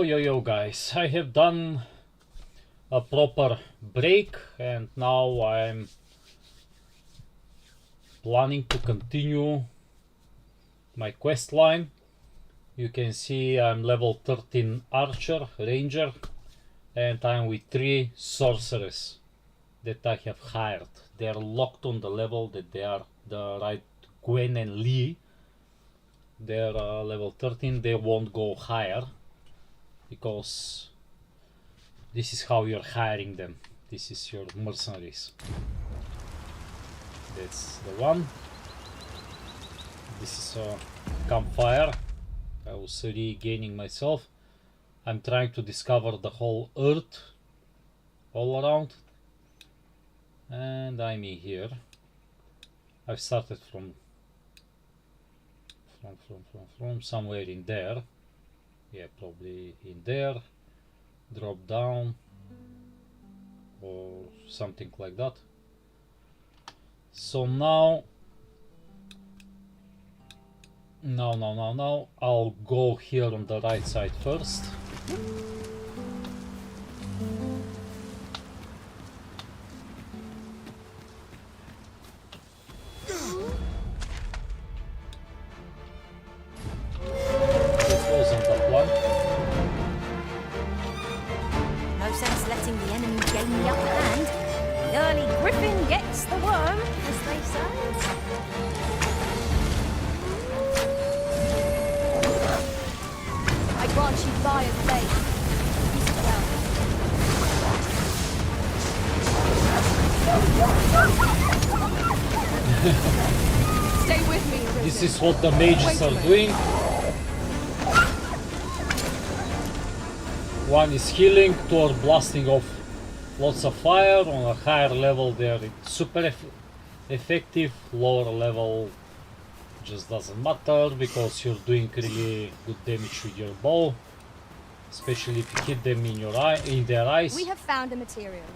Yo guys, I have done a proper break and now I'm planning to continue my quest line. You can see I'm level 13 archer, ranger, and I'm with 3 sorcerers that I have hired. They are locked on the level that they are the right Gwen and Lee. They're level 13, they won't go higher because this is how you're hiring them. This is your mercenaries. That's the one. This is a campfire. I was regaining myself. I'm trying to discover the whole earth all around. And I'm in here. I've started from somewhere in there. Yeah, probably in there. Drop down or something like that. So now I'll go here on the right side first. This wasn't the plan. No sense letting the enemy gain the upper hand. The early griffin gets the worm, as they say. I grant you fire faith. Use it well. Stay with me, Griffin. This is what the mages are doing. One is healing, two are blasting off lots of fire. On a higher level they're super effective, lower level just doesn't matter because you're doing really good damage with your bow, especially if you hit them in your in their eyes. We have found a material.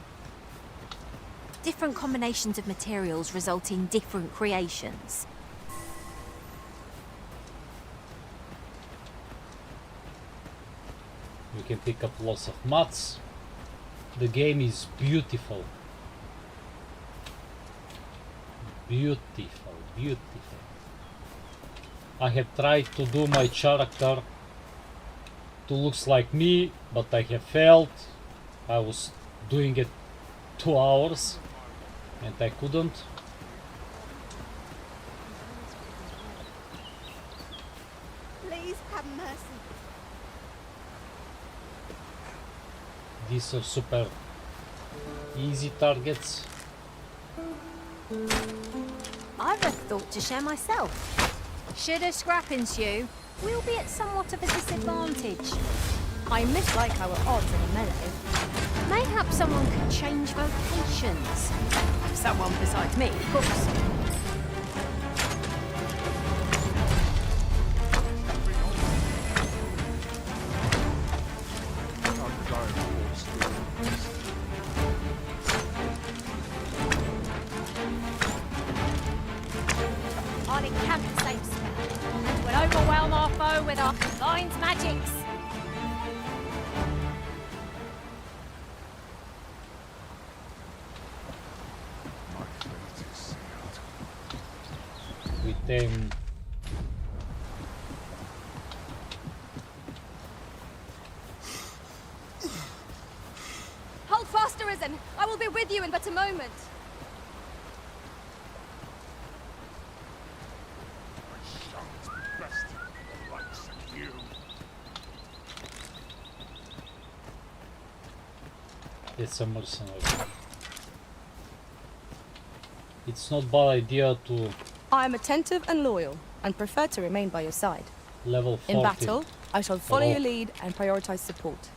Different combinations of materials result in different creations. You can pick up lots of mats. The game is beautiful. Beautiful. I have tried to do my character to looks like me, but I have failed. I was doing it 2 hours and I couldn't. Please have mercy. These are super easy targets. I've a thought to share myself. Should a scrap ensue, we'll be at somewhat of a disadvantage. I mislike our odds in a melee. Mayhap someone could change vocations. Someone besides me, of course. I'll encamp the same spell, and we'll overwhelm our foe with our combined magics. With them. Hold fast, Arisen. I will be with you in but a moment. It's a mercenary. It's not bad idea to I am attentive and loyal, and prefer to remain by your side. level 40. In battle, I shall follow Oh. your lead and prioritize support.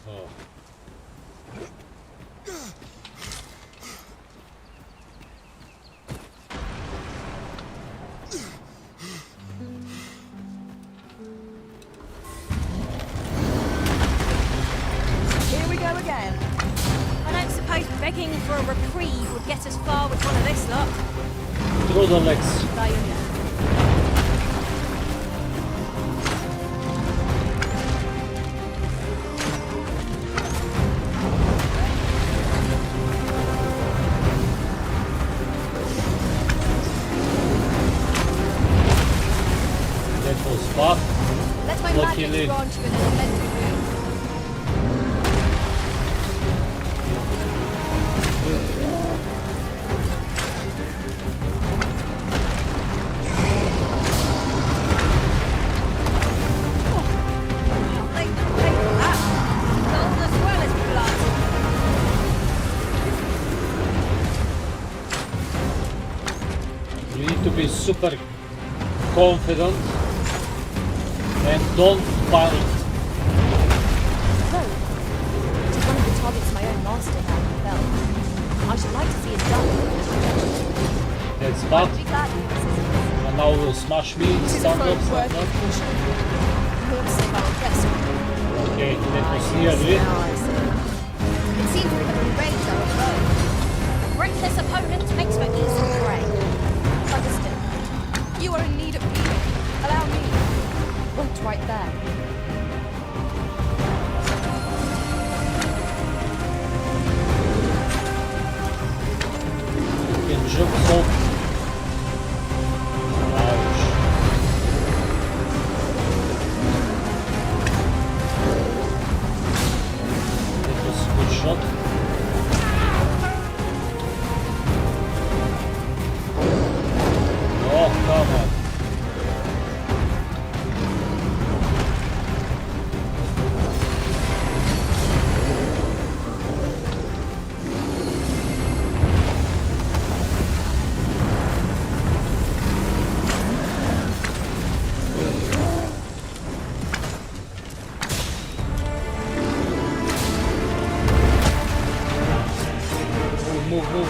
Oh. Here we go again. I don't suppose begging for a reprieve would get us far with one of this lot. through the legs. That was bad. Let my Luckily. magic grant you an elemental wound. You need to be super confident and don't panic. Though, it is one of the targets my own master had felt. I should like to see it done. That's bad. Be glad you assisted. And now will smash me. It is a Stand up, throat stand worthy up. of caution. Lord Seval rescue. Okay, that was nearly. Now I see. It seems we have enraged our foe. A reckless opponent makes for easy prey. Understood. You are in need of healing. Allow me. Wait right there. You can jump so. Ouch. That was a good shot. Oh, come on.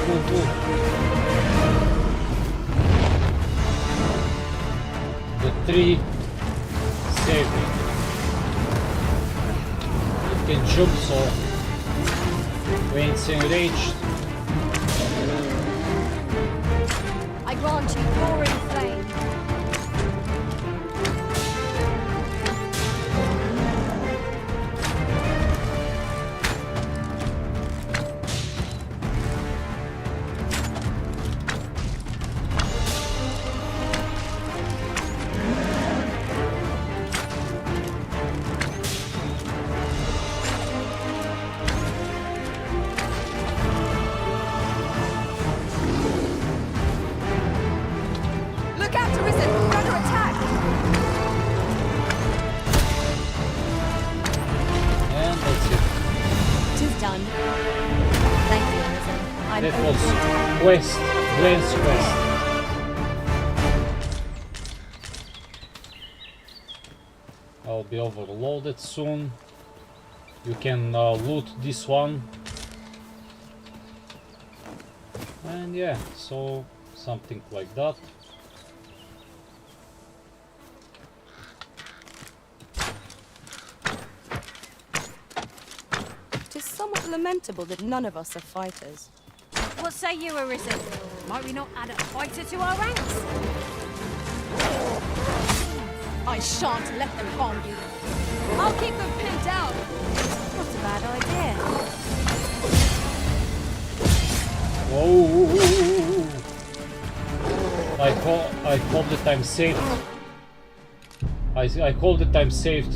Move. The tree saved me. It can jump so when it's enraged. I grant you roaring flame. Look out, Arisen! We're under attack! And that's it. It is done. Thank you, Arisen. I'm That overjoyed. was Glenn's quest. I'll be overloaded soon. You can loot this one. And yeah, so something like that. It is somewhat lamentable that none of us are fighters. What say you, Arisen? Might we not add a fighter to our ranks? I shan't let them harm you. I'll keep them pinned down. Not a bad idea. Whoa! I called that I'm saved. I called that I'm saved.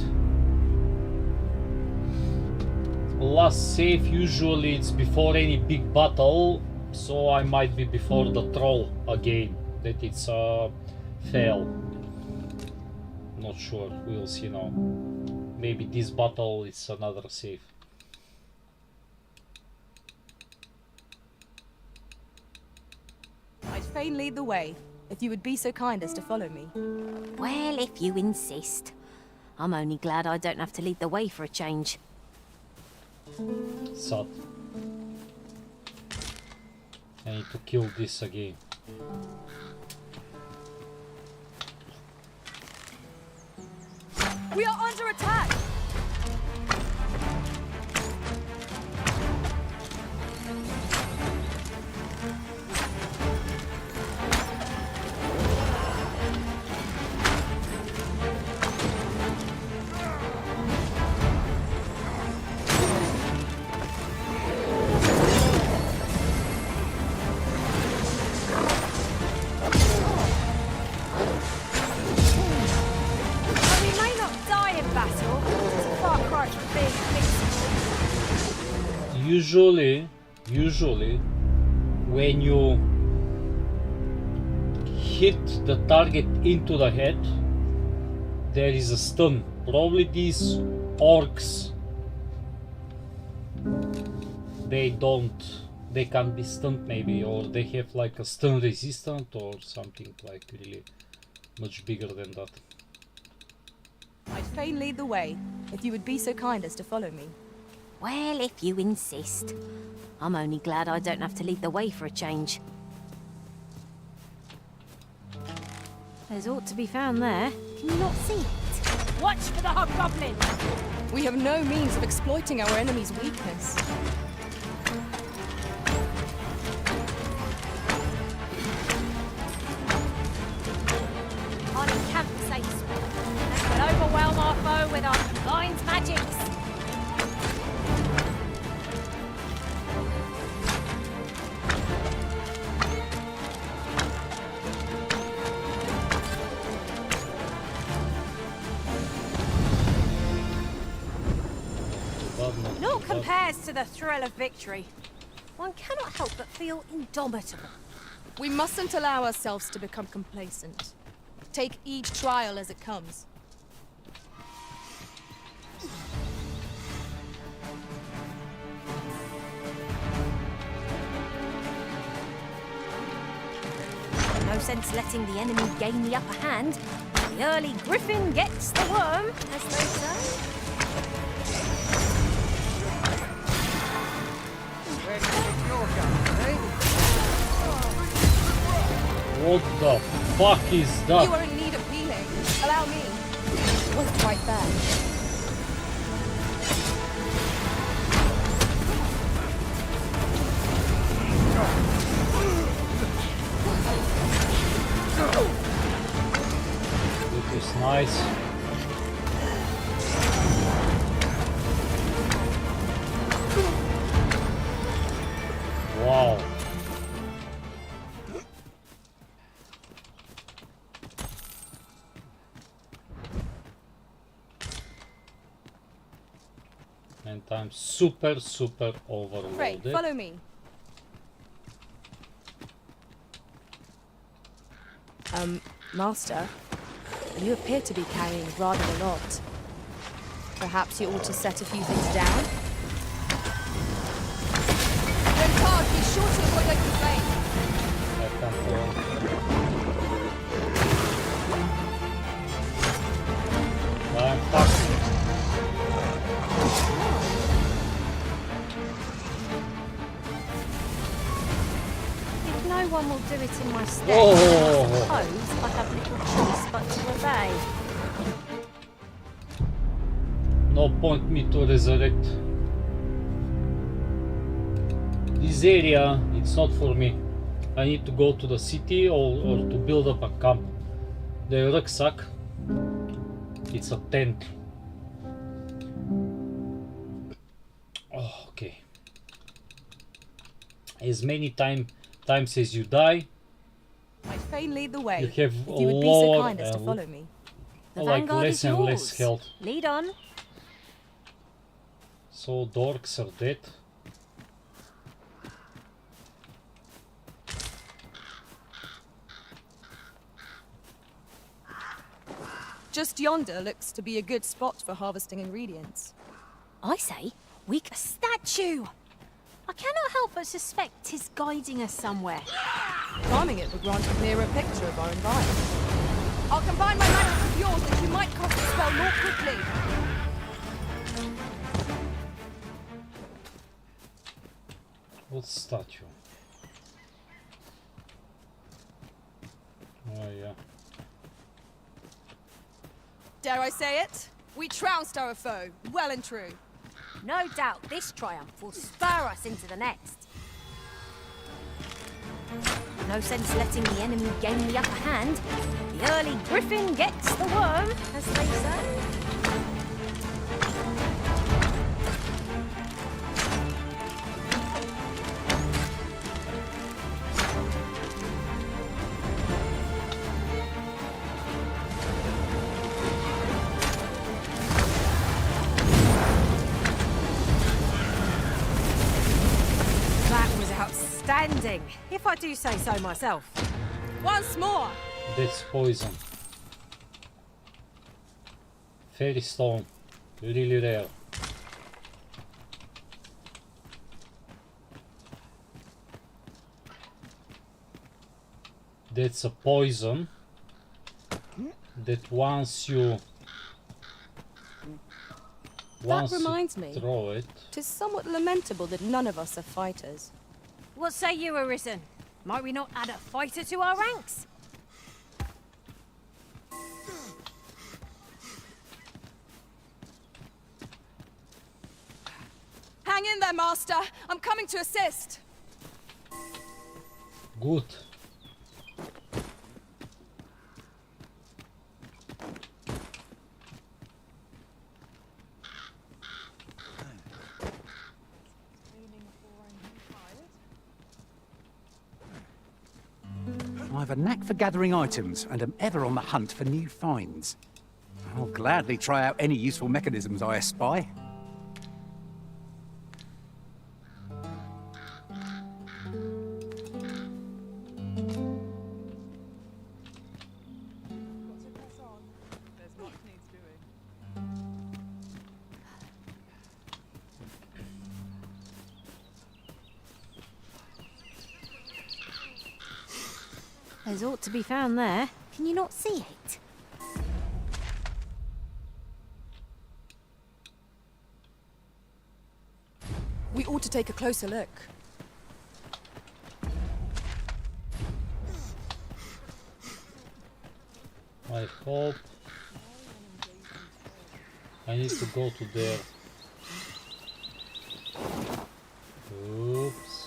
Last save usually it's before any big battle, so I might be before the troll again. That it's a fail. Not sure. We'll see now. Maybe this battle is another save. I'd fain lead the way, if you would be so kind as to follow me. Well, if you insist. I'm only glad I don't have to lead the way for a change. Sad. I need to kill this again. We are under attack! usually when you hit the target into the head, there is a stun. Probably these orcs, they can't be stunned maybe, or they have like a stun resistant or something like really much bigger than that. I'd fain lead the way, if you would be so kind as to follow me. Well, if you insist. I'm only glad I don't have to lead the way for a change. There's ought to be found there. Can you not see it? Watch for the hobgoblin! We have no means of exploiting our enemy's weakness. On a camp safe. We'll overwhelm our foe with our combined magics. Naught compares to the thrill of victory. One cannot help but feel indomitable. We mustn't allow ourselves to become complacent. Take each trial as it comes. No sense letting the enemy gain the upper hand. The early griffin gets the worm, as they say. What the fuck is that? You are in need of healing. Allow me. It wasn't quite bad. This is nice. Wow. And I'm super overloaded. Pray, follow me. Master, you appear to be carrying rather a lot. Perhaps you ought to set a few things down? When card, be sure to avoid open flame. I can't go. I'm fucked. If no one will do it in my stead, Oh. I suppose I have little choice but to obey. No point me to resurrect. This area, it's not for me. I need to go to the city or to build up a camp. The rucksack, it's a tent. Oh, okay. As many times as you die, I'd fain lead the way. you have if you would be so lower, kind as to follow me. The like vanguard less is and yours. less health. Lead on. So dorks are dead. Just yonder looks to be a good spot for harvesting ingredients. I say, we a statue. I cannot help but suspect 'tis guiding us somewhere. Farming it would grant a clearer picture of our environment. I'll combine my magic with yours that you might cast the spell more quickly. What statue? Oh yeah. Dare I say it? We trounced our foe, well and true. No doubt this triumph will spur us into the next. No sense letting the enemy gain the upper hand. The early griffin gets the worm, as they say. disgusting, if I do say so myself. Once more! That's poison. Fairy stone. Really rare. That's a poison that once you reminds me. throw it. Tis somewhat lamentable that none of us are fighters. What say you, Arisen? Might we not add a fighter to our ranks? Hang in there, Master. I'm coming to assist. Good. I have a knack for gathering items and am ever on the hunt for new finds. I'll gladly try out any useful mechanisms I espy. There's ought to be found there. Can you not see it? We ought to take a closer look. I hope I need to go to there. Oops.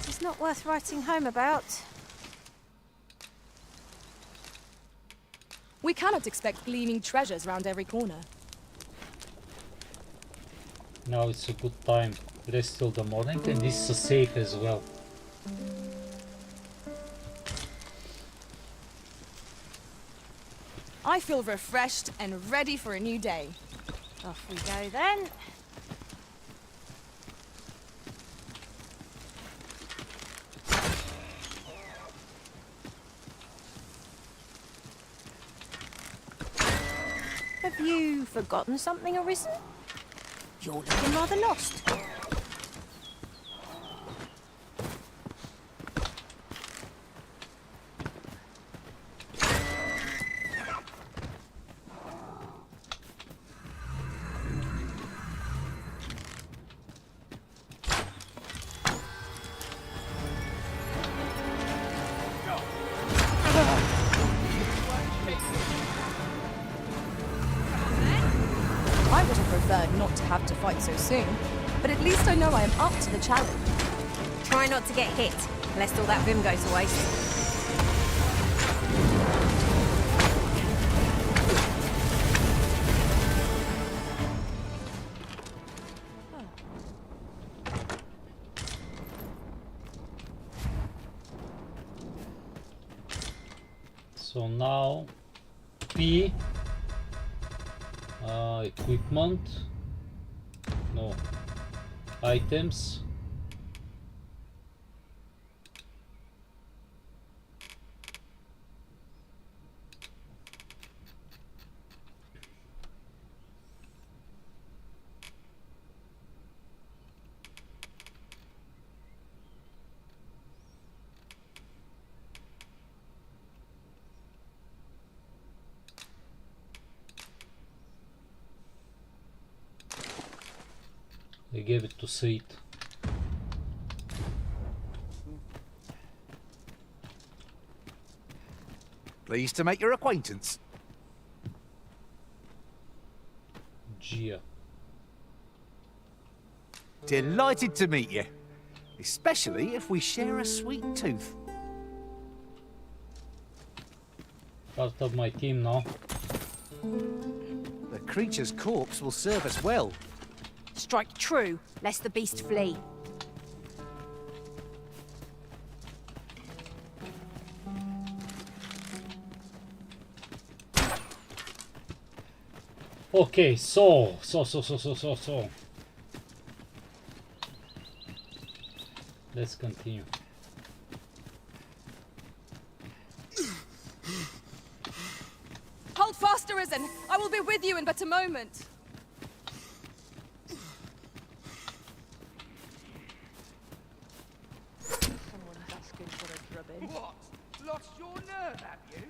It's not worth writing home about. We cannot expect gleaming treasures round every corner. Now it's a good time. Rest till the morning, and this is safe as well. I feel refreshed and ready for a new day. Off we go then. Have you forgotten something, Arisen? You're looking rather lost. I would have preferred not to have to fight so soon, but at least I know I am up to the challenge. Try not to get hit, lest all that vim goes to waste. So now P equipment, no, items, I gave it to Said. Pleased to make your acquaintance. Gia. Delighted to meet you. Especially if we share a sweet tooth. Part of my team now. The creature's corpse will serve us well. Strike true, lest the beast flee. Okay, so. Let's continue. Hold fast, Arisen! I will be with you in but a moment. Someone's asking for a drubbing. What? Lost your nerve, have you?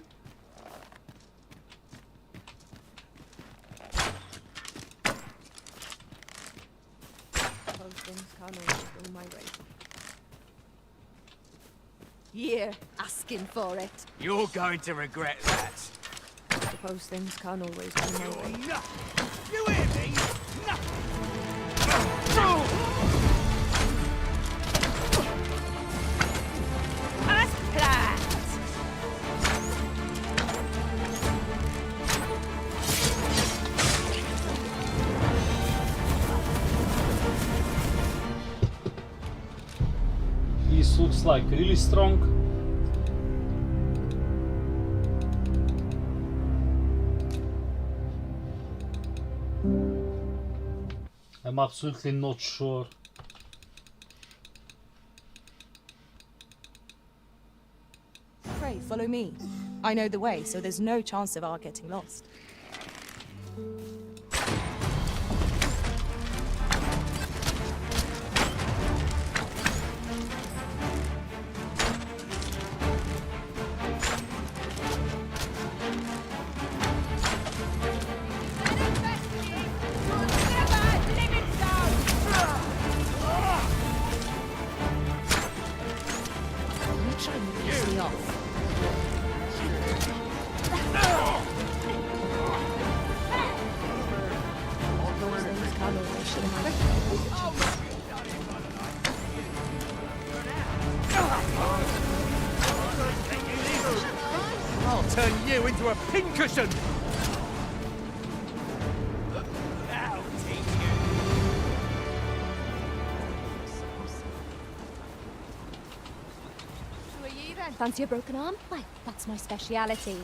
Those things can't always go my way. Yeah, asking for it. You're going to regret that. Suppose things can't always go my way. You're nothing. You hear me? Nothing. As planned. This looks like really strong. I'm absolutely not sure. Pray, follow me. I know the way, so there's no chance of our getting lost. Try and piss me off. Things can't always go my way. I'll turn you into a pincushion! I'll teach you. Who are you then? Fancy a broken arm? Why, that's my speciality.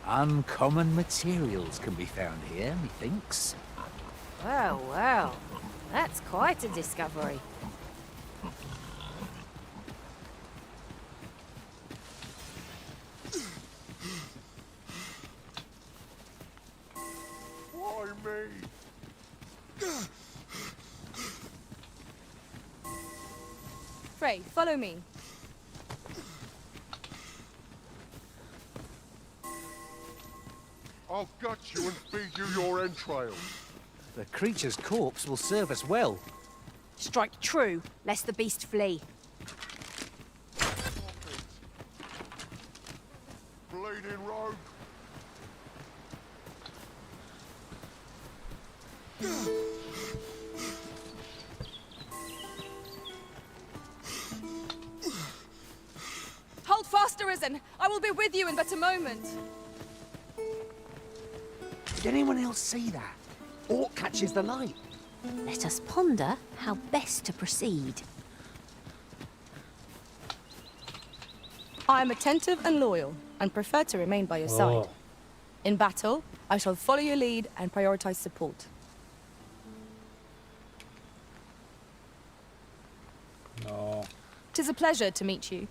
Uncommon materials can be found here, methinks. Well, well. That's quite a discovery. Why me? Frey, follow me. I'll gut you and feed you your entrails. The creature's corpse will serve us well. Strike true, lest the beast flee. Bleeding rogue. Hold fast, Arisen! I will be with you in but a moment. Did anyone else see that? Orc catches the light. Let us ponder how best to proceed. I am attentive and loyal, and prefer to remain by your side. In battle, I shall follow your lead and prioritize support. No. 'Tis a pleasure to meet you.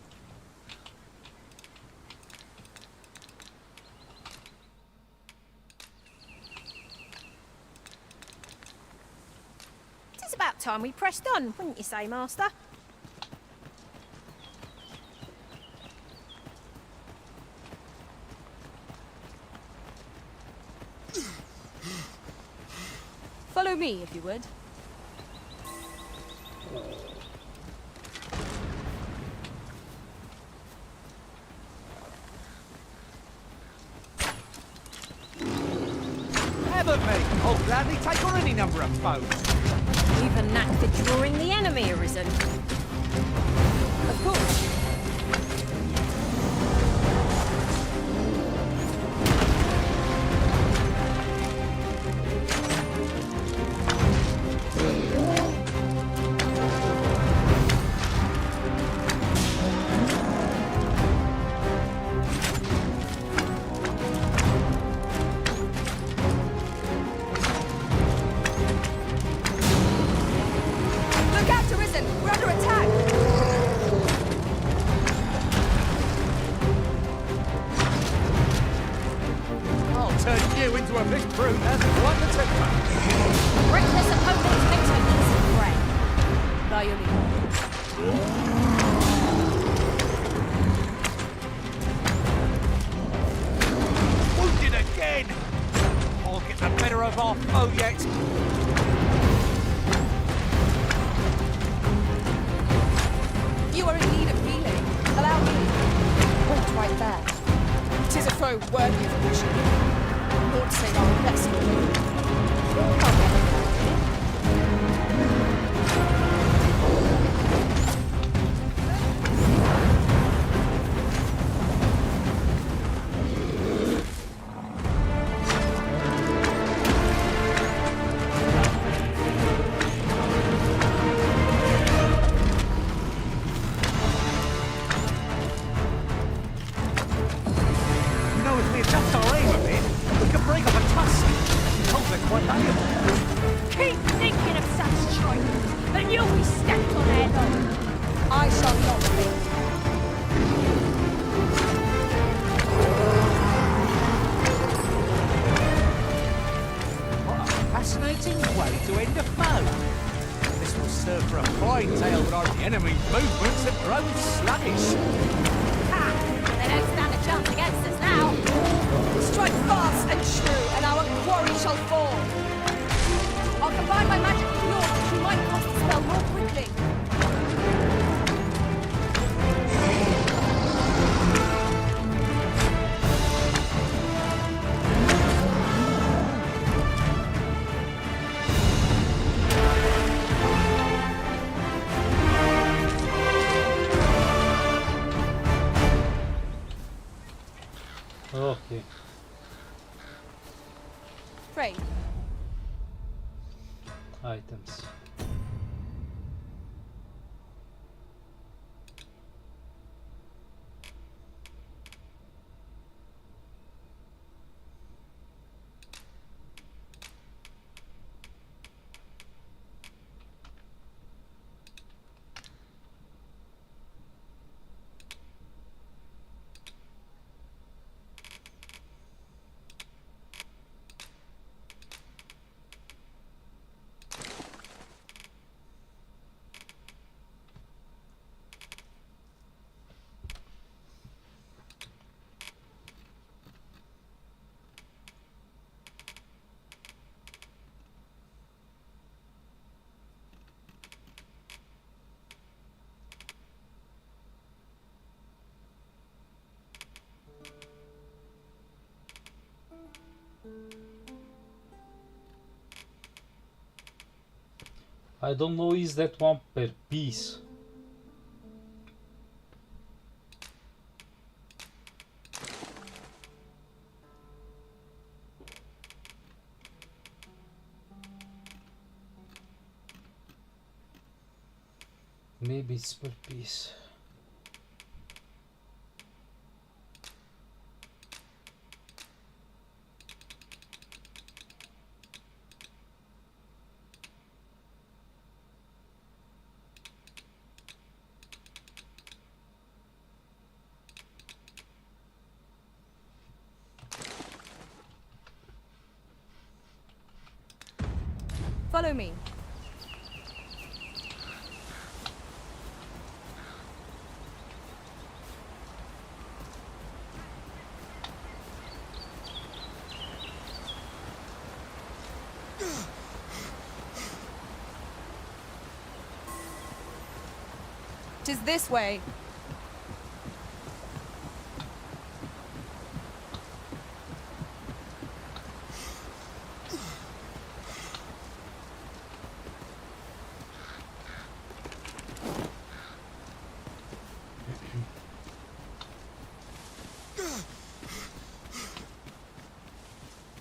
It's about time we pressed on, wouldn't you say, Master? Follow me, if you would. Have at me! I'll gladly take on any number of foes. You've a knack for drawing the enemy, Arisen. Of course. so worthy of a mission. Or to say our best for You know, if we adjust our aim a bit, we could break off a tusk. Oh, they're quite valuable. Keep thinking of such choice, and you'll be stepped on head on. I shall not think. What a fascinating way to end a foe. This will serve for a fine tale when the enemy's movements have grown sluggish. Ha! They don't stand a chance against us now. Strike fast and true, and our quarry shall fall. I'll combine my magic with yours, which you might cast the spell more quickly. Okay. Pray. Items. I don't know, is that one per piece? Maybe it's per piece. Follow me. Tis this way.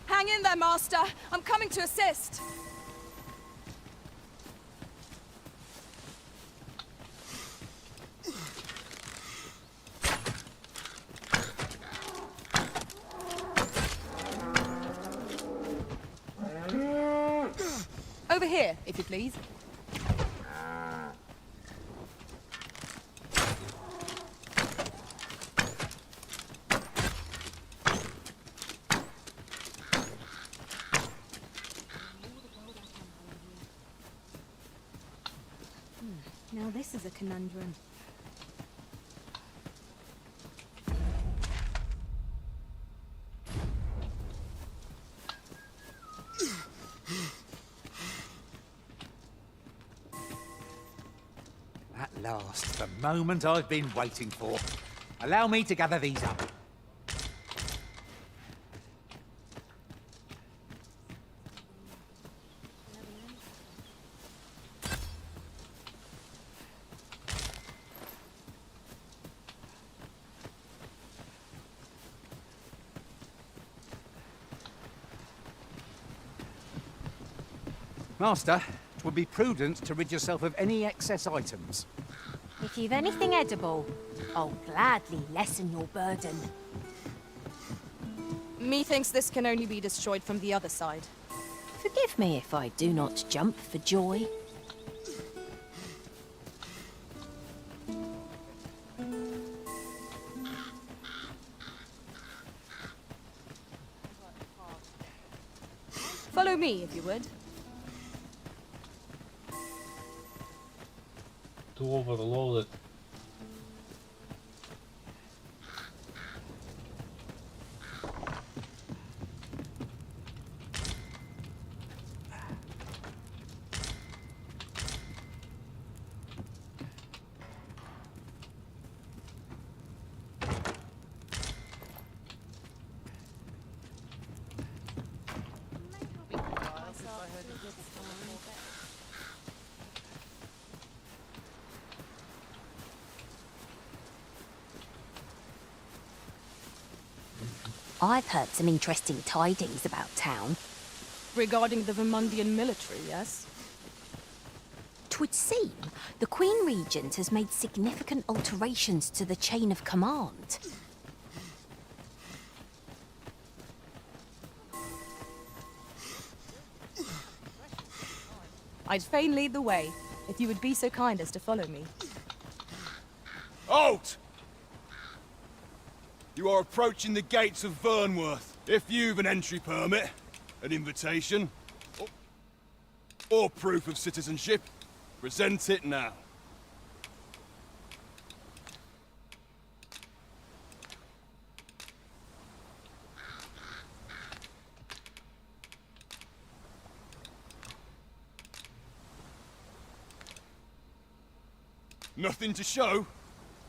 Hang in there, Master. I'm coming to assist. Over here, if you please. Now this is a conundrum. At last, the moment I've been waiting for. Allow me to gather these up. Master, it would be prudent to rid yourself of any excess items. If you've anything edible, I'll gladly lessen your burden. Methinks this can only be destroyed from the other side. Forgive me if I do not jump for joy. Follow me, if you would. Too overloaded. I've heard some interesting tidings about town. Regarding the Vermundian military, yes? 'Twould seem the Queen Regent has made significant alterations to the chain of command. I'd fain lead the way, if you would be so kind as to follow me. Halt! You are approaching the gates of Vernworth. If you've an entry permit, an invitation, or proof of citizenship, present it now. Nothing to show?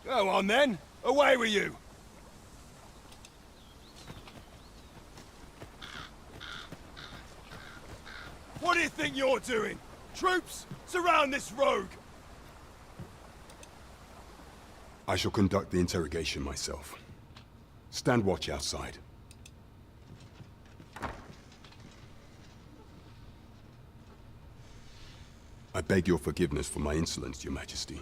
Go on then, away with you! What do you think you're doing? Troops, surround this rogue! I shall conduct the interrogation myself. Stand watch outside. I beg your forgiveness for my insolence, Your Majesty.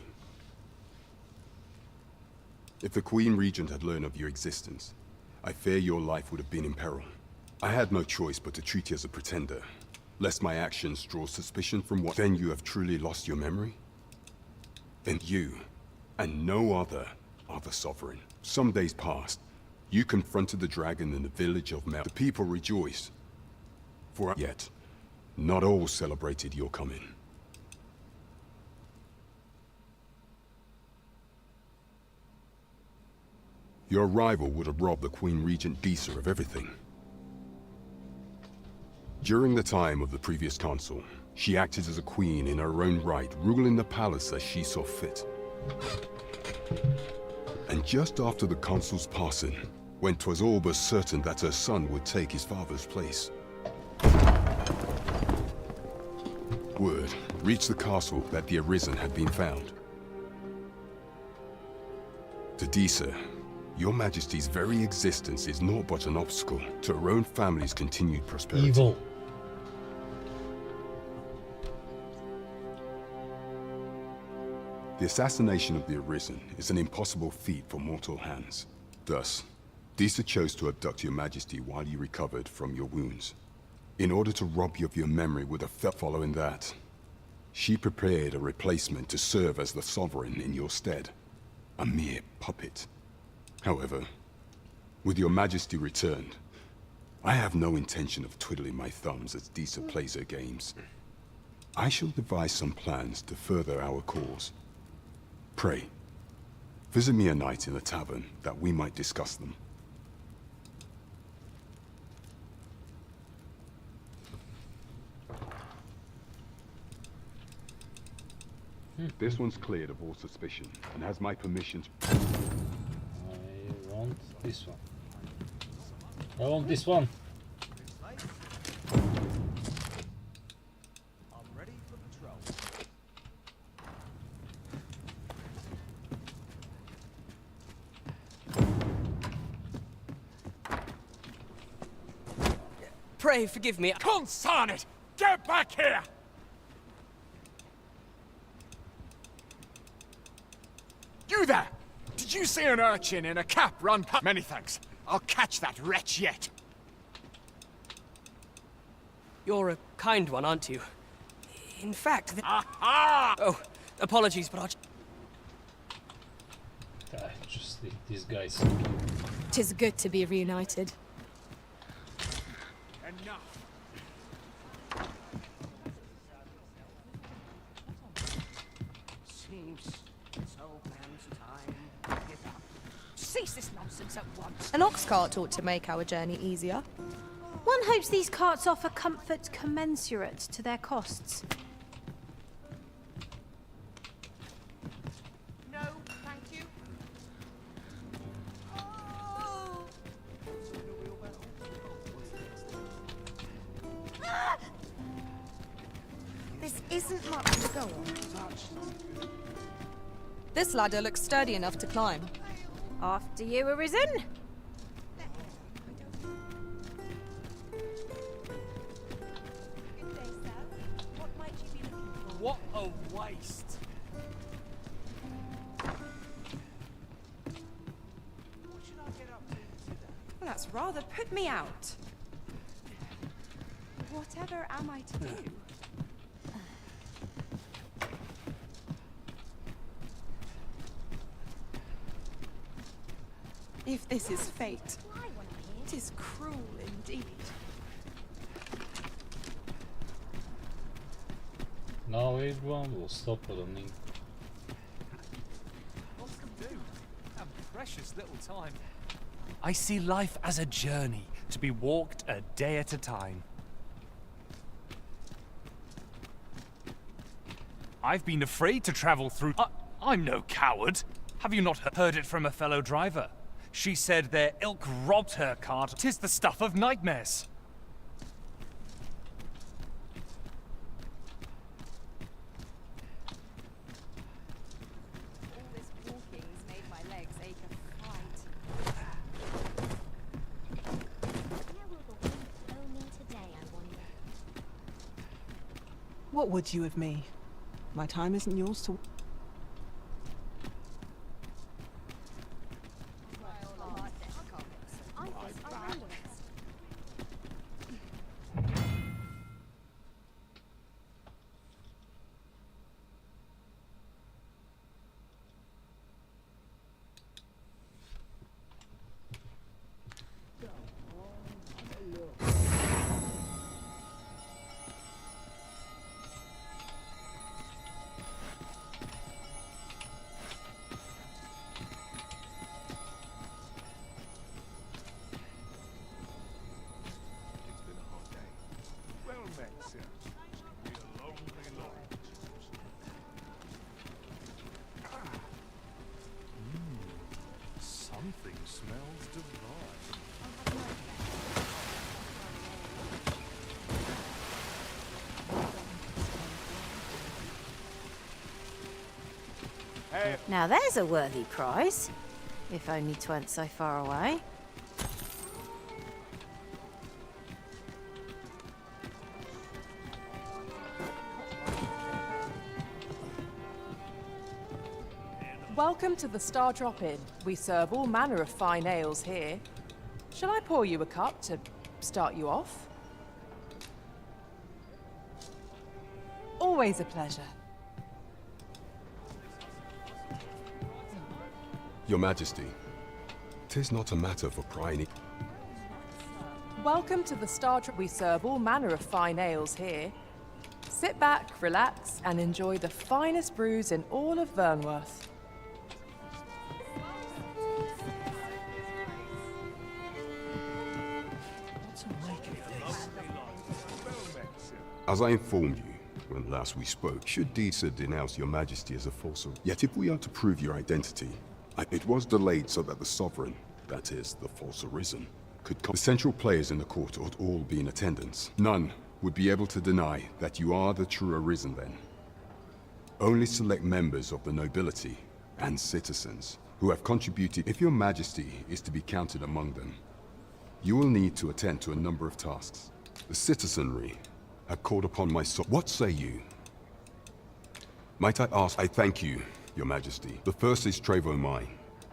If the Queen Regent had learned of your existence, I fear your life would have been in peril. I had no choice but to treat you as a pretender, lest my actions draw suspicion from what... Then you have truly lost your memory? Then you, and no other, are the sovereign. Some days passed. You confronted the dragon in the village of Mel. The people rejoiced. Yet, not all celebrated your coming. Your arrival would have robbed the Queen Regent Disa of everything. During the time of the previous consul, she acted as a queen in her own right, ruling the palace as she saw fit. And just after the consul's passing, when 'twas all but certain that her son would take his father's place, word reached the castle that the Arisen had been found. To Disa, Your Majesty's very existence is naught but an obstacle to her own family's continued prosperity. Evil. The assassination of the Arisen is an impossible feat for mortal hands. Thus, Disa chose to abduct Your Majesty while you recovered from your wounds, in order to rob you of your memory with a theft. Following that, she prepared a replacement to serve as the sovereign in your stead, a mere puppet. However, with Your Majesty returned, I have no intention of twiddling my thumbs as Disa plays her games. I shall devise some plans to further our cause. Pray, visit me a night in the tavern that we might discuss them. This one's cleared of all suspicion and has my permission to... I want this one. I want this one. I'm ready for patrol. Pray forgive me. Consign it! Get back here! You there! Did you see an urchin in a cap run past? Many thanks. I'll catch that wretch yet. You're a kind one, aren't you? In fact, Aha! oh, apologies, but Just these guys. Tis good to be reunited. Enough. Seems it's old man's time to give up. Cease this nonsense at once. An ox cart ought to make our journey easier. One hopes these carts offer comfort commensurate to their costs. No, thank you. This isn't much to go on. This ladder looks sturdy enough to climb. After you, Arisen. What a waste. What should I get up to today? Well, that's rather put me out. Whatever am I to do? If this is fate, it is cruel indeed. Now everyone will stop running. What to do? A precious little time. I see life as a journey to be walked a day at a time. I've been afraid to travel through. I'm no coward. Have you not heard it from a fellow driver? She said their ilk robbed her cart. 'Tis the stuff of nightmares. All this walking's made my legs ache of fright. Where will the wind blow me today, I wonder? What would you of me? My time isn't yours to... Something smells divine. Now there's a worthy prize. If only 'tweren't so far away. Welcome to the Star Drop-In. We serve all manner of fine ales here. Shall I pour you a cup to start you off? Always a pleasure. Your Majesty, 'tis not a matter for prying. Welcome to the Star Drop. We serve all manner of fine ales here. Sit back, relax, and enjoy the finest brews in all of Vernworth. As I informed you when last we spoke, should Disa denounce your Majesty as a false. Yet if we are to prove your identity, it was delayed so that the Sovereign, that is, the false Arisen, could come. The central players in the court ought all be in attendance. None would be able to deny that you are the true Arisen then. Only select members of the nobility and citizens who have contributed. If your Majesty is to be counted among them, you will need to attend to a number of tasks. The citizenry have called upon my What say you? Might I ask? I thank you, Your Majesty. The first is Trevo Mine.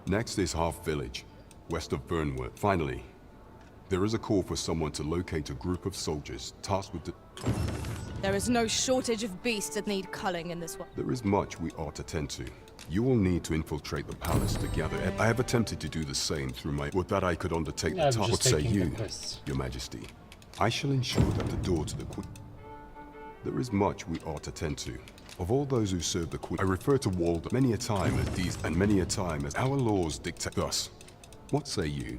Next is Half Village, west of Burnworth. Finally, there is a call for someone to locate a group of soldiers tasked with the... There is no shortage of beasts that need culling in this world. There is much we ought to tend to. You will need to infiltrate the palace to gather. I have attempted to do the same through my... Would that I could undertake the task. What say you, Your Majesty? I shall ensure that the door to the Queen... There is much we ought to tend to. Of all those who serve the Queen, I refer to Walden many a time as these, and many a time as our laws dictate. Thus, what say you?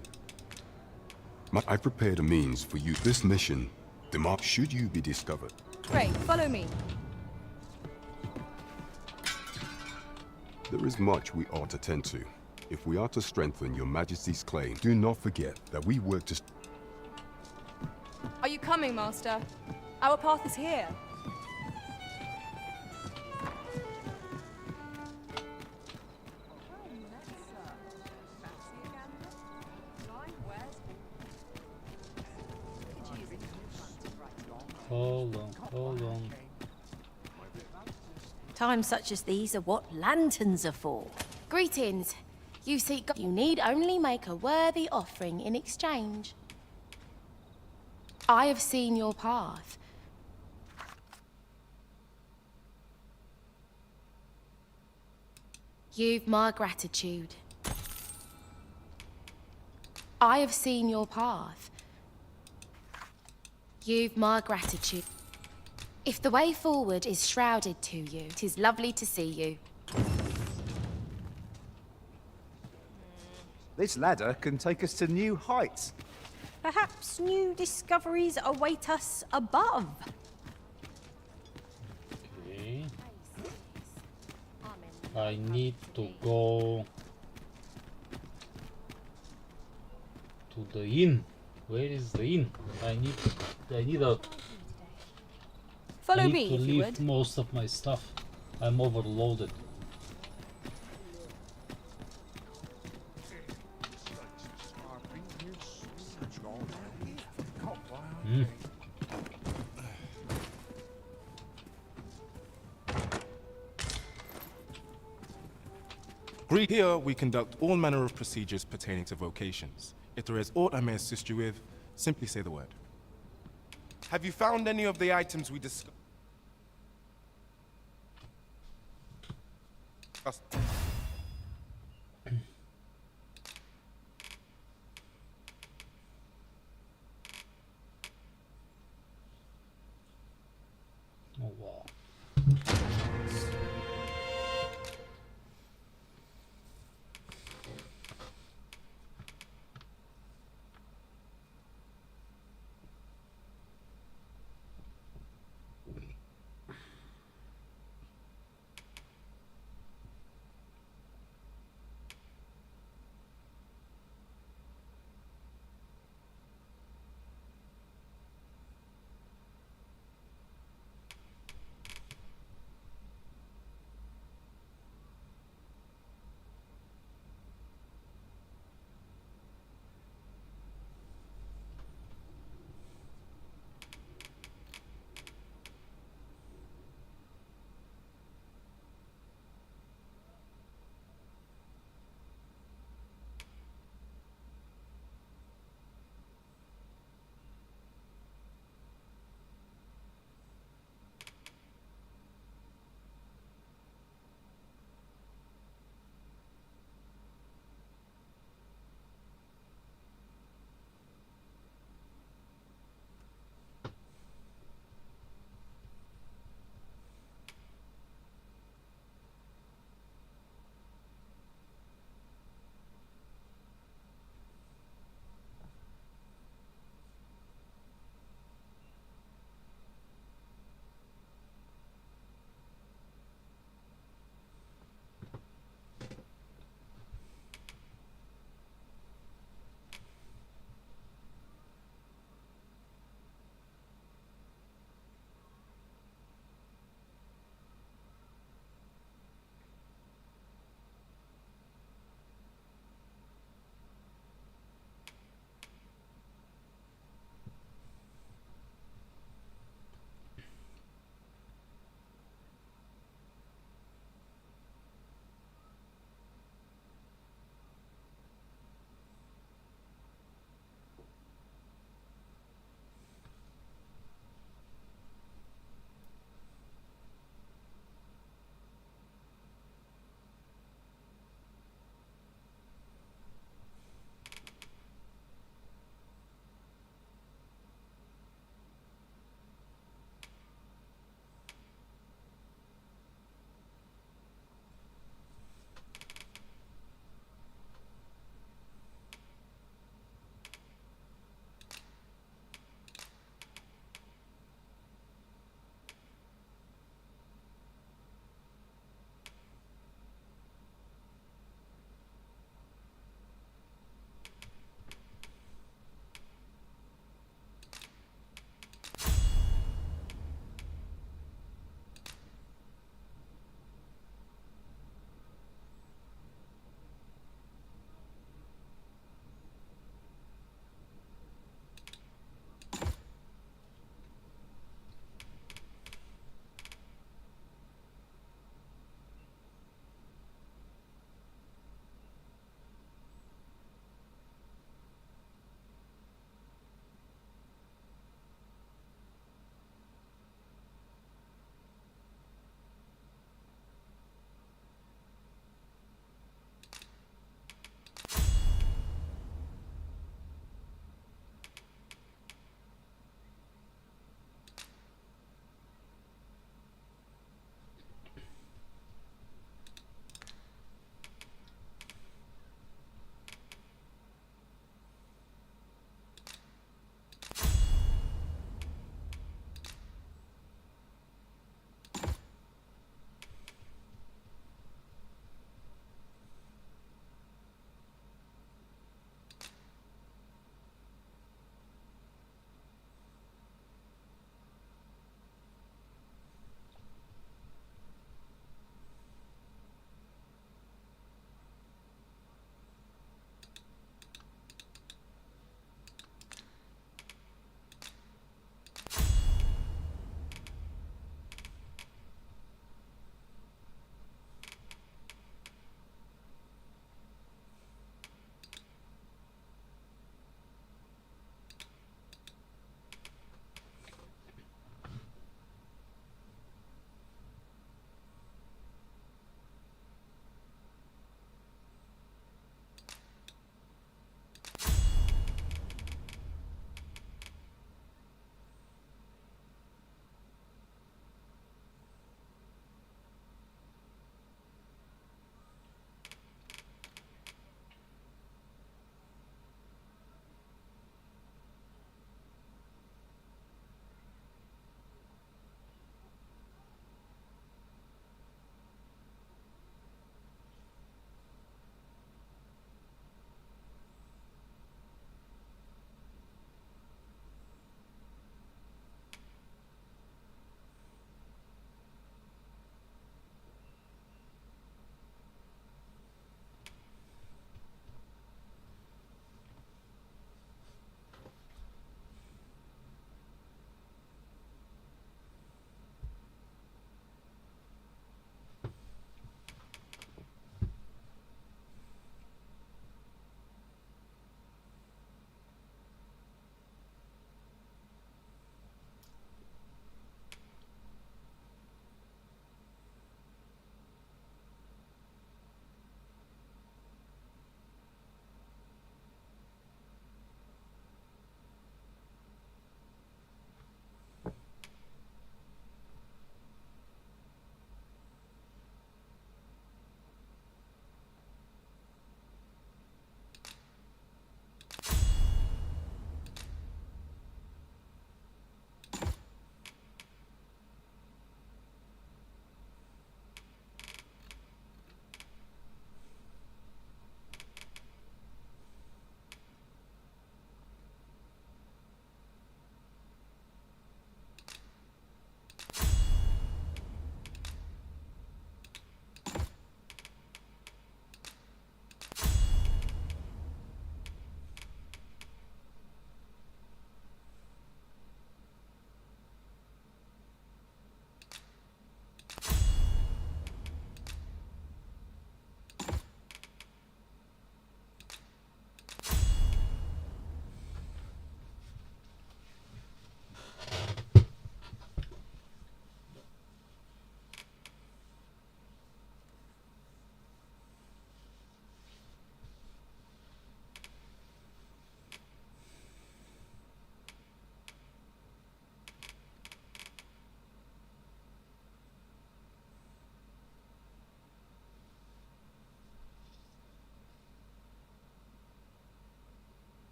I prepared a means for you. This mission, demark should you be discovered. Great, follow me. There is much we ought to tend to. If we are to strengthen Your Majesty's claim, do not forget that we work to... Are you coming, Master? Our path is here. Hold on. Times such as these are what lanterns are for. Greetings. You seek God. You need only make a worthy offering in exchange. I have seen your path. You've my gratitude. I have seen your path. You've my gratitude. If the way forward is shrouded to you, 'tis lovely to see you. This ladder can take us to new heights. Perhaps new discoveries await us above. Okay. I need to go to the inn. Where is the inn? I need Follow I need me, to if you leave would. most of my stuff. I'm overloaded. Here we conduct all manner of procedures pertaining to vocations. If there is aught I may assist you with, simply say the word. Have you found any of the items we discussed? Oh wow.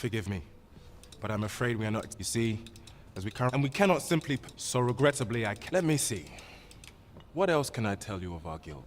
Forgive me, but I'm afraid we are not. You see, as we can't, and we cannot simply. So regrettably, I. Let me see. What else can I tell you of our guild?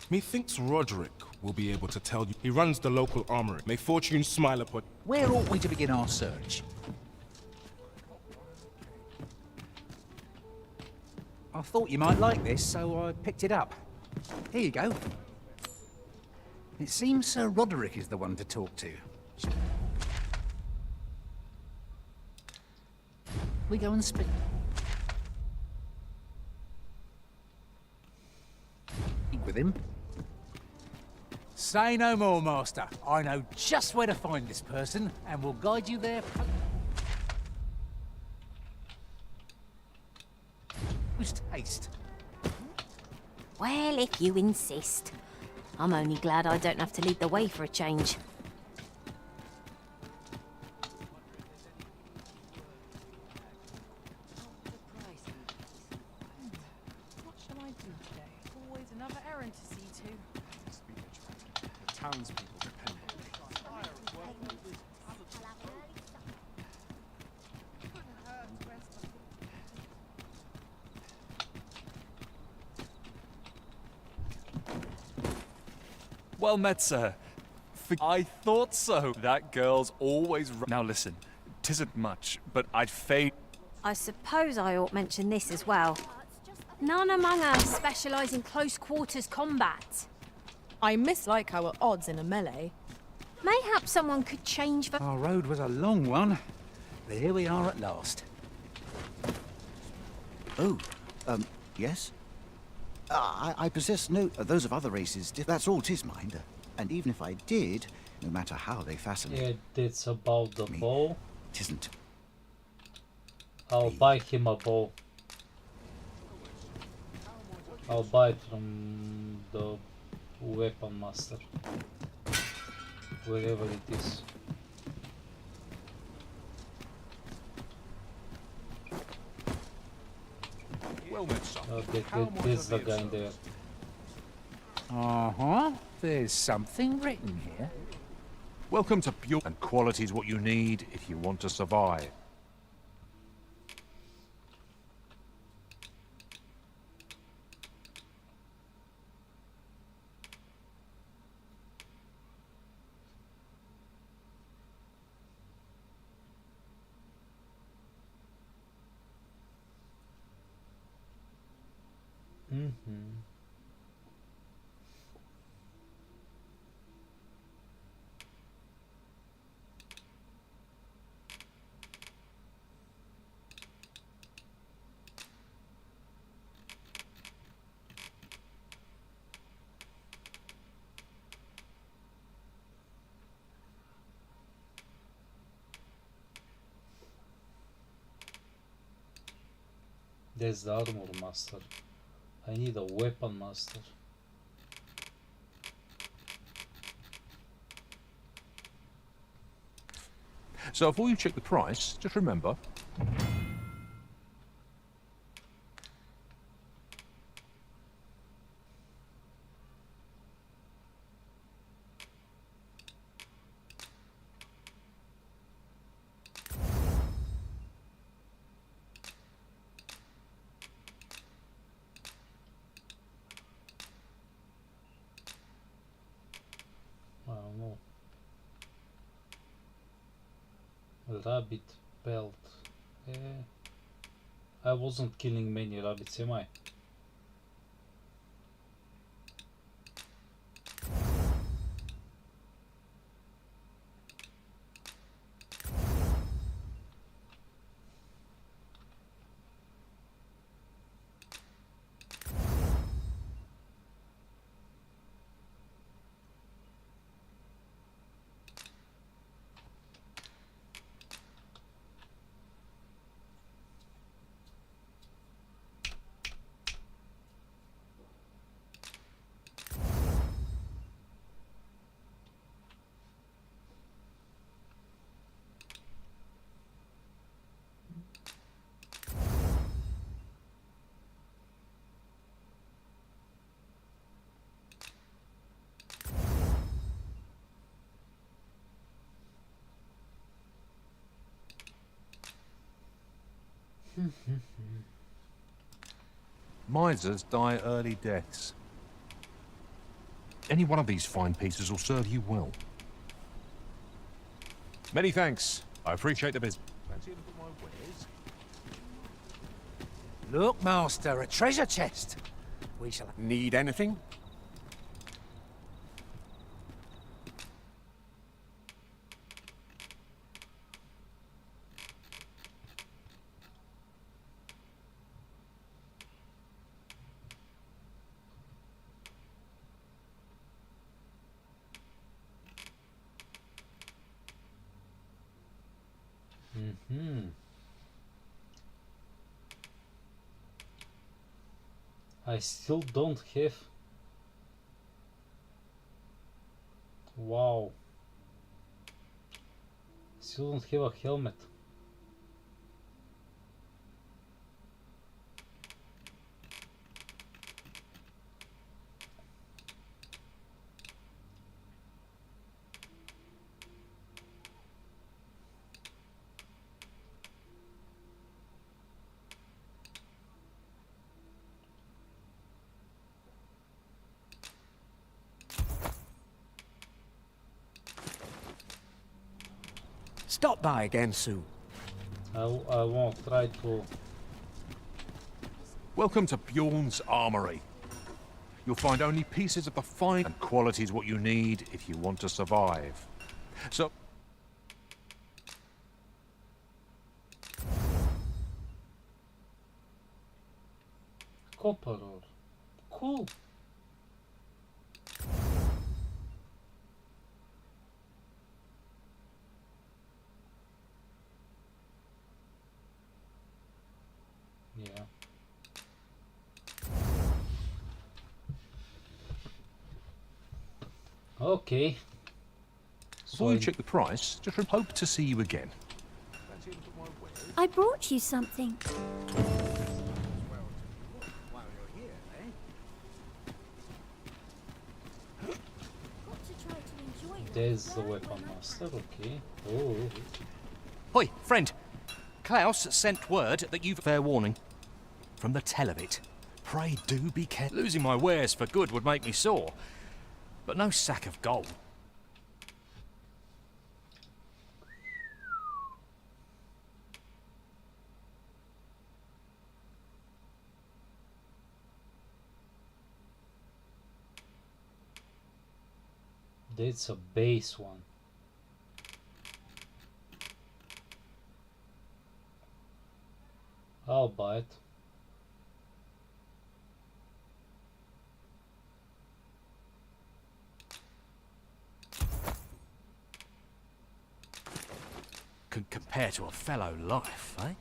Methinks Roderick will be able to tell you. He runs the local armory. May fortune smile upon. Where ought we to begin our search? I thought you might like this, so I picked it up. Here you go. It seems Sir Roderick is the one to talk to. We go and speak. Speak with him. Say no more, Master. I know just where to find this person, and will guide you there. Whose taste? Well, if you insist. I'm only glad I don't have to lead the way for a change. What shall I do today? Always another errand to see to. The townspeople depend on me. Well met, sir. I thought so. That girl's always now listen, 'tisn't much, but I'd fade. I suppose I ought mention this as well. None among us specialise in close quarters combat. I mislike our odds in a melee. Mayhap someone could change the... Our road was a long one, but here we are at last. Oh, yes? I possess no... those of other races, that's all 'tis mind. And even if I did, no matter how they fascinate... Yeah, it's about the bow. Tisn't. I'll buy him a bow. I'll buy it from the weapon master. Wherever it is. Okay, there's the guy there. Uh-huh. There's something written here. Welcome to Pure, and quality is what you need if you want to survive. There's the armor master. I need a weapon master. So before you check the price, just remember... I don't know. Rabbit belt. I wasn't killing many rabbits, am I? Misers die early deaths. Any one of these fine pieces will serve you well. Many thanks. I appreciate the business. Fancy a look at my wares? Look, Master, a treasure chest. We shall... Need anything? I still don't have... Wow. Still don't have a helmet. Stop by again soon. I won't try to. Welcome to Bjorn's Armory. You'll find only pieces of the fine and quality is what you need if you want to survive. So... Copper ore. Cool. Yeah. Okay. Before you check the price, just hope to see you again. I brought you something. There's the weapon master, okay. Oh. Hoi, friend. Klaus sent word that you've... Fair warning. From the tell of it. Pray do be careful. Losing my wares for good would make me sore. But no sack of gold. That's a base one. I'll buy it. Can compare to a fellow life, eh?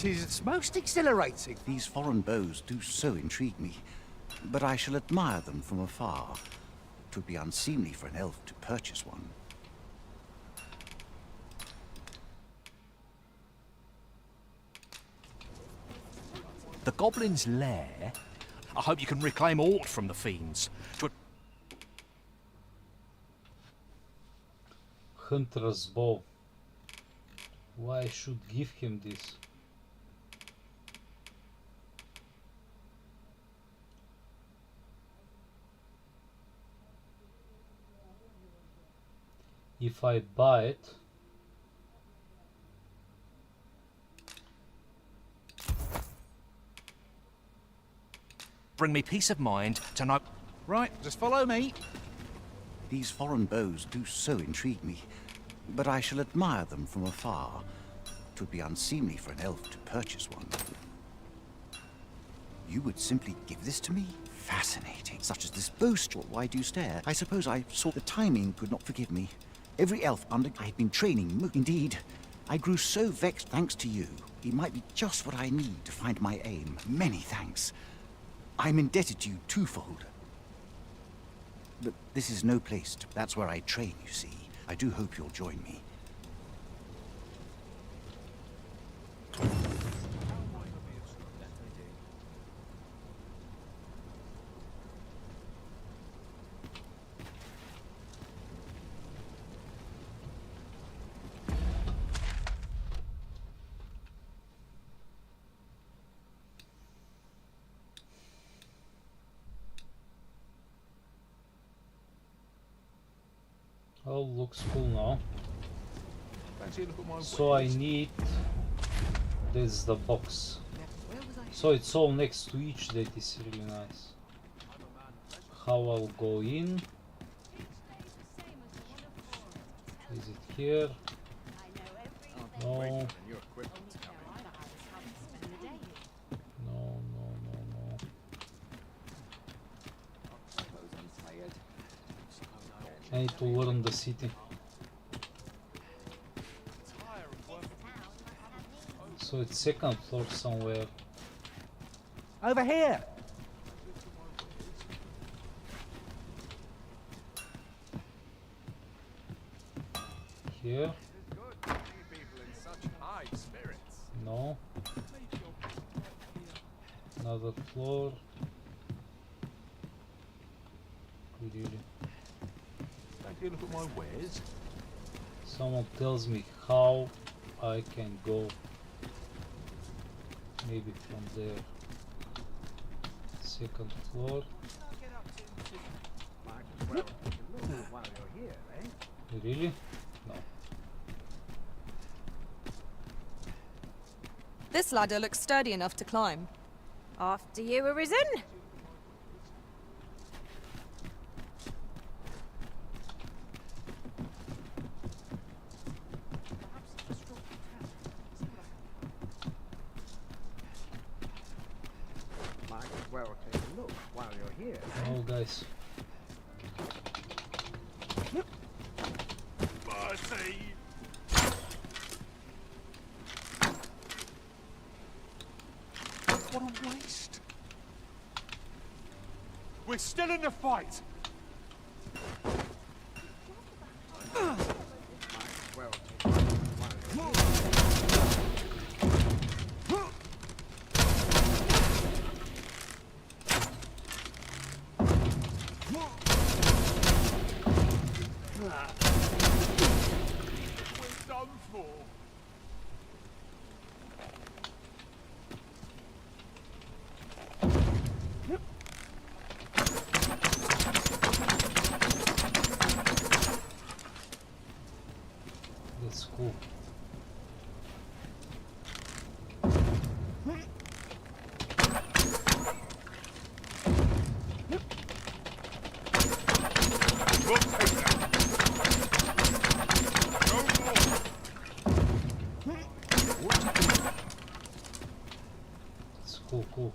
It's most exhilarating. These foreign bows do so intrigue me, but I shall admire them from afar. It would be unseemly for an elf to purchase one. The goblin's lair? I hope you can reclaim aught from the fiends. Hunter's bow. Why I should give him this? If I buy it, bring me peace of mind to know... Right, just follow me. These foreign bows do so intrigue me, but I shall admire them from afar. It would be unseemly for an elf to purchase one. You would simply give this to me? Fascinating. Such as this bow-straw. Why do you stare? I suppose I saw the timing could not forgive me. Every elf I had been training. Indeed, I grew so vexed thanks to you. It might be just what I need to find my aim. Many thanks. I'm indebted to you twofold. But this is no place to... That's where I train, you see. I do hope you'll join me. oh, looks cool now. So I need... This is the box. So it's all next to each, that is really nice. How I'll go in? Is it here? No. No, no, no, no. I need to learn the city. So it's second floor somewhere. Over here. Here? No. Another floor. Really? Don't you look at my wares? Someone tells me how I can go. Maybe from there. Second floor. Really? No. This ladder looks sturdy enough to climb. After you, Arisen. Might as well take a look while you're here. Oh, guys. What a waste. We're still in the fight. We're done for. That's cool.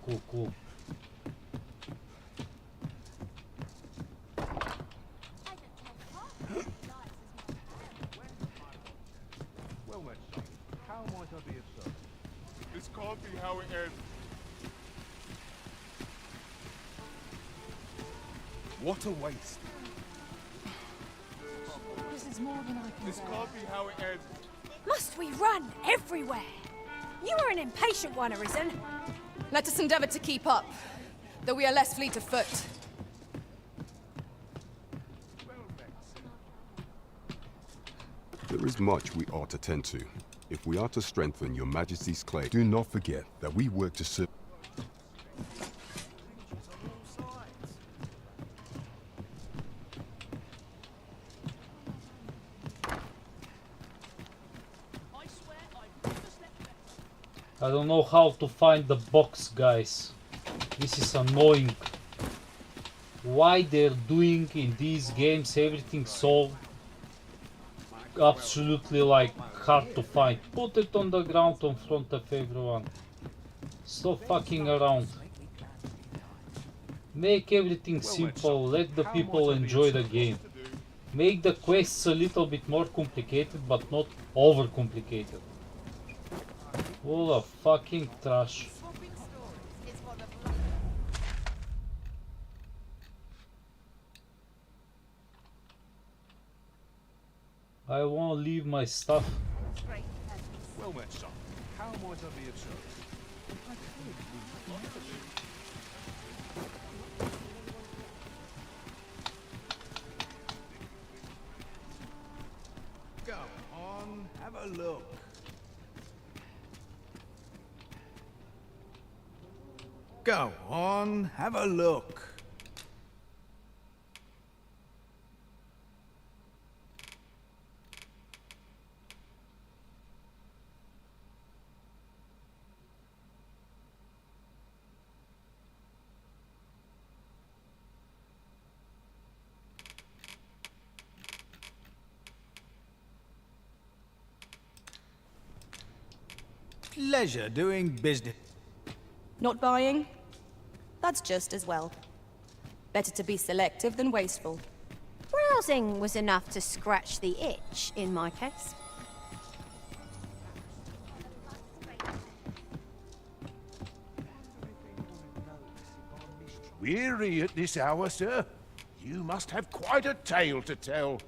It's cool. Well met, son. How might I be of service? This can't be how it ends. What a waste. This is more than I can This bear. can't be how it ends. Must we run everywhere? You are an impatient one, Arisen. Let us endeavor to keep up, though we are less fleet of foot. There is much we ought to tend to. If we are to strengthen your Majesty's claim, do not forget that we work to serve. I don't know how to find the box, guys. This is annoying. Why they're doing in these games everything so absolutely like hard to find. Put it on the ground in front of everyone. Stop fucking around. Make everything simple. Let the people enjoy the game. Make the quests a little bit more complicated, but not over complicated. Full of fucking trash. I want to leave my stuff. Well met, son. How might I be of service? Go on, have a look. Go on, have a look. Pleasure doing business. Not buying? That's just as well. Better to be selective than wasteful. Browsing was enough to scratch the itch, in my case. Weary at this hour, sir? You must have quite a tale to tell.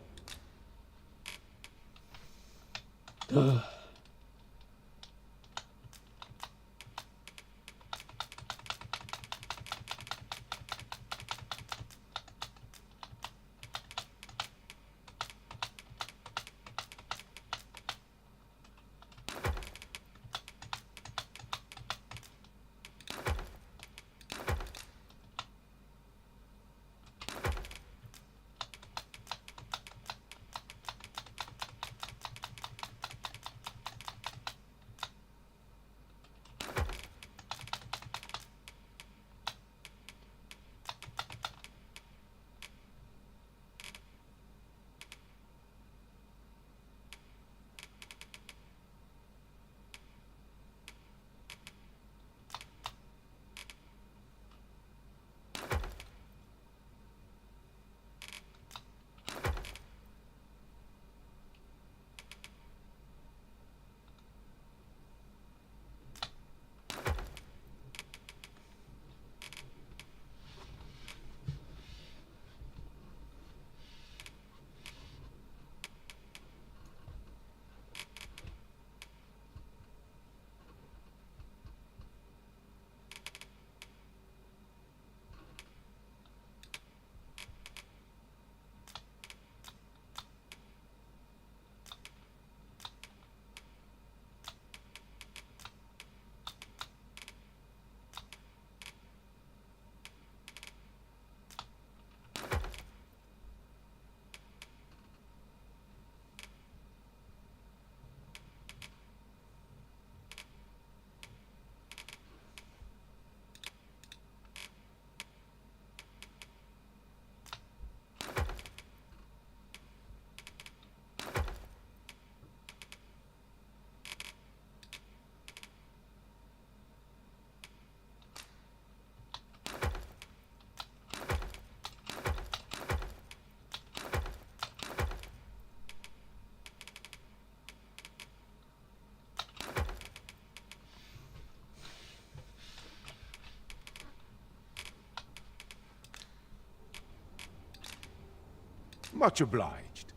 Much obliged.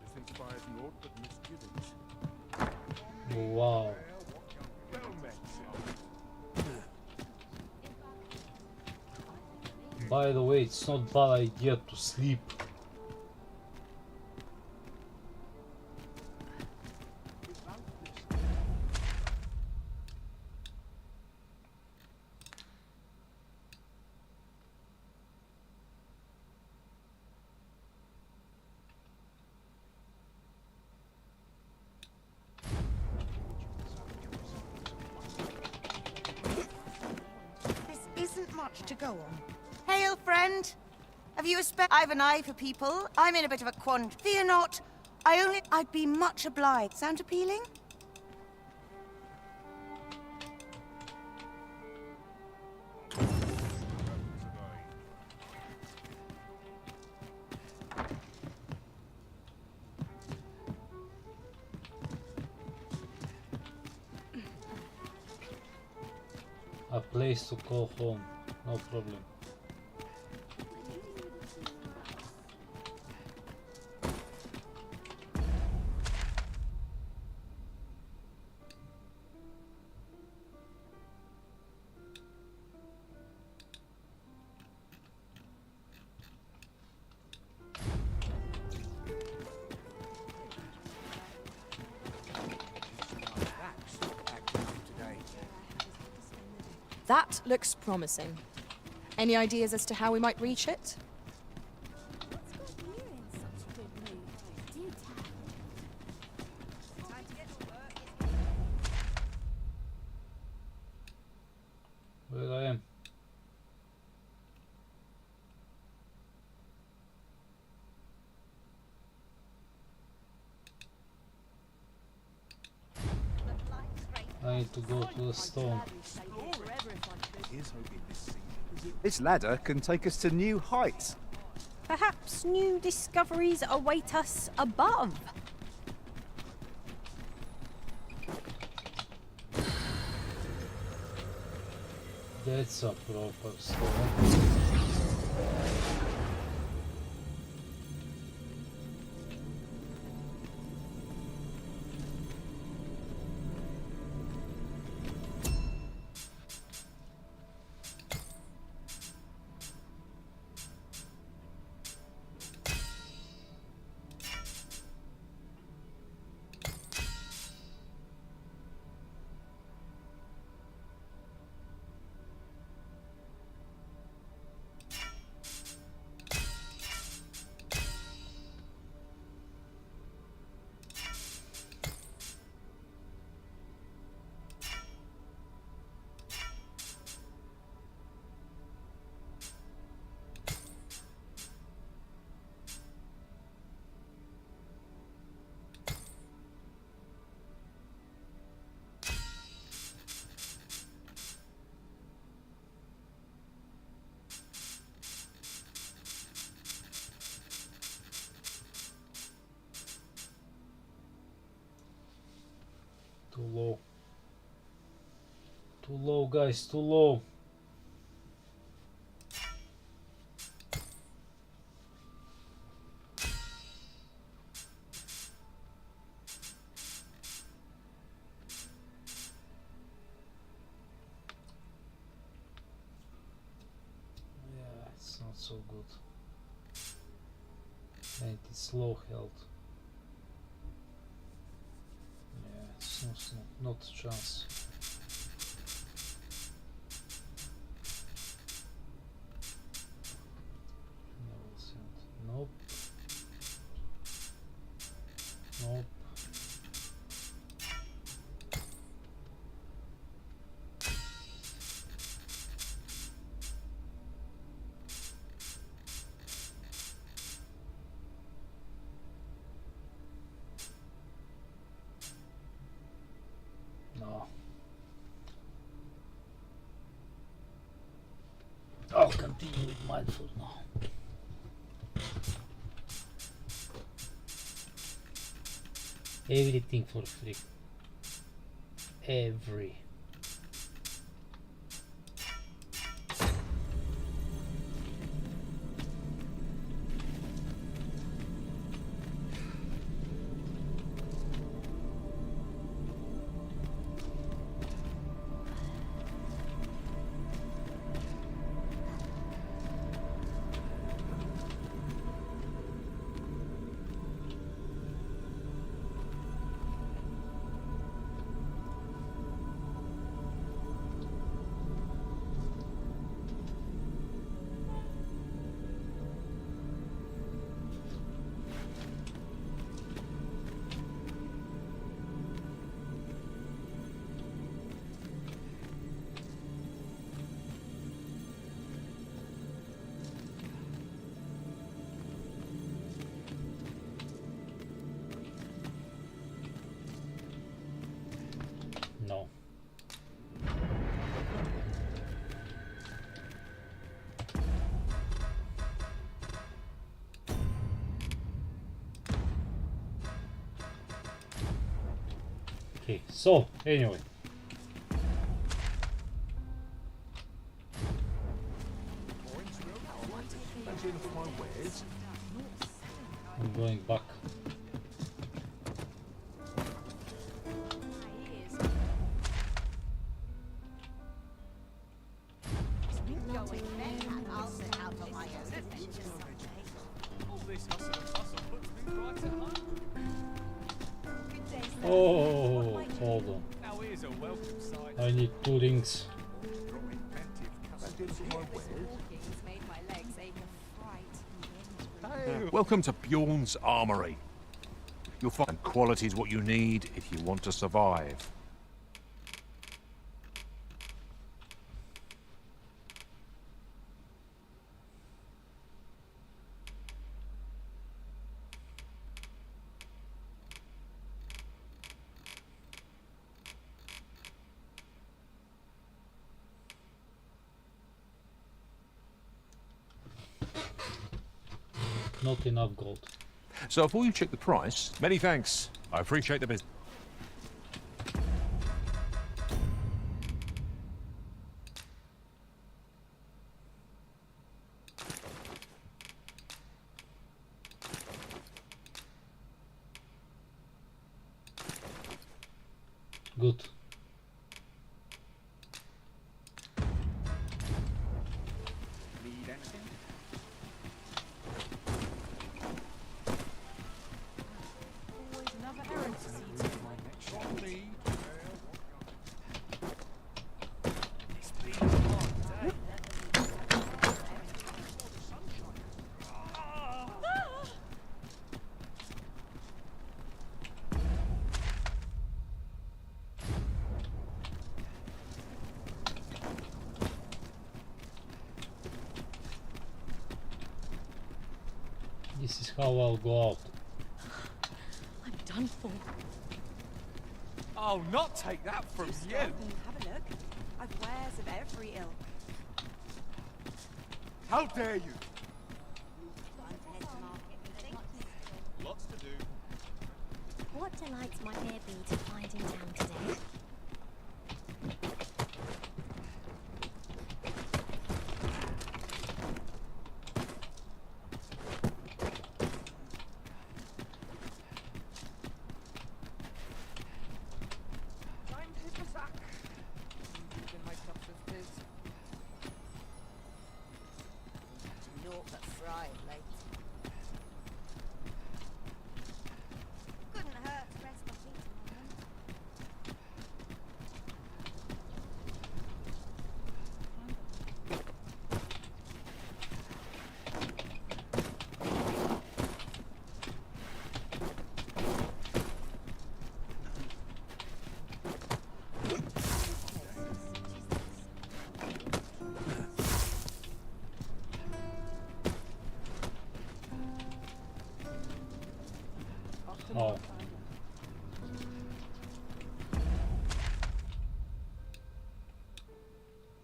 This inspires naught but misgivings. Wow. By the way, it's not bad idea to sleep. To go on. Hail, friend. Have you a I've an eye for people. I'm in a bit of a quandary. Fear not. I'd be much obliged. Sound appealing? A place to call home. No problem. That looks promising. Any ideas as to how we might reach it? Where I am. I need to go to the stone. This ladder can take us to new heights. Perhaps new discoveries await us above. That's a proper stone. Too low. Too low, guys, too low. Yeah, it's not so good. And it's low health. Not a chance. Nope. Nope. No. I'll continue with mindful now. Everything for free. Every. Okay, so anyway. I'm going back. Oh, hold on. I need 2 rings. Welcome to Bjorn's Armory. You'll find qualities what you need if you want to survive. Not enough gold. So before you check the price, many thanks. I appreciate the business. Good. This is how I'll go out. I'm done for. I'll not take that from you. Have a look. I've wares of every ilk. How dare you? Lots to do. What delights might there be to find in town today? Naught but fry of late. Couldn't hurt to rest my feet a moment. Oh.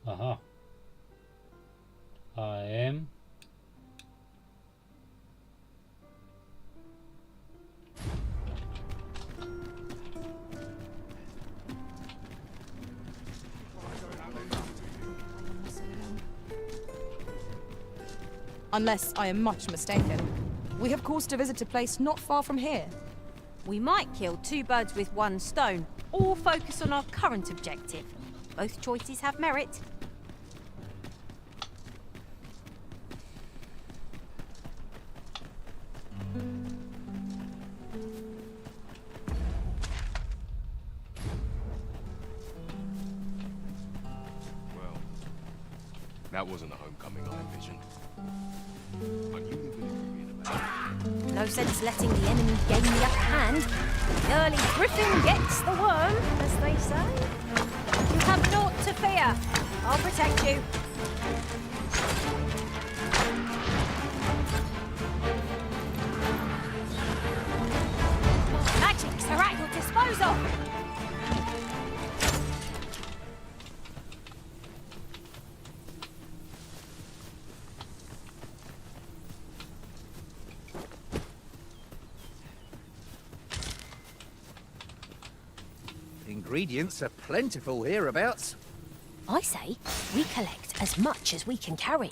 Aha. I am. Unless I am much mistaken. We have cause to visit a place not far from here. We might kill 2 birds with 1 stone, or focus on our current objective. Both choices have merit. Well, that wasn't a homecoming I envisioned. I knew they were going to be in a bad. No sense letting the enemy gain the upper hand. The early griffin gets the worm, as they say. You have naught to fear. I'll protect you. Magics are at your disposal. ingredients are plentiful hereabouts. I say we collect as much as we can carry.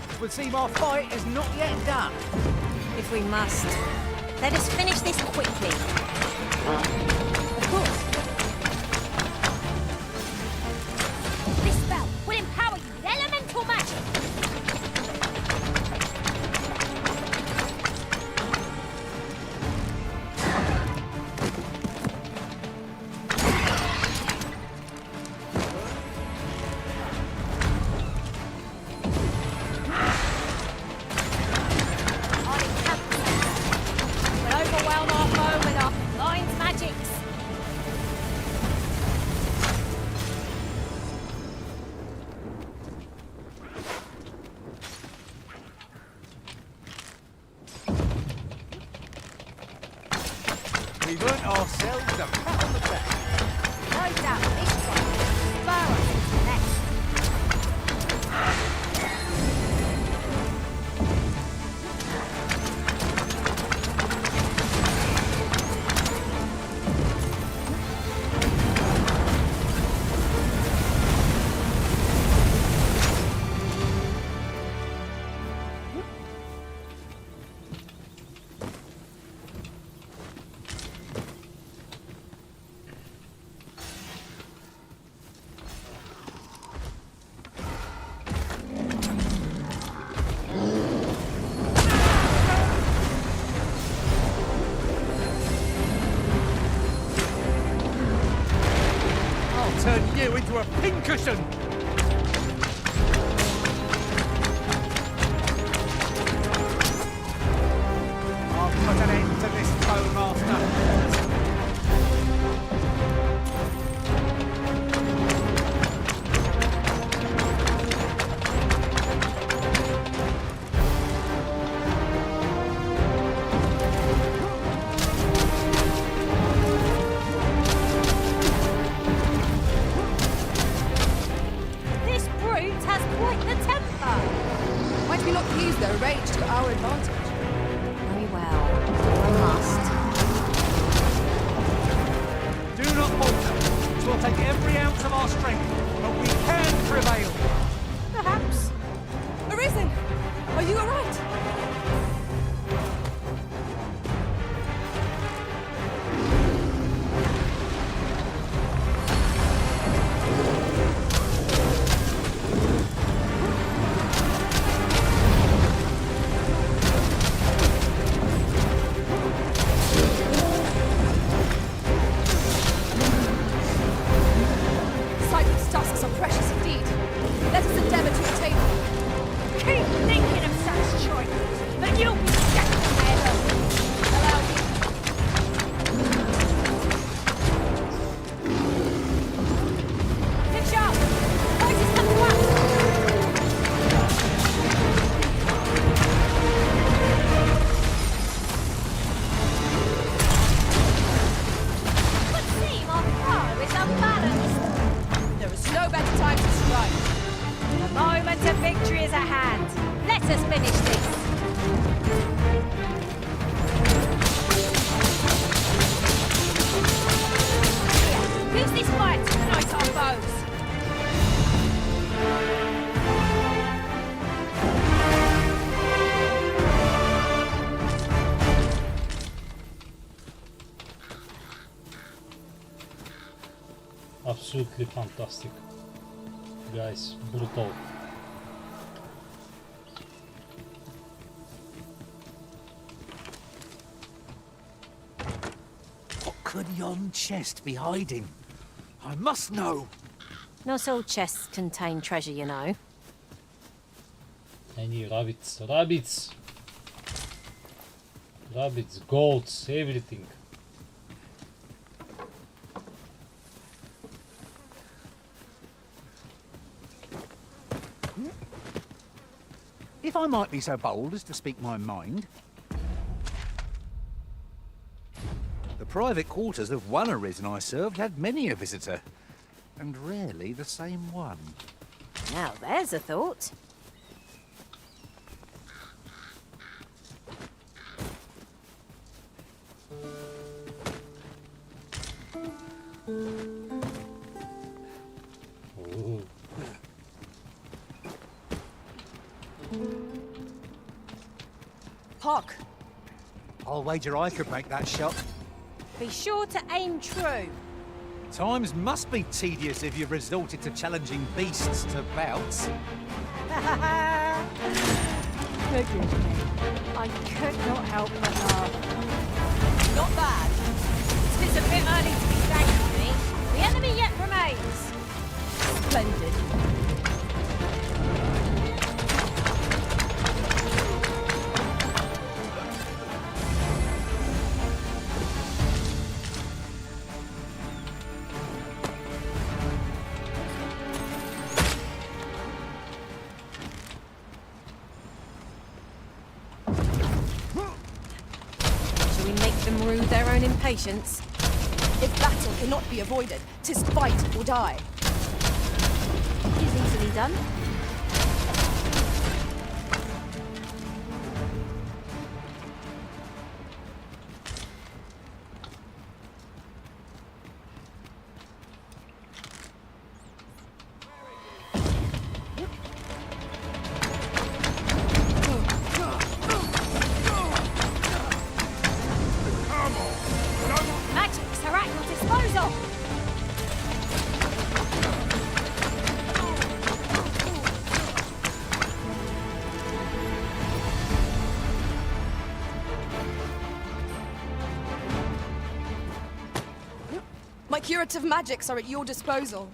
It would seem our fight is not yet done. If we must. Let us finish this quickly. Of course. This spell will empower you with elemental magic. We'll overwhelm our foe with our lion's magics. We've earned ourselves a pat on the back. No doubt this one will spur us into next. I'll turn you into a pincushion! I'll put an end to this, Bowmaster. This brute has quite the temper. Might we not use their rage to our advantage? Very well. I must. Do not falter. It will take every ounce of our strength, but we can prevail. Perhaps. Arisen! Are you alright? Cyclops' tusks are precious indeed. Let us endeavour to attain them. Keep thinking of such choices, but you'll be second there. Allow me. Look sharp. Fight is coming to us. Would seem our foe is unbalanced. There is no better time to strike. The moment of victory is at hand. Let us finish this. Here, use this fire to unite our foes. Absolutely fantastic. Guys, brutal. What could yon chest be hiding? I must know. Not all chests contain treasure, you know. Any rabbits, goats, everything. If I might be so bold as to speak my mind, the private quarters of one Arisen I served had many a visitor, and rarely the same one. Now there's a thought. Ooh. Puck, I'll wager I could make that shot. Be sure to aim true. Times must be tedious if you've resorted to challenging beasts to bouts. Forgive me. I could not help but laugh. not bad. It's a bit early to be thanking me. The enemy yet remains. Splendid. Shall we make them rue their own impatience? If battle cannot be avoided, 'tis fight or die. It is easily done. Magics are at your disposal. My curative magics are at your disposal.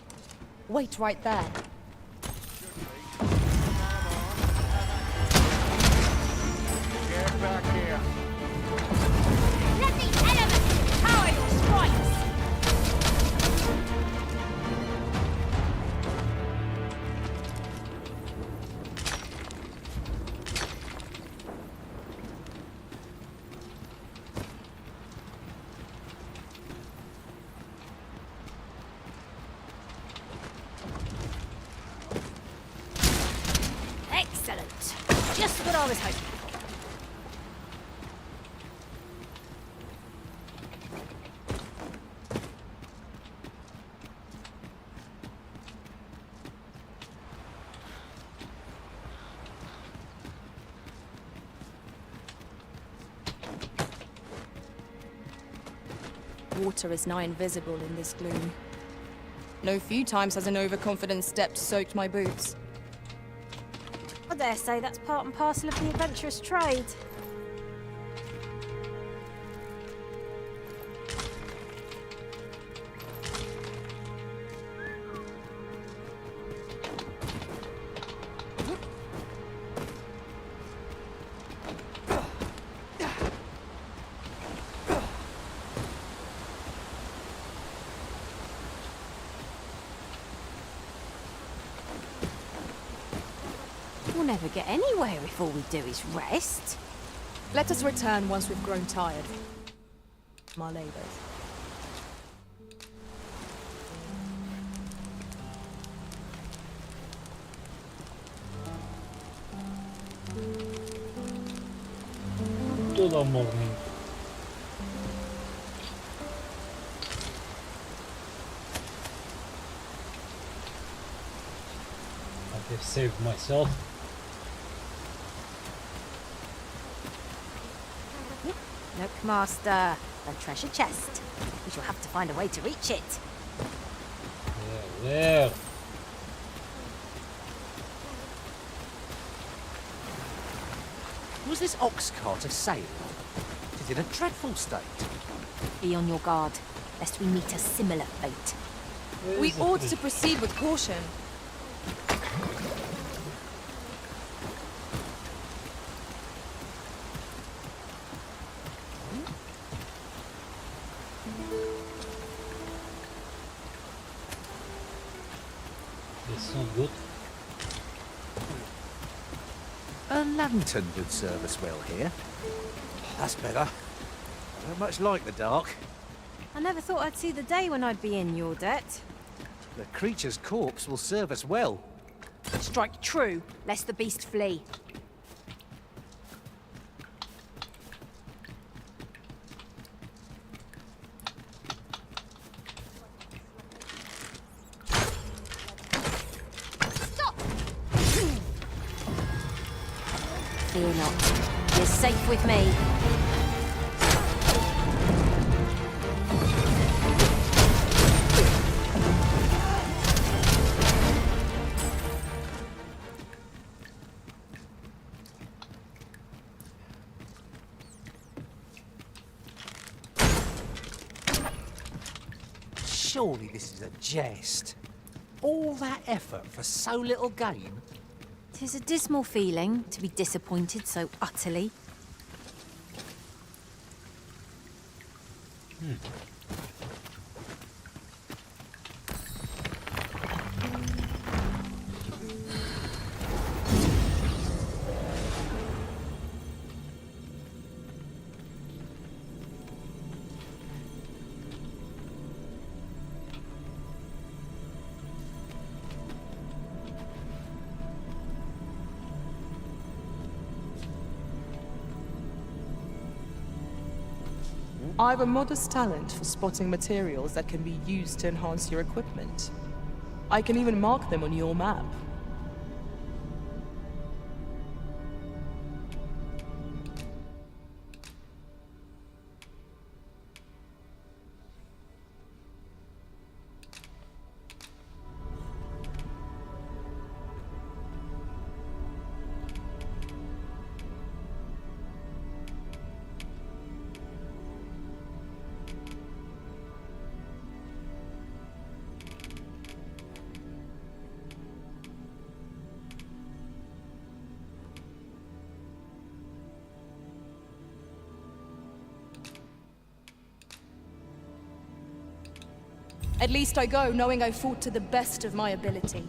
Wait right there. Get back here. Let the elements power your strikes. Excellent. Just what I was hoping for. Water is nigh invisible in this gloom. No few times has an overconfident step soaked my boots. I dare say that's part and parcel of the adventurous trade. We'll never get anywhere if all we do is rest. Let us return once we've grown tired. My labours. To the morning. I have saved myself. Look, Master, the treasure chest. We shall have to find a way to reach it. There. Was this ox cart a sail? It is in a dreadful state. Be on your guard, lest we meet a similar fate. We ought to proceed with caution. It's not good. A lantern would serve us well here. That's better. I don't much like the dark. I never thought I'd see the day when I'd be in your debt. The creature's corpse will serve us well. Strike true, lest the beast flee. Fear not. You're safe with me. Surely this is a jest. All that effort for so little gain? 'Tis a dismal feeling to be disappointed so utterly. I have a modest talent for spotting materials that can be used to enhance your equipment. I can even mark them on your map. At least I go knowing I fought to the best of my ability.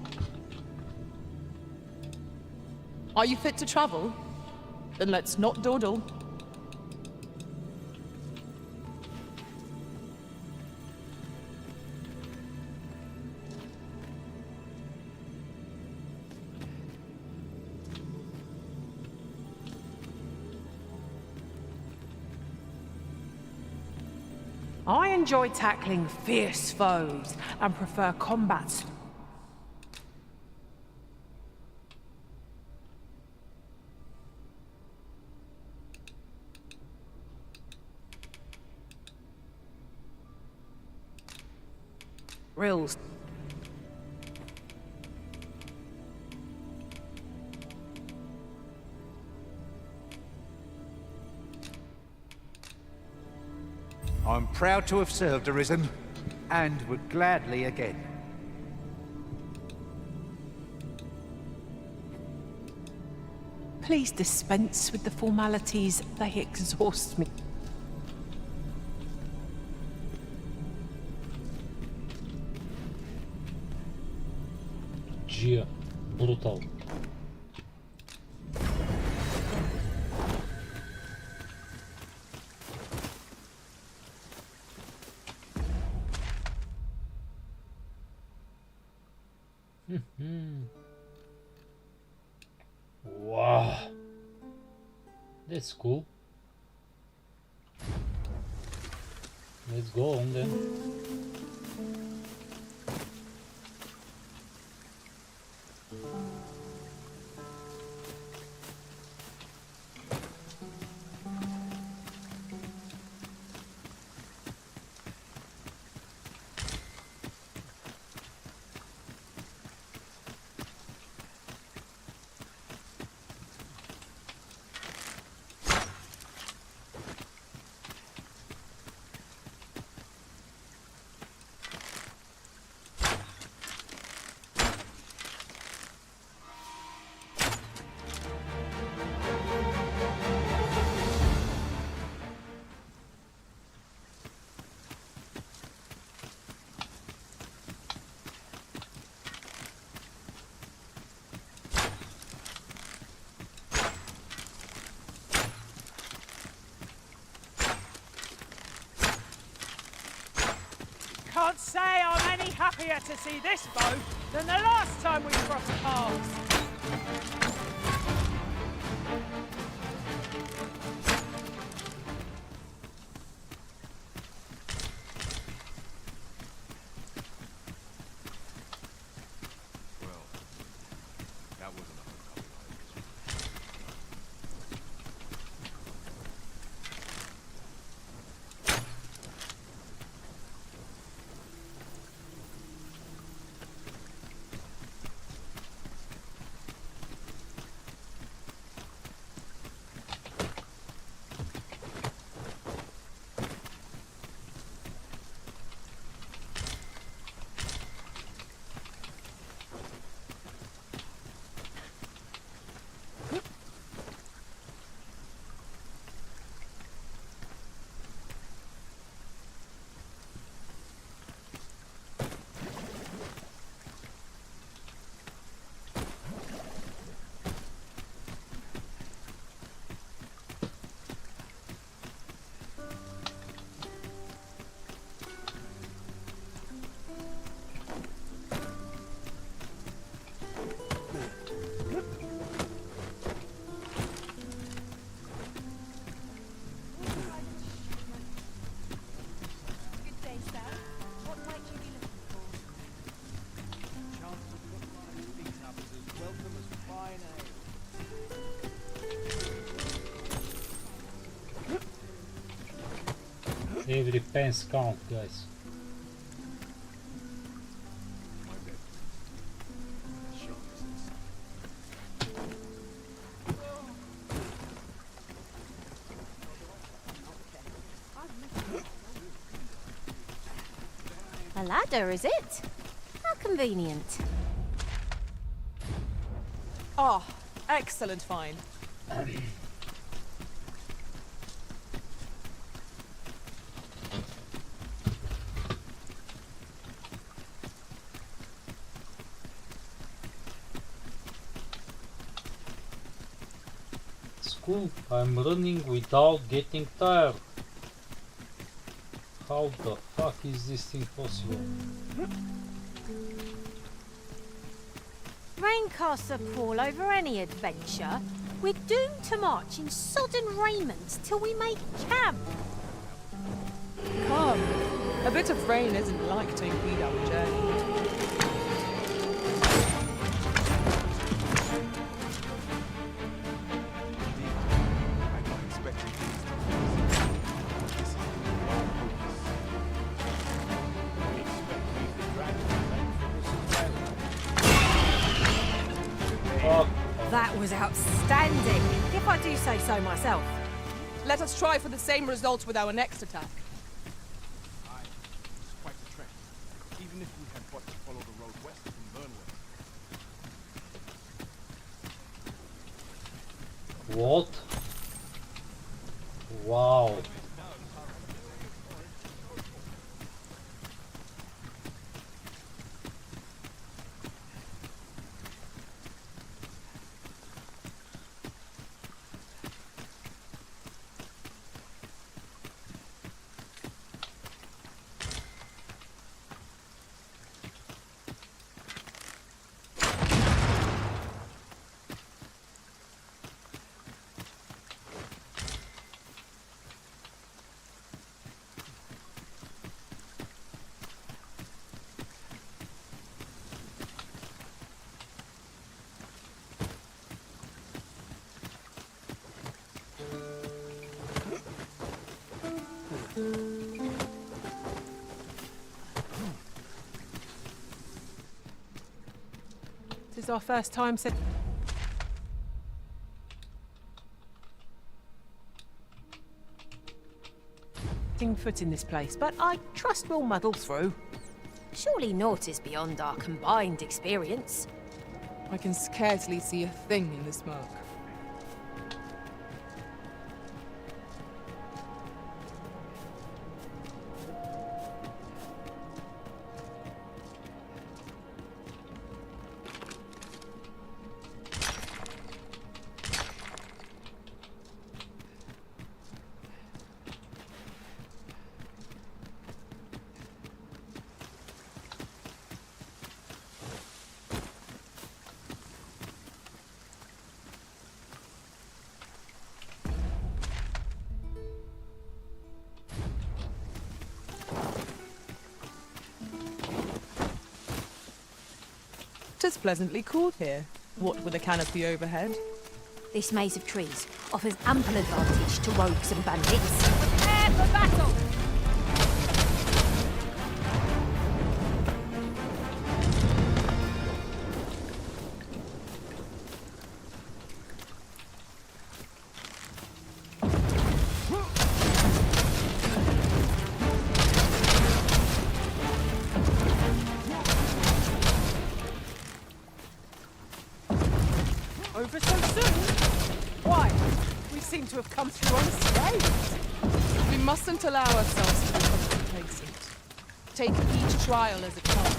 Are you fit to travel? Then let's not dawdle. I enjoy tackling fierce foes and prefer combat. Rills. I'm proud to have served, Arisen, and would gladly again. Please dispense with the formalities. They exhaust me. Gia. Brutal. Wow, that's cool. Let's go on then. Can't say I'm any happier to see this boat than the last time we crossed paths. Every pence count, guys. A ladder, is it? How convenient. Oh, excellent find. It's cool. I'm running without getting tired. How the fuck is this thing possible? Rain casts a pall over any adventure. We're doomed to march in sodden raiment till we make camp. Come. A bit of rain isn't like to impede our journey. That was outstanding, if I do say so myself. Let us try for the same result with our next attack. It's quite a trek, even if we had but to follow the road west from Burnworth. What? Wow. This is our first time setting foot in this place, but I trust we'll muddle through. Surely naught is beyond our combined experience. I can scarcely see a thing in the smoke. It's pleasantly cool here. What with a canopy overhead? This maze of trees offers ample advantage to rogues and bandits. Prepare for battle! Over so soon? Why? We seem to have come through unscathed. We mustn't allow ourselves to become complacent. Take each trial as it comes.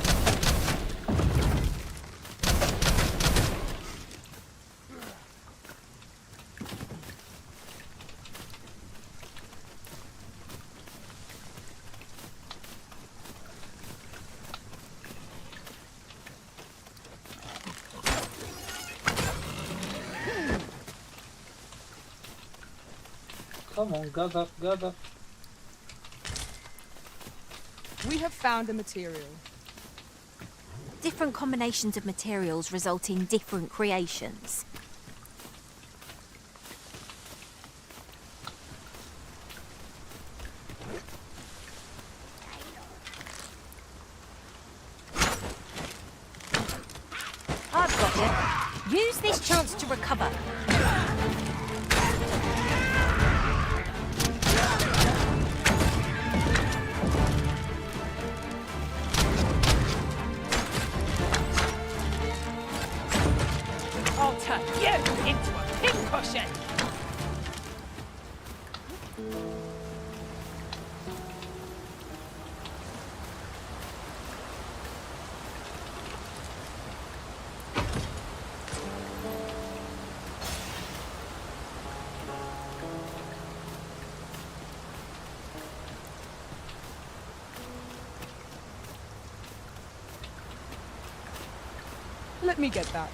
Come on, gather, gather. We have found a material. Different combinations of materials result in different creations. Use this chance to recover. I'll turn you into a pincushion. Let me get that.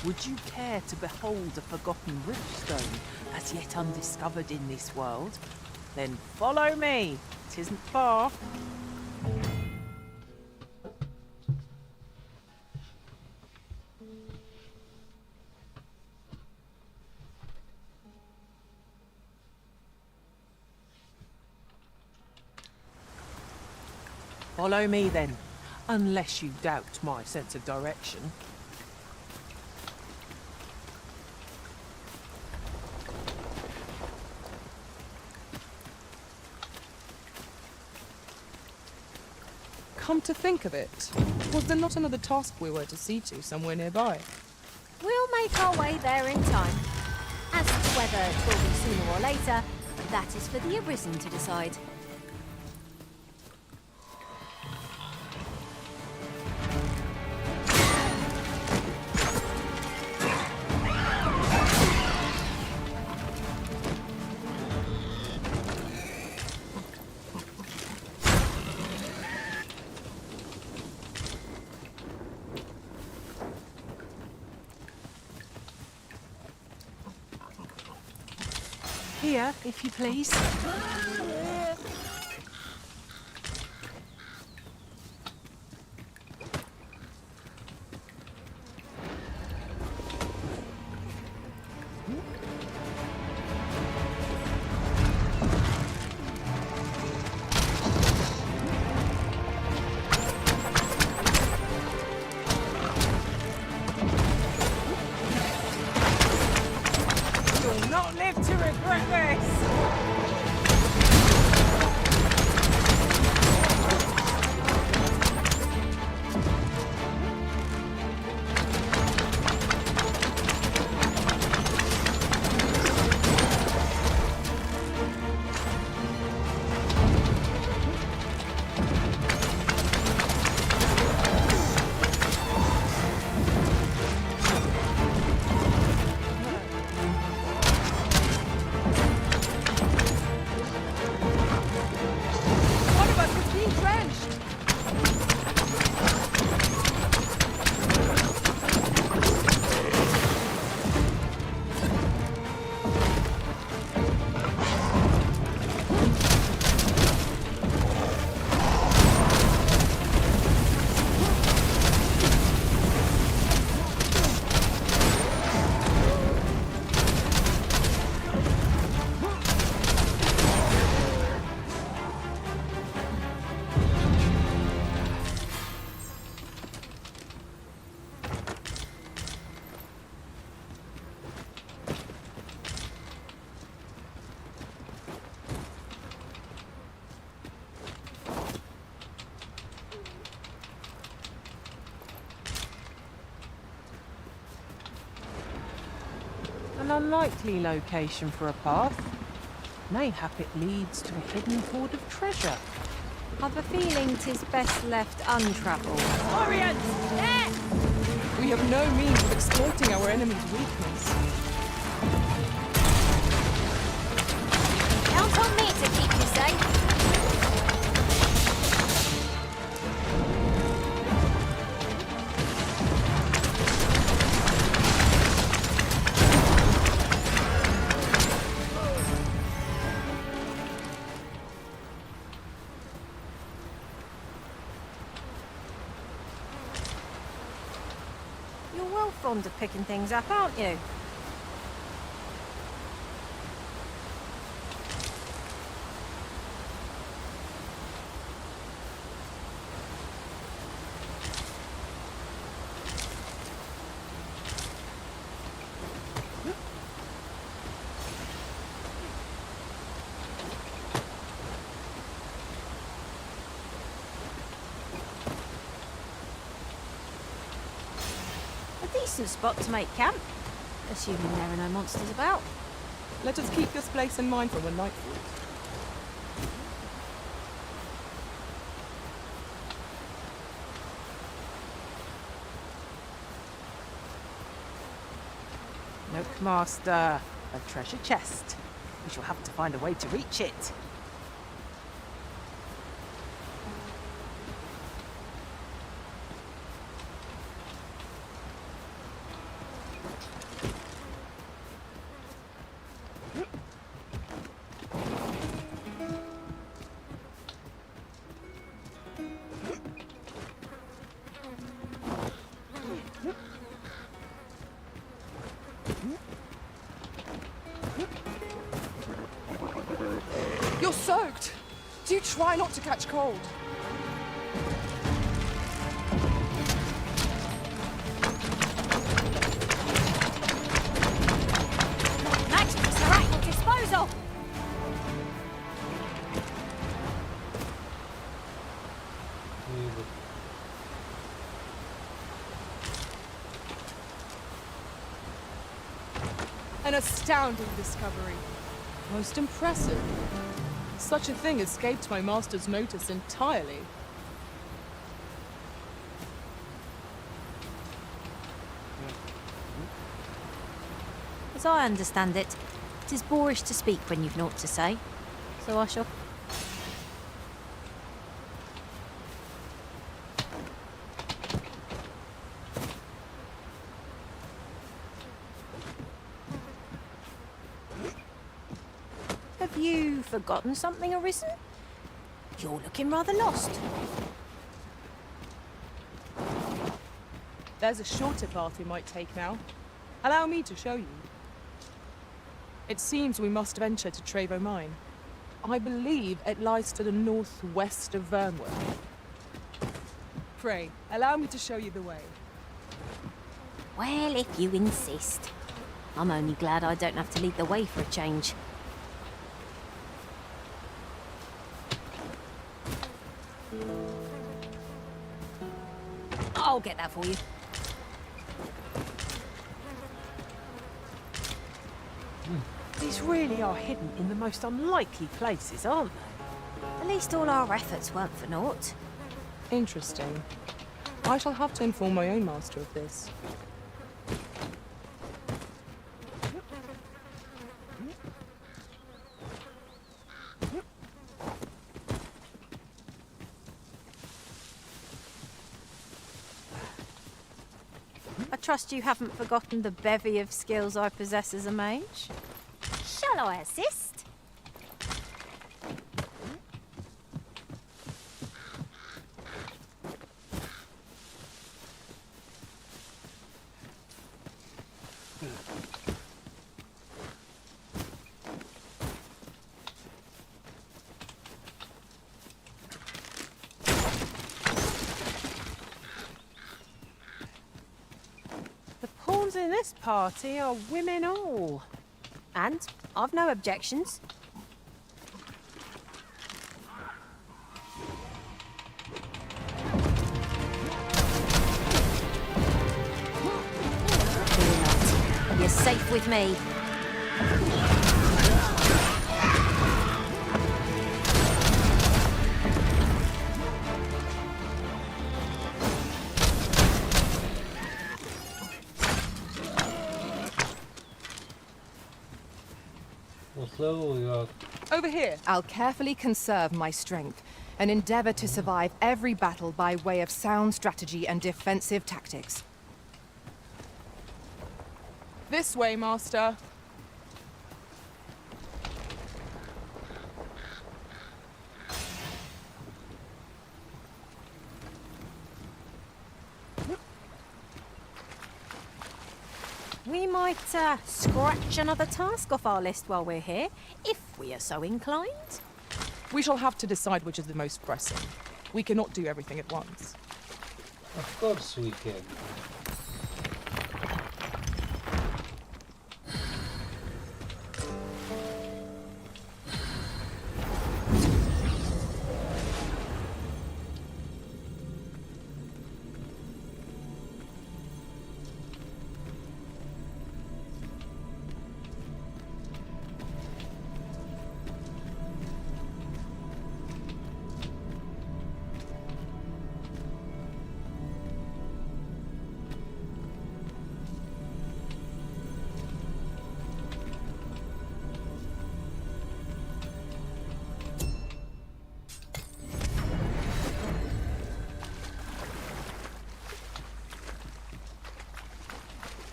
Would you care to behold a forgotten riftstone as yet undiscovered in this world? Then follow me. It isn't far. Follow me then, unless you doubt my sense of direction. Come to think of it, was there not another task we were to see to somewhere nearby? We'll make our way there in time. As to whether it will be sooner or later, that is for the Arisen to decide. Here, if you please. You'll not live to regret this! One of us is being drenched! An unlikely location for a path. Mayhap it leads to a hidden hoard of treasure. I've a feeling 'tis best left untravelled. Orient! There! We We have no means of exploiting our enemy's weakness. Count on me to keep you safe. You're well fond of picking things up, aren't you? Decent spot to make camp, assuming there are no monsters about. Let us keep this place in mind for when night falls. Milkmaster, a treasure chest. We shall have to find a way to reach it. You're soaked! Do try not to catch cold. Magnus, are at your disposal! An astounding discovery. Most impressive. Such a thing escaped my master's notice entirely. As I understand it, it is boorish to speak when you've naught to say. So I shall... Have you forgotten something, Arisen? You're looking rather lost. There's a shorter path we might take now. Allow me to show you. It seems we must venture to Trevo Mine. I believe it lies to the northwest of Vernworth. Pray, allow me to show you the way. Well, if you insist. I'm only glad I don't have to lead the way for a change. I'll get that for you. These really are hidden in the most unlikely places, aren't they? At least all our efforts weren't for naught. Interesting. I shall have to inform my own master of this. I trust you haven't forgotten the bevy of skills I possess as a mage. Shall I assist? The pawns in this party are women all. And I've no objections. Fear not. You're safe with me. clue. You're... Over here. I'll carefully conserve my strength and endeavor to survive every battle by way of sound strategy and defensive tactics. This way, Master. We might scratch another task off our list while we're here, if we are so inclined. We shall have to decide which is the most pressing. We cannot do everything at once. Of course we can.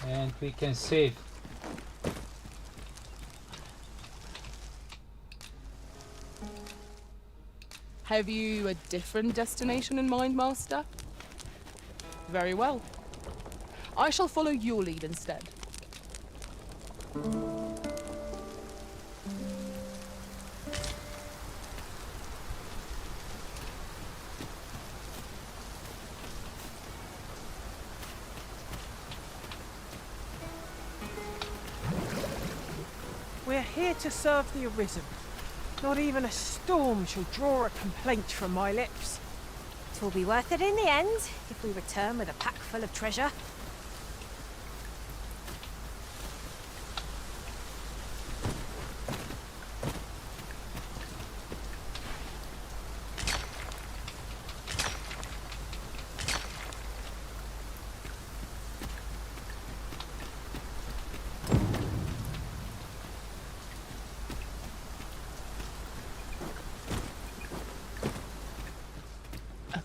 And we can save. Have you a different destination in mind, Master? Very well. I shall follow your lead instead. We're here to serve the Arisen. Not even a storm shall draw a complaint from my lips. It will be worth it in the end, if we return with a pack full of treasure.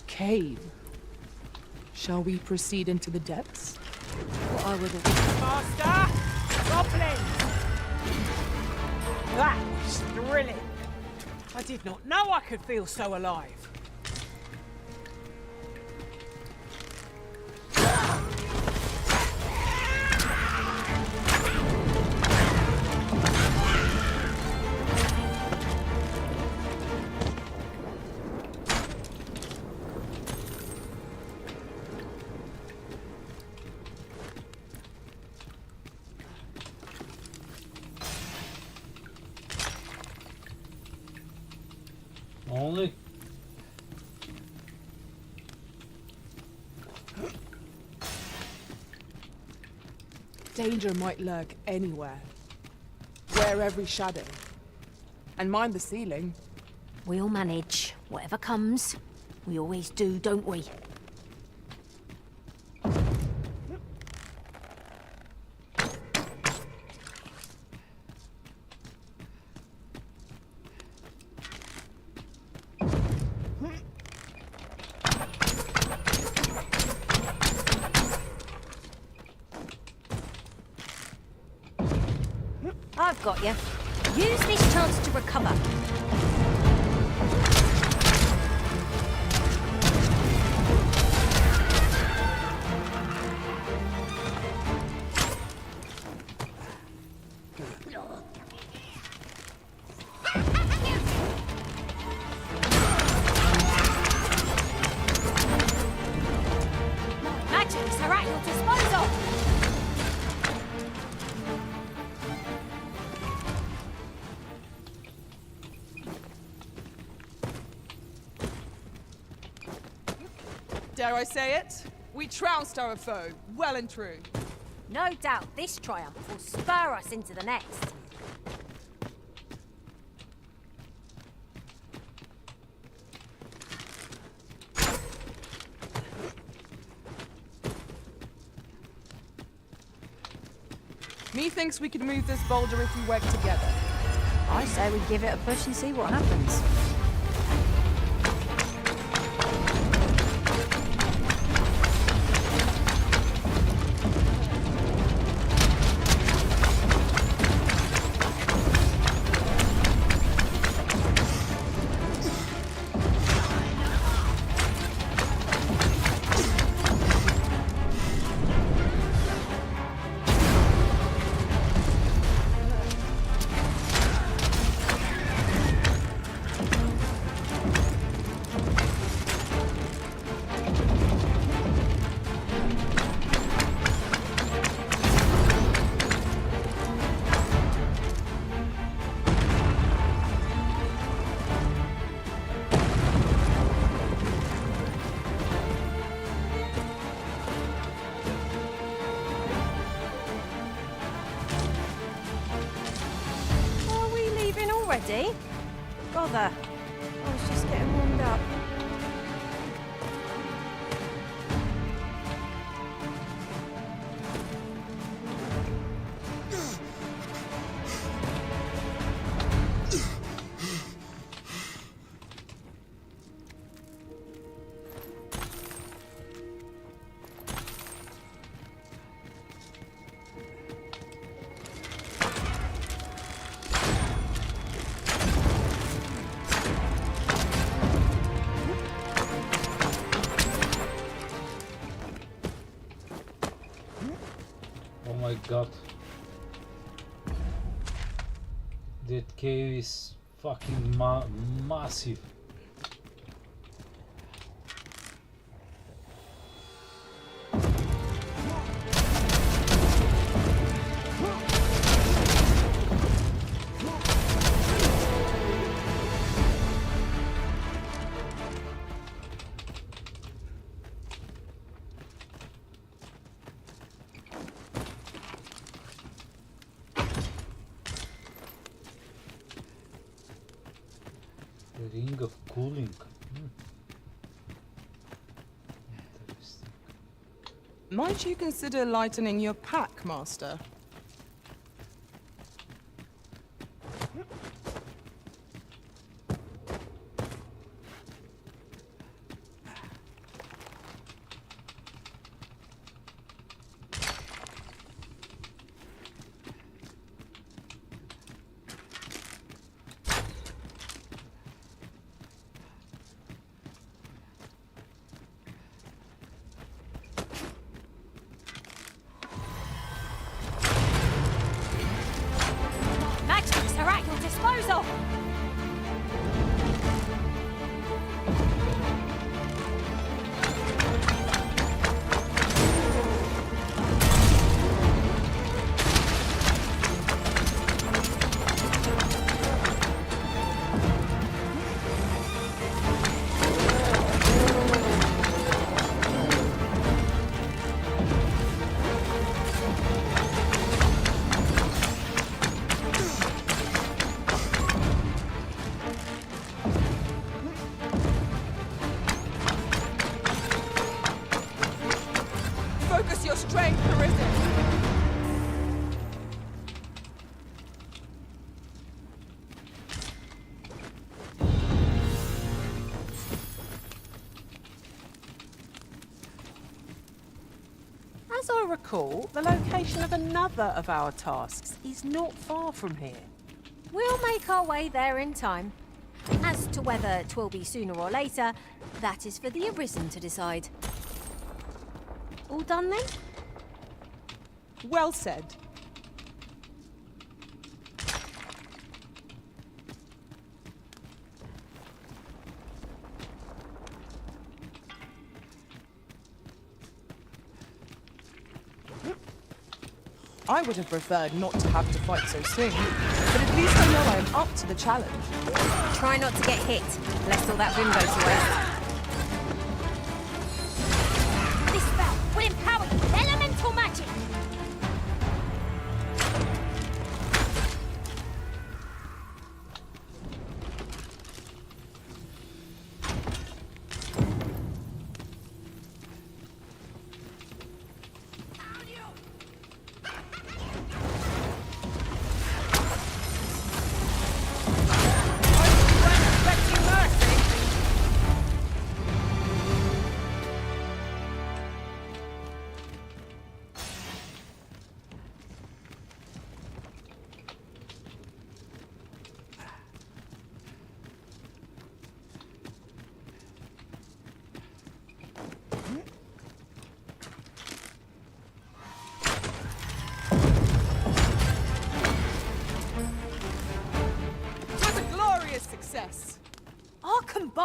Cave. Shall we proceed into the depths? What I would have... Master! Goblins! That was thrilling. I did not know I could feel so alive. Only? Danger might lurk anywhere. Wear every shadow. And mind the ceiling. We'll manage. Whatever comes. We always do, don't we? I've got you. Use this chance to recover. Magics are at your disposal. Dare I say it? We trounced our foe, well and true. No doubt this triumph will spur us into the next. Methinks we could move this boulder if we work together. I say we give it a push and see what happens. Already? Bother. I was just getting warmed up. Oh my god. That cave is fucking massive. Ring of cooling. Interesting. Might you consider lightening your pack, Master? Magics are at your disposal! Focus your strength, Arisen! As I recall, the location of another of our tasks is not far from here. We'll make our way there in time. As to whether 'twill be sooner or later, that is for the Arisen to decide. All done then? Well said. I would have preferred not to have to fight so soon, but at least I know I am up to the challenge. Try not to get hit, lest all that vim go to waste. This spell will empower you with elemental magic!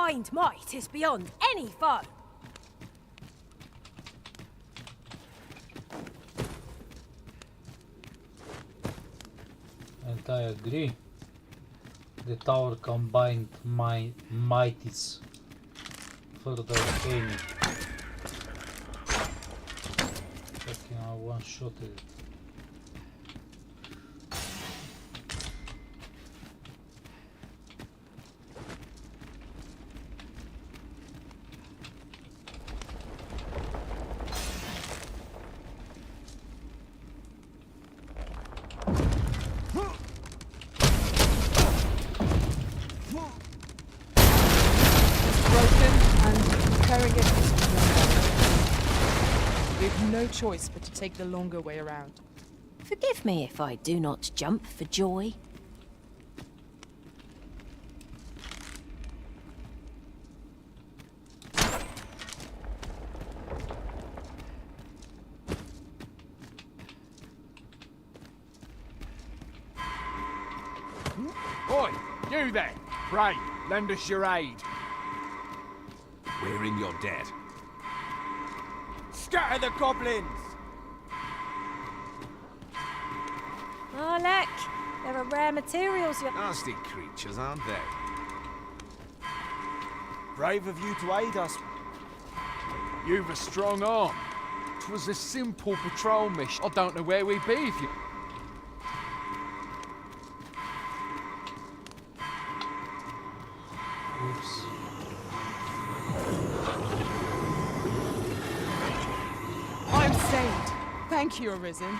combined might is beyond any foe. And I agree that our combined might is further arcane. Fucking I one-shotted it. No choice but to take the longer way around. Forgive me if I do not jump for joy. Oi, you there! Pray, lend us your aid. We're in your debt. Scatter the goblins! Oh, look! There are rare materials. Nasty creatures, aren't they? Brave of you to aid us. You've a strong arm. 'Twas a simple patrol mission. I don't know where we'd be if you... Oops. I'm saved. Thank you, Arisen.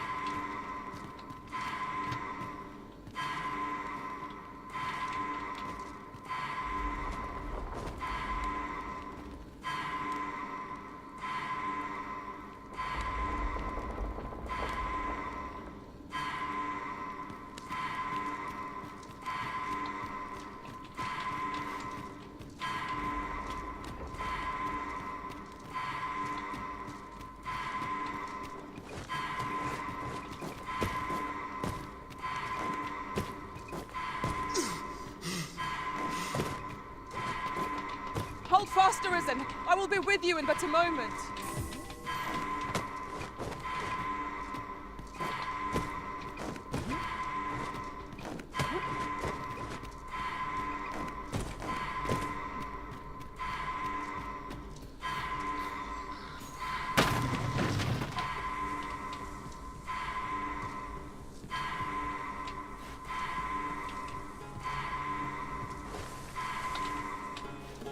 Hold fast, Arisen. I will be with you in but a moment.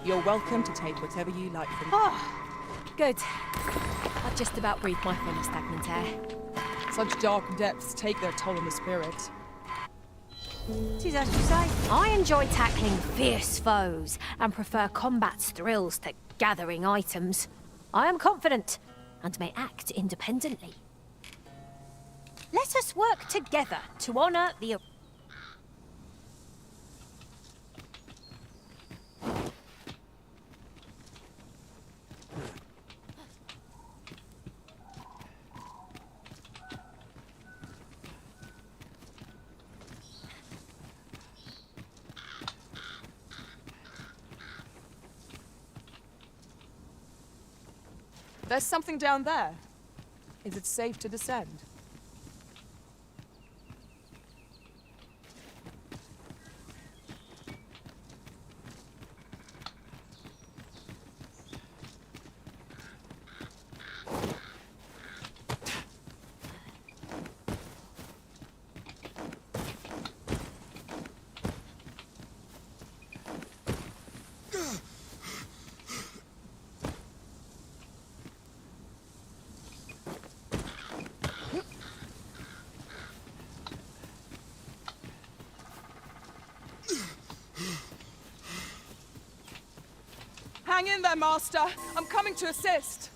You're welcome to take whatever you like from me. Oh, good. I've just about breathed my full of stagnant air. Such dark depths take their toll on the spirit. Tis as you say. I enjoy tackling fierce foes and prefer combat's thrills to gathering items. I am confident and may act independently. Let us work together to honor the... There's something down there. Is it safe to descend? Hang in there, Master. I'm coming to assist.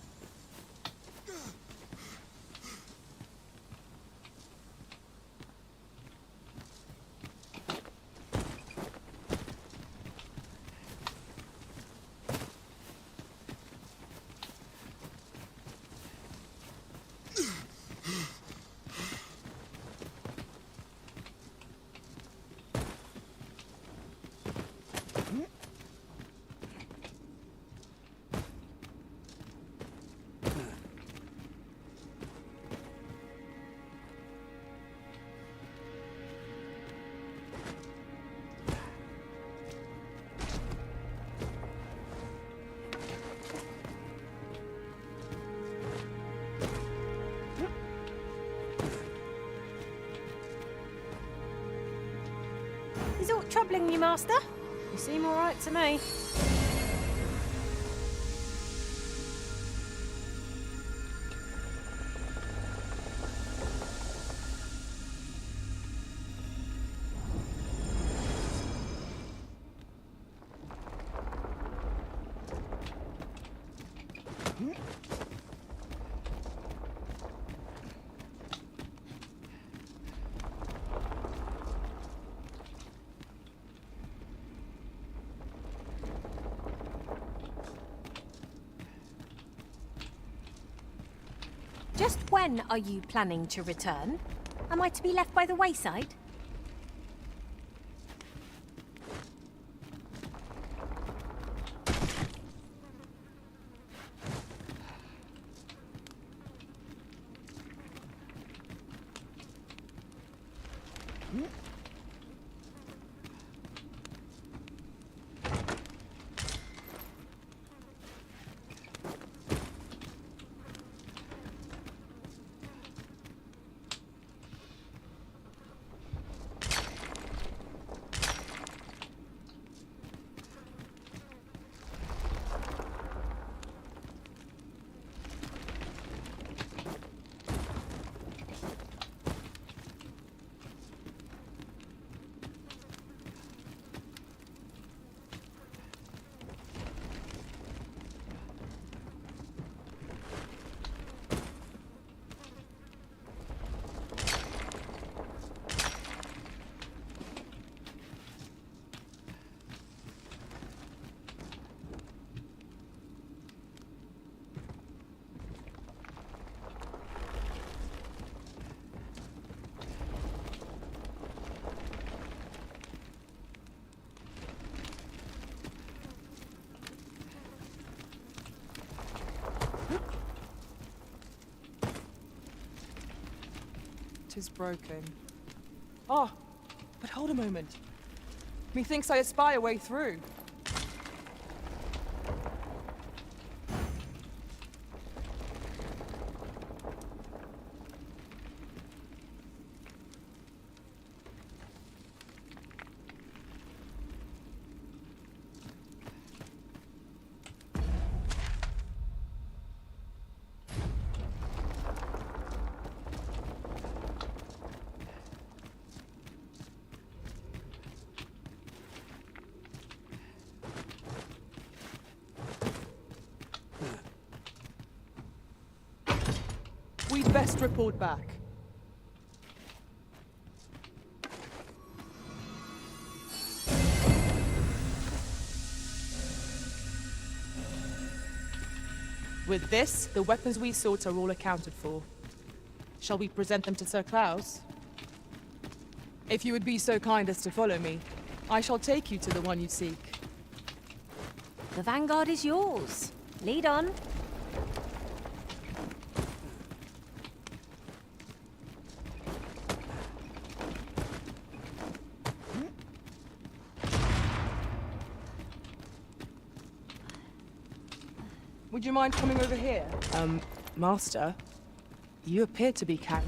Is aught troubling you, Master? You seem all right to me. Just when are you planning to return? Am I to be left by the wayside? Is broken. Oh, but hold a moment. Methinks I espy a way through. We'd best report back. With this, the weapons we sought are all accounted for. Shall we present them to Sir Klaus? If you would be so kind as to follow me, I shall take you to the one you seek. The vanguard is yours. Lead on. Would you mind coming over here? Master, you appear to be carrying...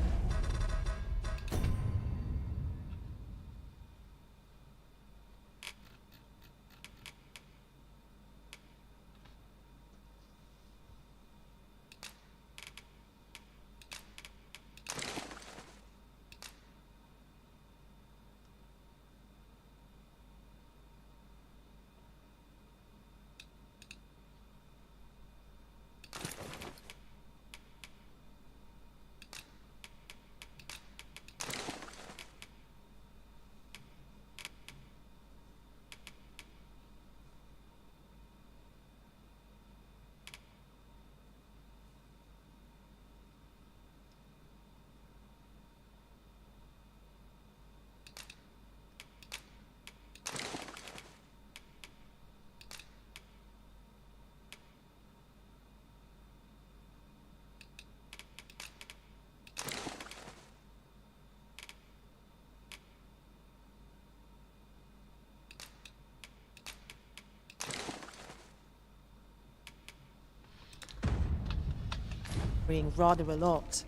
Rather a lot.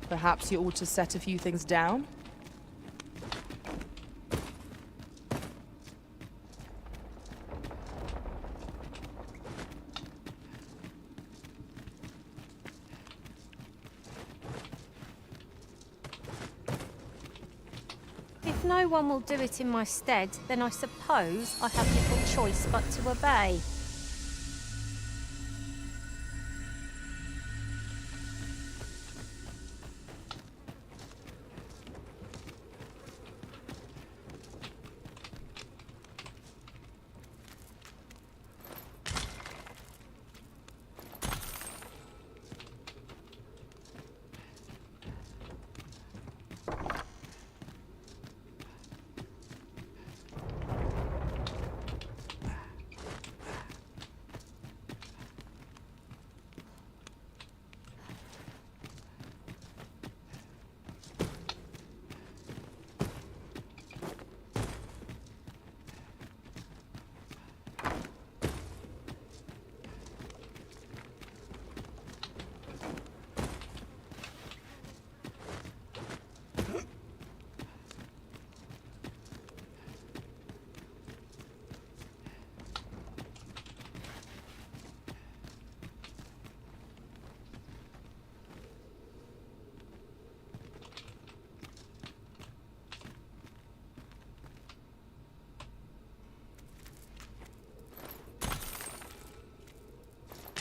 Perhaps you ought to set a few things down? If no one will do it in my stead, then I suppose I have little choice but to obey.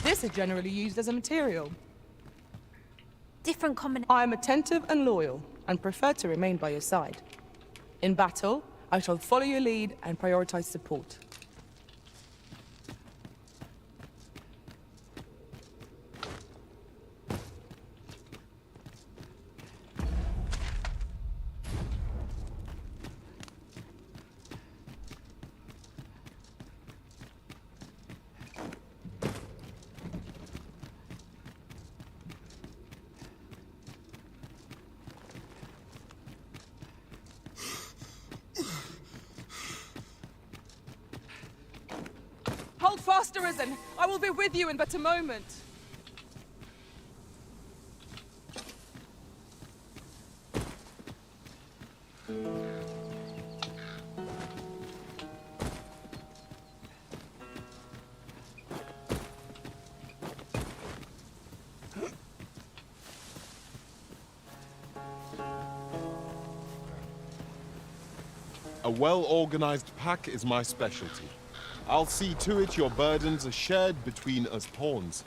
This is generally used as a material. Different combination. I am attentive and loyal, and prefer to remain by your side. In battle, I shall follow your lead and prioritize support. Hold fast, Arisen! I will be with you in but a moment. A well-organized pack is my specialty. I'll see to it your burdens are shared between us pawns.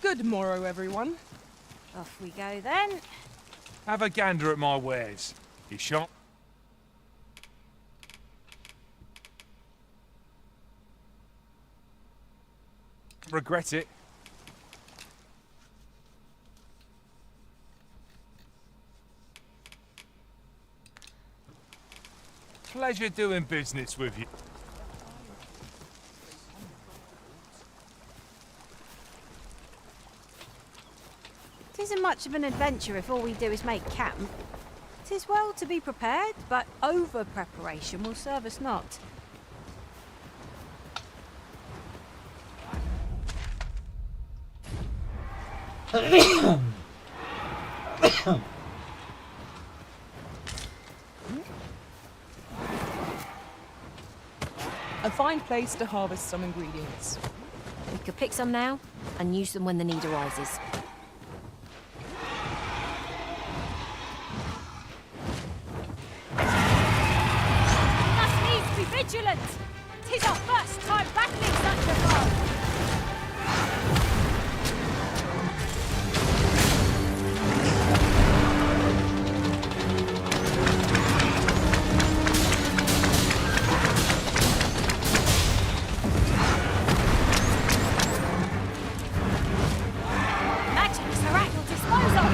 Good morrow, everyone. Off we go then. Have a gander at my wares. You shot? Regret it. Pleasure doing business with you. It isn't much of an adventure if all we do is make camp. It is well to be prepared, but over-preparation will serve us not. A fine place to harvest some ingredients. We could pick some now and use them when the need arises. Vigilant! 'Tis our first time battling such a foe! Magic Serac will dispose of!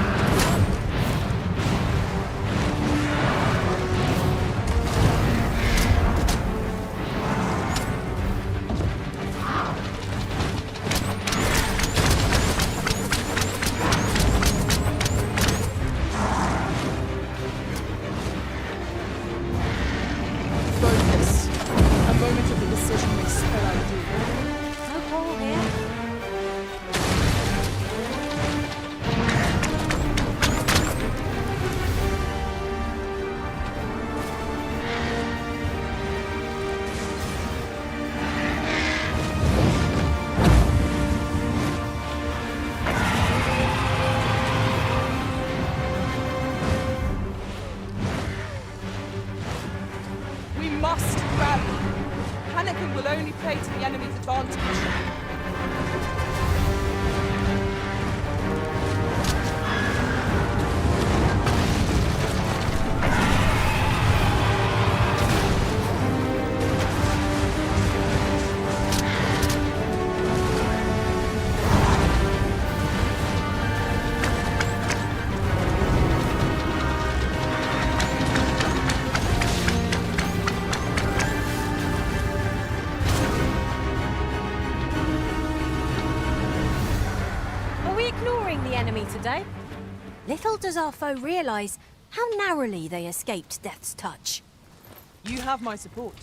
Today. Little does our foe realise how narrowly they escaped death's touch. You have my support.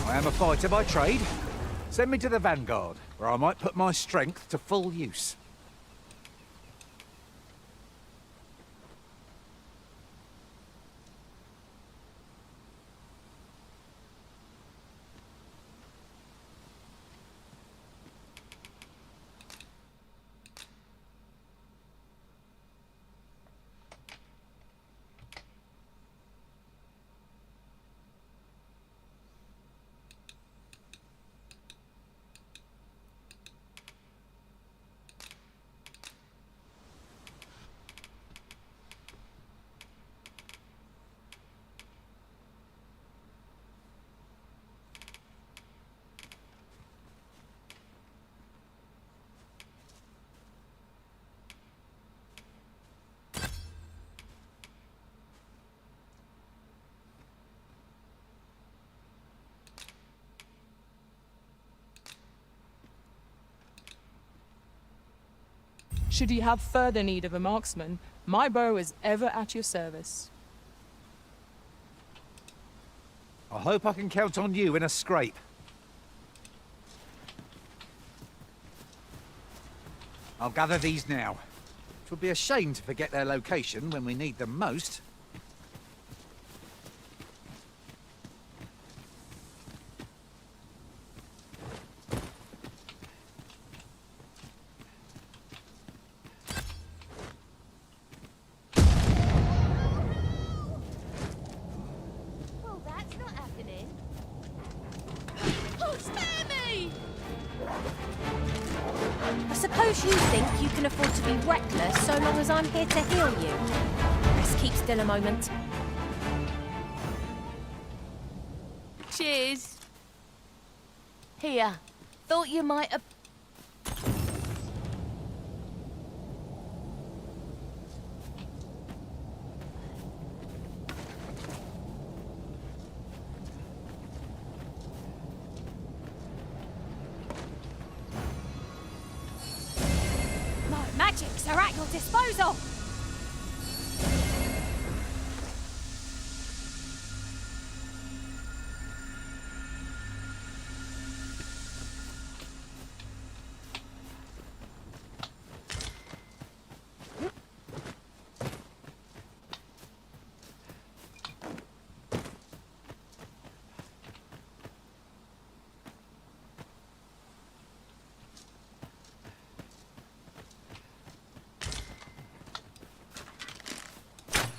I am a fighter by trade. Send me to the vanguard, where I might put my strength to full use. Should you have further need of a marksman, my bow is ever at your service. I hope I can count on you in a scrape. I'll gather these now. It would be a shame to forget their location when we need them most. You think you can afford to be reckless so long as I'm here to heal you. Let's keep still a moment. Cheers. Here. Thought you might have... Magics are at your disposal!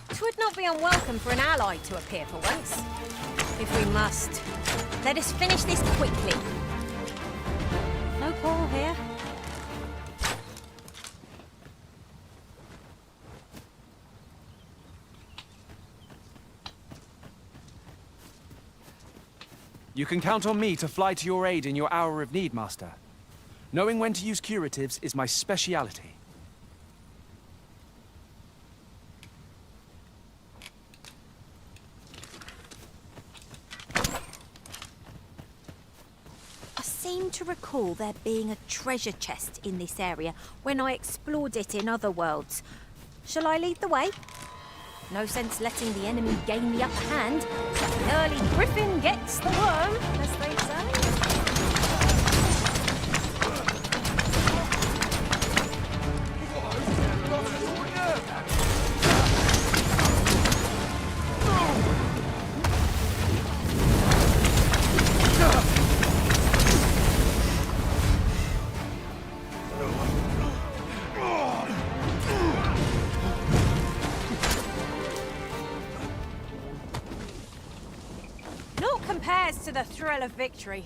It would not be unwelcome for an ally to appear for once. If we must, let us finish this quickly. No quarrel here. You can count on me to fly to your aid in your hour of need, Master. Knowing when to use curatives is my speciality. I seem to recall there being a treasure chest in this area when I explored it in other worlds. Shall I lead the way? No sense letting the enemy gain the upper hand. The early griffin gets the worm, as they say. to the thrill of victory.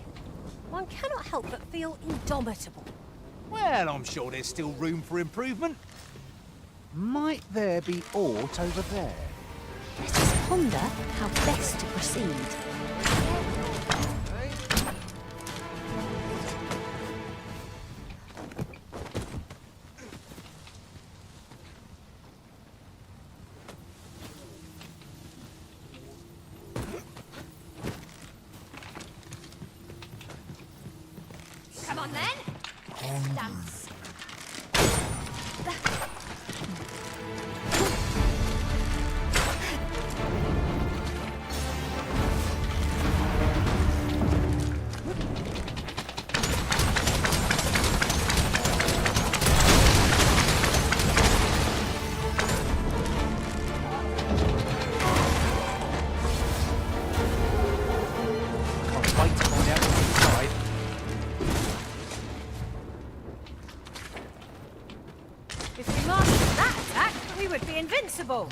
One cannot help but feel indomitable. Well, I'm sure there's still room for improvement. Might there be aught over there? Let us ponder how best to proceed. Come on then. Dance. Can't wait to find out what's inside. If we mastered that attack, we would be invincible.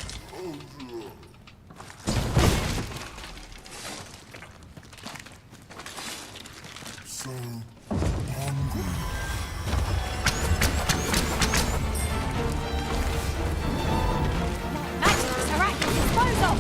So hungry. Magic is at your disposal.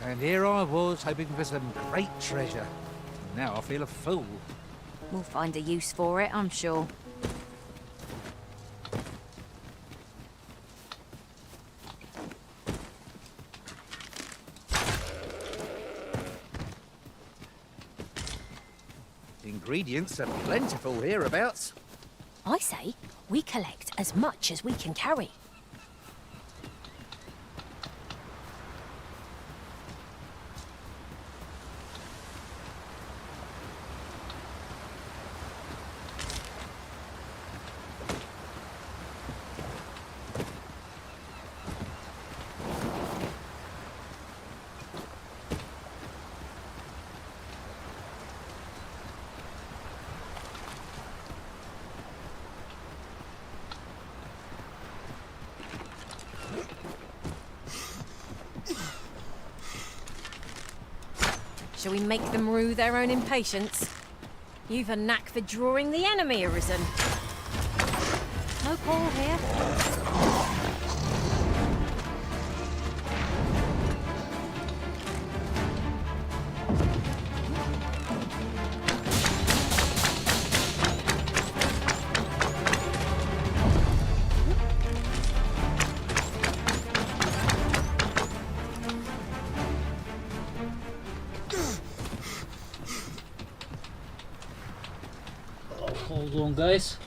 And here I was, hoping for some great treasure. Now I feel a fool. We'll find a use for it, I'm sure. Ingredients are plentiful hereabouts. I say we collect as much as we can carry. Shall we make them rue their own impatience? You've a knack for drawing the enemy, Arisen. No quarrel here. Hold on, guys.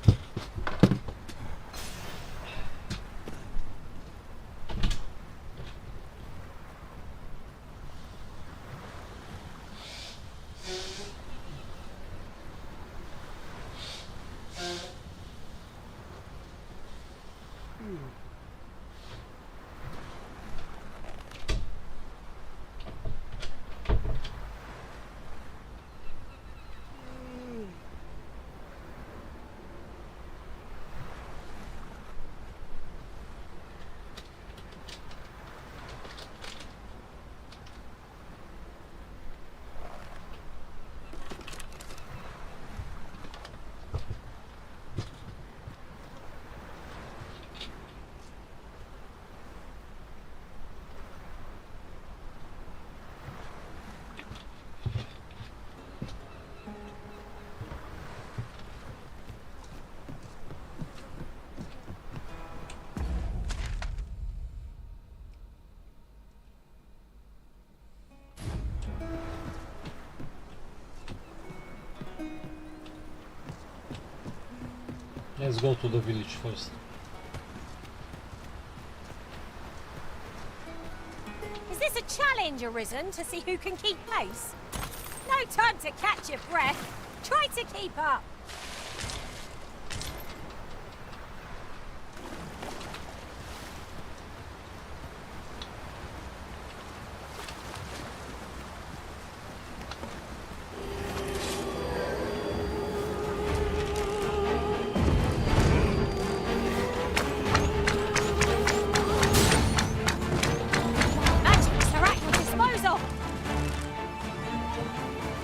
Let's go to the village first. Is this a challenge, Arisen, to see who can keep pace? No time to catch your breath. Try to keep up. Magic's are at your disposal.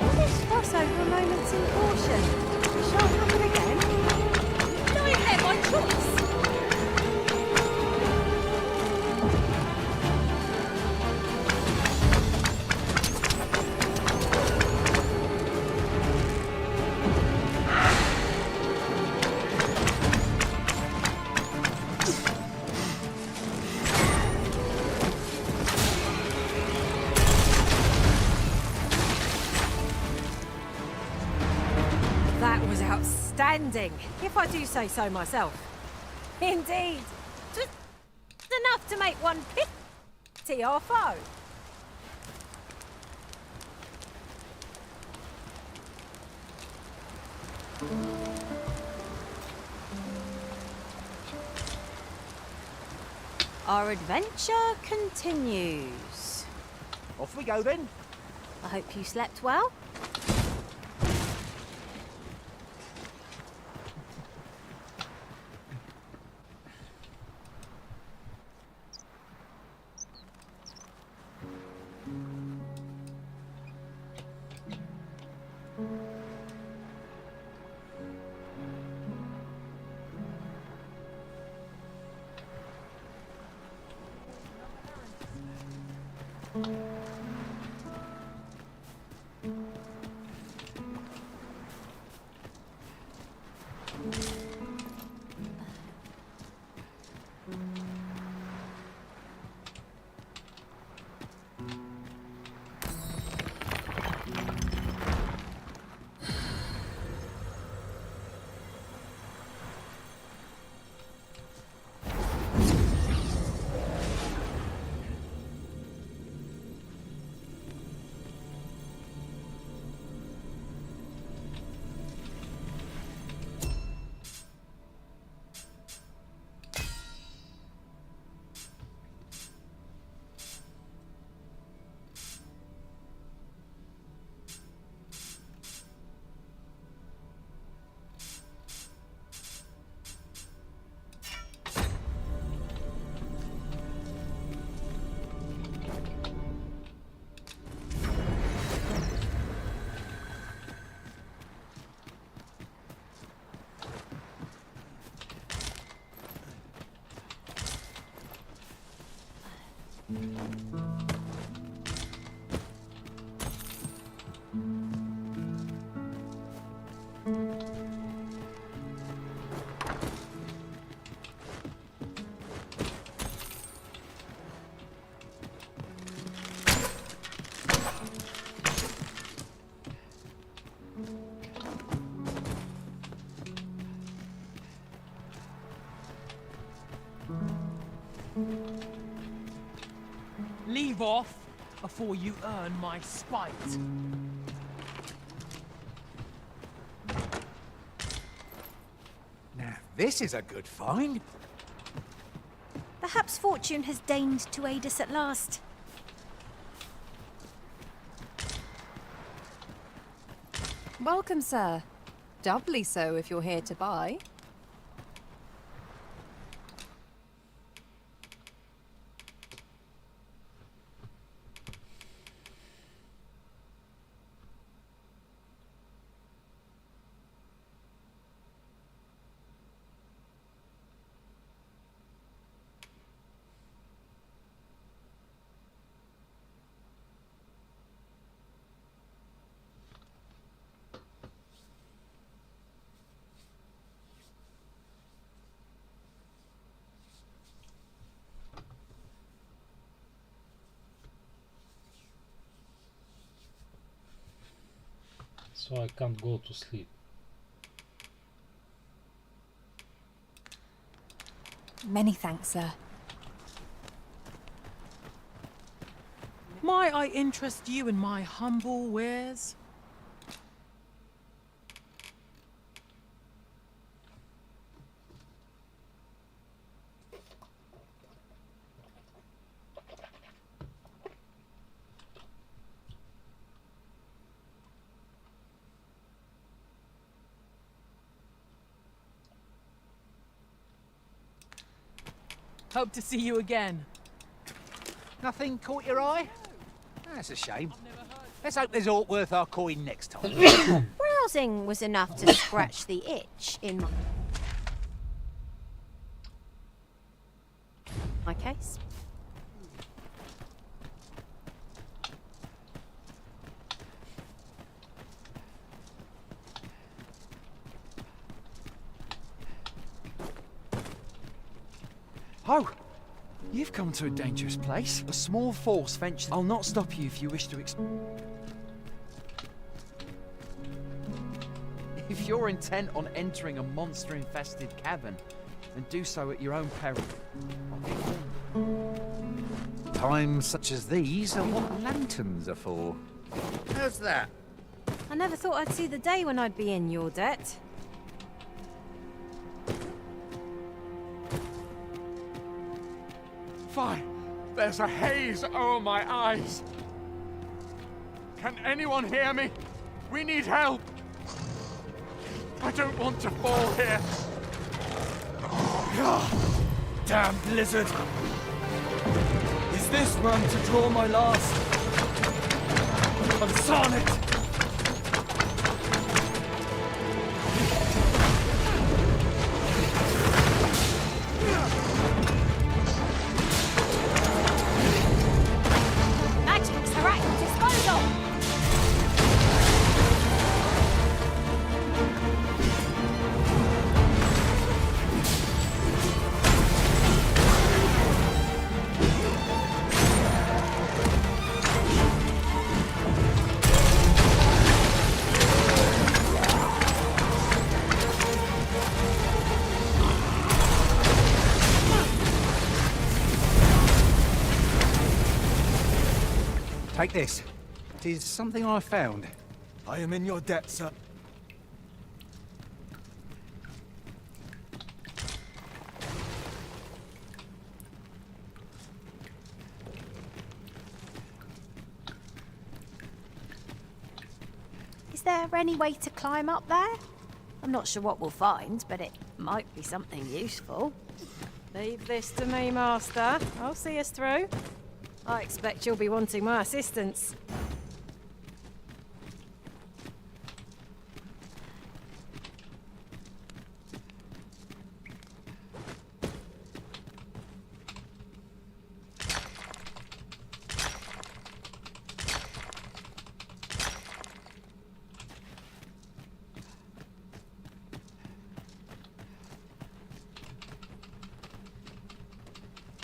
All this fuss over a moment's in caution. Shall it happen again? Lying there by choice. That was outstanding, if I do say so myself. Indeed. Just enough to make one pity our foe. Our adventure continues. Off we go then. I hope you slept well. Leave off before you earn my spite. Now, this is a good find. Perhaps fortune has deigned to aid us at last. Welcome, sir. Doubly so if you're here to buy. So I can't go to sleep. Many thanks, sir. Might I interest you in my humble wares? Hope to see you again. Nothing caught your eye? That's a shame. Let's hope there's aught worth our coin next time. Browsing was enough to scratch the itch in my case. Oh! You've come to a dangerous place. A small force venture. I'll not stop you if you wish to If you're intent on entering a monster-infested cavern, then do so at your own peril. Times such as these are what lanterns are for. How's that? I never thought I'd see the day when I'd be in your debt. Fine. There's a haze over my eyes. Can anyone hear me? We need help. I don't want to fall here. Damn blizzard! Is this where I'm to draw my last? I'm sonnet! Magic's the right disposal! Take this. It is something I found. I am in your debt, sir. Is there any way to climb up there? I'm not sure what we'll find, but it might be something useful. Leave this to me, Master. I'll see us through. I expect you'll be wanting my assistance.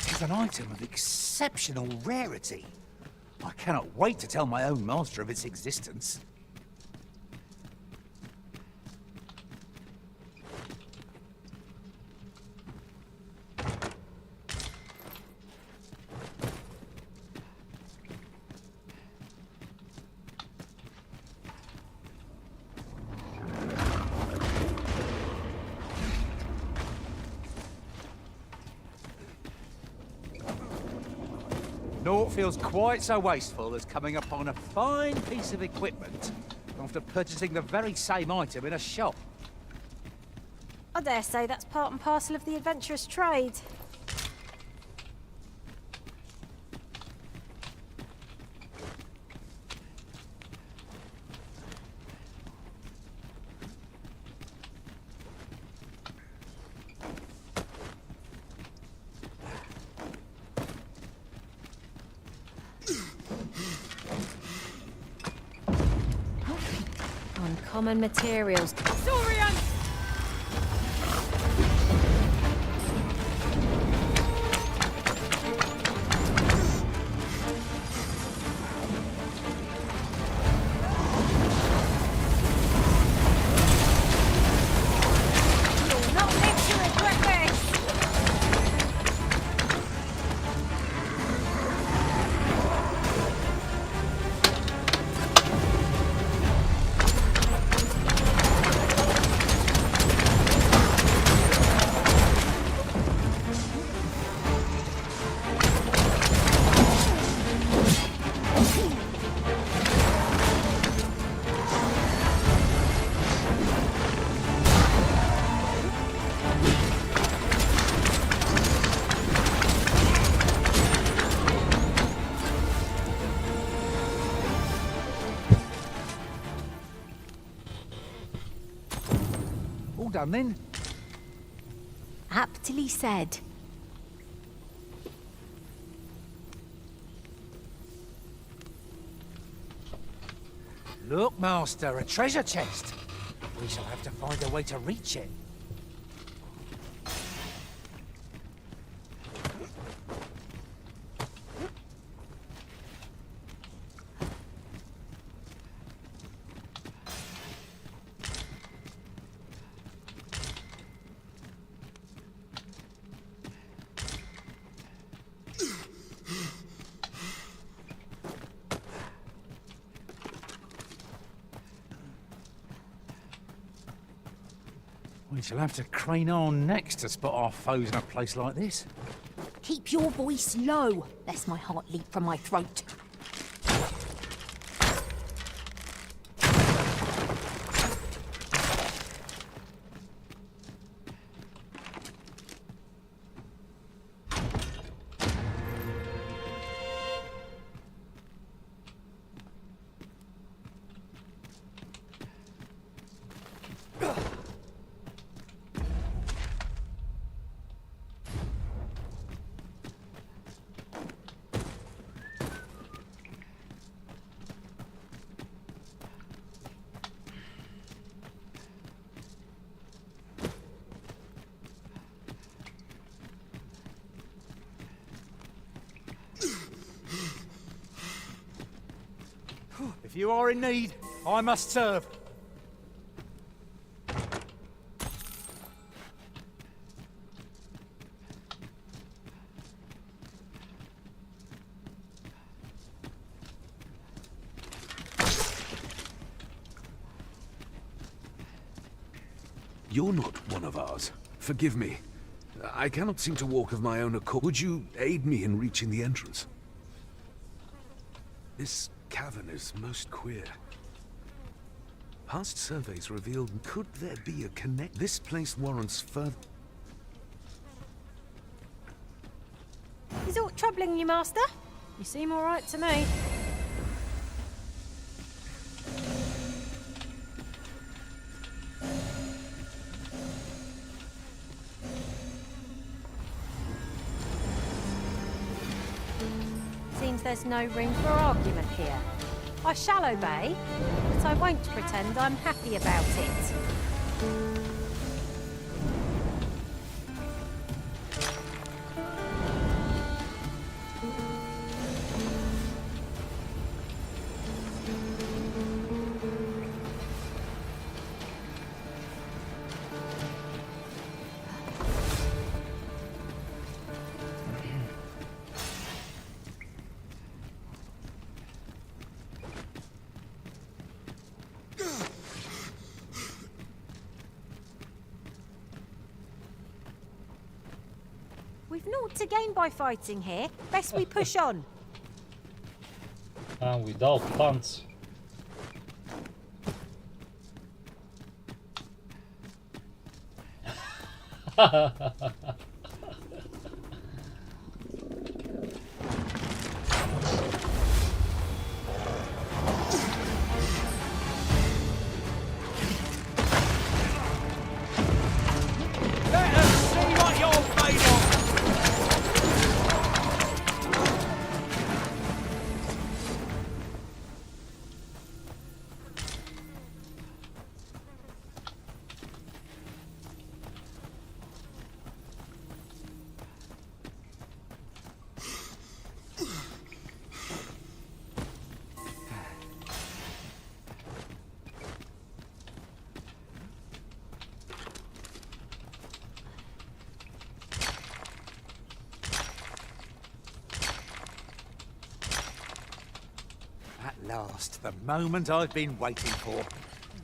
It's an item of exceptional rarity. I cannot wait to tell my own master of its existence. Naught feels quite so wasteful as coming upon a fine piece of equipment after purchasing the very same item in a shop. I dare say that's part and parcel of the adventurous trade. Uncommon materials. Saurian! You'll not live to regret this! done then. Aptly said. Look, Master, a treasure chest. We shall have to find a way to reach it. We shall have to crane our necks to spot our foes in a place like this. Keep your voice low, lest my heart leap from my throat. If you are in need, I must serve. You're not one of ours. Forgive me. I cannot seem to walk of my own accord. Would you aid me in reaching the entrance? This cavern is most queer. Past surveys revealed, could there be a connect? This place warrants further. Is aught troubling you, Master? You seem all right to me. Seems there's no room for argument here. I shall obey, but I won't pretend I'm happy about it. We've naught to gain by fighting here. Best we push on. And without pants. At last, the moment I've been waiting for.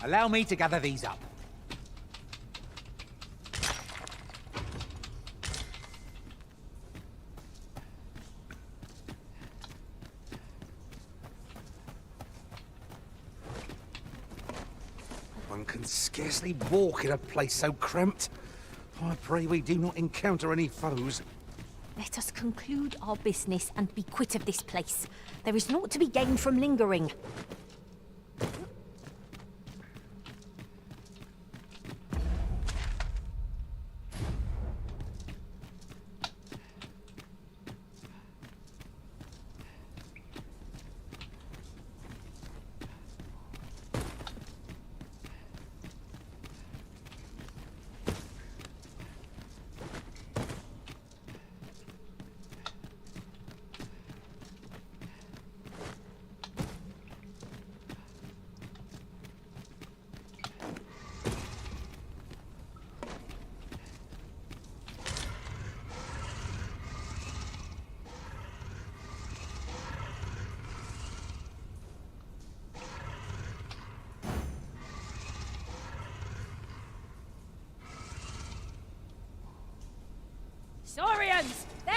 Allow me to gather these up. One can scarcely walk in a place so cramped. I pray we do not encounter any foes. Let us conclude our business and be quit of this place. There is naught to be gained from lingering. Saurians! There!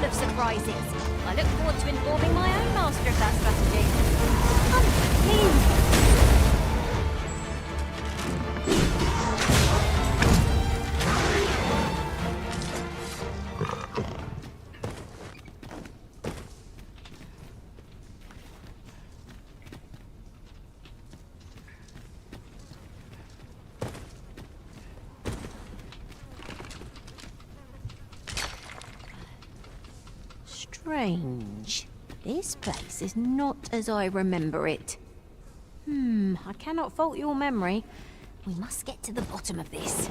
Surprises. I look forward to informing my own master of that strategy. Strange. This place is not as I remember it. I cannot fault your memory. We must get to the bottom of this.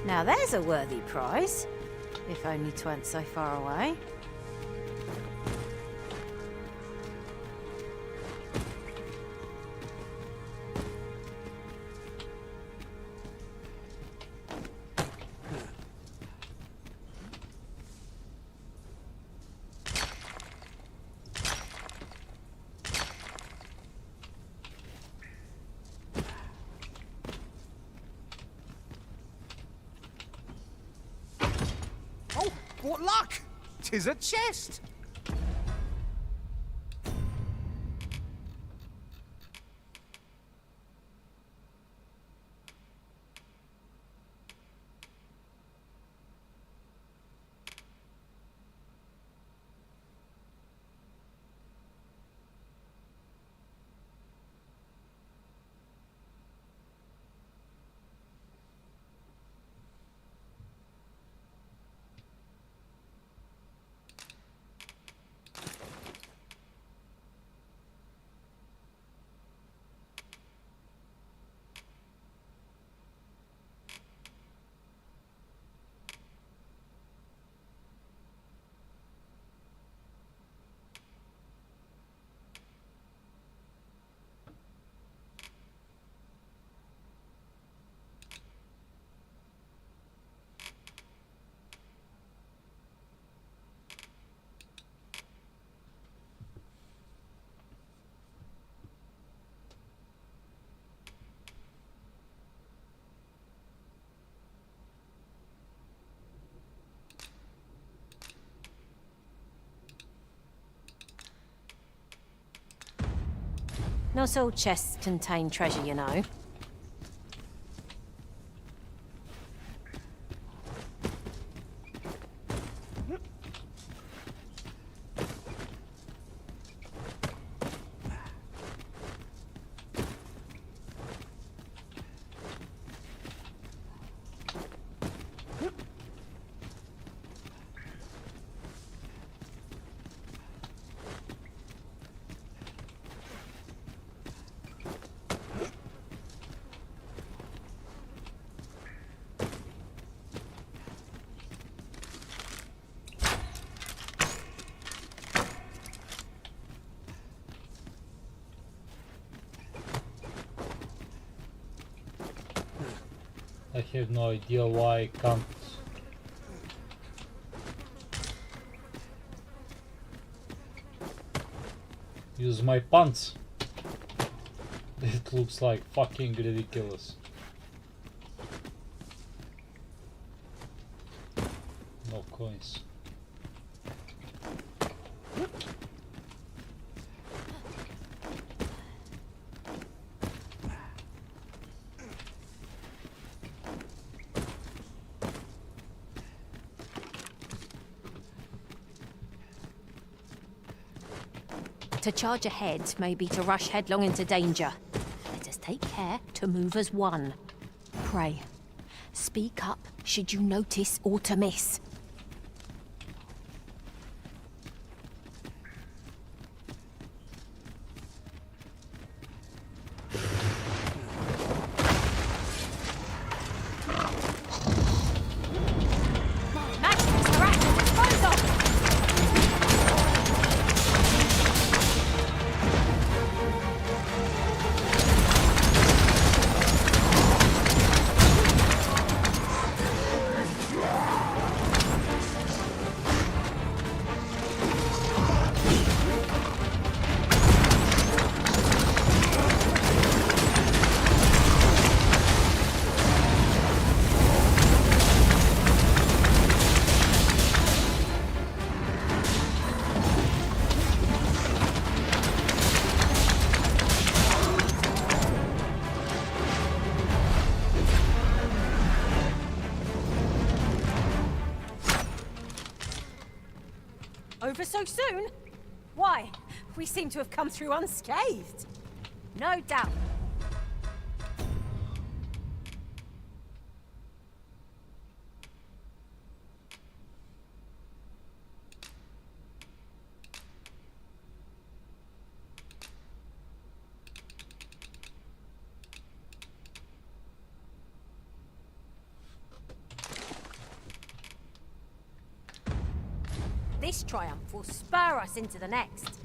Now there's a worthy prize, if only 'tweren't so far away. What luck! 'Tis a chest! Not all chests contain treasure, you know. I have no idea why I can't use my pants. It looks like fucking ridiculous. No coins. To charge ahead may be to rush headlong into danger. Let us take care to move as one. Pray, speak up should you notice or to miss. Over so soon? Why? We seem to have come through unscathed. No doubt. This triumph will spur us into the next.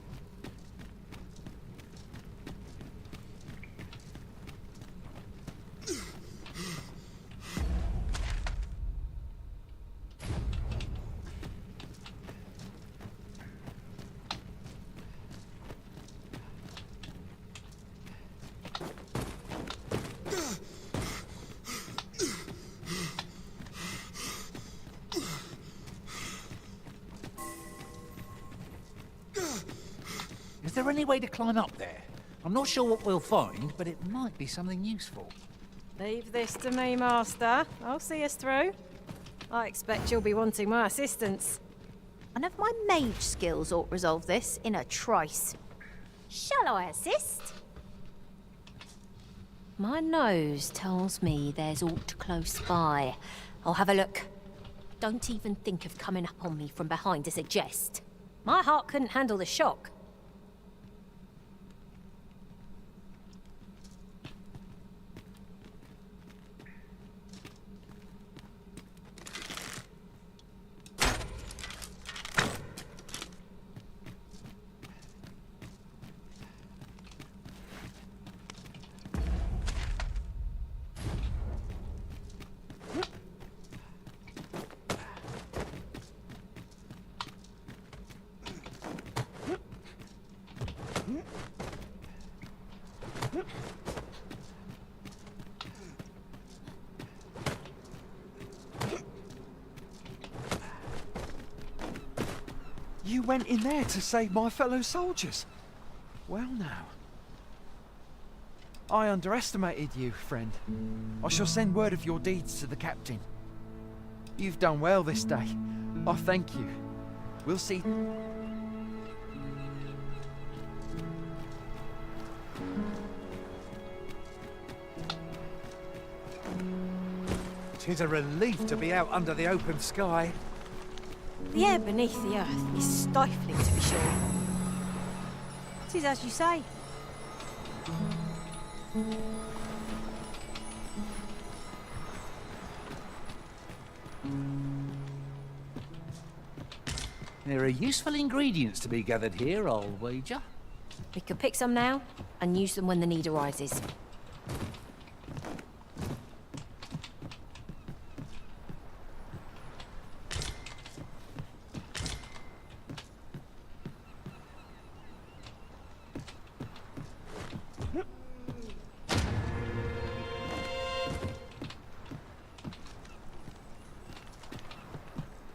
Is there any way to climb up there? I'm not sure what we'll find, but it might be something useful. Leave this to me, Master. I'll see us through. I expect you'll be wanting my assistance. One of my mage skills ought resolve this in a trice. Shall I assist? My nose tells me there's aught close by. I'll have a look. Don't even think of coming up on me from behind as a jest. My heart couldn't handle the shock. You went in there to save my fellow soldiers. Well now. I underestimated you, friend. I shall send word of your deeds to the captain. You've done well this day. I thank you. We'll see. 'Tis a relief to be out under the open sky. The air beneath the earth is stifling, to be sure. 'Tis as you say. There are useful ingredients to be gathered here, I'll wager. We could pick some now and use them when the need arises.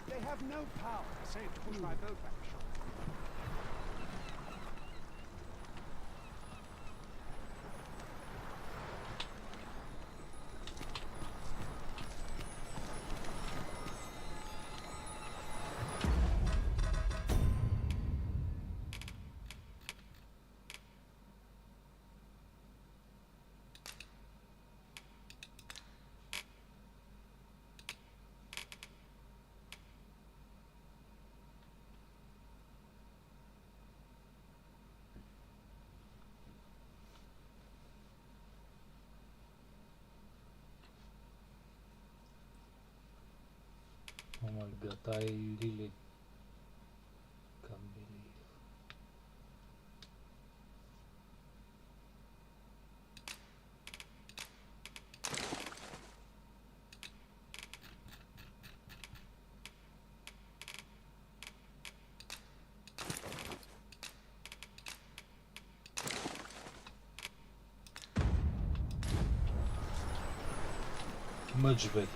They have no power save to push my boat back ashore. Oh my god, I really can't believe. Much better.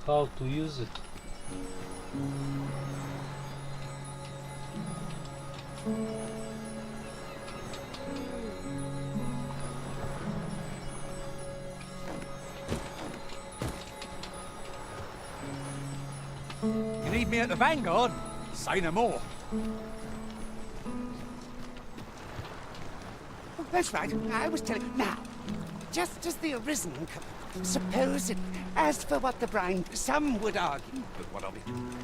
How to use it? You need me at the Vanguard? Say no more. Oh, that's right. I was telling... Now, just as the Arisen come, supposed... As for what the brine, some would argue, but what of it?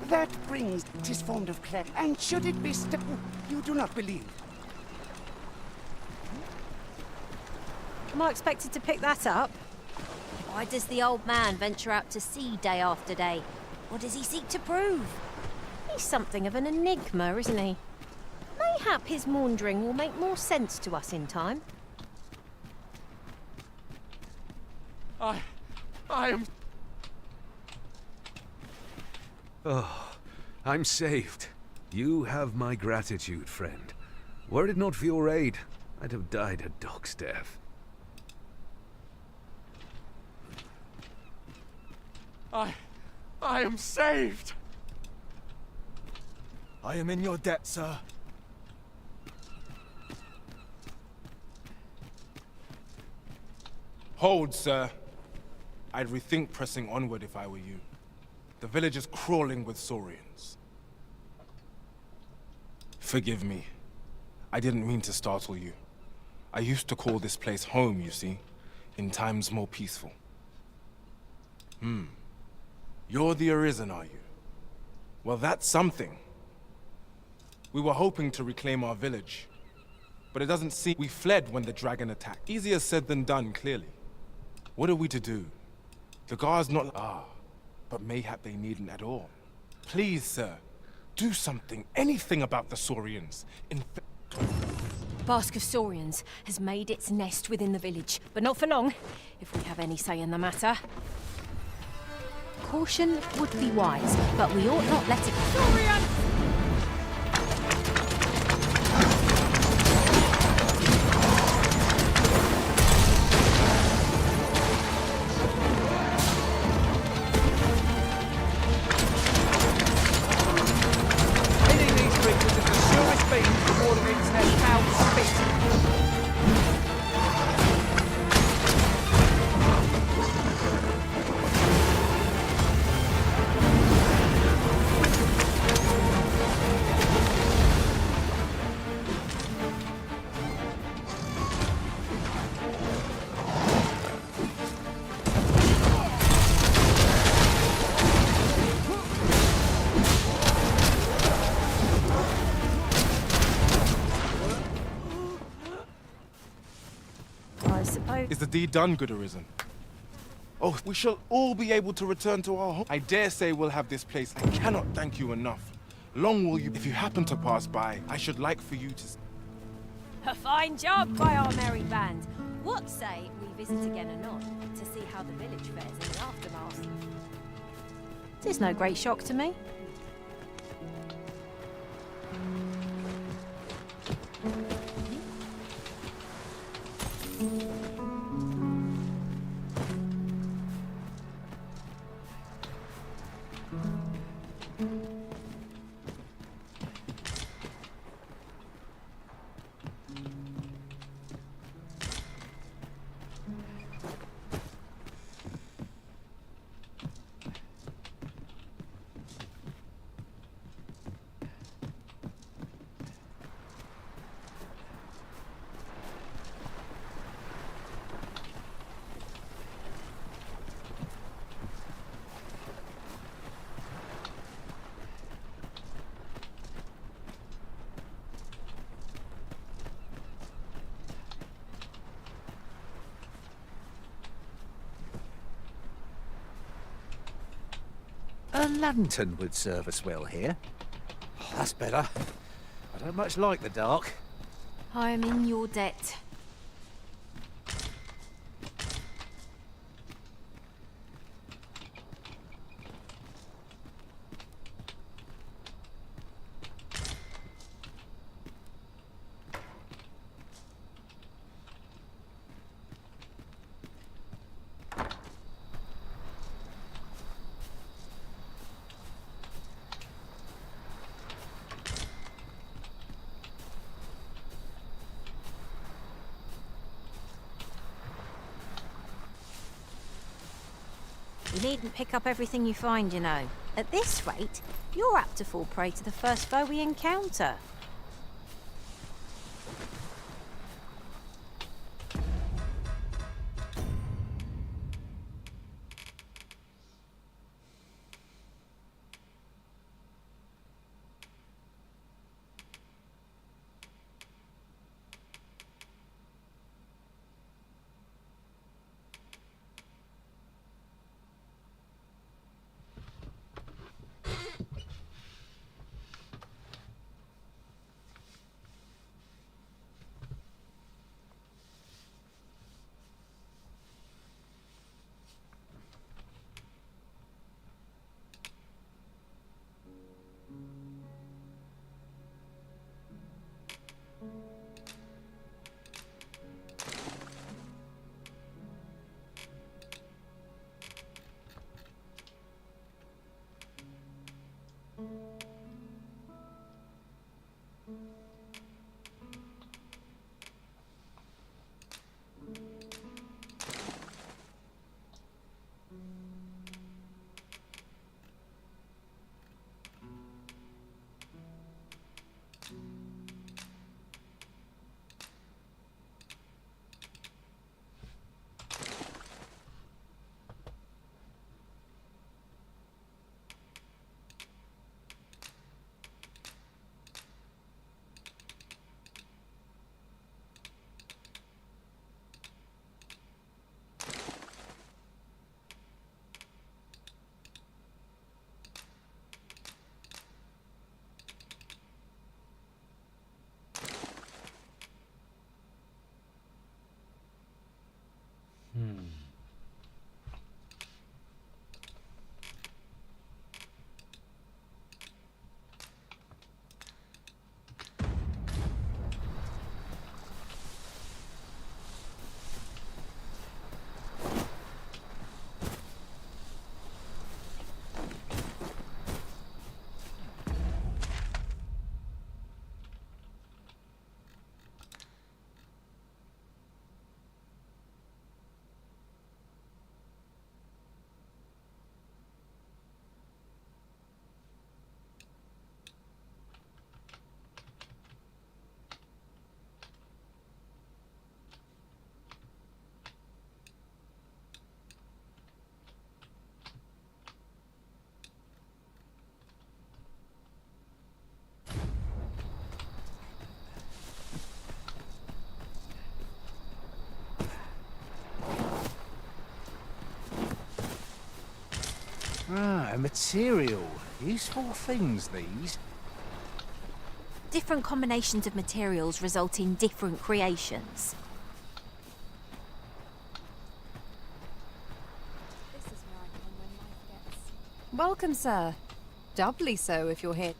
That brings, 'tis formed of clay, and should it be you do not believe. Am I expected to pick that up? Why does the old man venture out to sea day after day? What does he seek to prove? He's something of an enigma, isn't he? Mayhap his maundering will make more sense to us in time. I am... Oh, I'm saved. You have my gratitude, friend. Were it not for your aid, I'd have died a dog's death. I am saved! I am in your debt, sir. Hold, sir. I'd rethink pressing onward if I were you. The village is crawling with saurians. Forgive me. I didn't mean to startle you. I used to call this place home, you see, in times more peaceful. You're the Arisen, are you? Well, that's something. We were hoping to reclaim our village, but it doesn't seem we fled when the dragon attacked. Easier said than done, clearly. What are we to do? The guards not... but mayhap they needn't at all. Please, sir, do something, anything about the saurians. Bask of Saurians has made its nest within the village, but not for long, if we have any say in the matter. Caution would be wise, but we ought not let it... Saurian! Hitting these creatures is the surest means of warding its their foul spit. Is the deed done, good Arisen? Oh, we shall all be able to return to our home. I dare say we'll have this place. I cannot thank you enough. Long will you... If you happen to pass by, I should like for you to... A fine job by our merry band. What say we visit again anon to see how the village fares in the aftermath? 'Tis no great shock to me. A lantern would serve us well here. Oh, that's better. I don't much like the dark. I am in your debt. You needn't pick up everything you find, you know. At this rate, you're apt to fall prey to the first foe we encounter. Ah, a material. Useful things, these. Different combinations of materials result in different creations. Welcome, sir. Doubly so if you're here.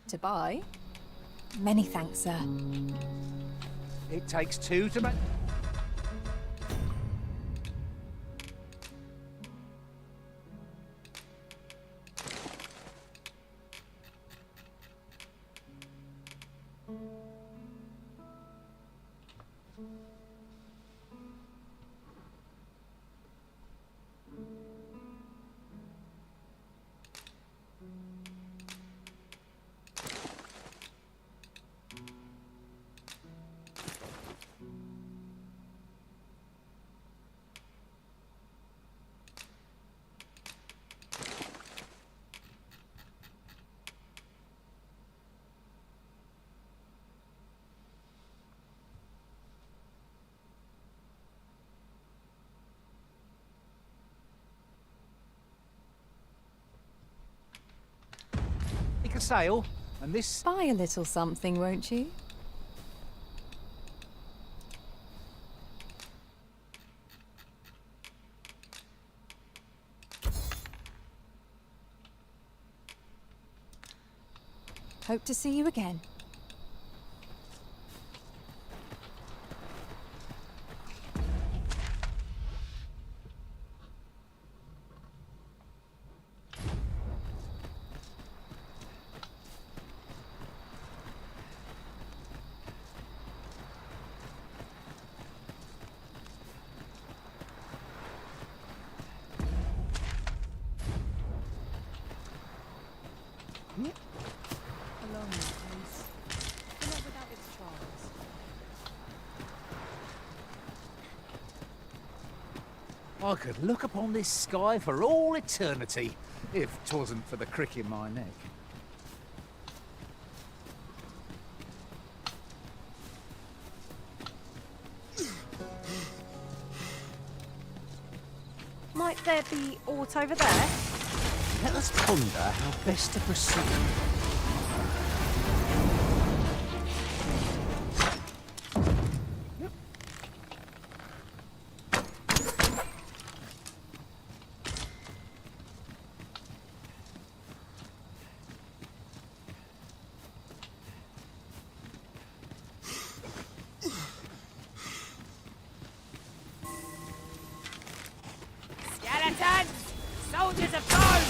To buy? Many thanks, sir. It takes two to make... You can sail, and this... Buy a little something, won't you? Hope to see you again. Along with please. Not without its charms. I could look upon this sky for all eternity, if 'twasn't for the crick in my neck. Might there be aught over there? Let us ponder how best to proceed. Skeletons! Soldiers of bone!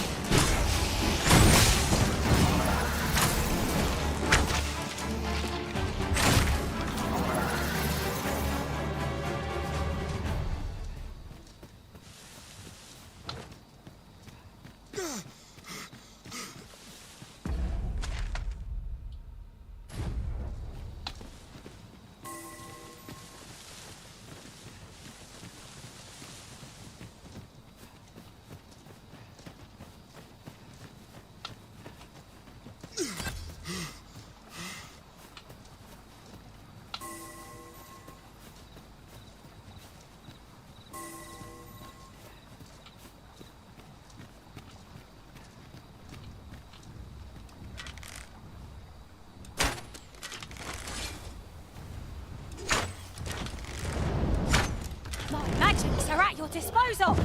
My magics are at your disposal!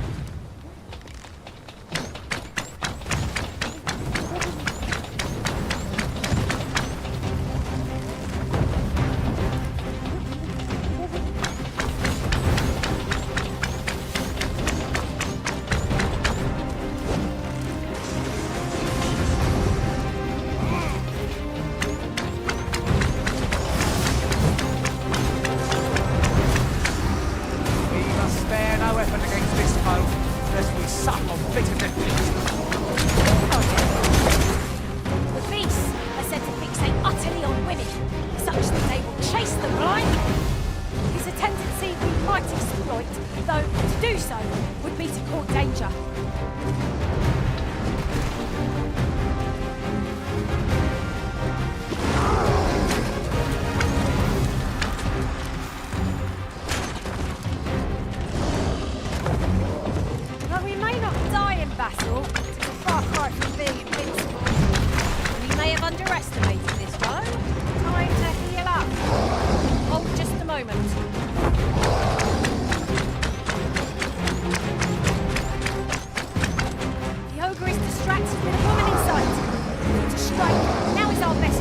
We must spare no effort against this foe, lest we suck on bitter defeat. The beasts are said to fixate utterly on women, such that they will chase them blind. It's a tendency we might exploit, though to do so would be to court danger. Though we may not die in battle, it's a far cry from being invincible. We may have underestimated this foe. Time to heal up. Hold just a moment. The ogre is distracted with a woman in sight. We need to strike. Now is our best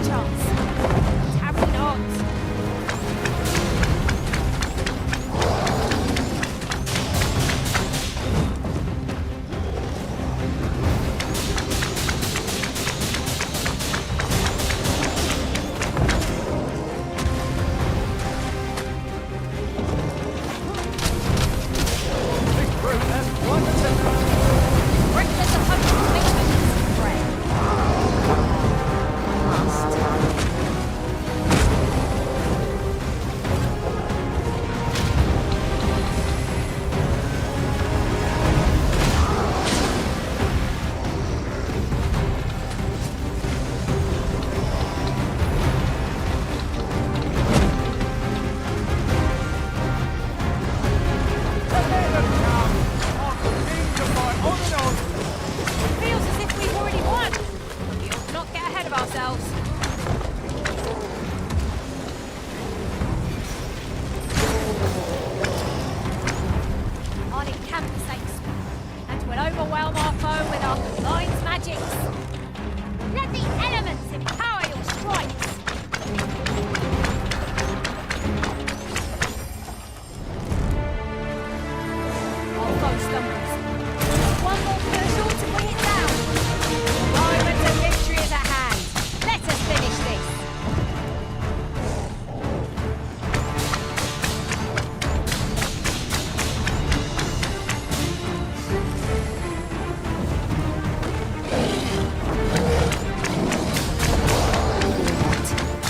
overwhelm our foe with our combined magics. Let the elements empower your strikes. Our foe stumbles. One more push ought to bring it down. The moment of victory is at hand. Let us finish this.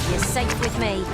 You're safe with me.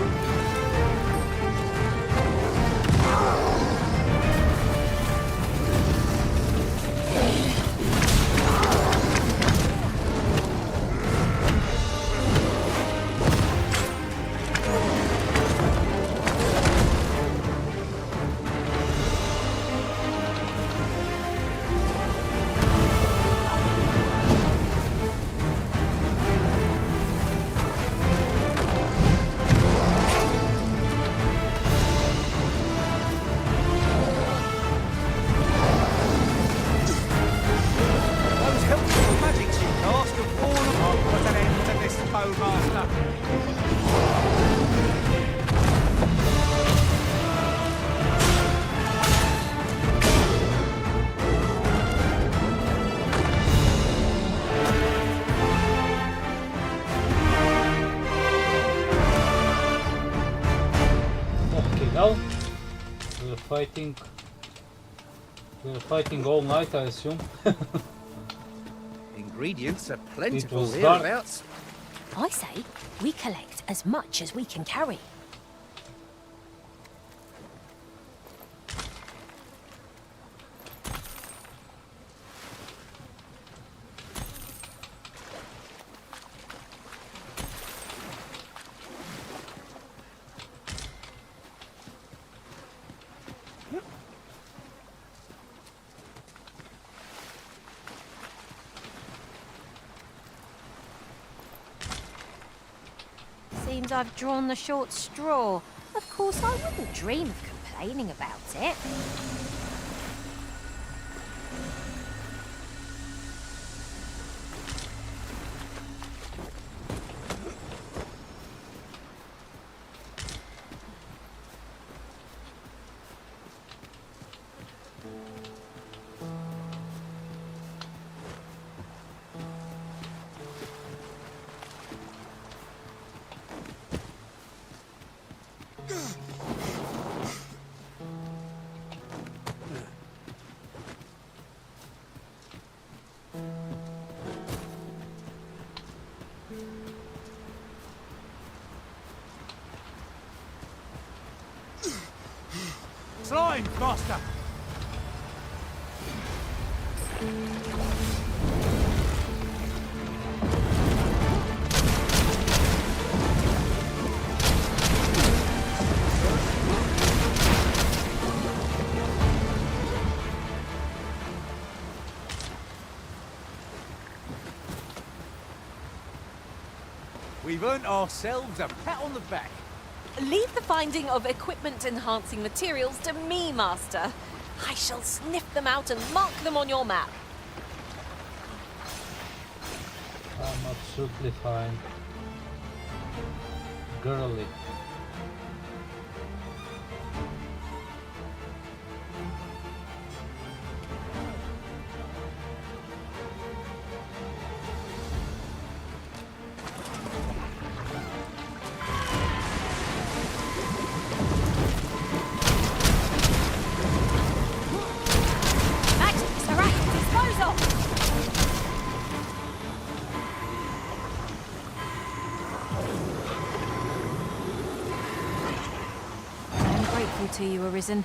Those helpful magics you cast have fallen off. Put an end to this, Bowmaster. Okay, now we're fighting all night, I assume. Ingredients are plentiful was dark. hereabouts. I say we collect as much as we can carry. Seems I've drawn the short straw. Of course, I wouldn't dream of complaining about it. Slime, Master! We've earned ourselves a pat on the back. Leave the finding of equipment-enhancing materials to me, Master. I shall sniff them out and mark them on your map. I'm absolutely fine. Girly. Magics are at your disposal. I'm grateful to you, Arisen.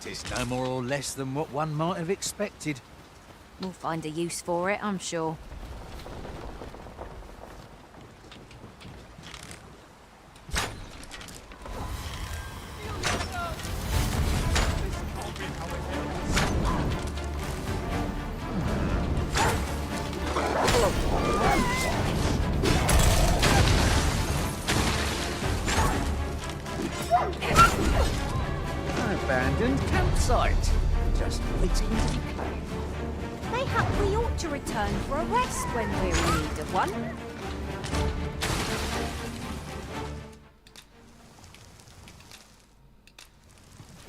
Tis no more or less than what one might have expected. We'll find a use for it, I'm sure. Abandoned campsite. Just waiting to be claimed. Mayhap we ought to return for a rest when we're in need of one.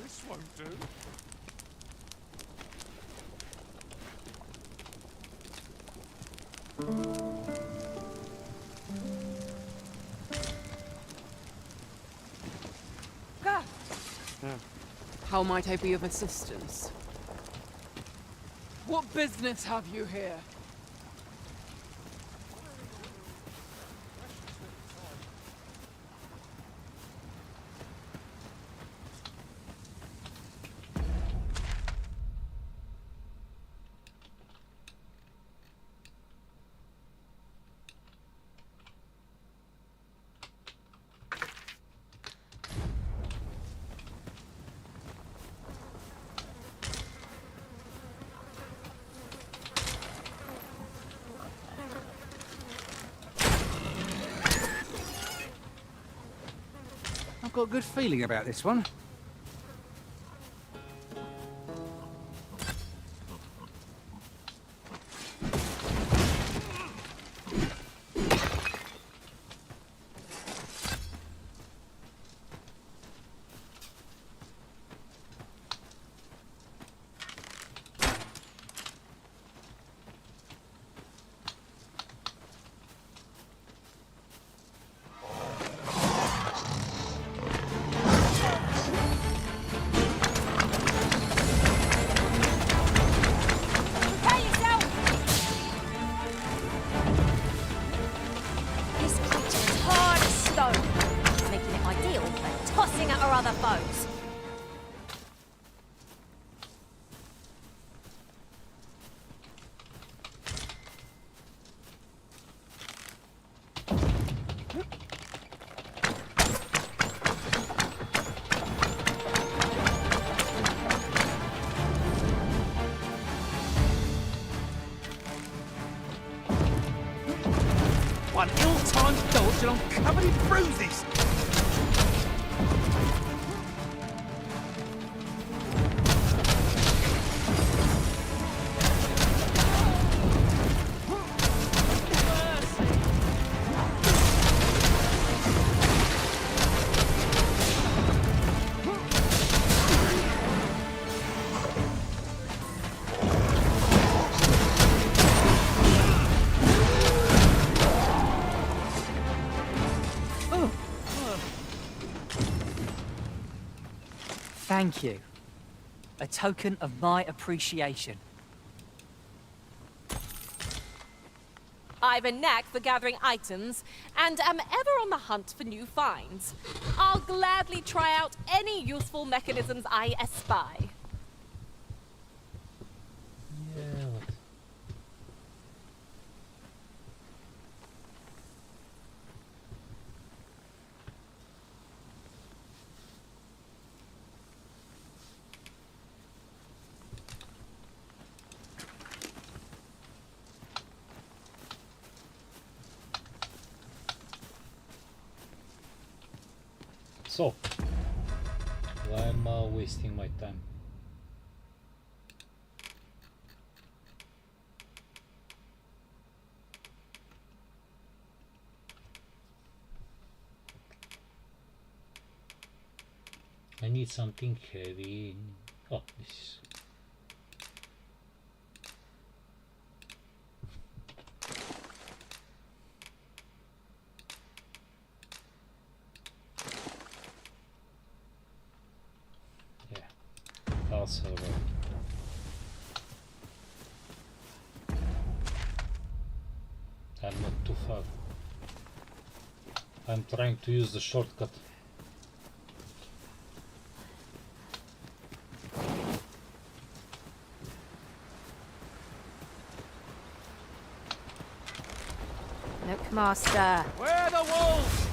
This won't do. How might I be of assistance? What business have you here? I've got a good feeling about this one. foes. One ill-timed dodge and I'm covered in bruises. Thank you. A token of my appreciation. I've a knack for gathering items, and am ever on the hunt for new finds. I'll gladly try out any useful mechanisms I espy. So, why am I wasting my time? I need something heavy. Oh, this is... server. I'm not too far. I'm trying to use the shortcut. Look, Master. Where are the wolves?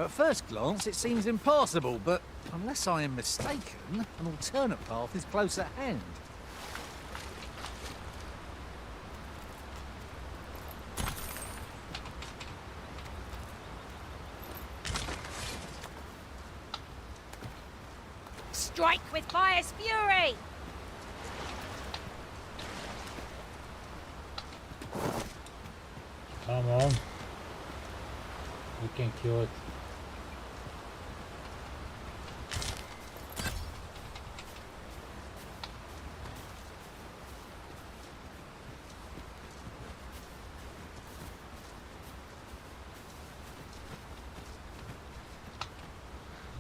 At first glance, it seems impossible, but unless I am mistaken, an alternate path is close at hand. Strike with fire's fury! Come on. We can kill it.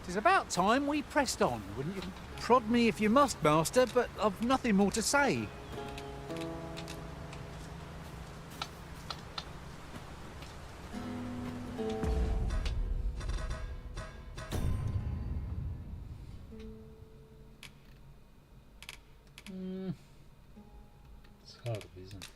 It's about time we pressed on, wouldn't you? Prod me if you must, Master, but I've nothing more to say. It's hard, isn't it?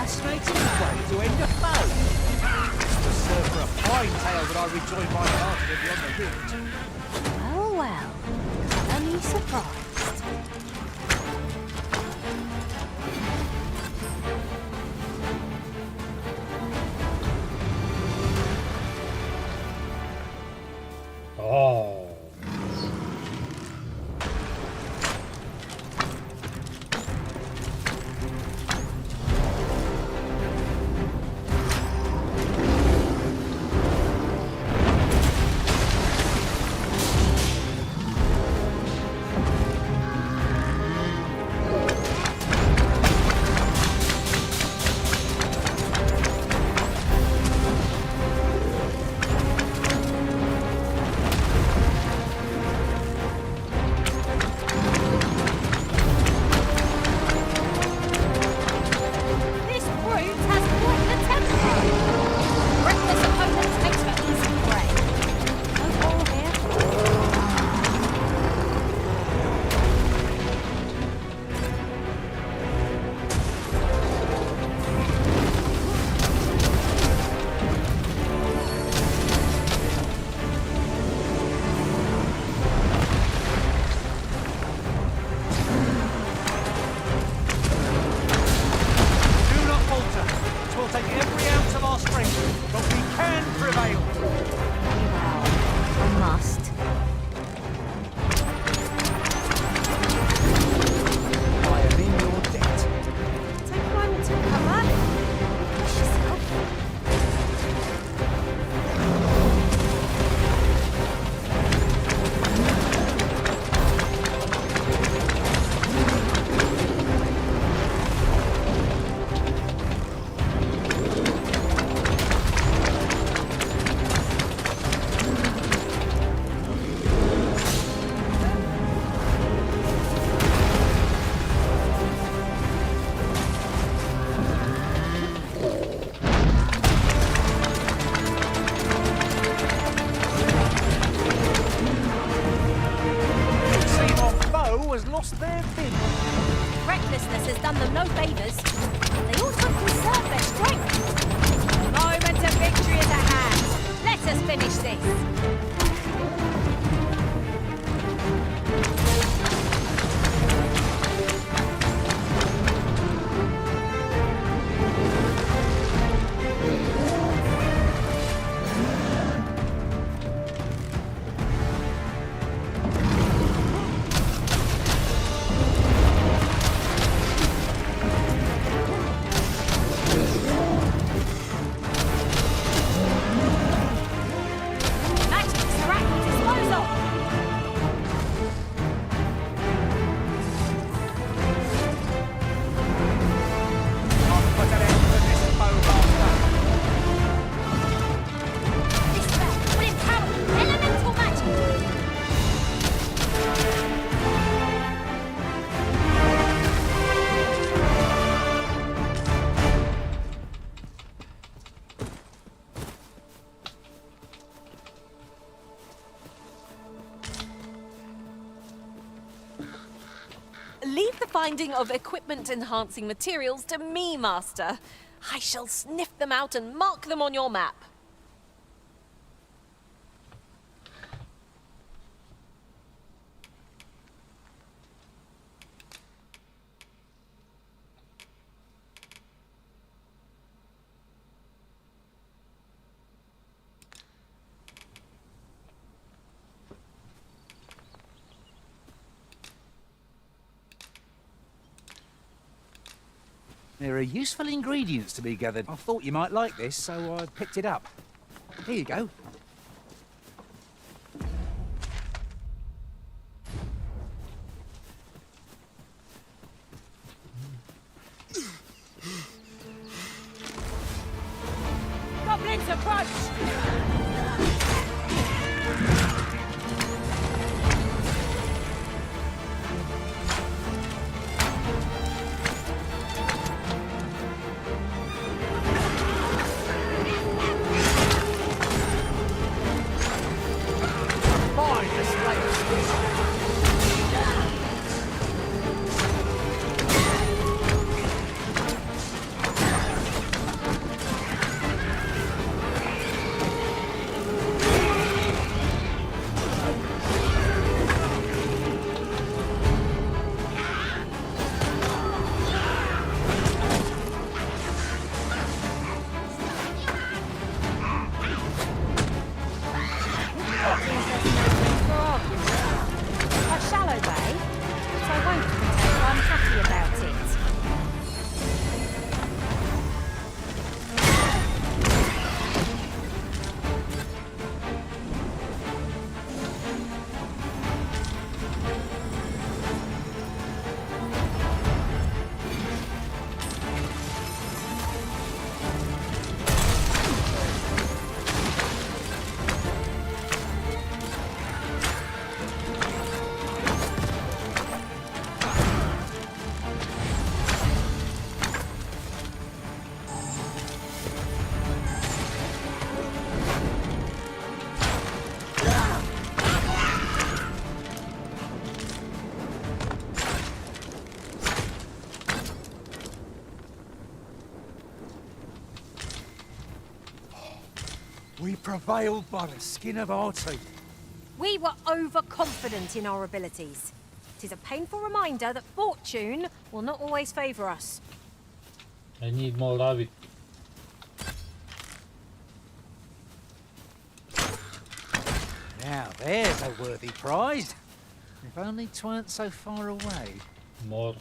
Fascinating way to end a foe. It's to serve for a fine tale that I rejoin my party beyond the rift. Well, well. Colour me surprised. Oh. This brute has quite the temper. Reckless opponent makes for easy prey. No ball here. Do not falter. It will take every ounce of our strength, but we can prevail. I must. I am in your debt. Take a moment to recover. Push yourself. It seems our foe has lost their fin. Recklessness has done them no favours. They also conserve their strength. The moment of victory is at hand. Let us finish this. finding of equipment-enhancing materials to me, Master. I shall sniff them out and mark them on your map. There are useful ingredients to be gathered. I thought you might like this, so I picked it up. Here you go. Goblins approach! We prevailed by the skin of our teeth. We were overconfident in our abilities. It is a painful reminder that fortune will not always favour us. I need more rabbit. Now there's a worthy prize. If only 'tweren't so far away. More.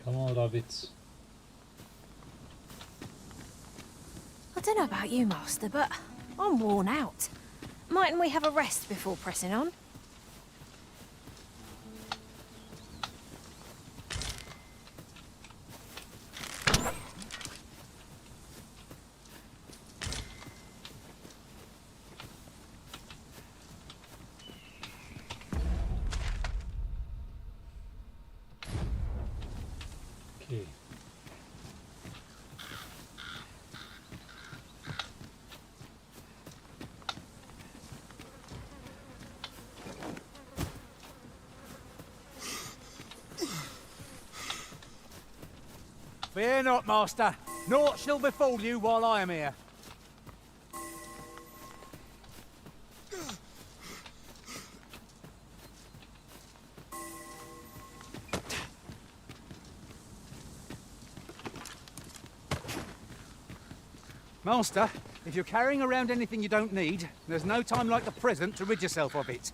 Come on, rabbits. I don't know about you, Master, but I'm worn out. Mightn't we have a rest before pressing on? Okay. Fear not, Master. Naught shall befall you while I am here. Master, if you're carrying around anything you don't need, there's no time like the present to rid yourself of it.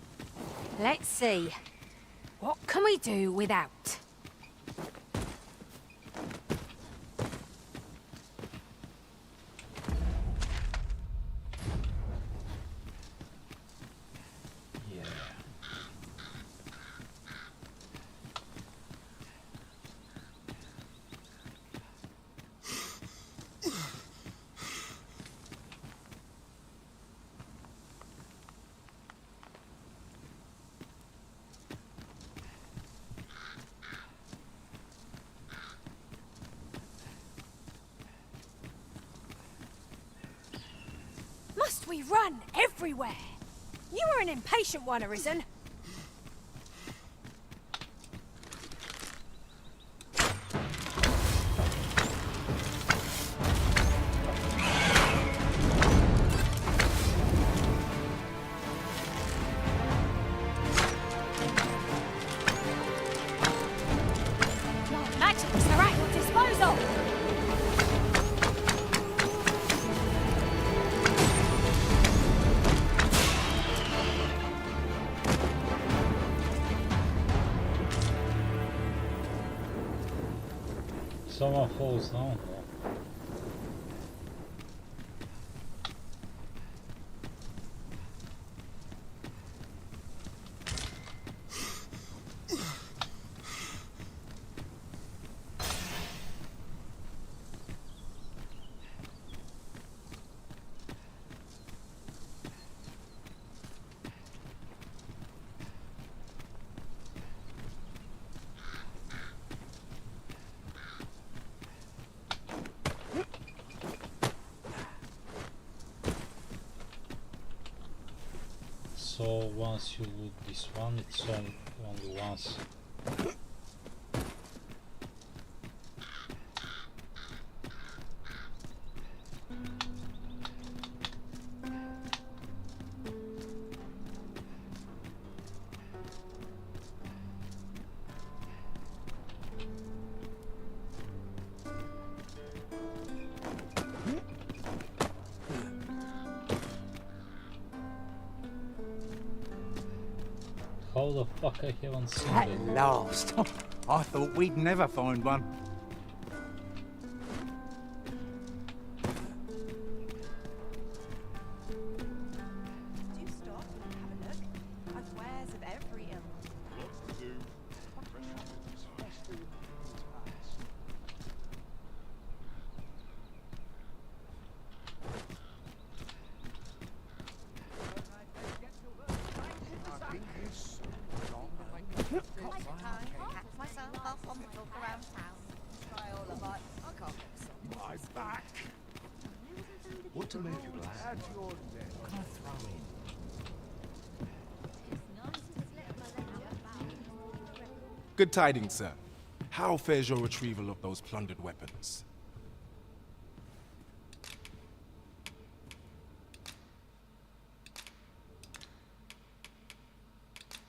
Let's see. What can we do without? Must we run everywhere? You are an impatient one, Arisen. Your magics are at your disposal. Someone falls down. So once you loot this one, it's only once. How the fuck I haven't seen At it? last. I thought we'd never find one. Do stop and have a look. I've wares of every ilk. Lots to do. My back. What to make of that? What can I throw in? Good tidings, sir. How fares your retrieval of those plundered weapons?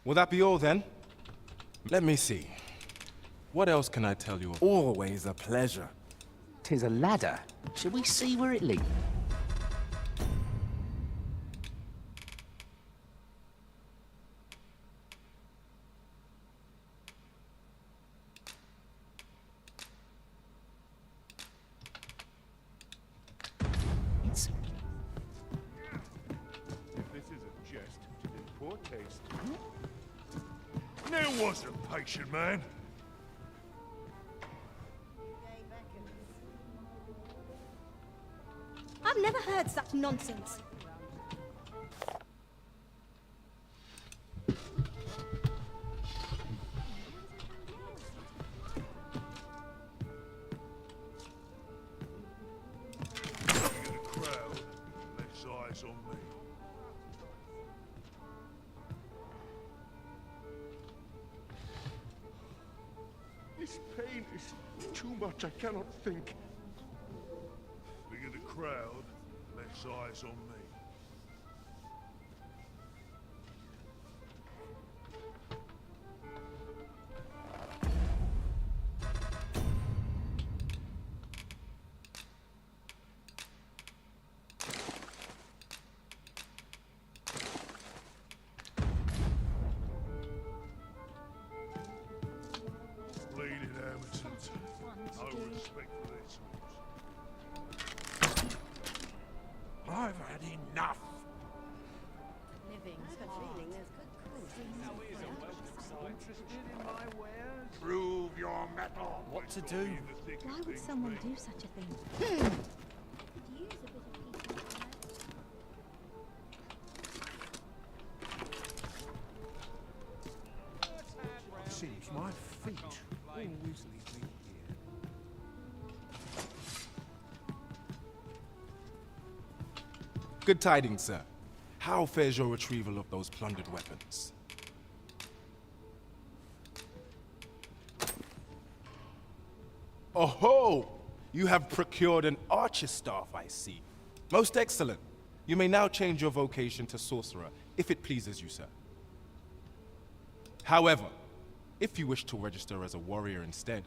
Will that be all then? Let me see. What else can I tell you? Always a pleasure. 'Tis a ladder. Shall we see where it leads? If this is a jest, it is in poor taste. There was a patient man. I've never heard such nonsense. In the crowd, less eyes on me. This pain is too much. I cannot think. Bigger the crowd, less eyes on me. I've had enough. Prove your metal. What to do? Why would someone do such a thing? Seems my feet always lead me here. Good tidings, sir. How fares your retrieval of those plundered weapons? Oh-ho! You have procured an archer staff, I see. Most excellent. You may now change your vocation to sorcerer, if it pleases you, sir. However, if you wish to register as a warrior instead,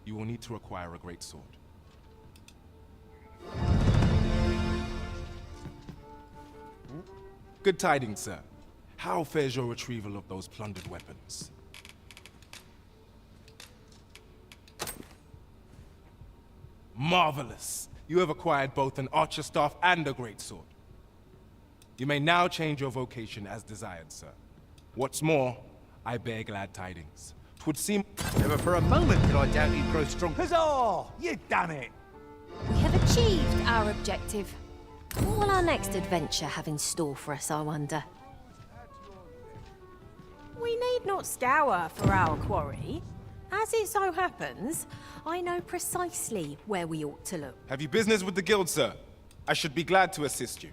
you will need to acquire a greatsword. Good tidings, sir. How fares your retrieval of those plundered weapons? Marvelous! You have acquired both an archer staff and a greatsword. You may now change your vocation as desired, sir. What's more, I bear glad tidings. 'Twould seem... Never for a moment did I doubt you'd grow strong. Huzzah! You've done it! We have achieved our objective. What will our next adventure have in store for us, I wonder? We need not scour for our quarry. As it so happens, I know precisely where we ought to look. Have you business with the guild, sir? I should be glad to assist you.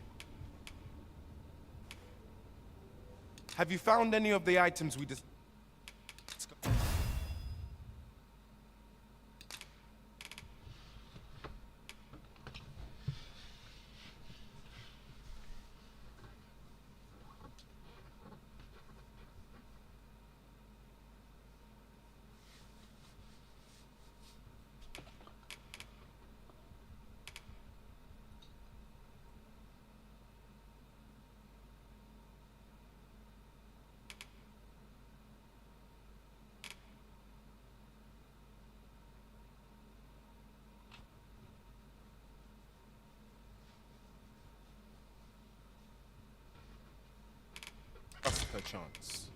Have you found any of the items we discussed? Perchance.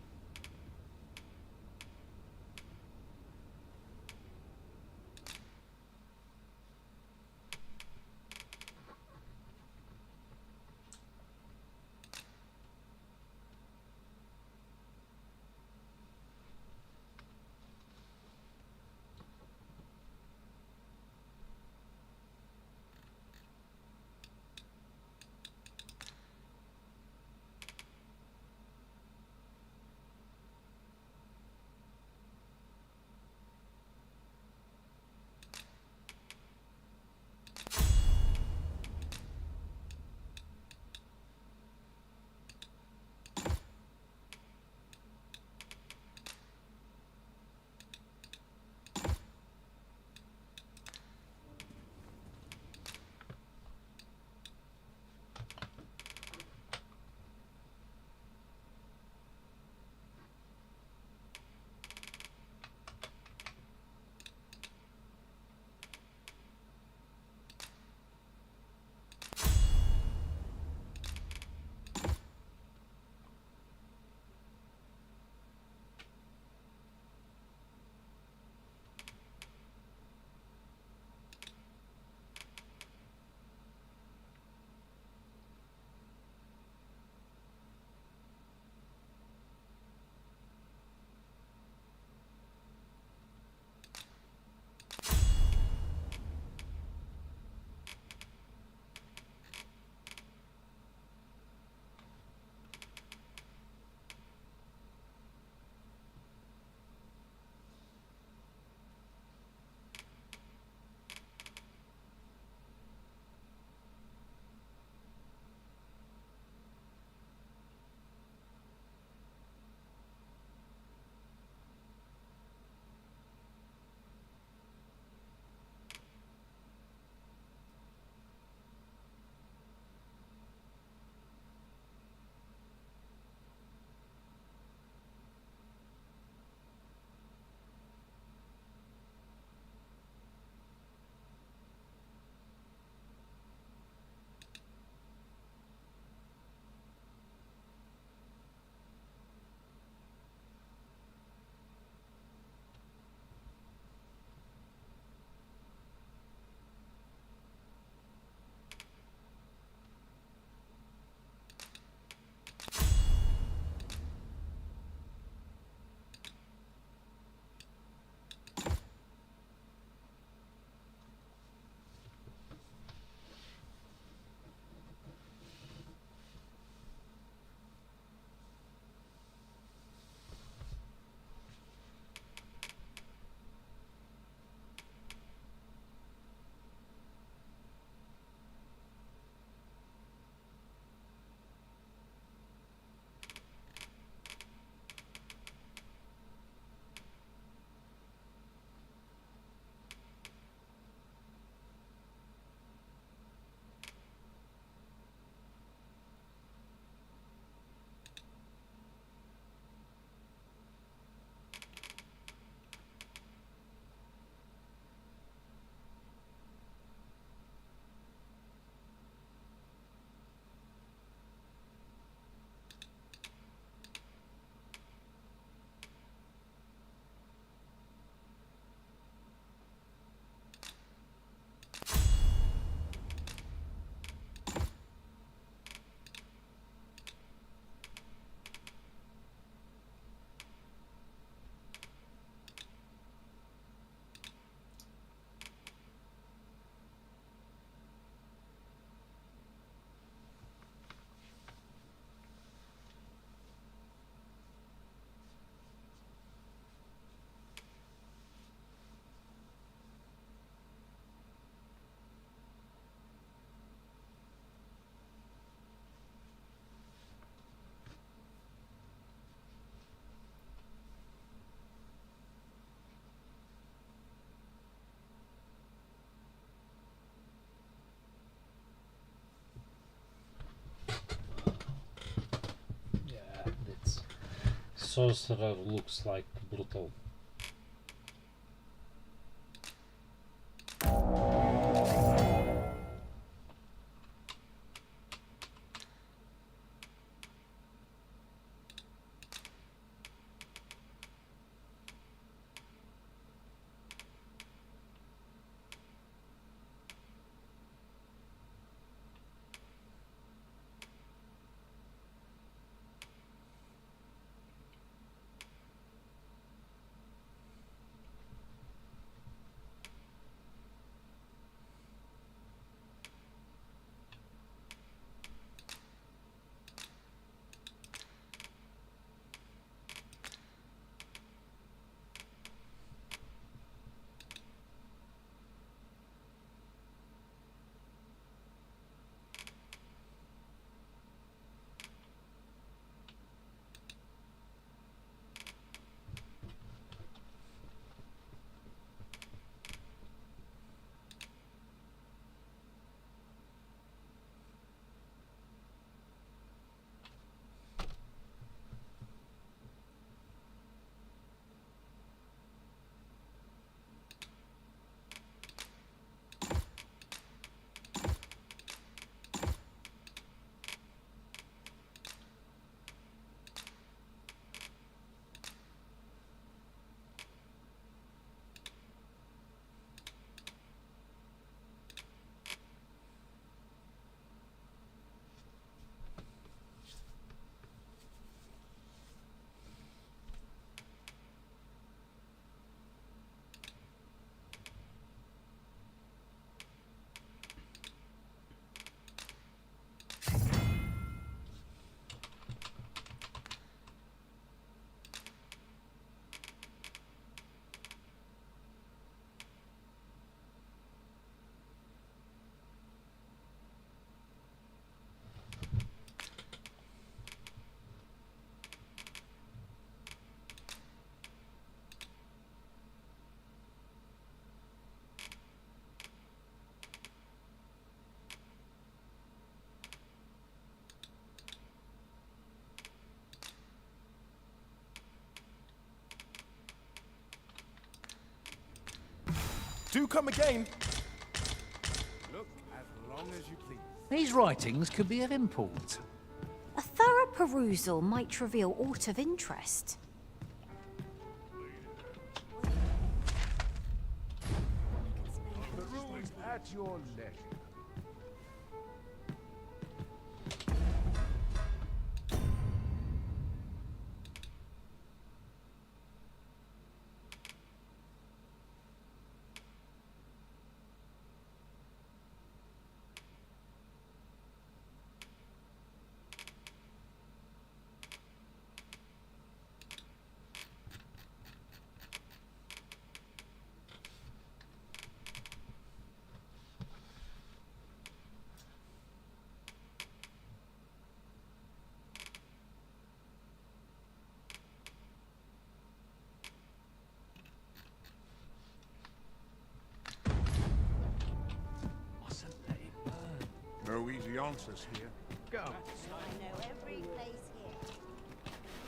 sorcerer looks like brutal. Do come again. Look as long as you please. These writings could be of import. A thorough perusal might reveal aught of interest. The rules at your leisure. No easy answers here. Go. I know every place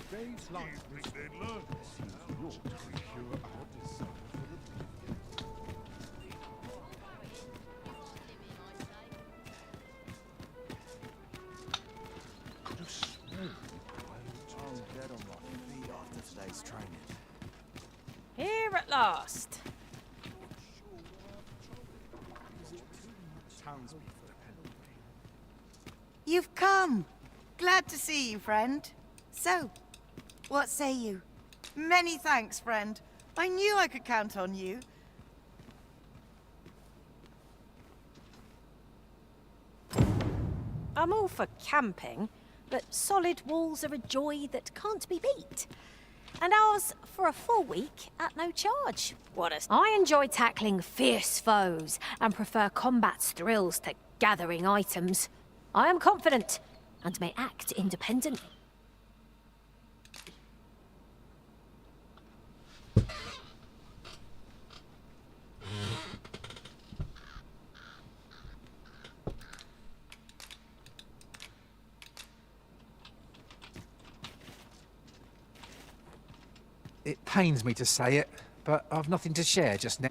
here. Days like this seems not to cure our desire for oblivion. Could have sworn I'm dead on my feet after today's training. Here at last. You've come. Glad to see you, friend. So, what say you? Many thanks, friend. I knew I could count on you. I'm all for camping, but solid walls are a joy that can't be beat. And ours for a full week at no charge. I enjoy tackling fierce foes and prefer combat's thrills to gathering items. I am confident and may act independently. It pains me to say it, but I've nothing to share just now.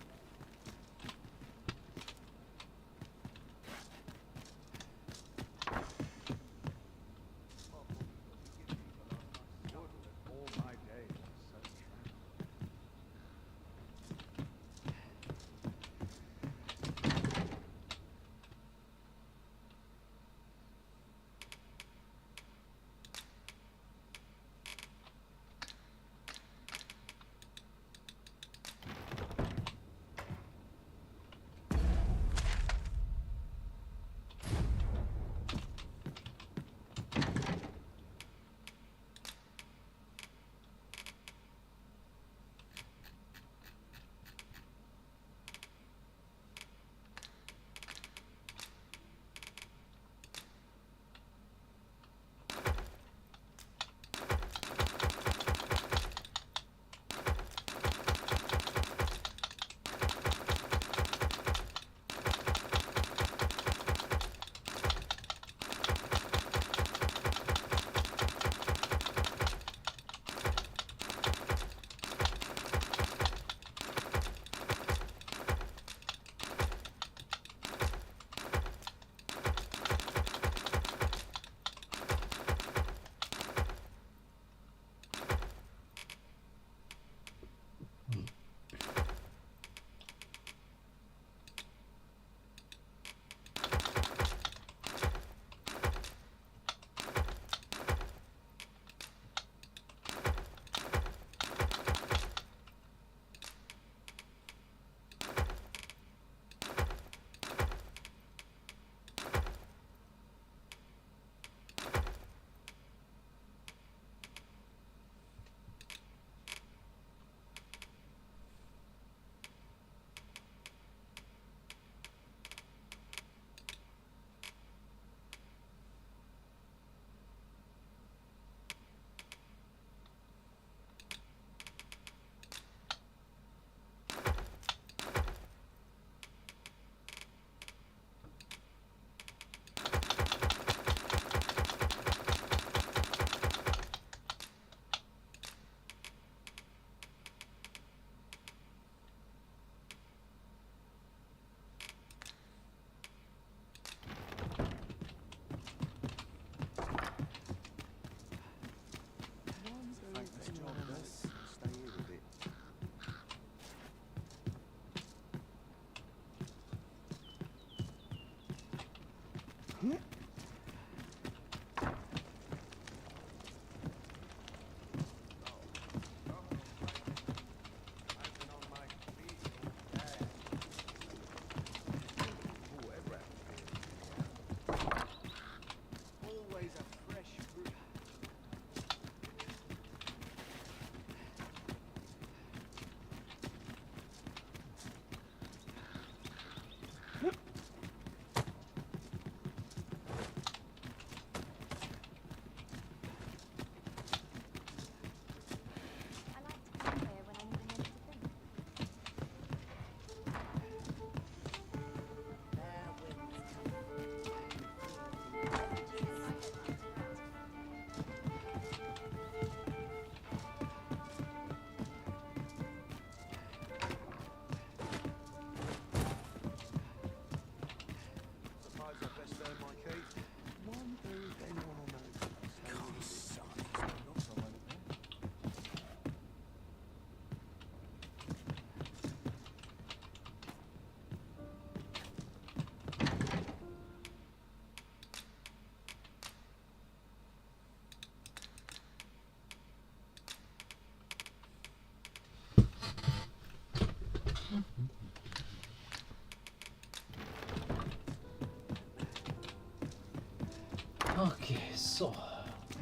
Okay, so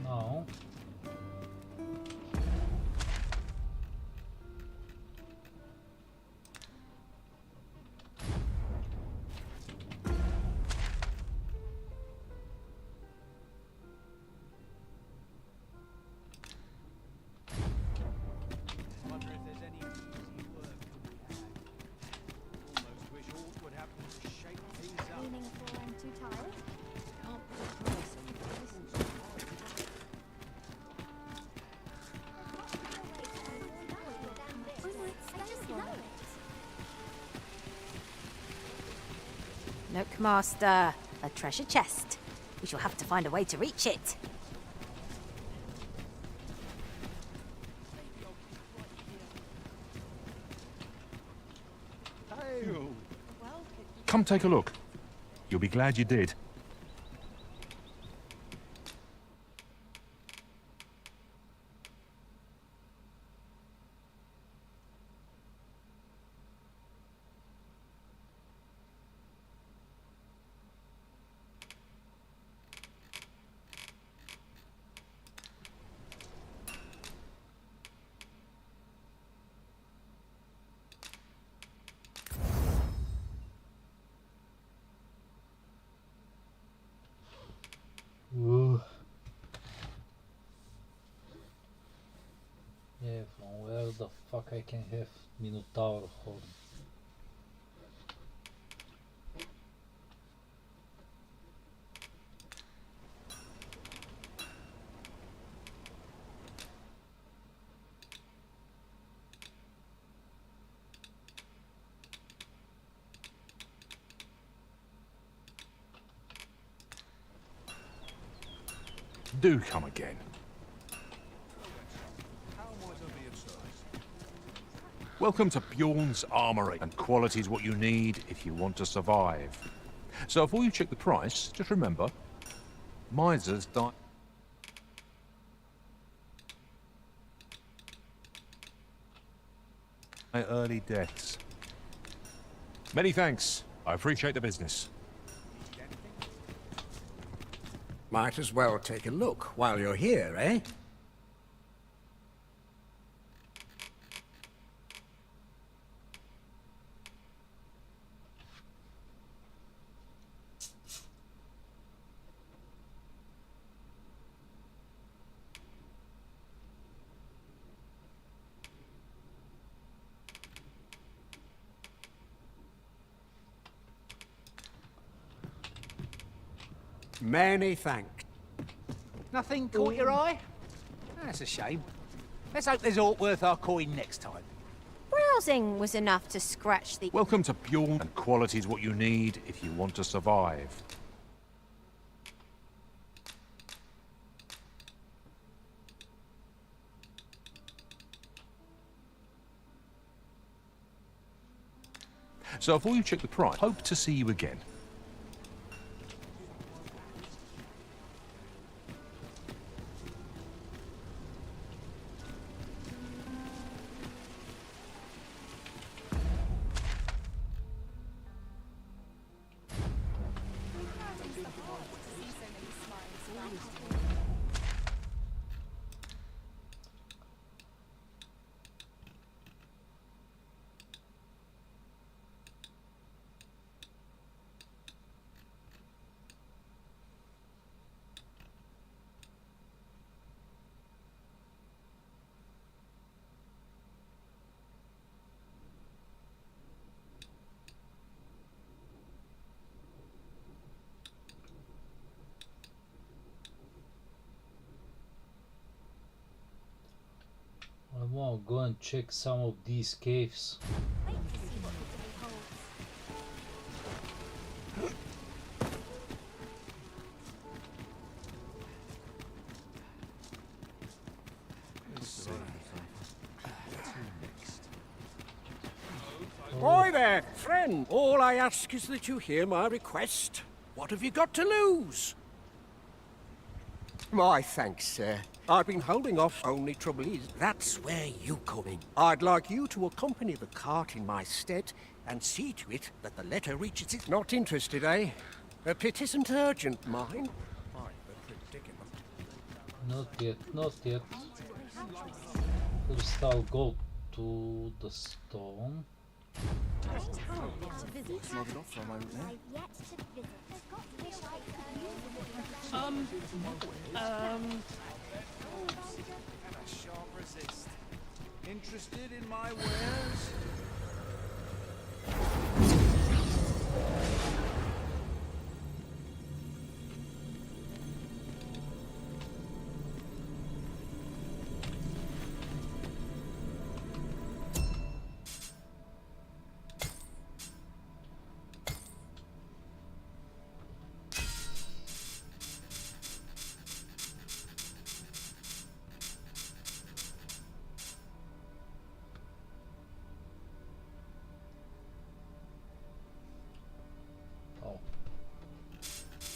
now Wonder if there's any easy work that we had. Almost wish aught would happen to shake things up. Meaning for I'm too tired? Can't put a price on it. Cloakmaster, a treasure chest. We shall have to find a way to reach it. Come take a look. You'll be glad you did. Ooh. Yeah, from where the fuck I can have Minotaur horn? Do come again. Welcome to Bjorn's Armory, and quality's what you need if you want to survive. So before you check the price, just remember, misers die. Early deaths. Many thanks. I appreciate the business. Might as well take a look while you're here, eh? Many thanks. Nothing caught your eye? That's a shame. Let's hope there's aught worth our coin next time. Browsing was enough to scratch the... Welcome to Bjorn, and quality's what you need if you want to survive. So before you check the price, hope to see you again. I want to go and check some of these caves. Boy there, friend. All I ask is that you hear my request. What have you got to lose? My thanks, sir. I've been holding off. Only trouble is, that's where you come in. I'd like you to accompany the cart in my stead and see to it that the letter reaches it. Not interested, eh? A pit isn't urgent, mind. Not yet, not yet. First I'll go to the stone. Can a sharp resist? Interested in my wares?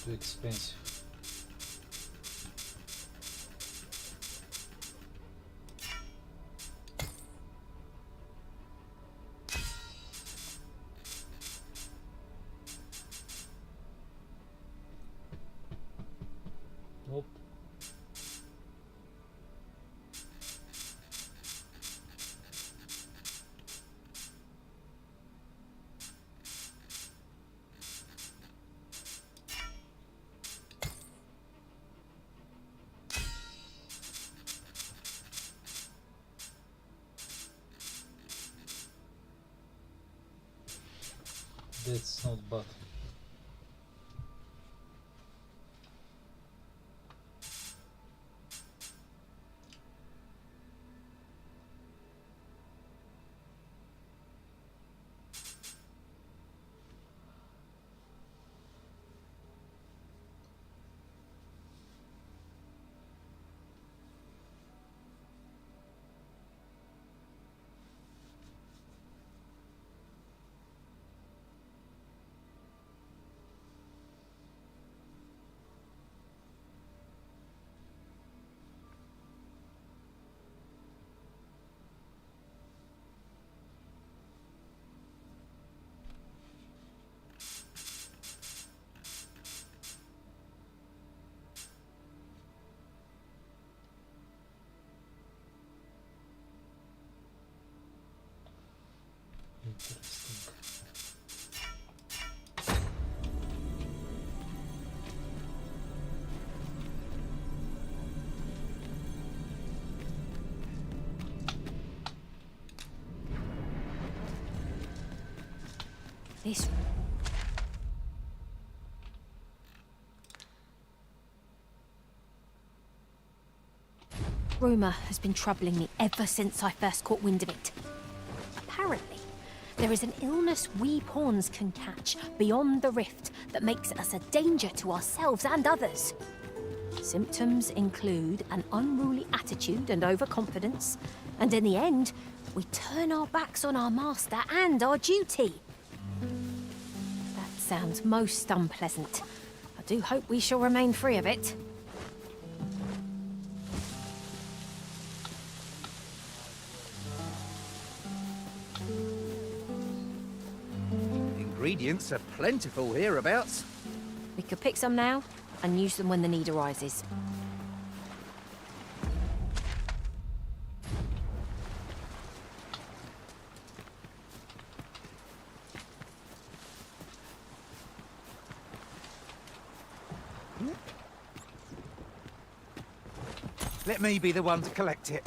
too expensive. Nope. That's not bad. Interesting. This rumour has been troubling me ever since I first caught wind of it. Apparently, there is an illness we pawns can catch beyond the rift that makes us a danger to ourselves and others. Symptoms include an unruly attitude and overconfidence, and in the end, we turn our backs on our master and our duty. That sounds most unpleasant. I do hope we shall remain free of it. Ingredients are plentiful hereabouts. We could pick some now and use them when the need arises. Let me be the one to collect it.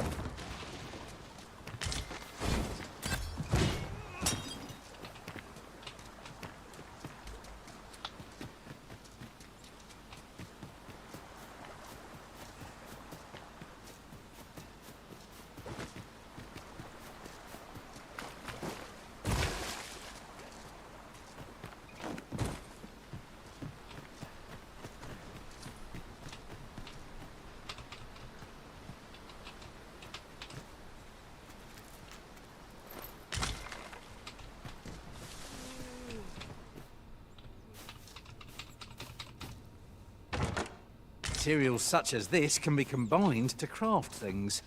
Materials such as this can be combined to craft things.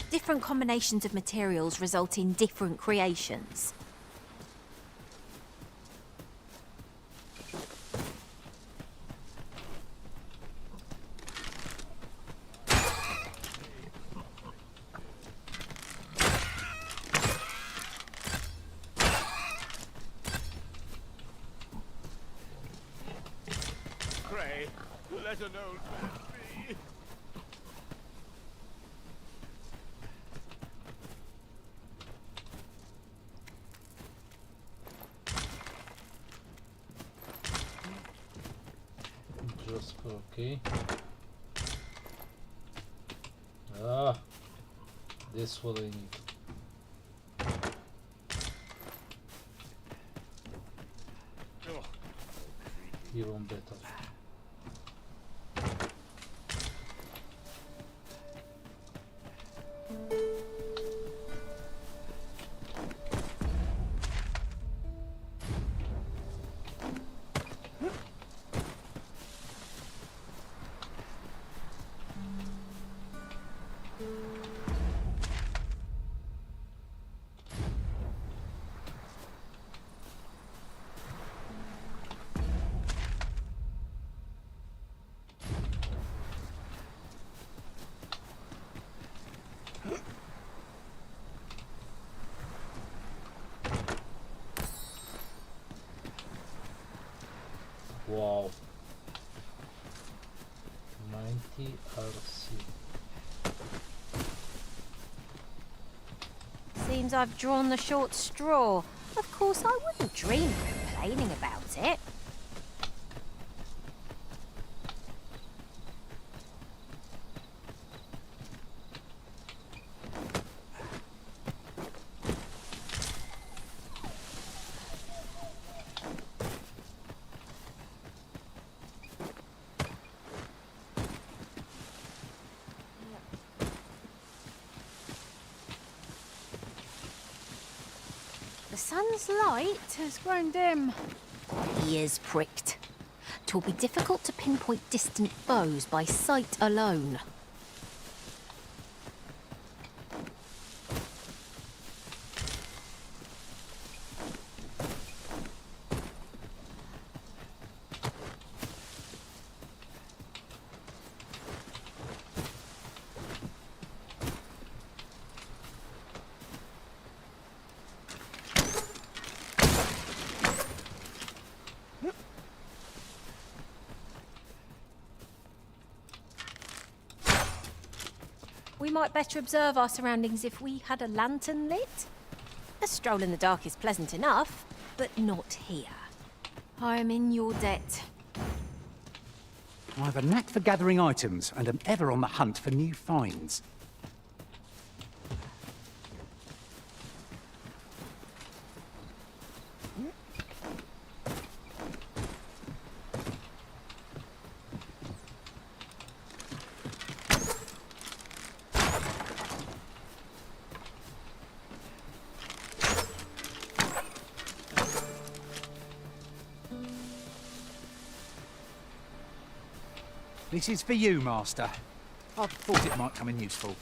Different combinations of materials result in different creations. Pray, let an old man be. Just okay. Ah, this what I need. Even better. 90 RC. Seems I've drawn the short straw. Of course, I wouldn't dream of complaining about it. The sun's light has grown dim. Ears pricked. 'Twill be difficult to pinpoint distant foes by sight alone. We might better observe our surroundings if we had a lantern lit. A stroll in the dark is pleasant enough, but not here. I am in your debt. I have a knack for gathering items and am ever on the hunt for new finds. This is for you, Master. I thought it might come in useful.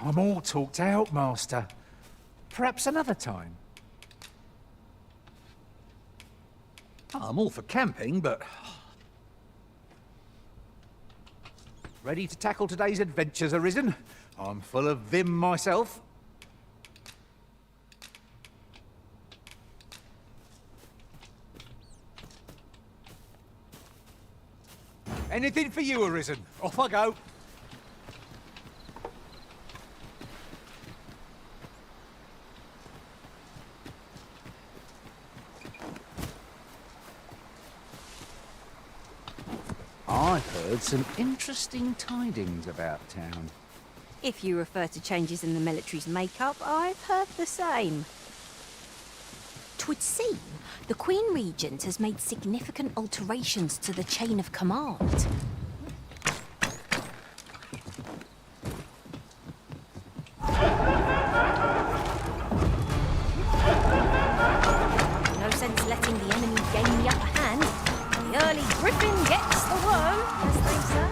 I'm all talked out, Master. Perhaps another time. I'm all for camping, but... Ready to tackle today's adventures, Arisen? I'm full of vim myself. Anything for you, Arisen. Off I go. I've heard some interesting tidings about town. If you refer to changes in the military's makeup, I've heard the same. 'Twould seem the Queen Regent has made significant alterations to the chain of command. No sense letting the enemy gain the upper hand. The early griffin gets the worm, as they say.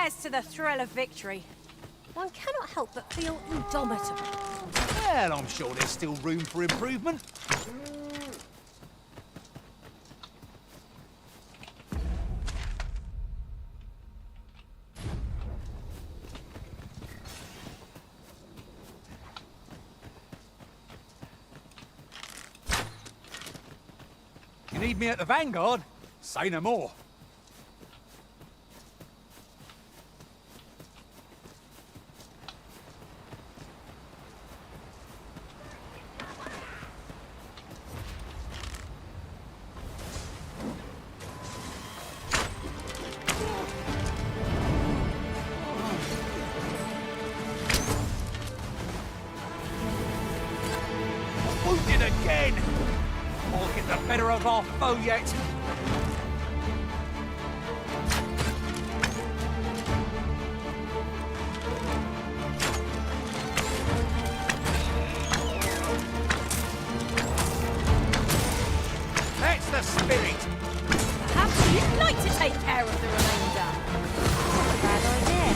Here's to the thrill of victory. One cannot help but feel indomitable. Well, I'm sure there's still room for improvement. You need me at the Vanguard? Say no more. Wounded again! I'll get the better of our foe yet. That's the spirit! Perhaps you'd like to take care of the remainder. Not a bad idea.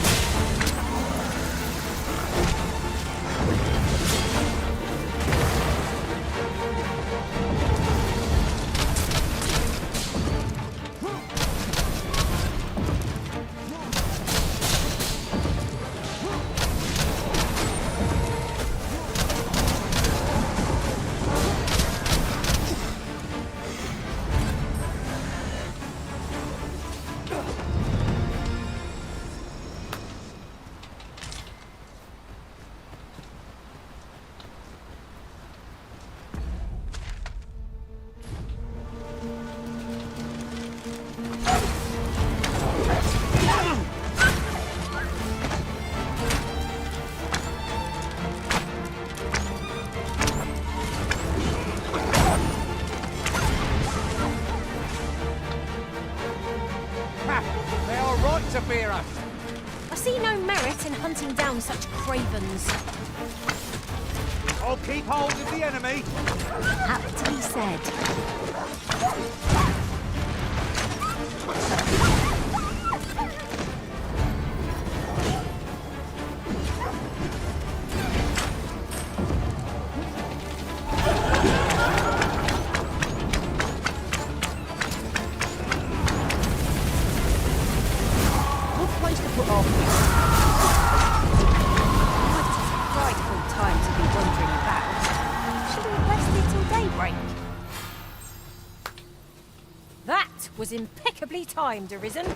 They are right to fear us. I see no merit in hunting down such cravens. I'll keep hold of the enemy. Apt to be said. Good place to put our feet. What a frightful time to be wandering about. Should we rest it till daybreak? That was impeccably timed, Arisen.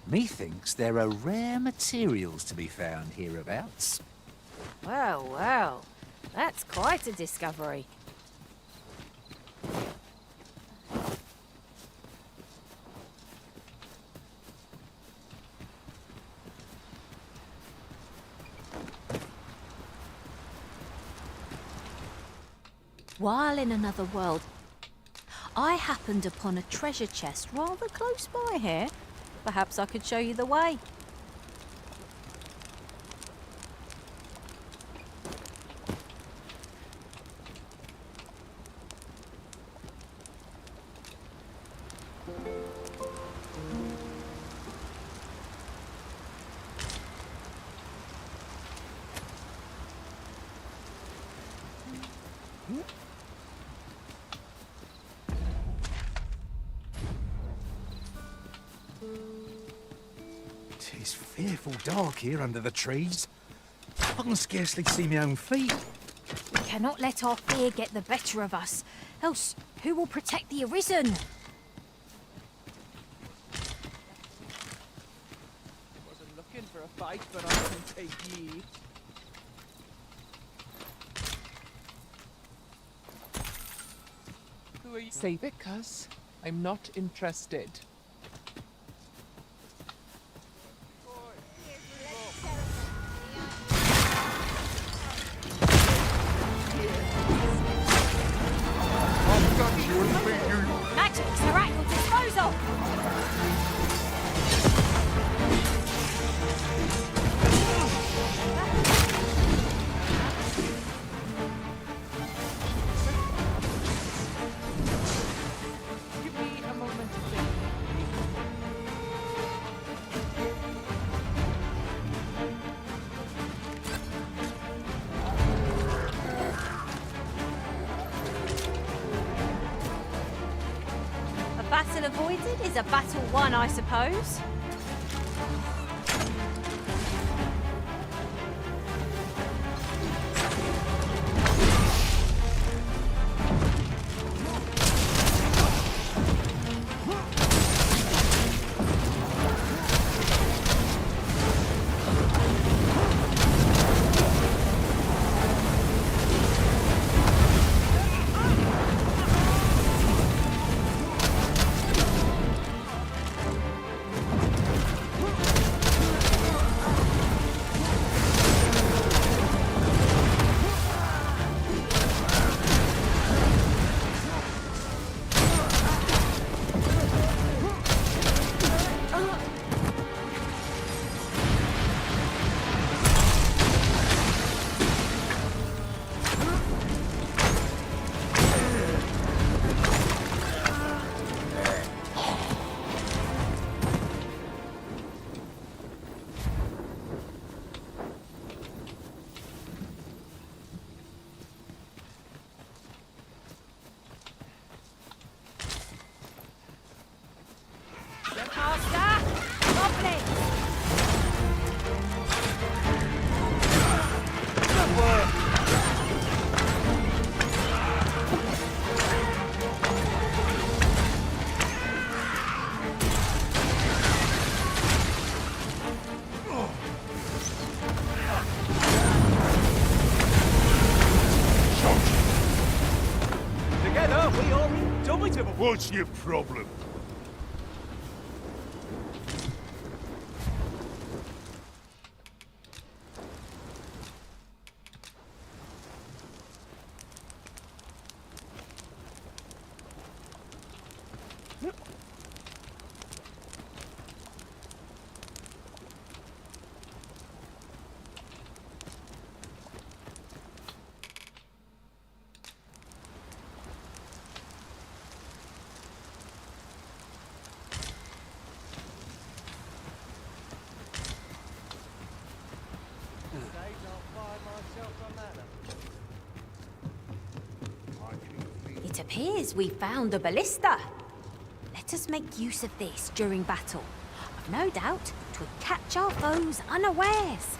Methinks there are rare materials to be found hereabouts. Well, well. That's quite a discovery. While in another world, I happened upon a treasure chest rather close by here. Perhaps I could show you the way. It's fearful dark here under the trees. I can scarcely see my own feet. We cannot let our fear get the better of us. Else, who will protect the Arisen? Wasn't looking for a fight, but I can take ye. Who are you? Save it, cuz. I'm not interested. Magic's her at your disposal! battle avoided is a battle won, I suppose. What's your problem? It appears we found a ballista. Let us make use of this during battle. I've no doubt 'twould catch our foes unawares.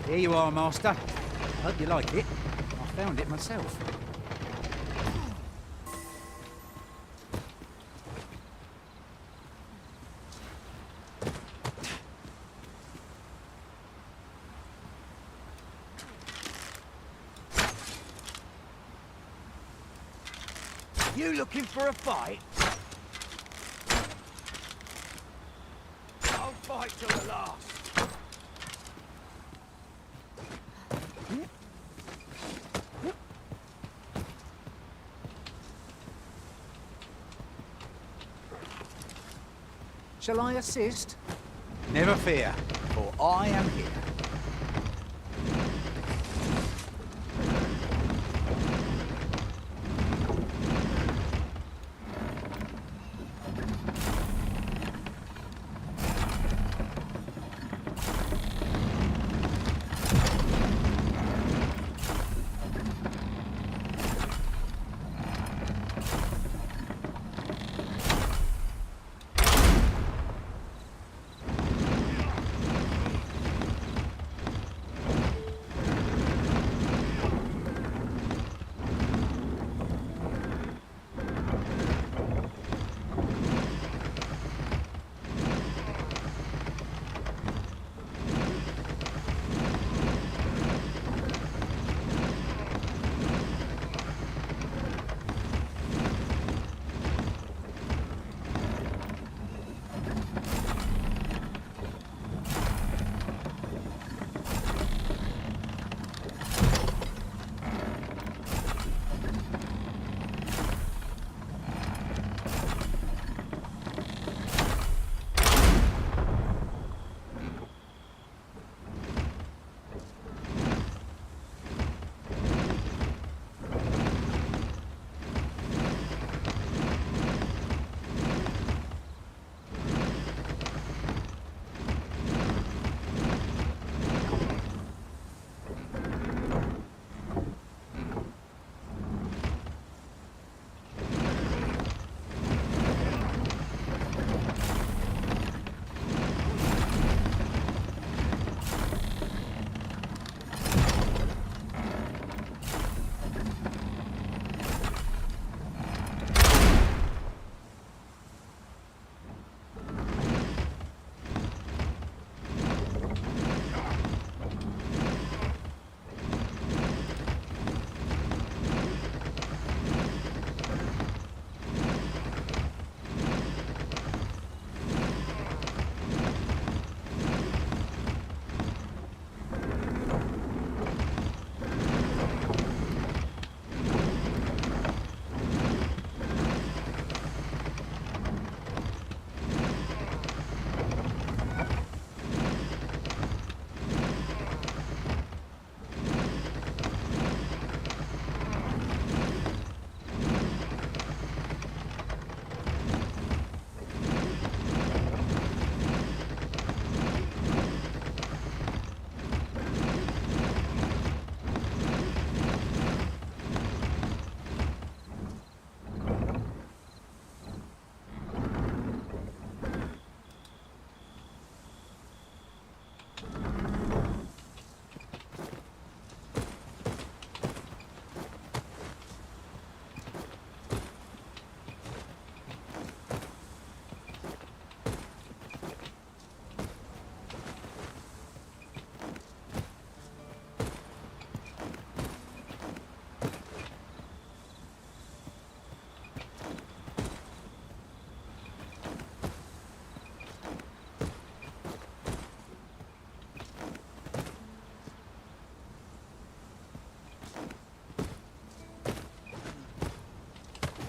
Here you are, Master. Hope you like it. I found it myself. You looking for a fight? I'll fight to the last. Shall I assist? Never fear, for I am here.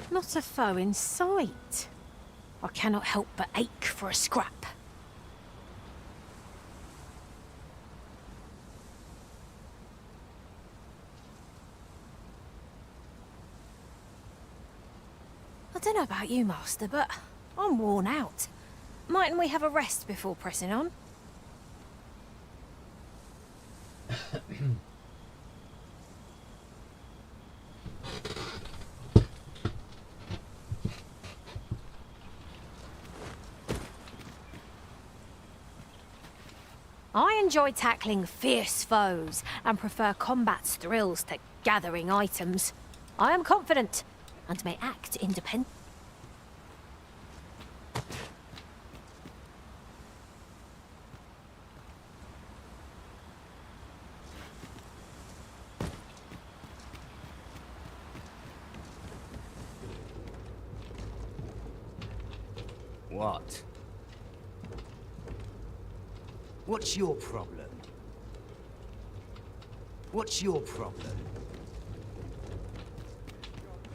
Not a foe in sight. I cannot help but ache for a scrap. I don't know about you, Master, but I'm worn out. Mightn't we have a rest before pressing on? I enjoy tackling fierce foes and prefer combat's thrills to gathering items. I am confident and may act independently. What? What's your problem? What's your problem?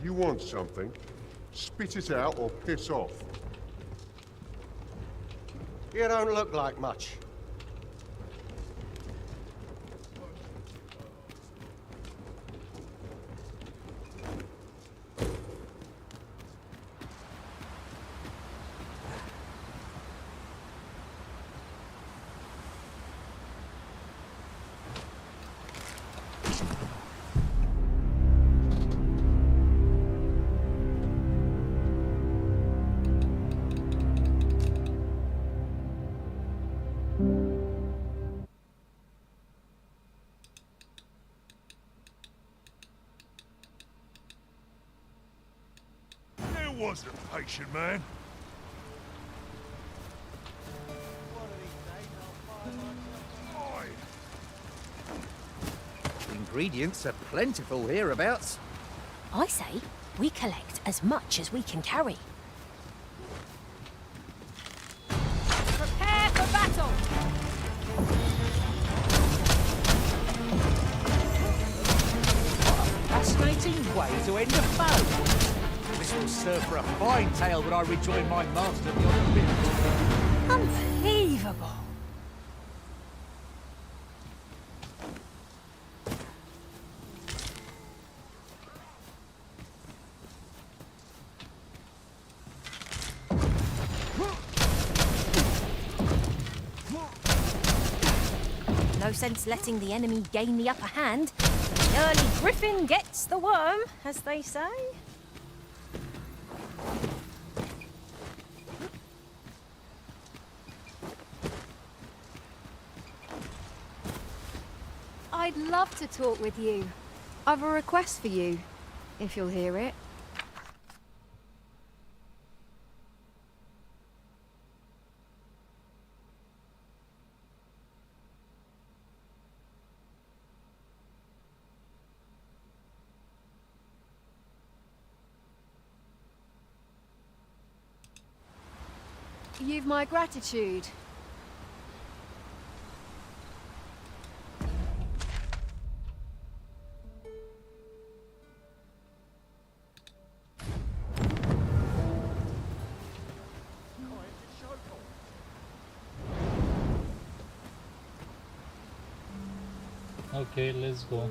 You want something? Spit it out or piss off. You don't look like much. There was a patient man. The ingredients are plentiful hereabouts. I say we collect as much as we can carry. Prepare for battle! Fascinating way to end a foe. This will serve for a fine tale when I rejoin my master beyond the rift. Unbelievable. No sense letting the enemy gain the upper hand. The early griffin gets the worm, as they say. I'd love to talk with you. I've a request for you, if you'll hear it. You've my gratitude. Okay, let's go.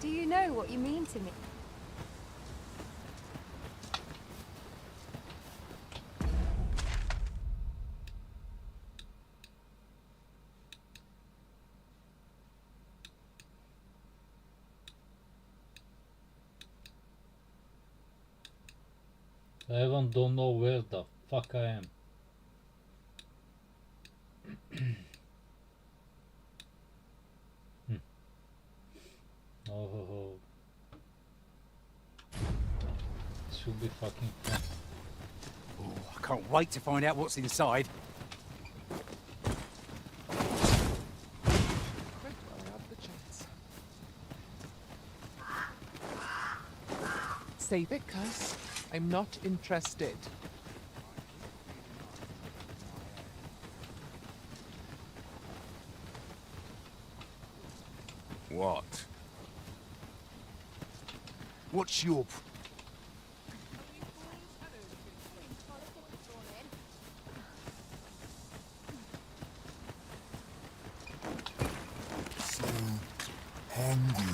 Do you know what you mean to me? I even don't know where the fuck I am. Oh, should be fucking fun. Oh, I can't wait to find out what's inside. Save it, cuz. I'm not interested. What? What's your... So hungry.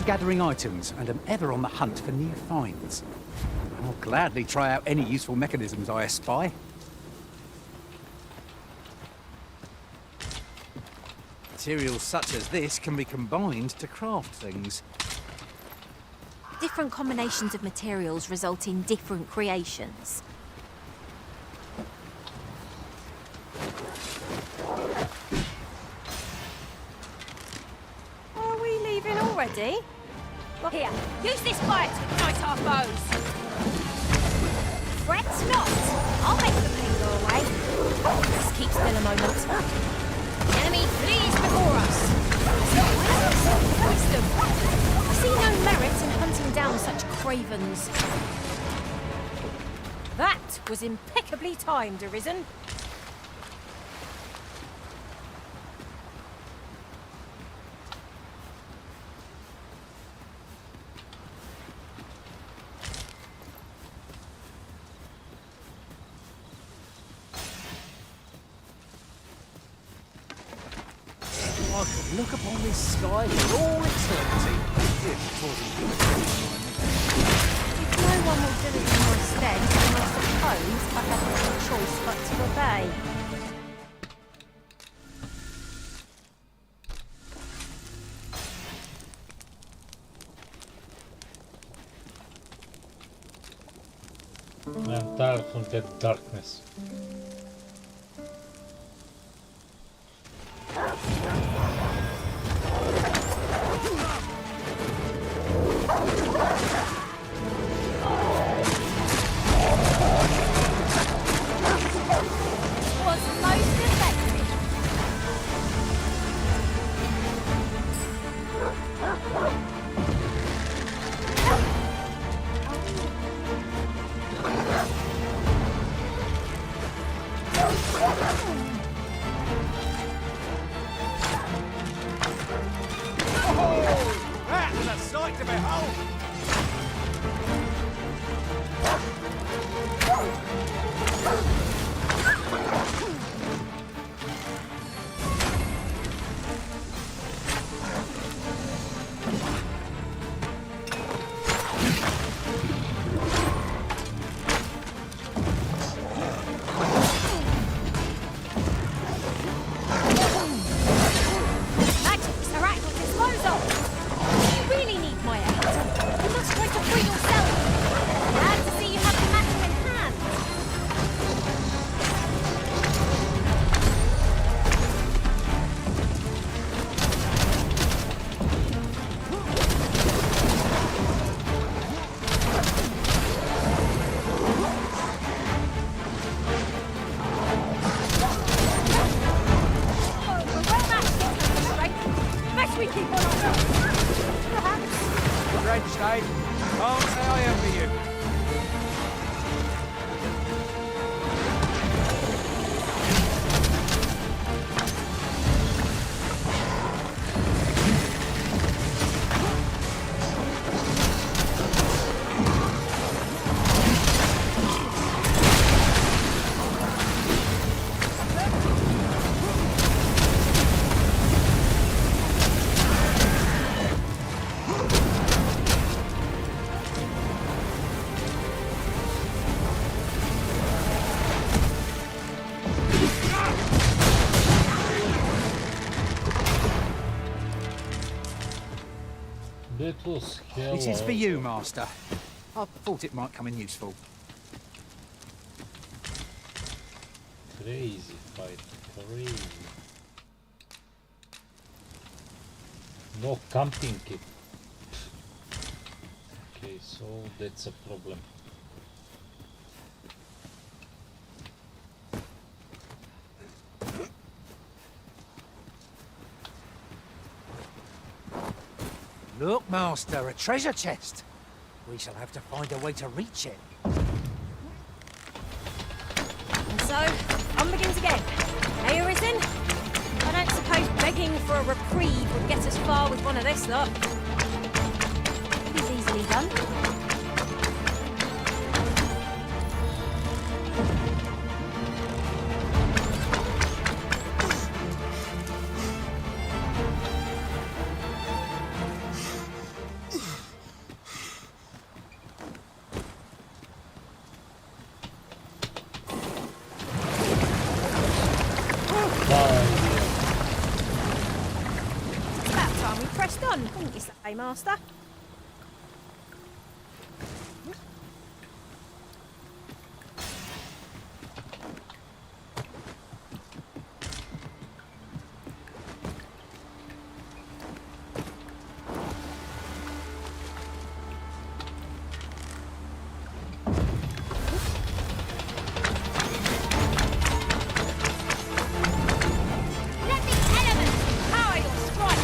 Gathering items and am ever on the hunt for new finds. I'll gladly try out any useful mechanisms I espy. Materials such as this can be combined to craft things. Different combinations of materials result in different creations. Are we leaving already? Here, use this fire to ignite our foes. Fret not. I'll make the pain go away. Just keep still a moment. The enemy flees before us. Wisdom. ravens. That was impeccably timed, Arisen. I could look upon this sky for all eternity. If No one will do it in my stead, and I suppose I have no choice but to obey. I'm tired from that darkness. Was most effective. That is a sight to behold! Magics are at your disposal. You really need my aid. You must try to free yourself. Glad to see you have the matter in hand. Oh, we're well matched in terms of strength. Best we keep on our toes. Perhaps. Drenched, eh? Can't say I envy you. That was hell. This is for you, Master. I thought it might come in useful. Crazy fight, crazy. No camping kit. Okay, so that's a problem. Look, Master, a treasure chest. We shall have to find a way to reach it. And so, on begins again. Hey, Arisen? I don't suppose begging for a reprieve would get us far with one of this lot. It is easily done. It's about time we pressed on, wouldn't you say, Master? Let the elements power your strike!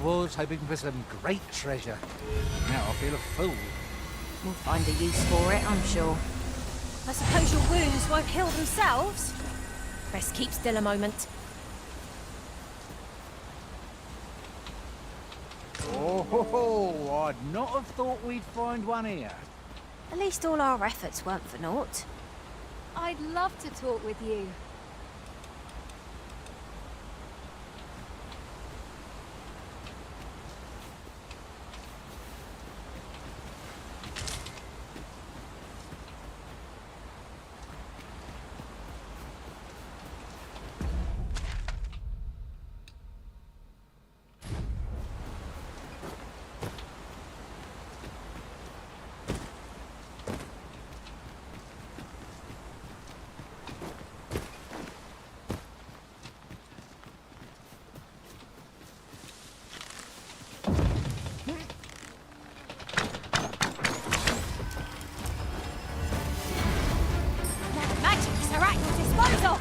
was hoping for some great treasure. Now I feel a fool. We'll find a use for it, I'm sure. I suppose your wounds won't heal themselves. Best keep still a moment. Oh, ho, ho. I'd not have thought we'd find one here. At least all our efforts weren't for naught. I'd love to talk with you. Magics are at your disposal!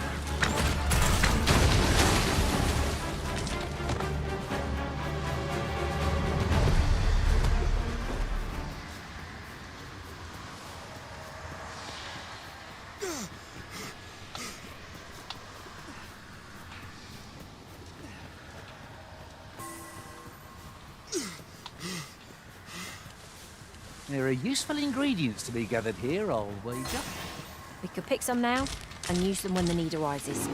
There are useful ingredients to be gathered here, I'll wager. We could pick some now and use them when the need arises.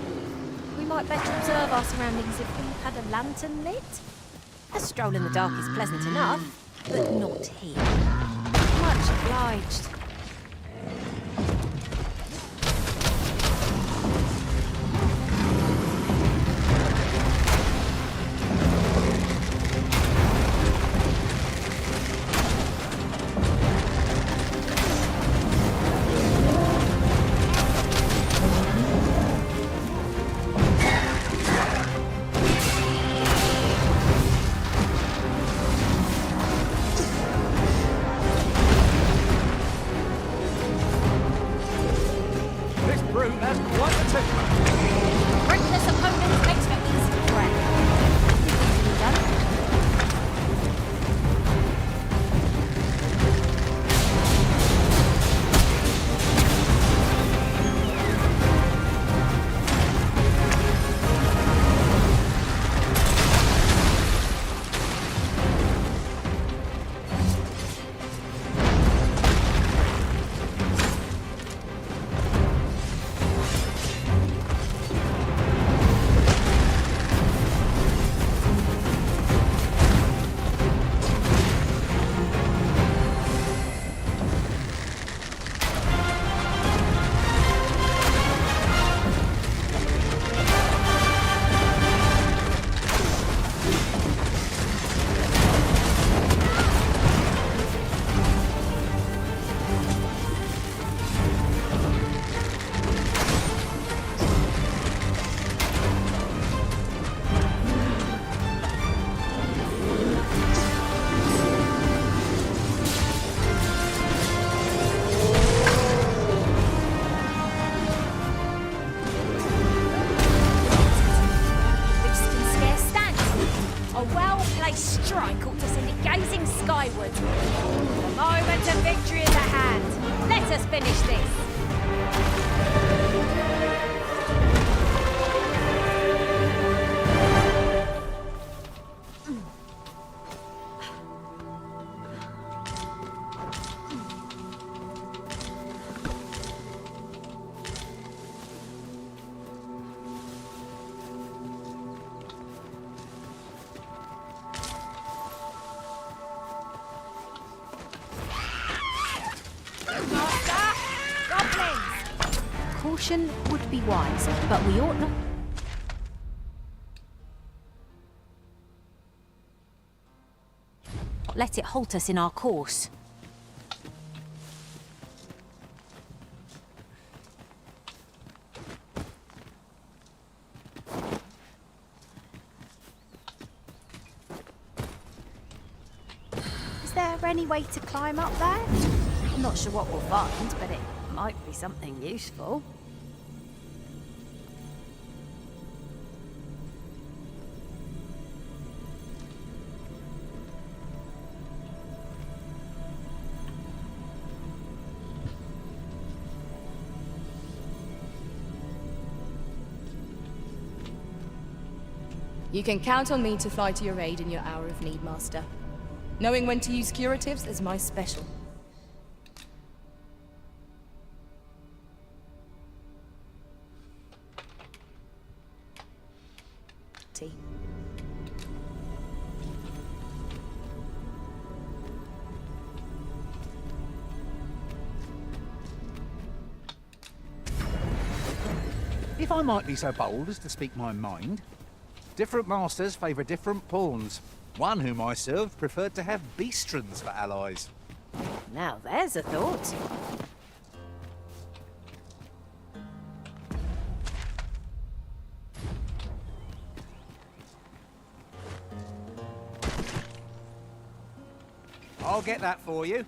We might better observe our surroundings if we had a lantern lit. A stroll in the dark is pleasant enough, but not here. Much obliged. Reckless opponents makes for easy prey. Easily done. Strike ought to send it gazing skyward. The moment of victory is at hand. Let us finish this. Caution would be wise, but we ought not... let it halt us in our course. Is there any way to climb up there? I'm not sure what we'll find, but it might be something useful. You can count on me to fly to your aid in your hour of need, Master. Knowing when to use curatives is my special. Tea. If I might be so bold as to speak my mind, different masters favour different pawns. One whom I served preferred to have beastrons for allies. Now there's a thought. I'll get that for you.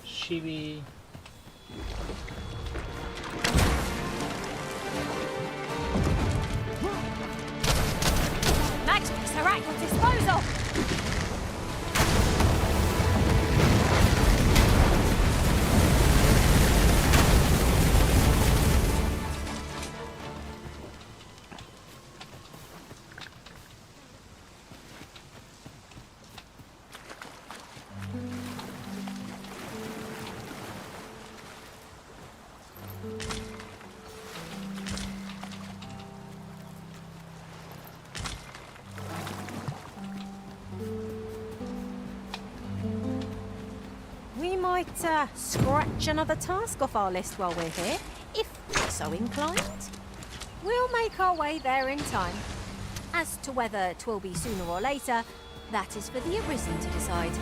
Chibi. Magics are at your disposal! We might scratch another task off our list while we're here, if we're so inclined. We'll make our way there in time. As to whether 'twill be sooner or later, that is for the Arisen to decide.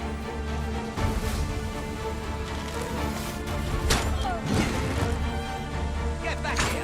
Get back here!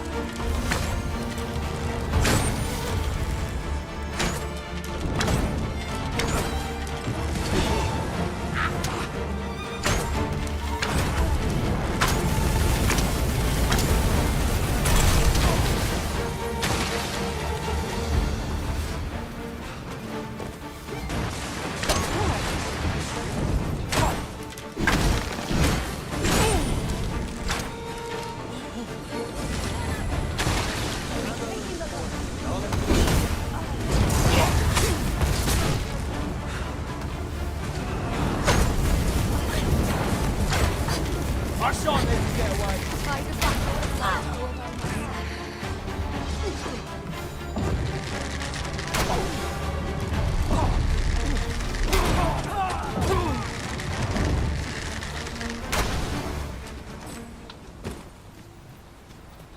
I shan't let you get away.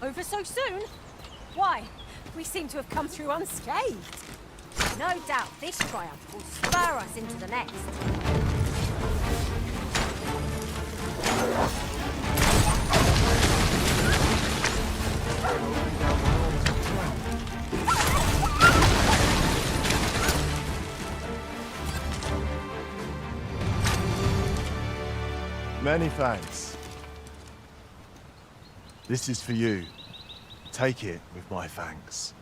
Over so soon? Why, we seem to have come through unscathed. No doubt this triumph will spur us into the next. Many thanks. This is for you. Take it with my thanks.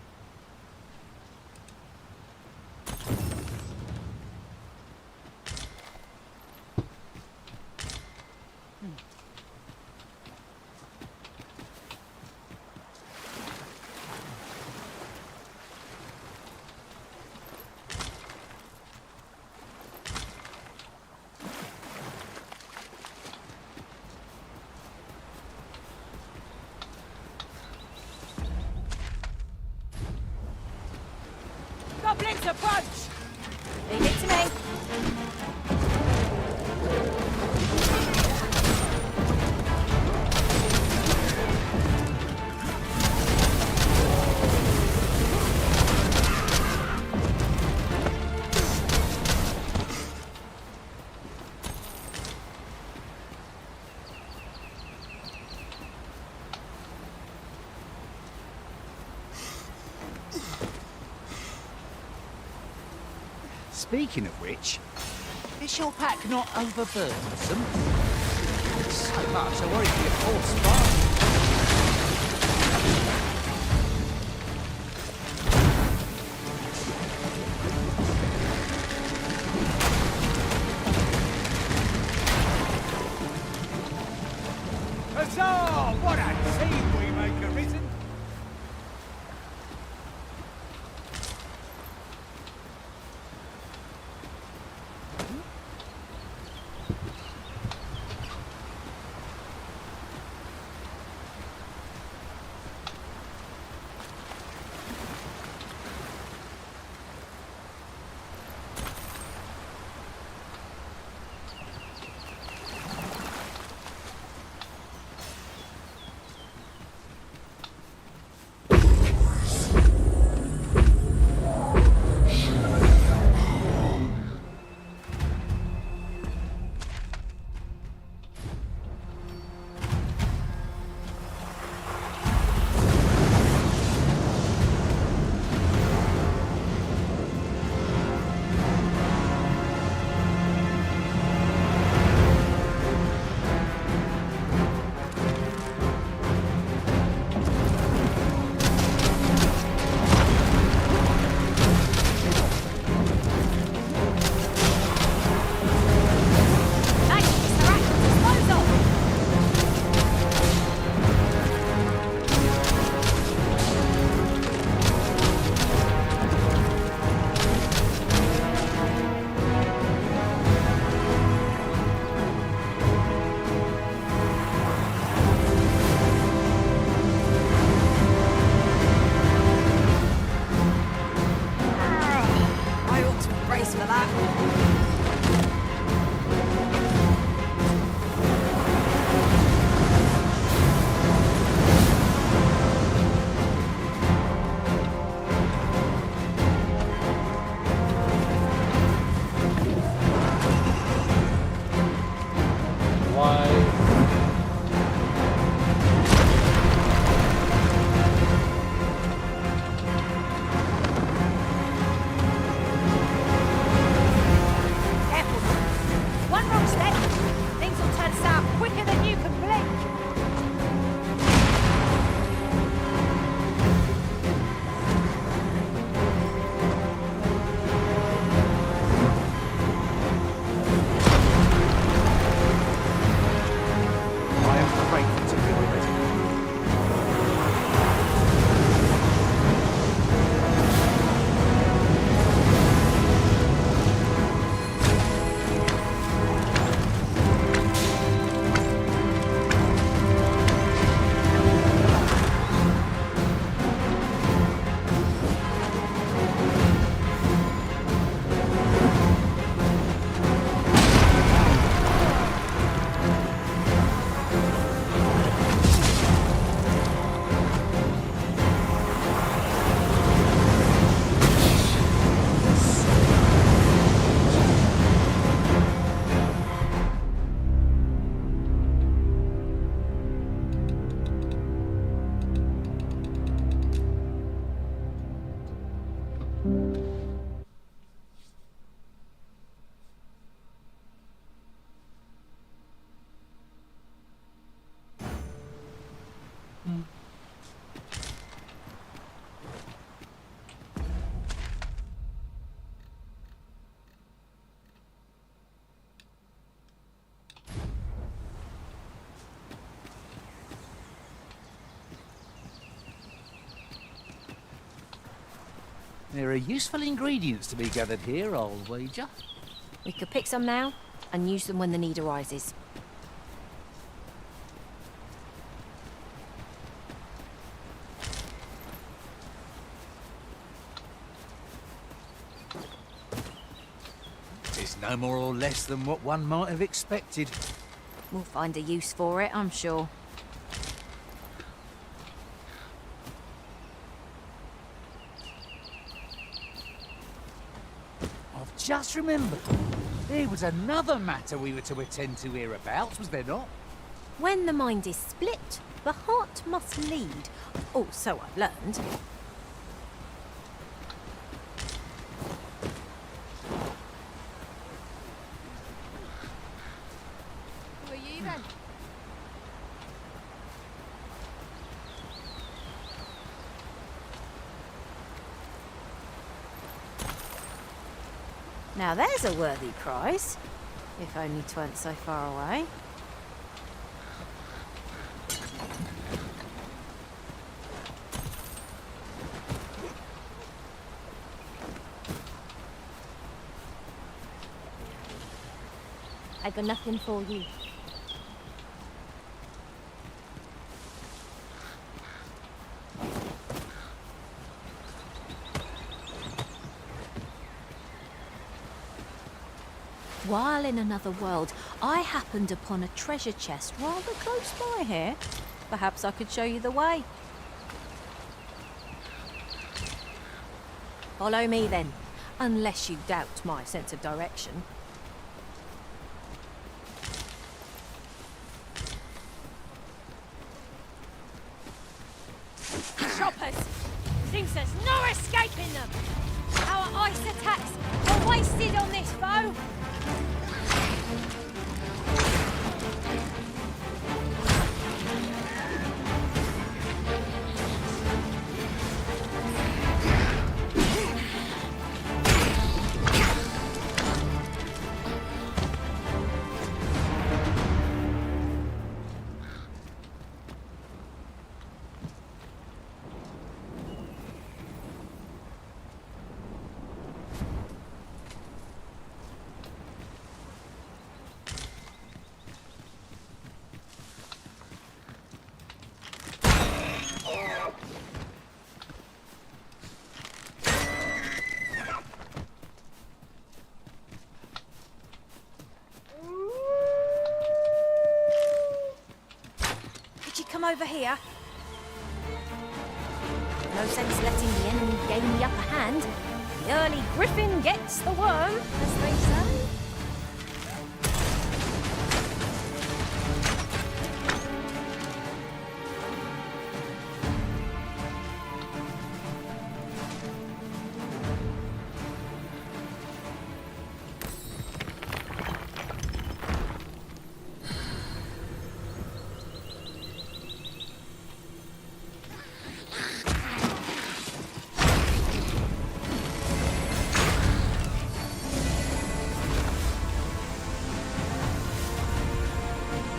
Splinter punch! Leave it to me. Speaking of which, is your pack not overburdensome? So much, I worry for your poor spine. Huzzah! What a team we make, Arisen! There are useful ingredients to be gathered here, I'll wager. We could pick some now and use them when the need arises. No more or less than what one might have expected. We'll find a use for it, I'm sure. I've just remembered. There was another matter we were to attend to hereabouts, was there not? When the mind is split, the heart must lead. Oh, so I've learned. Who are you then? Now there's a worthy prize. If only 'tweren't so far away. I got nothing for you. While in another world, I happened upon a treasure chest rather close by here. Perhaps I could show you the way. Follow me then, unless you doubt my sense of direction. Shoppers! Seems there's no escaping them! Our ice attacks are wasted on this foe! Come over here. No sense letting the enemy gain the upper hand. The early griffin gets the worm, as they say.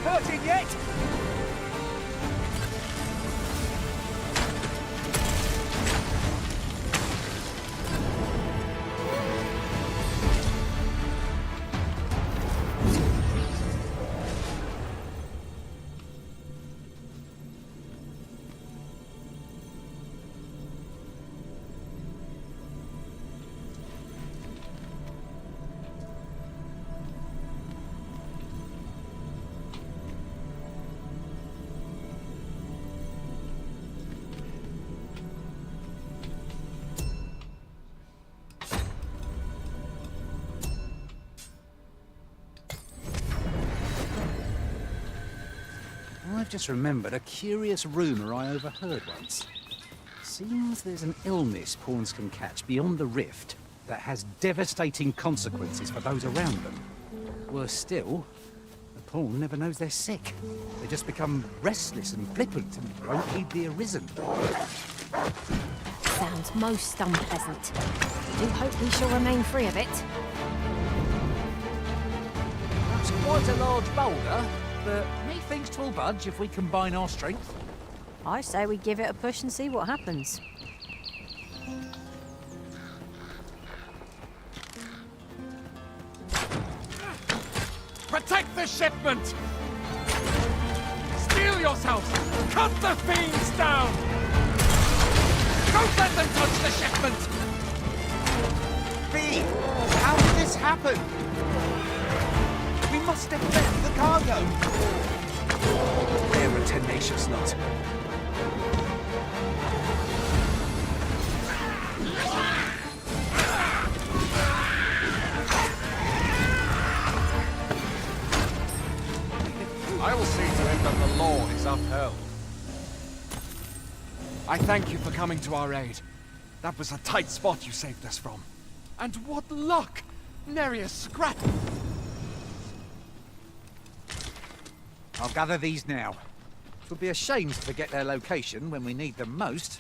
Hurting yet? I've just remembered a curious rumour I overheard once. Seems there's an illness pawns can catch beyond the rift that has devastating consequences for those around them. Worse still, the pawn never knows they're sick. They just become restless and flippant and won't heed the arisen. Sounds most unpleasant. Do hope we shall remain free of it. That's quite a large boulder, but methinks 'twill budge if we combine our strength. I say we give it a push and see what happens. Protect the shipment! Steel yourselves! Cut the fiends down! Don't let them touch the shipment! How did this happened? We must have left the cargo. They're a tenacious lot. I will see to it that the law is upheld. I thank you for coming to our aid. That was a tight spot you saved us from. And what luck! Nary a scrap! I'll gather these now. It would be a shame to forget their location when we need them most.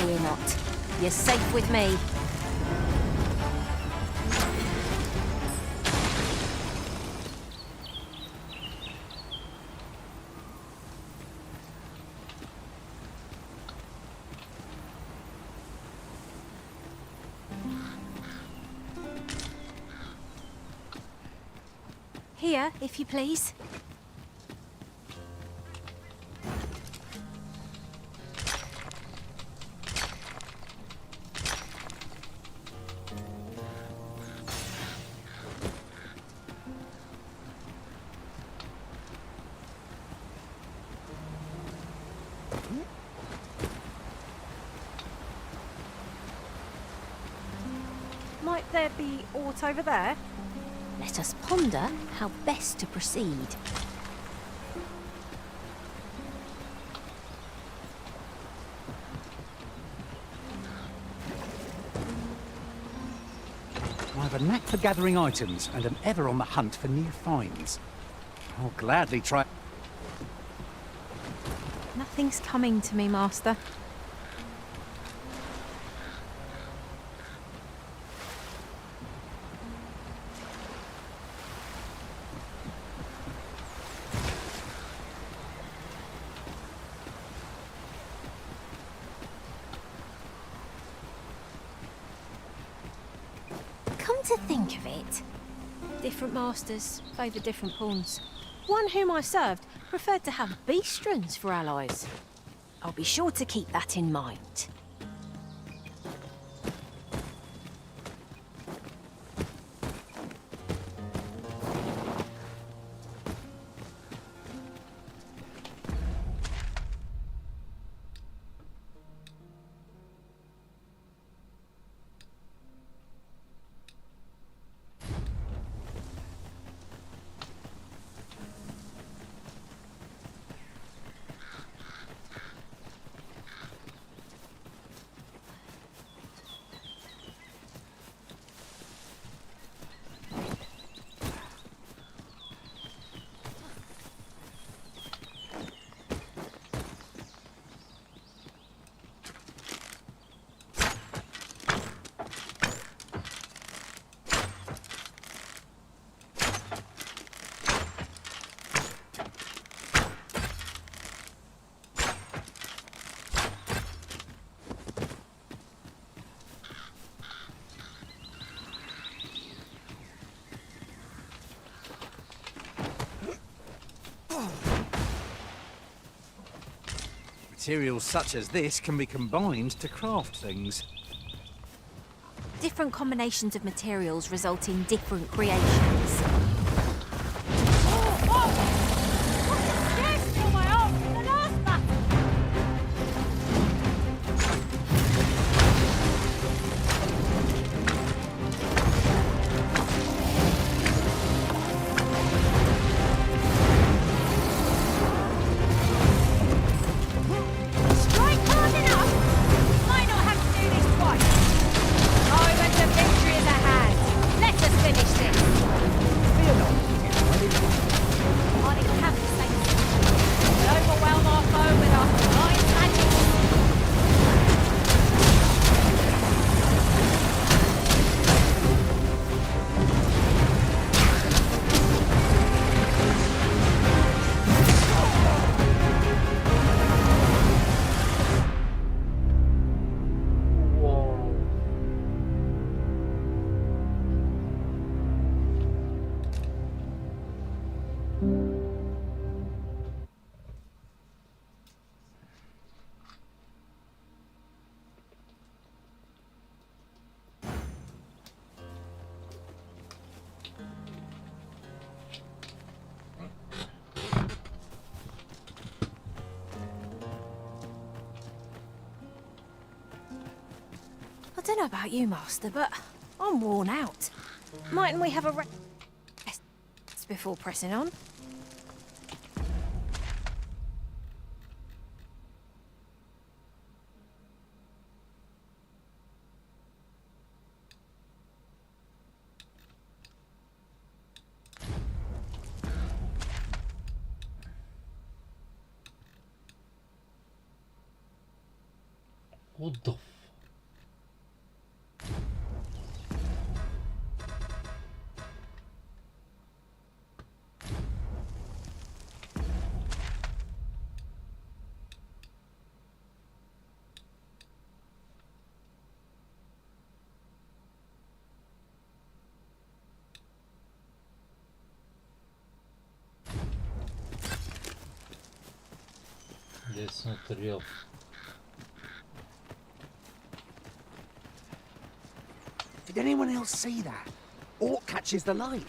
Fear not. You're safe with me. Here, if you please. Might there be aught over there? Let us ponder how best to proceed. I have a knack for gathering items and am ever on the hunt for new finds. I'll gladly try... Nothing's coming to me, Master. Come to think of it, different masters favour different pawns. One whom I served preferred to have beastrons for allies. I'll be sure to keep that in mind. Materials such as this can be combined to craft things. Different combinations of materials result in different creations. Feel I don't know about you, Master, but I'm worn out. Mightn't we have a rest before pressing on? What the That's not real. Did anyone else see that? What catches the light?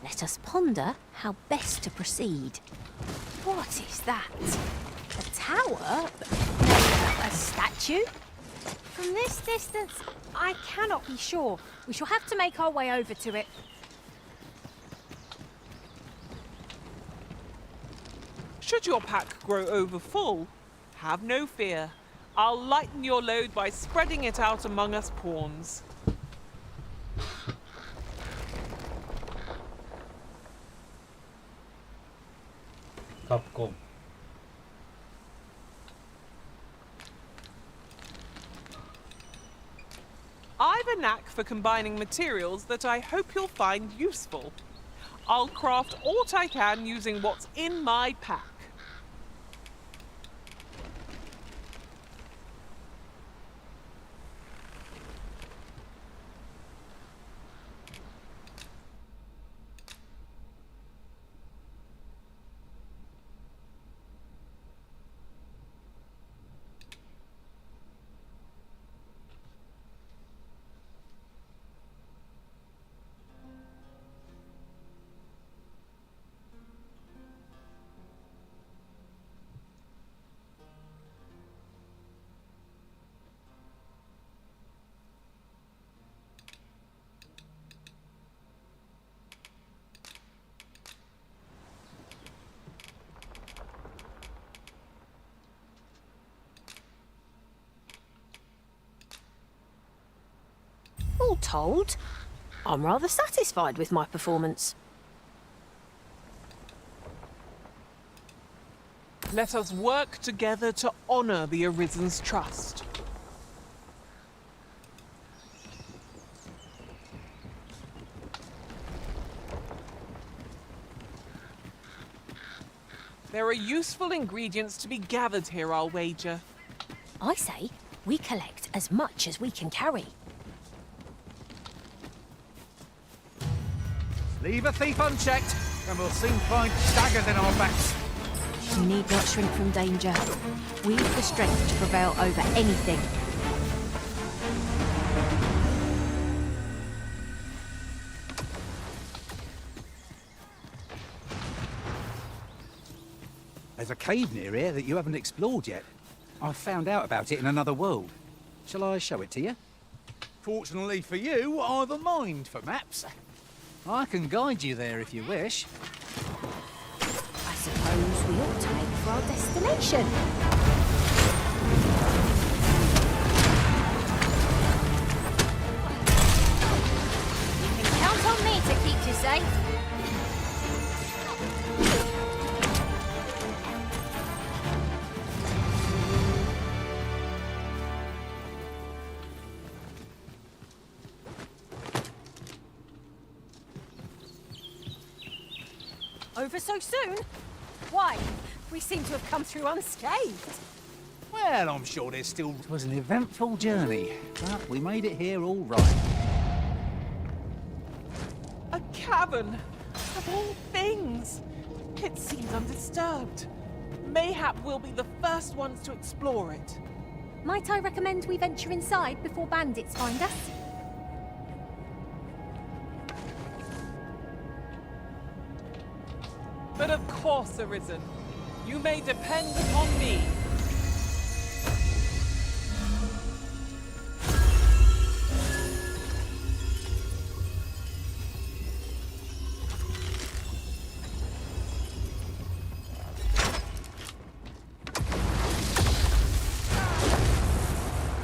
Let us ponder how best to proceed. What is that? A tower? A statue? From this distance, I cannot be sure. We shall have to make our way over to it. Should your pack grow over full, have no fear. I'll lighten your load by spreading it out among us pawns. Capcom. I've a knack for combining materials that I hope you'll find useful. I'll craft aught I can using what's in my pack. All told, I'm rather satisfied with my performance. Let us work together to honor the Arisen's trust. There are useful ingredients to be gathered here, I'll wager. I say we collect as much as we can carry. Leave a thief unchecked, and we'll soon find daggers in our backs. We need not shrink from danger. We've the strength to prevail over anything. There's a cave near here that you haven't explored yet. I found out about it in another world. Shall I show it to you? Fortunately for you, I've a mind for maps. I can guide you there if you wish. I suppose we ought to make for our destination. You can count on me to keep you safe. Over so soon? Why? We seem to have come through unscathed. Well, I'm sure there's still... It was an eventful journey, but we made it here all right. A cavern, of all things. It seems undisturbed. Mayhap we'll be the first ones to explore it. Might I recommend we venture inside before bandits find us? But of course, Arisen. You may depend upon me.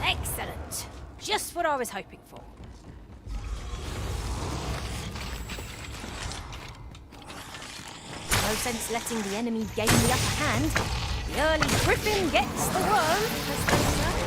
Excellent. Just what I was hoping for. No sense letting the enemy gain the upper hand. The early griffin gets the worm, as they say.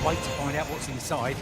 Wait to find out what's inside.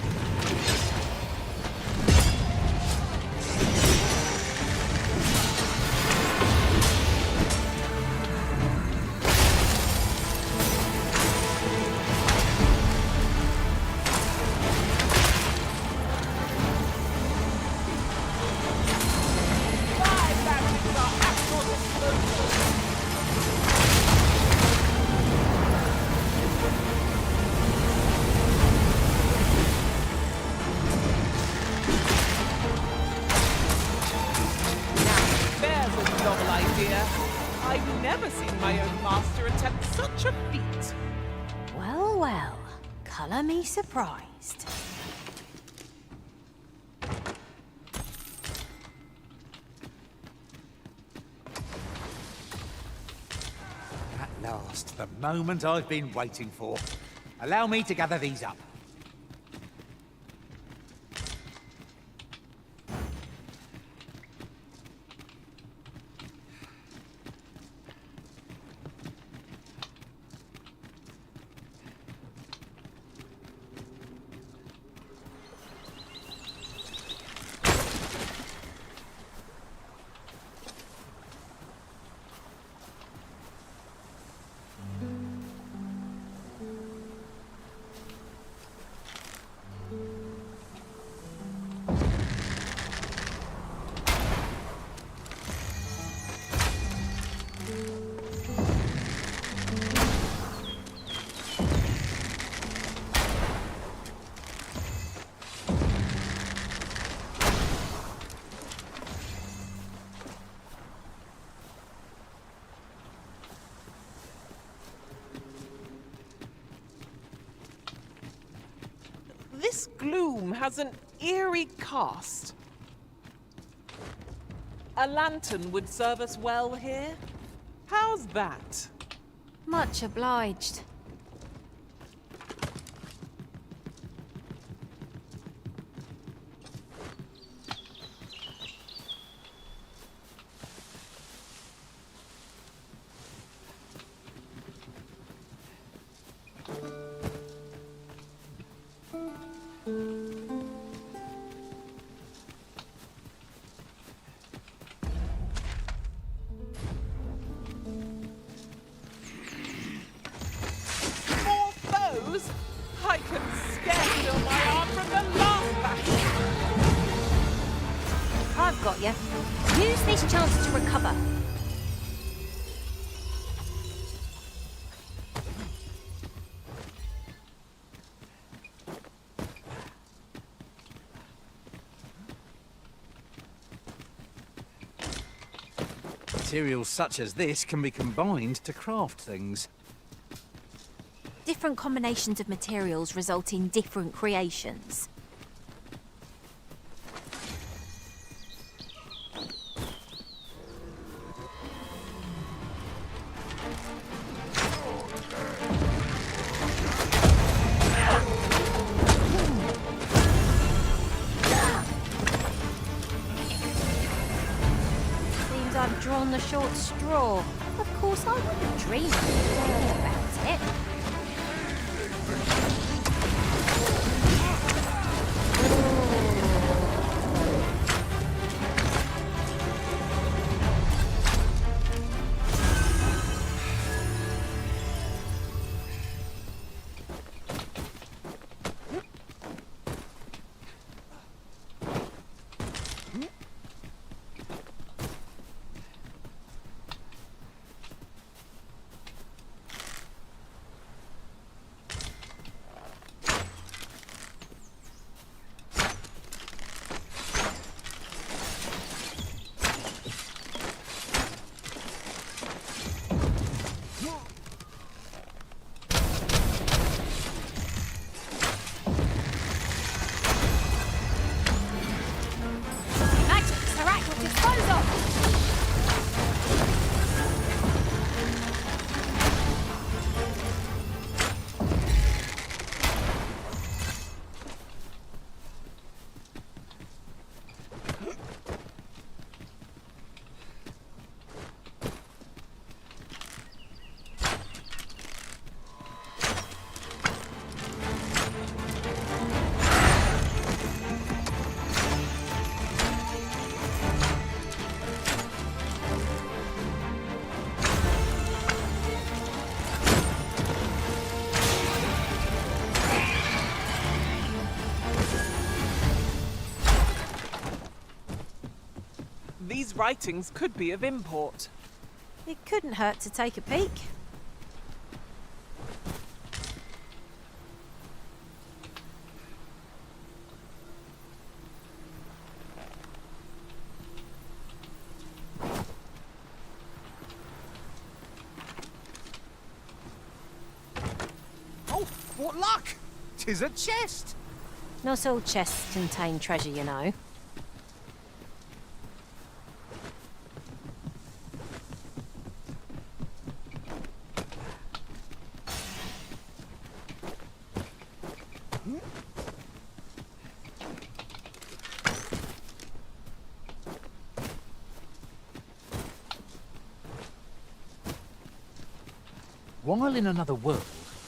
I've never seen my own master attempt such a feat. Well, well. Colour me surprised. At last, the moment I've been waiting for. Allow me to gather these up. This gloom has an eerie cast. A lantern would serve us well here. How's that? Much obliged. I can scarce feel my arm from the last battle. I've got you. Use this chance to recover. Materials such as this can be combined to craft things. Different combinations of materials result in different creations. drawn the short straw. Of course, I wouldn't dream of thinking about it. These writings could be of import. It couldn't hurt to take a peek. Oh, what luck! 'Tis a chest! Not all chests contain treasure, you know. While in another world,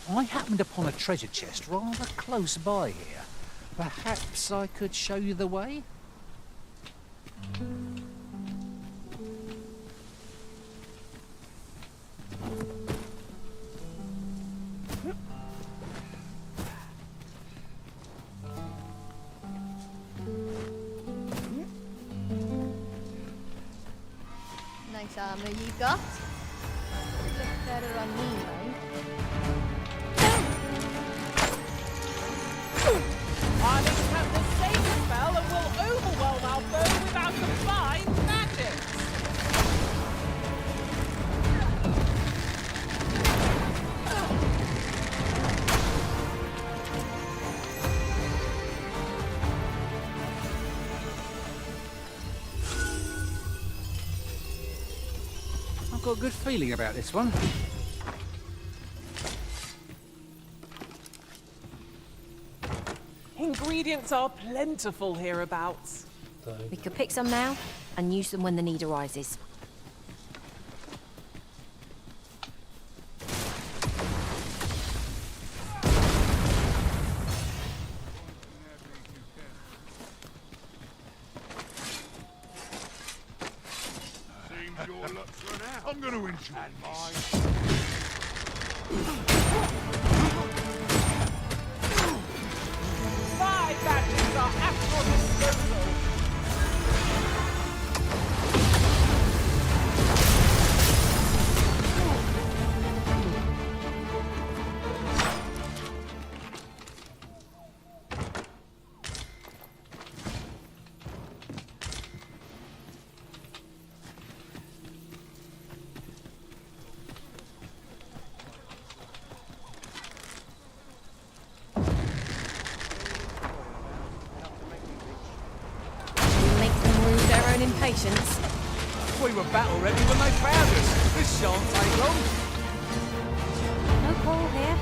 I happened upon a treasure chest rather close by here. Perhaps I could show you the way? Nice armor you got. Look better on me, though. I'll encamp the same spell and will overwhelm our foe with our combined magic. I've got a good feeling about this one. Ingredients are plentiful hereabouts. We could pick some now and use them when the need arises. Seems your luck's run out. I'm going to enjoy My badges are at your disposal. Impatience. We were battle ready when they found us. This shan't take long. No call here.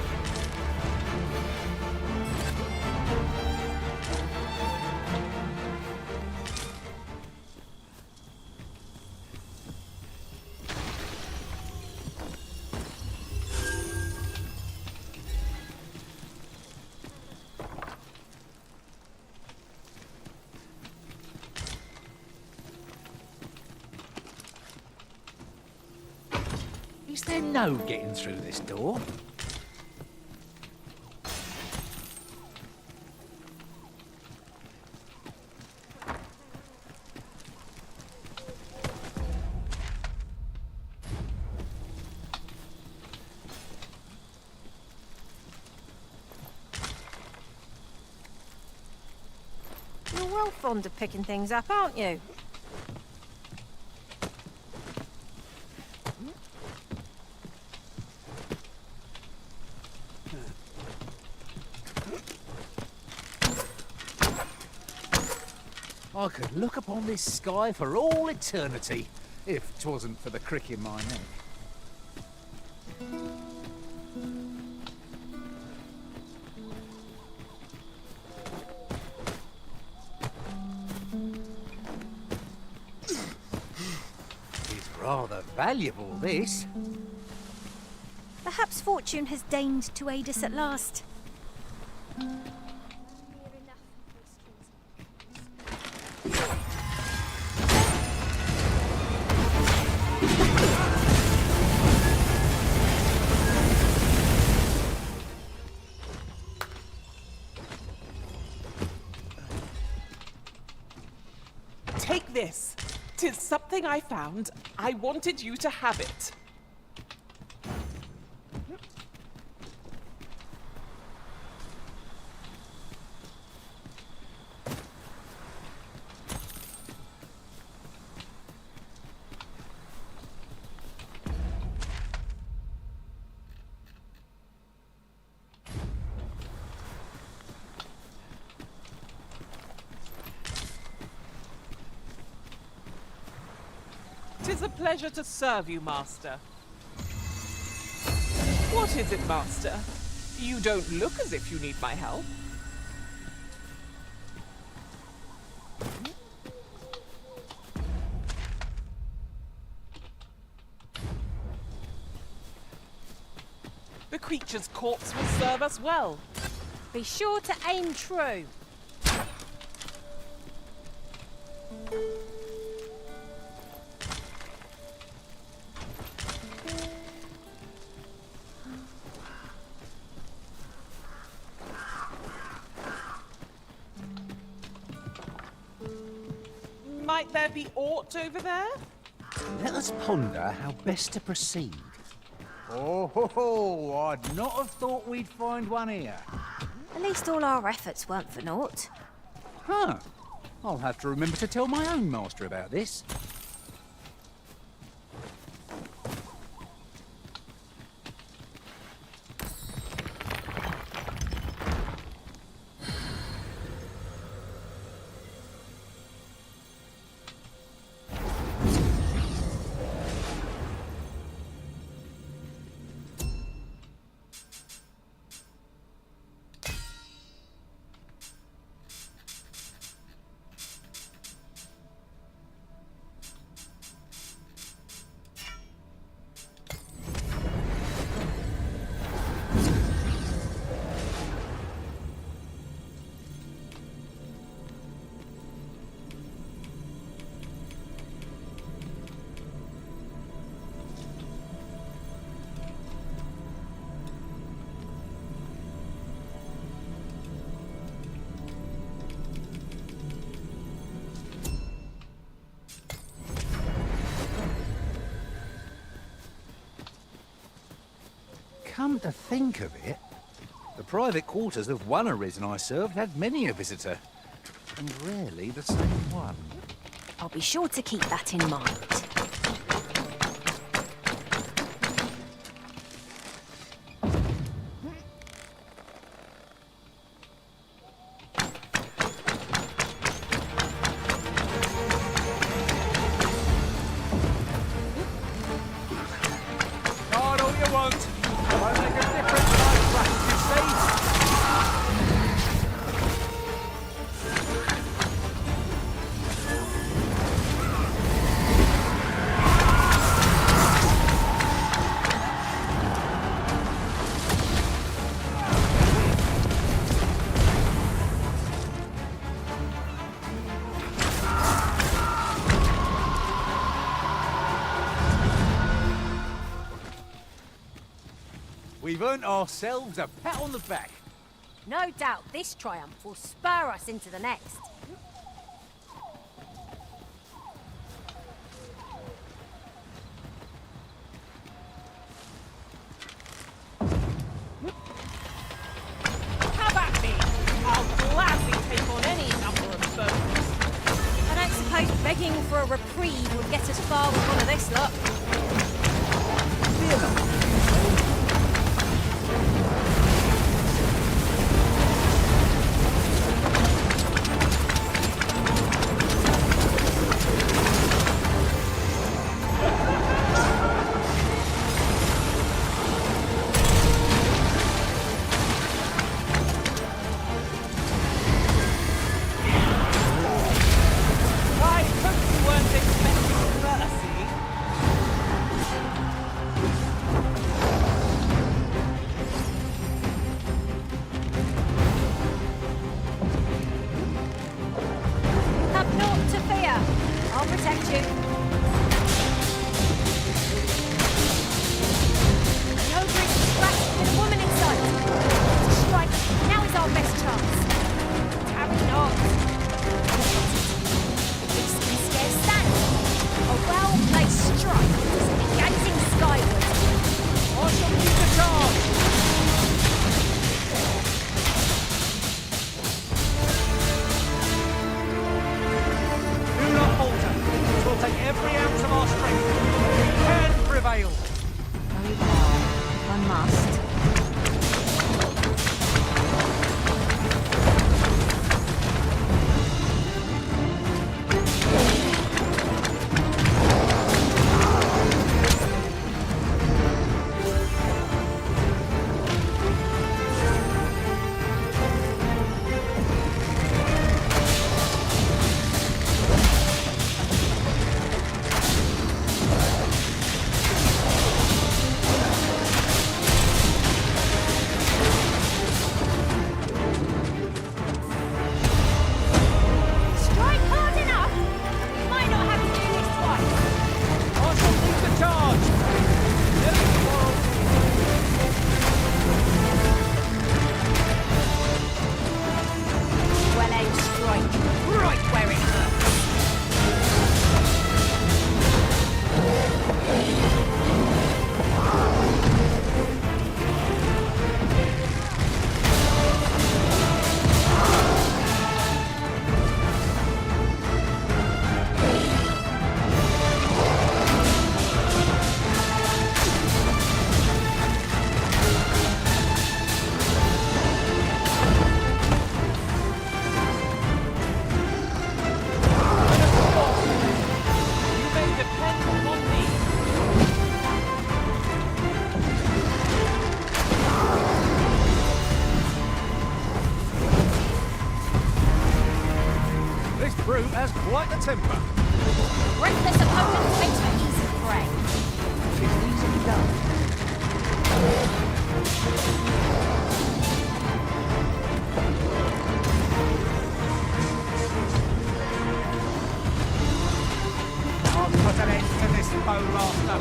Is there no getting through this door? You're well fond of picking things up, aren't you? I could look upon this sky for all eternity, if 'twasn't for the crick in my neck. It's rather valuable, this. Perhaps fortune has deigned to aid us at last. Take this. 'Tis something I found. I wanted you to have it. Tis a pleasure to serve you, Master. What is it, Master? You don't look as if you need my help. The creature's corpse will serve us well. Be sure to aim true. Might there be aught over there? Let us ponder how best to proceed. Oh, ho, ho, I'd not have thought we'd find one here. At least all our efforts weren't for naught. Huh. I'll have to remember to tell my own master about this. Come to think of it, the private quarters of one arisen I served had many a visitor, and rarely the same one. I'll be sure to keep that in mind. Not all you want. I'll make a difference, my brat, you see? We've earned ourselves a pat on the back. No doubt this triumph will spur us into the next. Have at me! I'll gladly take on any number of foes. I don't suppose begging for a reprieve would get us far with one of this lot. I hope you weren't expecting mercy. Have naught to fear. I'll protect you. The ogre is distracted with a woman in sight. To strike, now is our best chance. Tarry not. This can scarce stand. A well-placed strike is gazing skyward. I shall lead the charge. Do not falter. We'll take every ounce of our strength. We can prevail. Very well. I must. Strike hard enough. We might not have to do this twice. I shall lead the charge. Well-aimed strike. Right where it hurts. You may depend upon me. This brute has quite the temper. Reckless opponent makes for easy prey. It's easily done. I'll put an end to this bow rafter.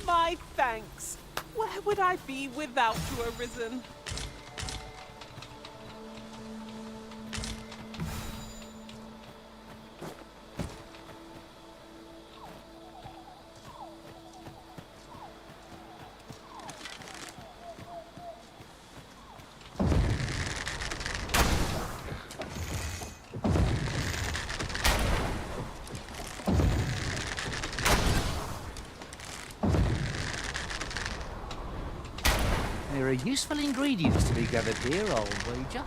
My thanks. Where would I be without you, Arisen? There are useful ingredients to be gathered here, I'll wager.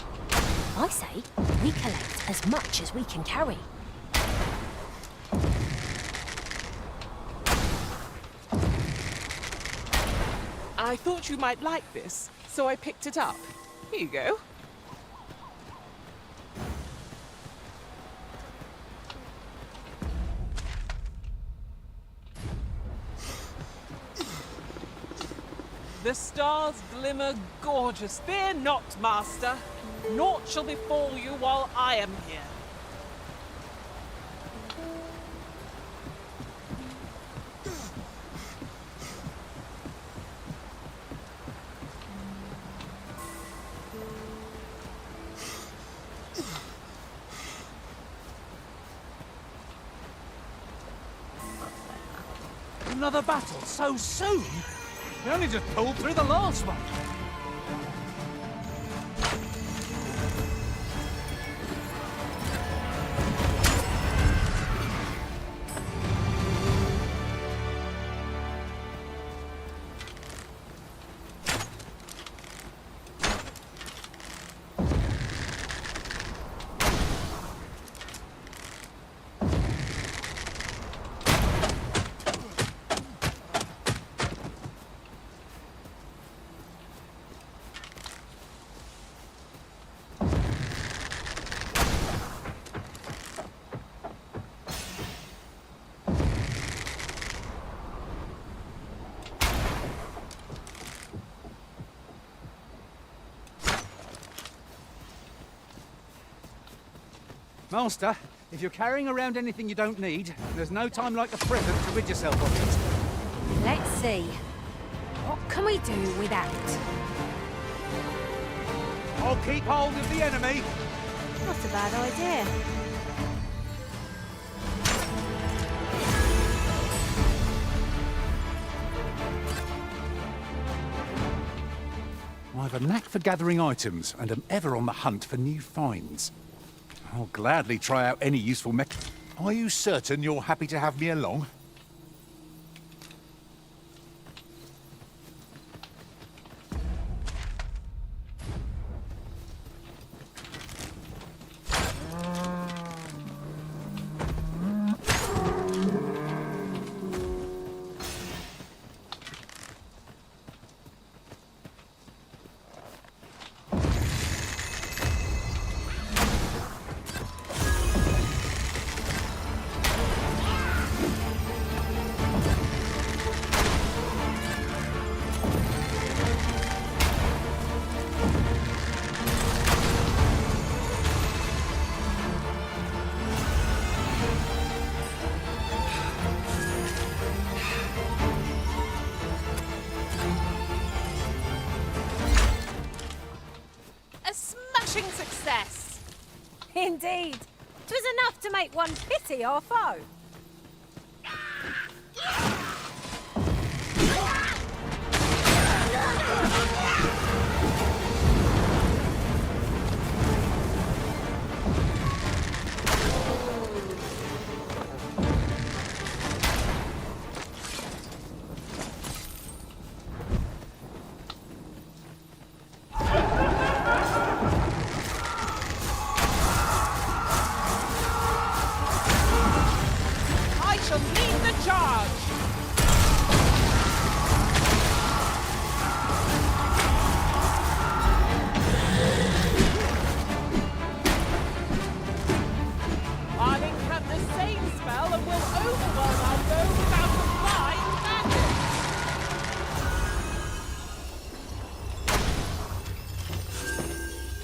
I say, we collect as much as we can carry. I thought you might like this, so I picked it up. Here you go. The stars glimmer gorgeous. Fear not, master. Naught shall befall you while I am here. Another battle so soon? We only just pulled through the last one. Master, if you're carrying around anything you don't need, there's no time like the present to rid yourself of it. Let's see. What can we do without? I'll keep hold of the enemy. Not a bad idea. I've a knack for gathering items and am ever on the hunt for new finds. I'll gladly try out any useful mech. Are you certain you're happy to have me along? Success! Indeed. 'Twas enough to make one pity our foe.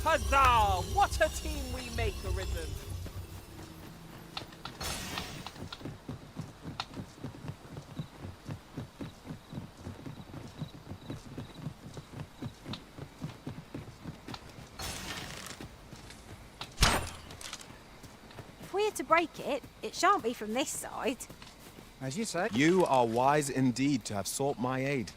Huzzah! What a team we make, Arisen! If we're to break it, it shan't be from this side. As you say. You are wise indeed to have sought my aid.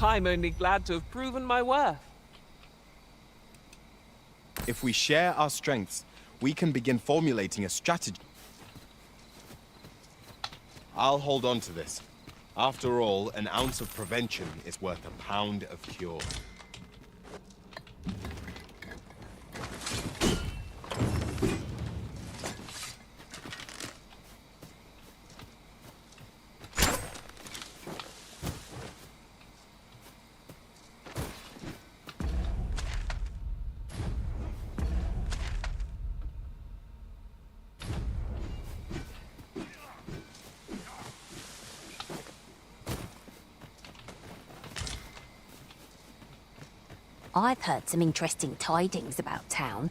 I'm only glad to have proven my worth. If we share our strengths, we can begin formulating a strategy. I'll hold on to this. After all, an ounce of prevention is worth a pound of cure. I've heard some interesting tidings about town.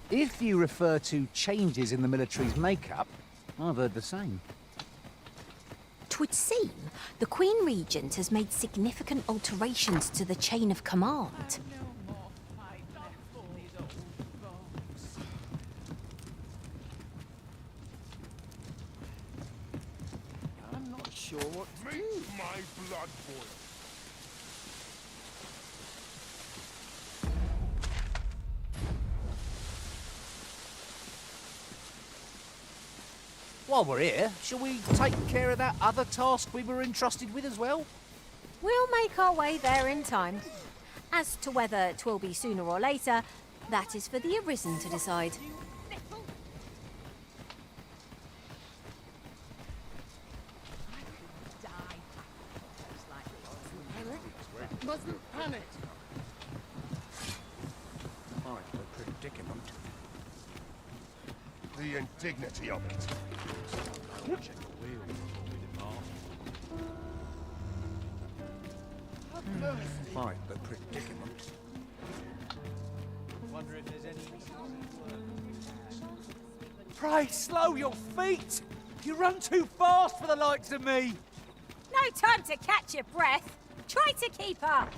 If you refer to changes in the military's makeup, I've heard the same. 'Twould seem the Queen Regent has made significant alterations to the chain of command. I'm not sure what to do. Make my blood boil. While we're here, shall we take care of that other task we were entrusted with as well? We'll make our way there in time. As to whether 'twill be sooner or later, that is for the Arisen to decide. Mustn't panic. All right, the predicament. The indignity of it. Check the wheel before we depart. Right, the predicament. Wonder if there's any... Pray, slow your feet! You run too fast for the likes of me! No time to catch your breath. Try to keep up.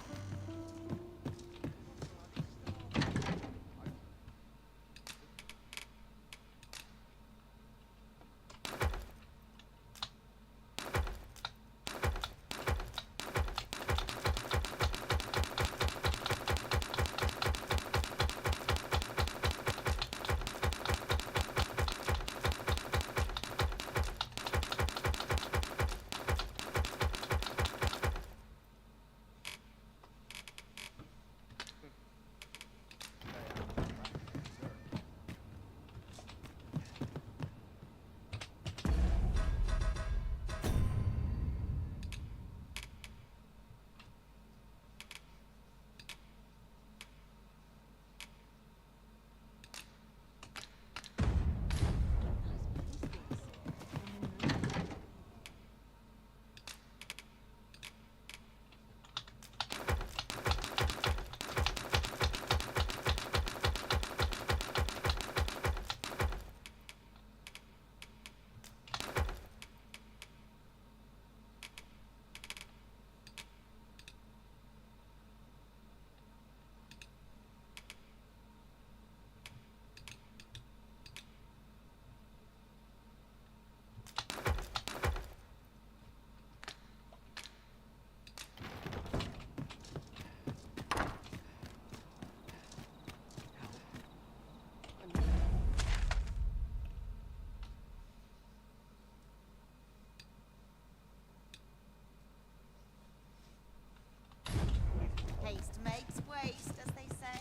Haste makes waste, as they say.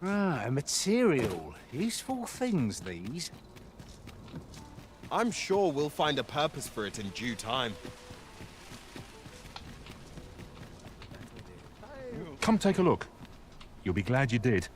Ah, material. Useful things, these. I'm sure we'll find a purpose for it in due time. Come take a look. You'll be glad you did.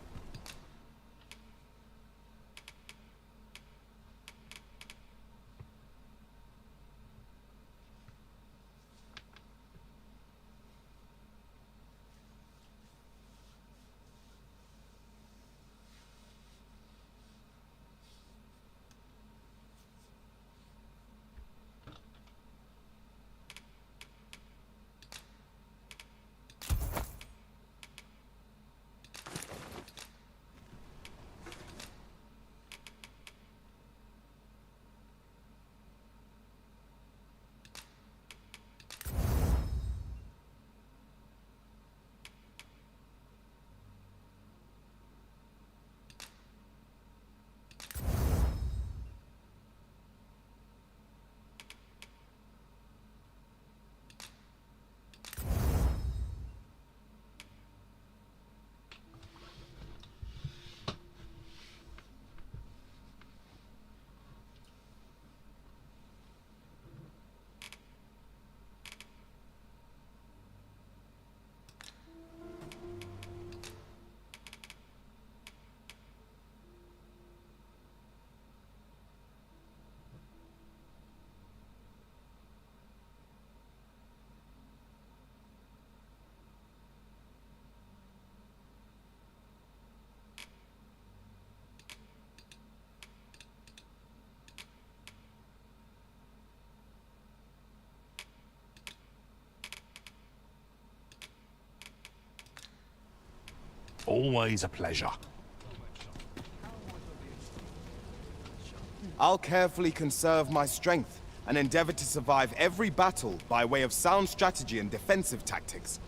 Always a pleasure. I'll carefully conserve my strength and endeavor to survive every battle by way of sound strategy and defensive tactics.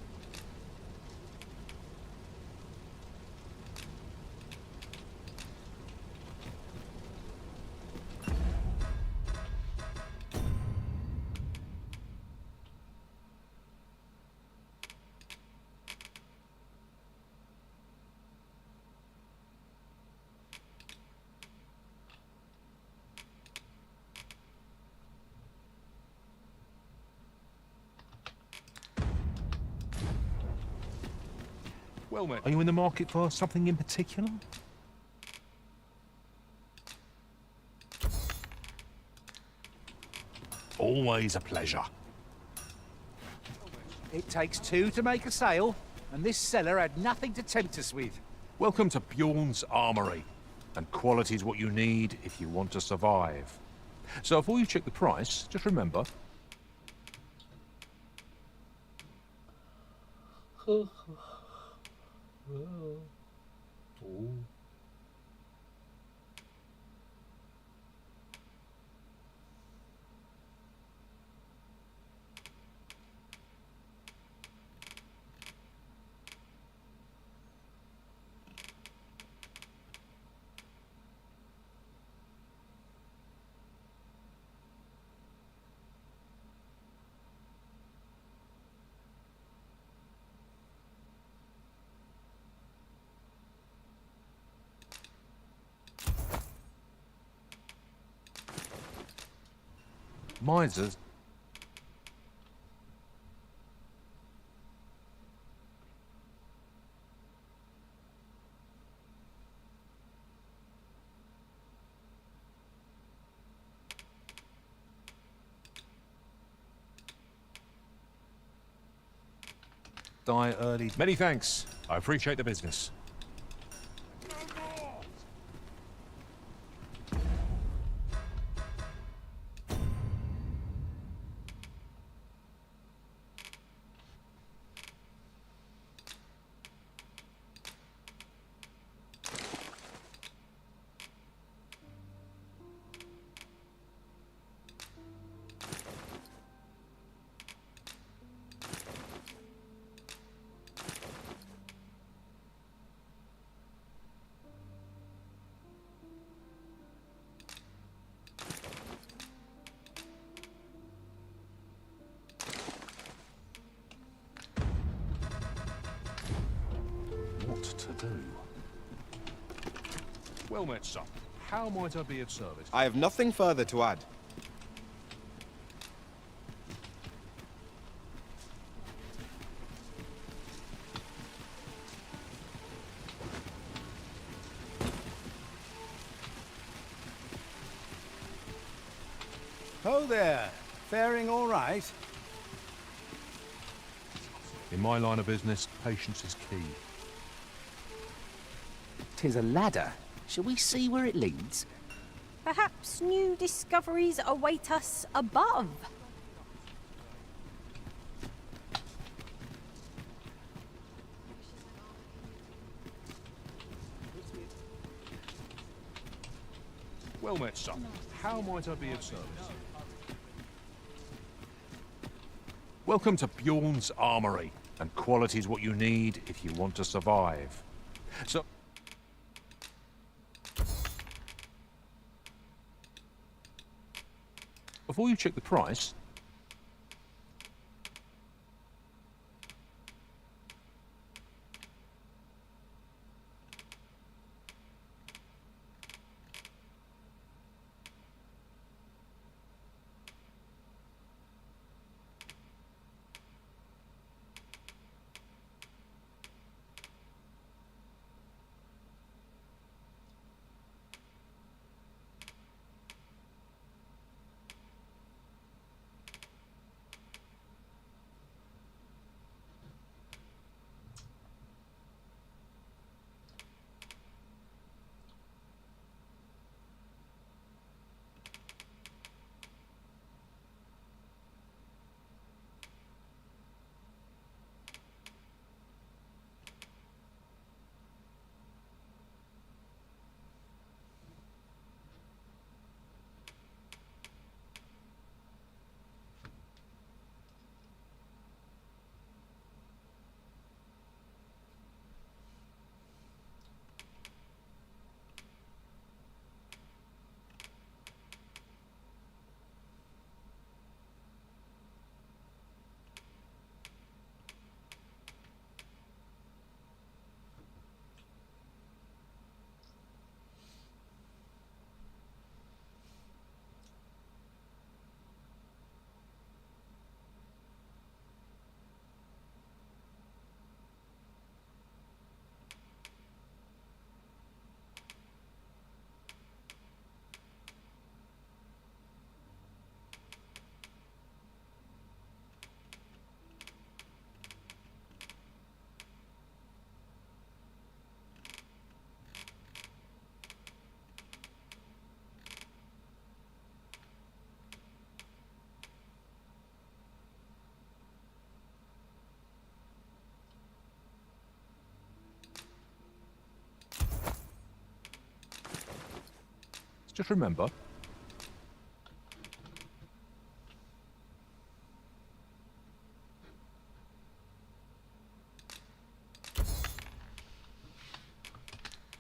Well met. Are you in the market for something in particular? Always a pleasure. It takes two to make a sale, and this seller had nothing to tempt us with. Welcome to Bjorn's Armory, and quality's what you need if you want to survive. So before you check the price, just remember... Misers. Die early. Many thanks. I appreciate the business. What to do? Well met, son. How might I be of service? I have nothing further to add. Ho there. Faring all right? In my line of business, patience is key. 'Tis a ladder. Shall we see where it leads? Perhaps new discoveries await us above. Well met, son. How might I be of service? Welcome to Bjorn's Armory, and quality's what you need if you want to survive. So... Before you check the price... Just remember,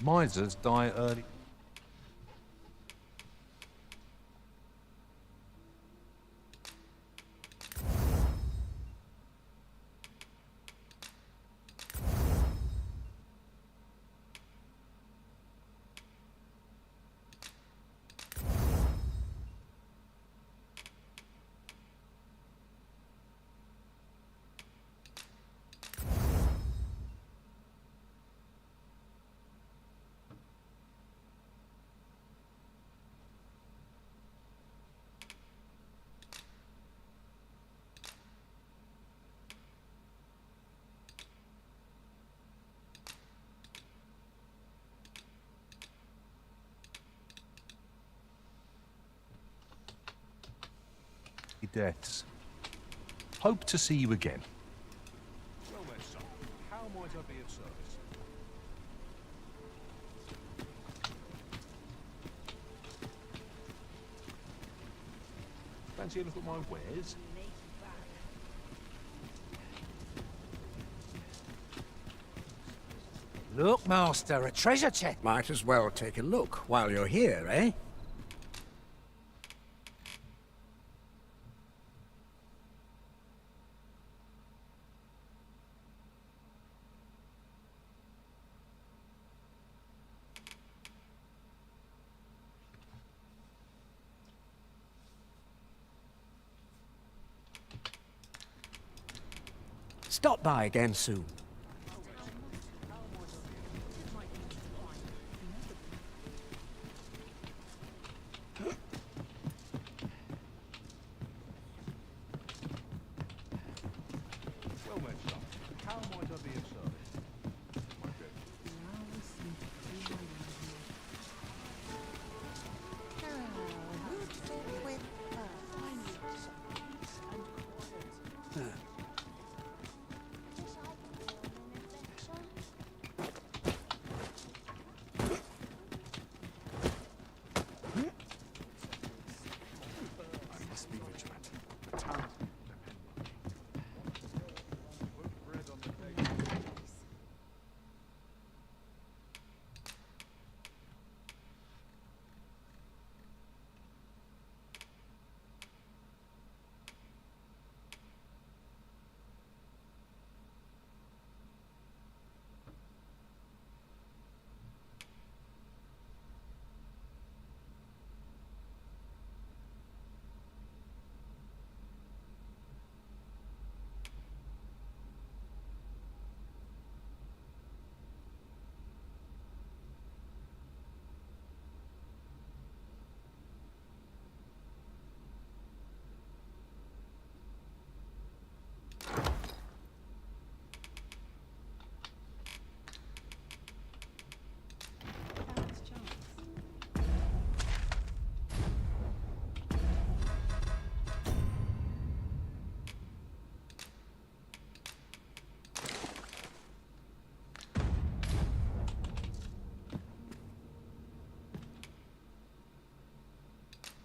misers die early. Deaths. Hope to see you again. Well then, son, how might I be of service? Fancy a look at my wares? Look, Master, a treasure chest. Might as well take a look while you're here, eh? Stop by again soon. Well then, son, how might I be of service?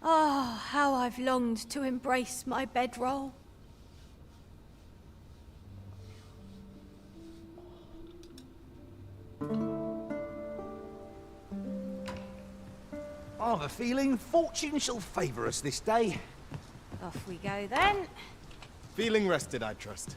Oh, how I've longed to embrace my bedroll. I've a feeling fortune shall favour us this day. Off we go then. Feeling rested, I trust.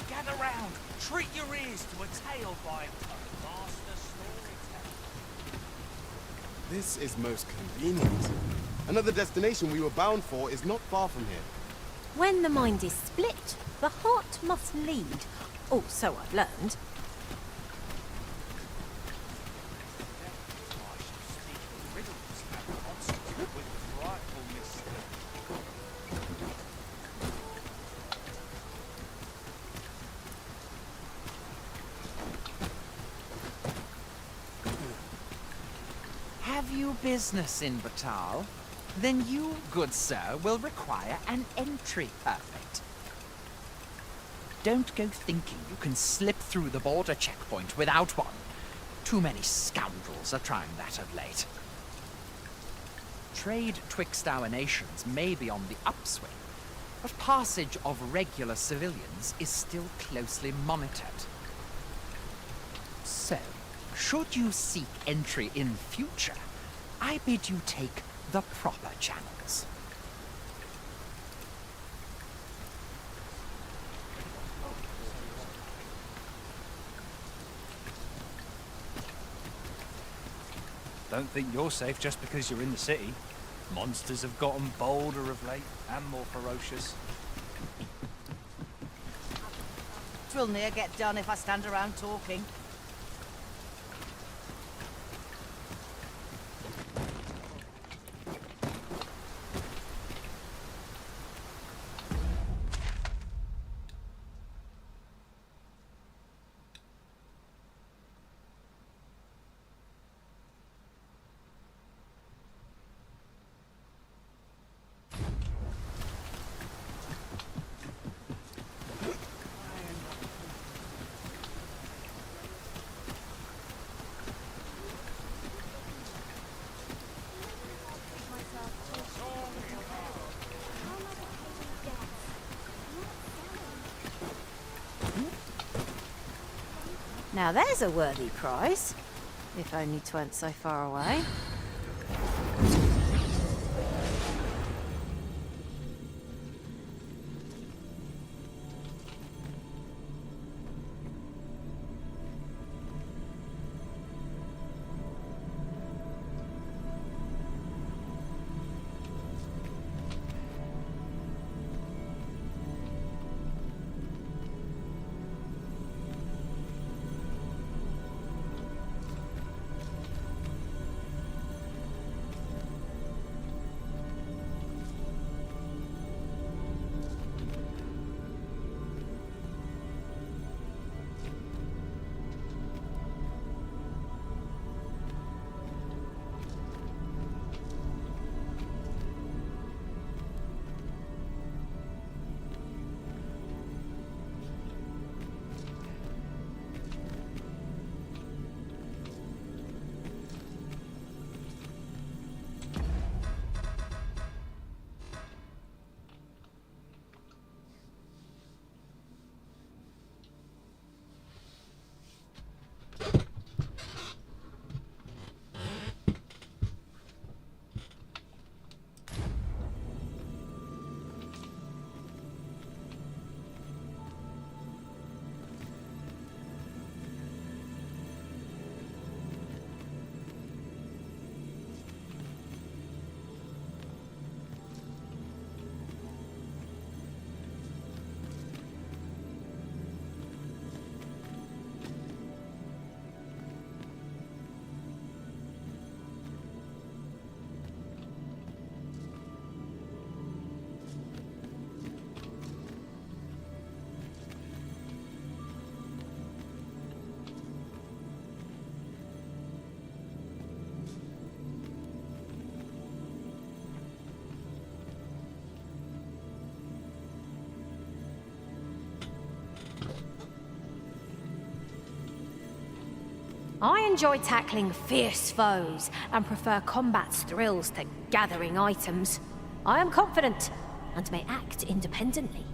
Gather round. Treat your ears to a tale by a master storyteller. This is most convenient. Another destination we were bound for is not far from here. When the mind is split, the heart must lead. Oh, so I've learned. Have you business in Batal? Then you, good sir, will require an entry permit. Don't go thinking you can slip through the border checkpoint without one. Too many scoundrels are trying that of late. Trade twixt our nations may be on the upswing, but passage of regular civilians is still closely monitored. So, should you seek entry in future, I bid you take the proper channels. Don't think you're safe just because you're in the city. Monsters have gotten bolder of late and more ferocious. Twill ne'er get done if I stand around talking. Now there's a worthy prize. If only 'tweren't so far away. I enjoy tackling fierce foes and prefer combat's thrills to gathering items. I am confident and may act independently.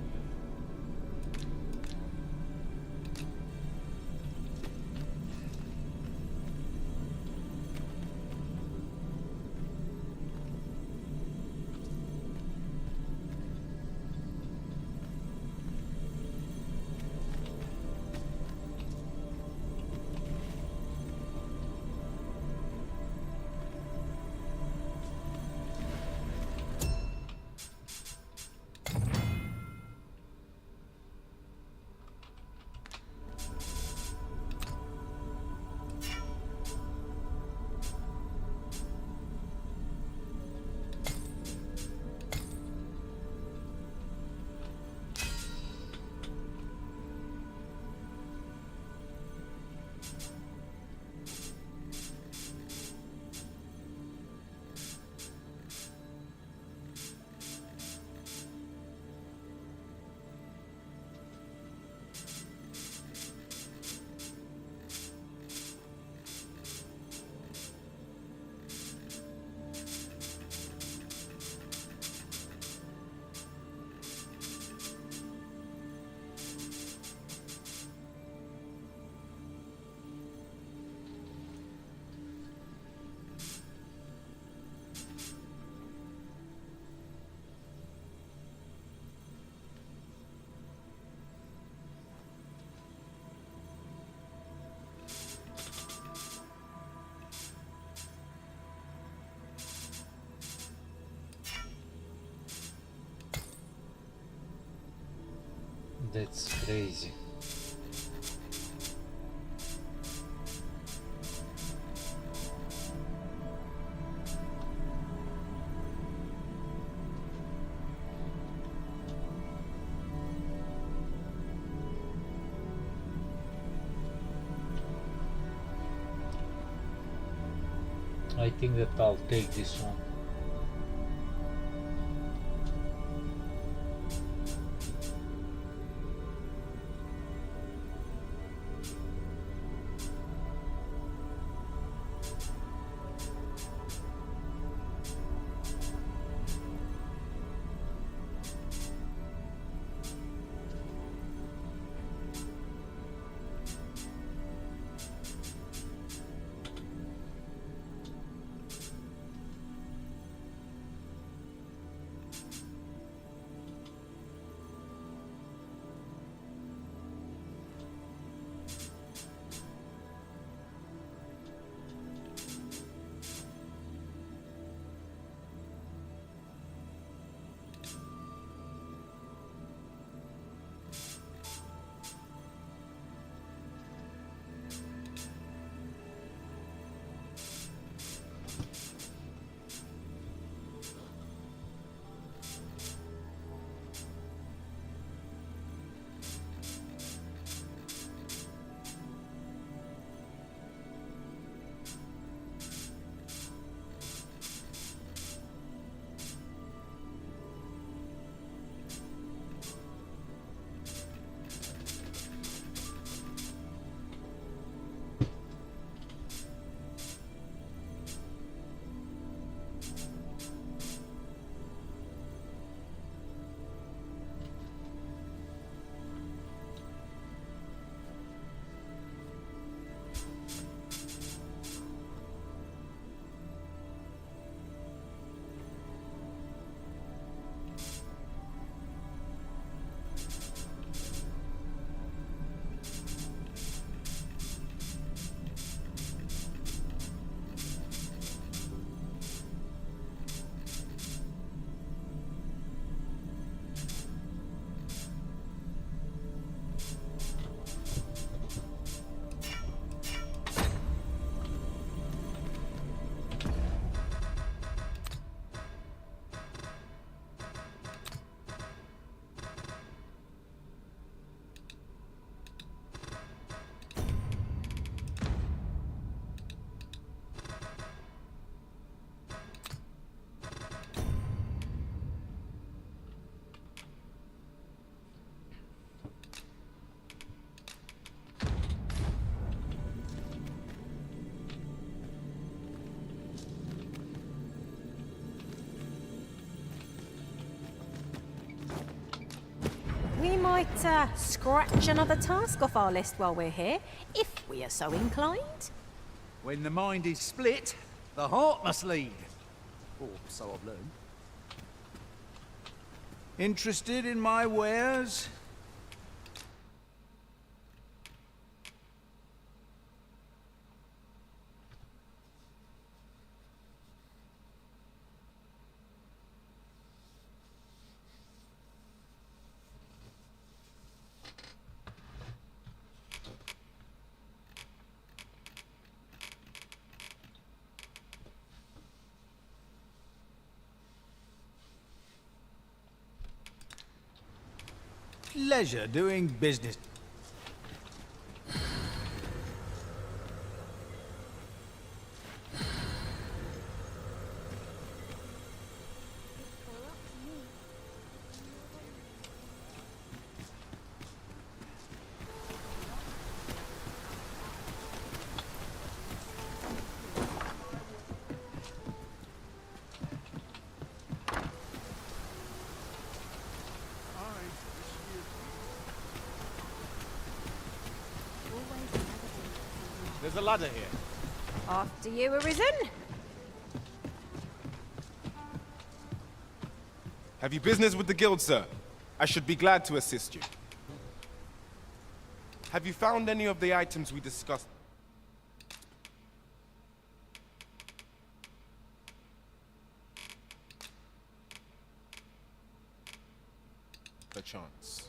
That's crazy. I think that I'll take this one. We might scratch another task off our list while we're here, if we are so inclined. When the mind is split, the heart must lead. Or so I've learned. Interested in my wares? Pleasure doing business. There's a ladder here. After you, Arisen. Have you business with the guild, sir? I should be glad to assist you. Have you found any of the items we discussed? Perchance.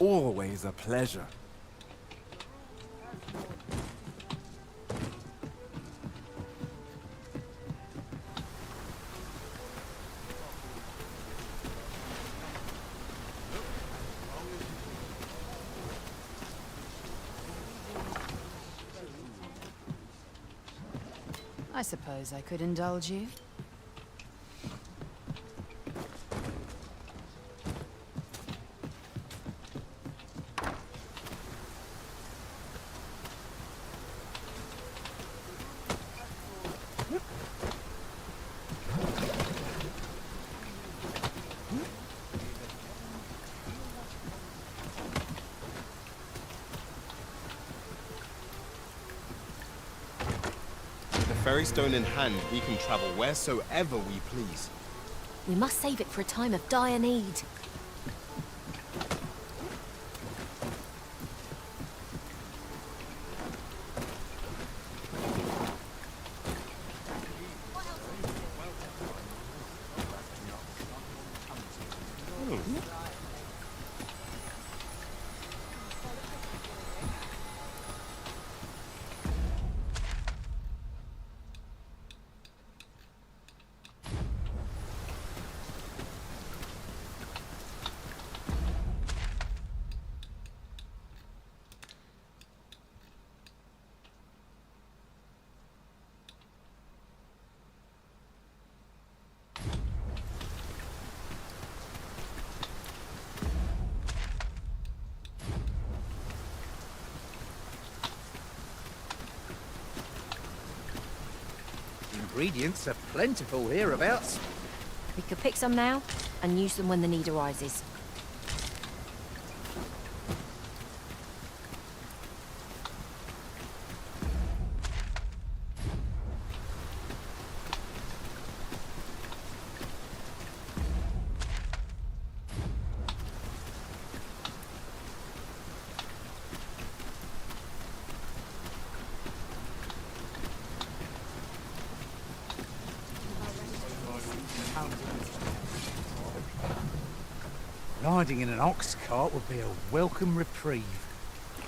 Always a pleasure. I suppose I could indulge you. Ferry stone in hand, we can travel wheresoever we please. We must save it for a time of dire need. Ingredients are plentiful hereabouts. We could pick some now and use them when the need arises. Riding in an ox cart would be a welcome reprieve.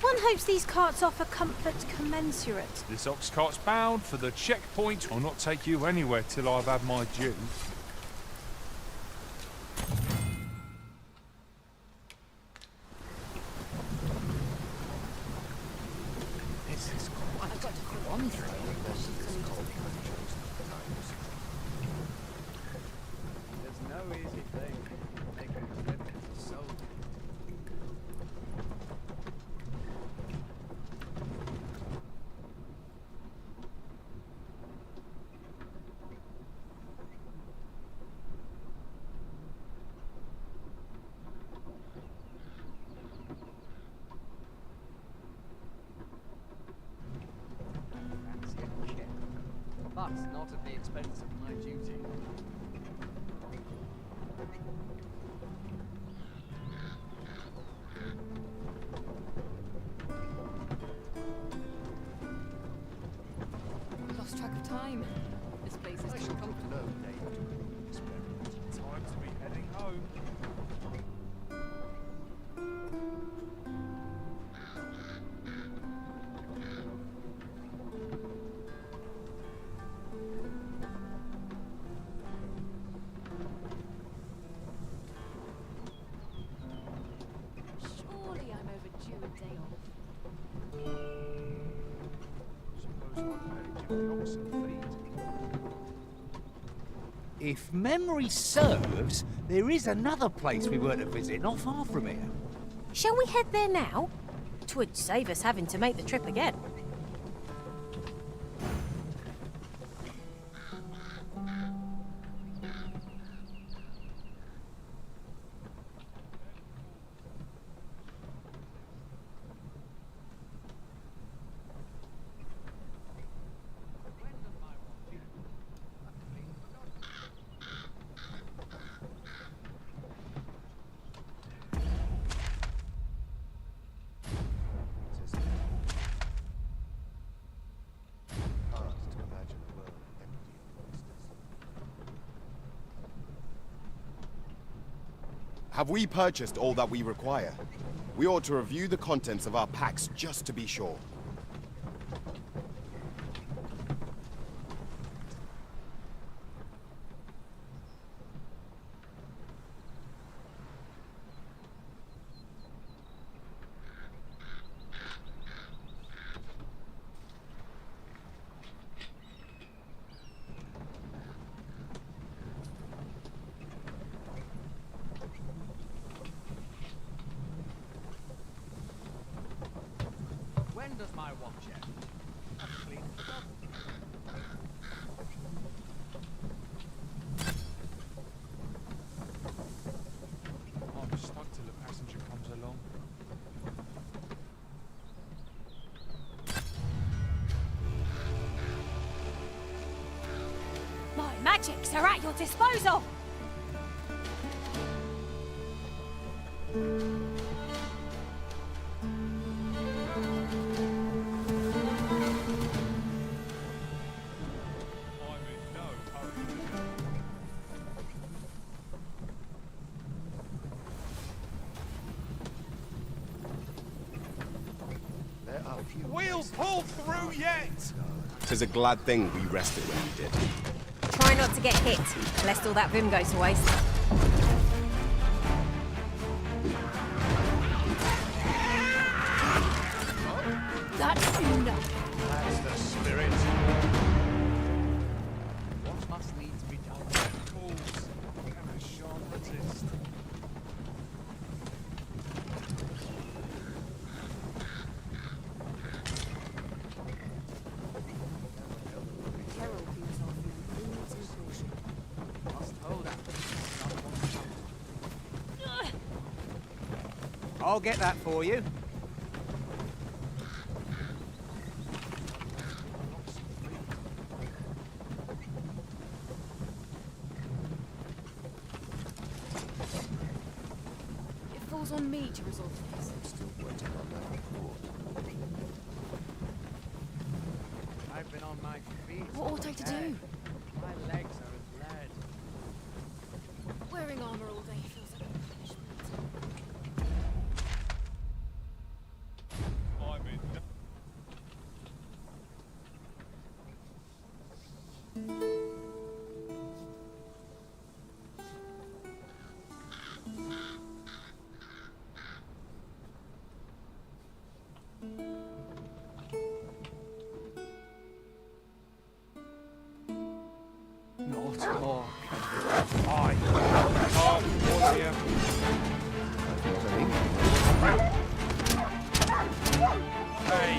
One hopes these carts offer comfort commensurate. This ox cart's bound for the checkpoint. I'll not take you anywhere till I've had my due. This is quite one thing. There's no easy thing. Make a living as a soldier. But not at the expense of my duty. Lost track of time. This place is too comfortable. Time to be heading home. Surely I'm overdue a day off. If memory serves, there is another place we were to visit not far from here. Shall we head there now? 'Twould save us having to make the trip again. Have we purchased all that we require? We ought to review the contents of our packs just to be sure. When does my watch end? I've cleaned it up. I'm stuck till the passenger comes along. My magics are at your disposal! We'll pull through yet! 'Tis a glad thing we rested when we did. Try not to get hit, lest all that vim goes to waste. That's enough. That's the spirit. What must needs be done? Fools, and I shan't resist. I'll get that for you. It falls on me to resolve this. I'm still waiting on that report. I've been on my feet. What ought I to do? My legs are as lead. Wearing armor all day feels like a punishment. I'm in. Not more. I can't warrior. Hey!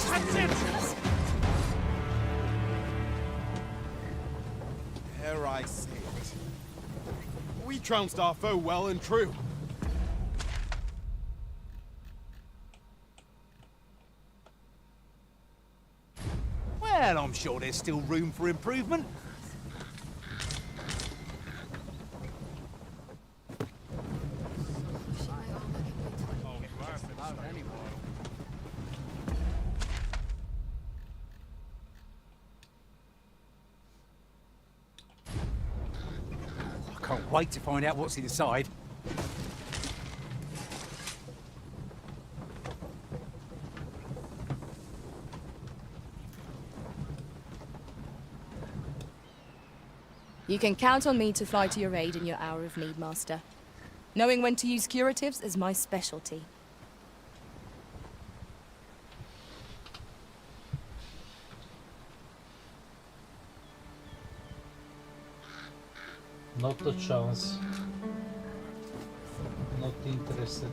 That's it! Dare I say it? We trounced our foe well and true. Well, I'm sure there's still room for improvement. I can't wait to find out what's inside. You can count on me to fly to your aid in your hour of need, Master. Knowing when to use curatives is my specialty. Not a chance. Not interested.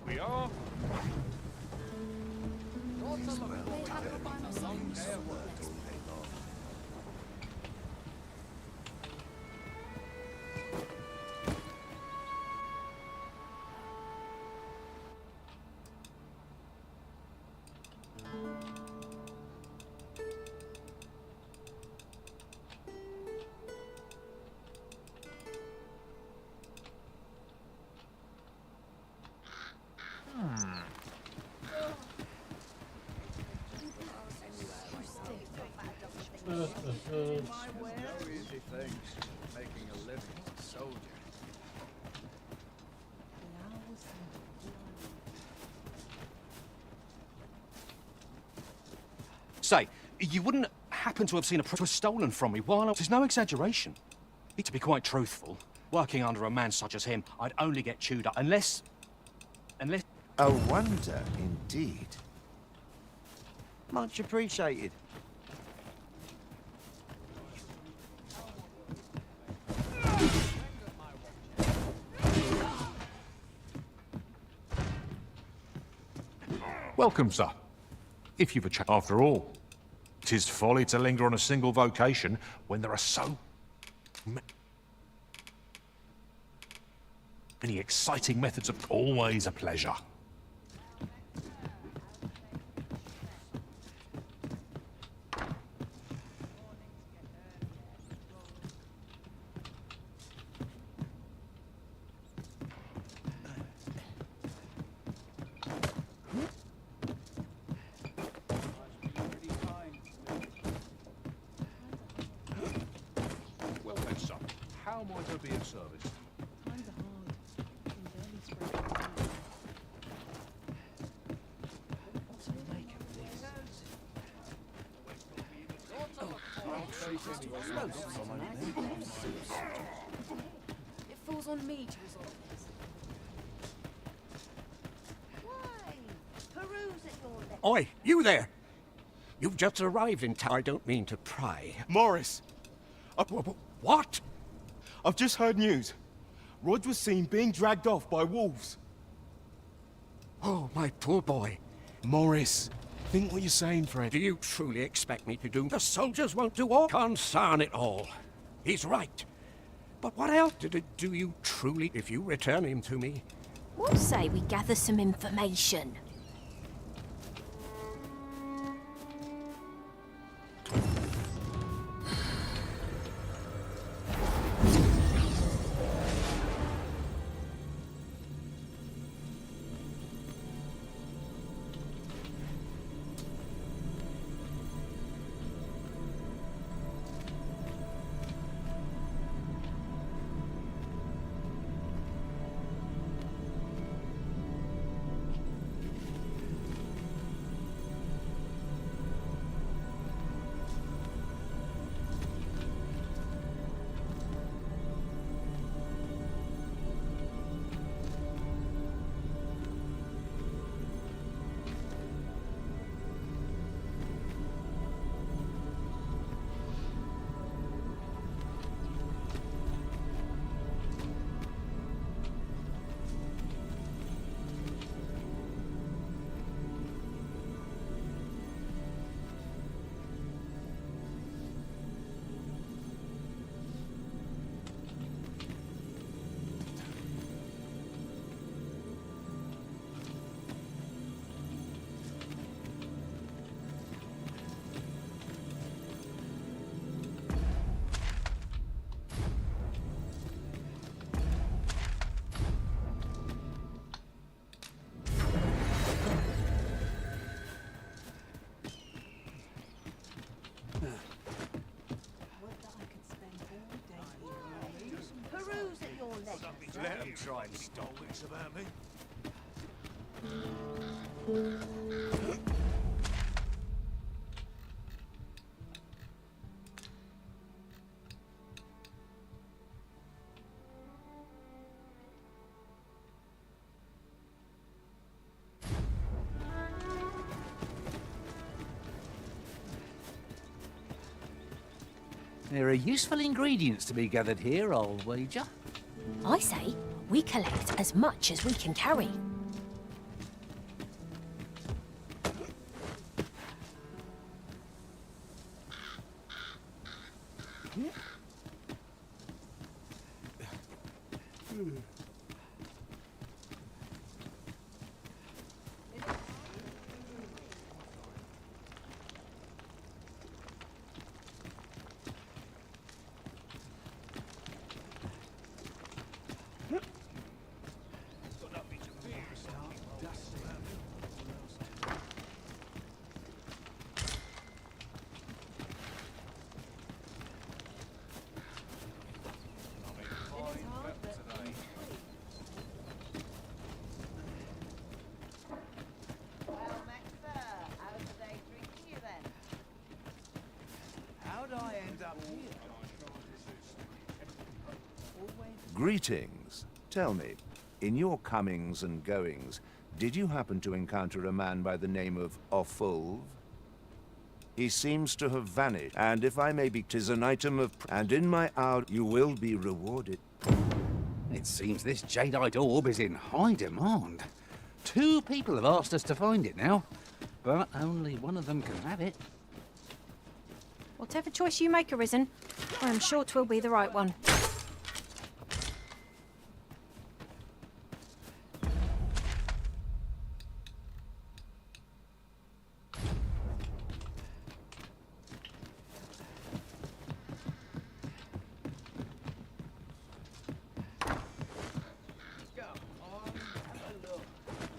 We are. No easy thing, making a living as a soldier. Say, you wouldn't happen to have seen a was stolen from me while I was... There's no exaggeration. To be quite truthful, working under a man such as him, I'd only get chewed up unless... A wonder, indeed. Much appreciated. Welcome, sir. If you've a chat after all. 'Tis folly to linger on a single vocation when there are so many exciting methods of... Always a pleasure. Well then, son, how might I be of service? It falls on me to resolve this. Why? Peruse at your left. Oi, you there! You've just arrived in town. I don't mean to pry. Morris! What? I've just heard news. Rod was seen being dragged off by wolves. Oh, my poor boy. Morris, think what you're saying, Fred. Do you truly expect me to do? The soldiers won't do all. Concern it all. He's right. But what else do you truly... If you return him to me... What say we gather some information? Peruse at your left. Let them try and stole wits about me. There are useful ingredients to be gathered here, I'll wager. I say we collect as much as we can carry. How'd I end up here? Greetings. Tell me, in your comings and goings, did you happen to encounter a man by the name of Offulve? He seems to have vanished, and if I may be, 'tis an item of... And in my hour, you will be rewarded. It seems this jadeite orb is in high demand. 2 people have asked us to find it now, but only one of them can have it. Whatever choice you make, Arisen, I am sure 'twill be the right one.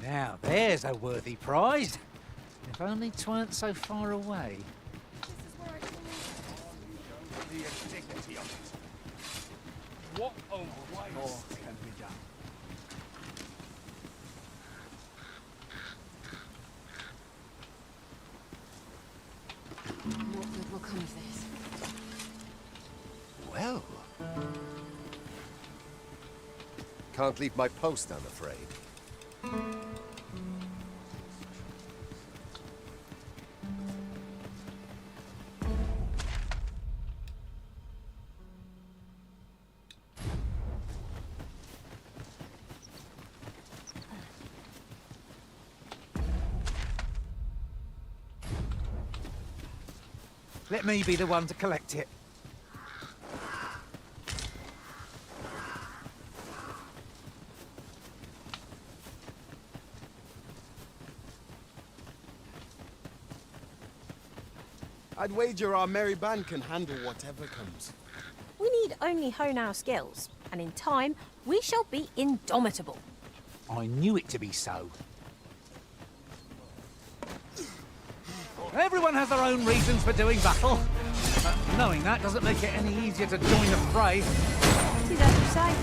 Now, there's a worthy prize. If only 'tweren't so far away. The indignity of it. What a waste can be done. What good will come of this? Well... Can't leave my post, I'm afraid. Let me be the one to collect it. I'd wager our merry band can handle whatever comes. We need only hone our skills, and in time, we shall be indomitable. I knew it to be so. Everyone has their own reasons for doing battle. But knowing that doesn't make it any easier to join the fray. Tis as you say.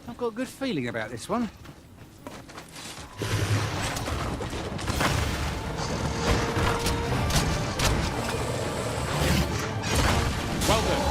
I've got a good feeling about this one. Well then.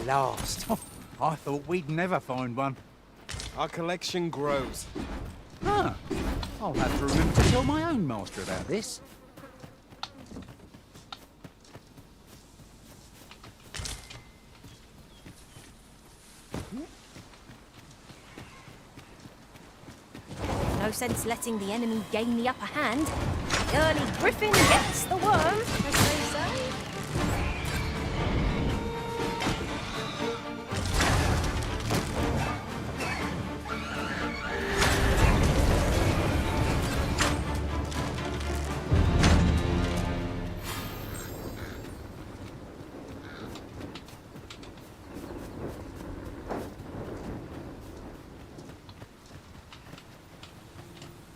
last. I thought we'd never find one. Our collection grows. Huh. I'll have to remember to tell my own master about this. No sense letting the enemy gain the upper hand. The early griffin gets the worm, as they say.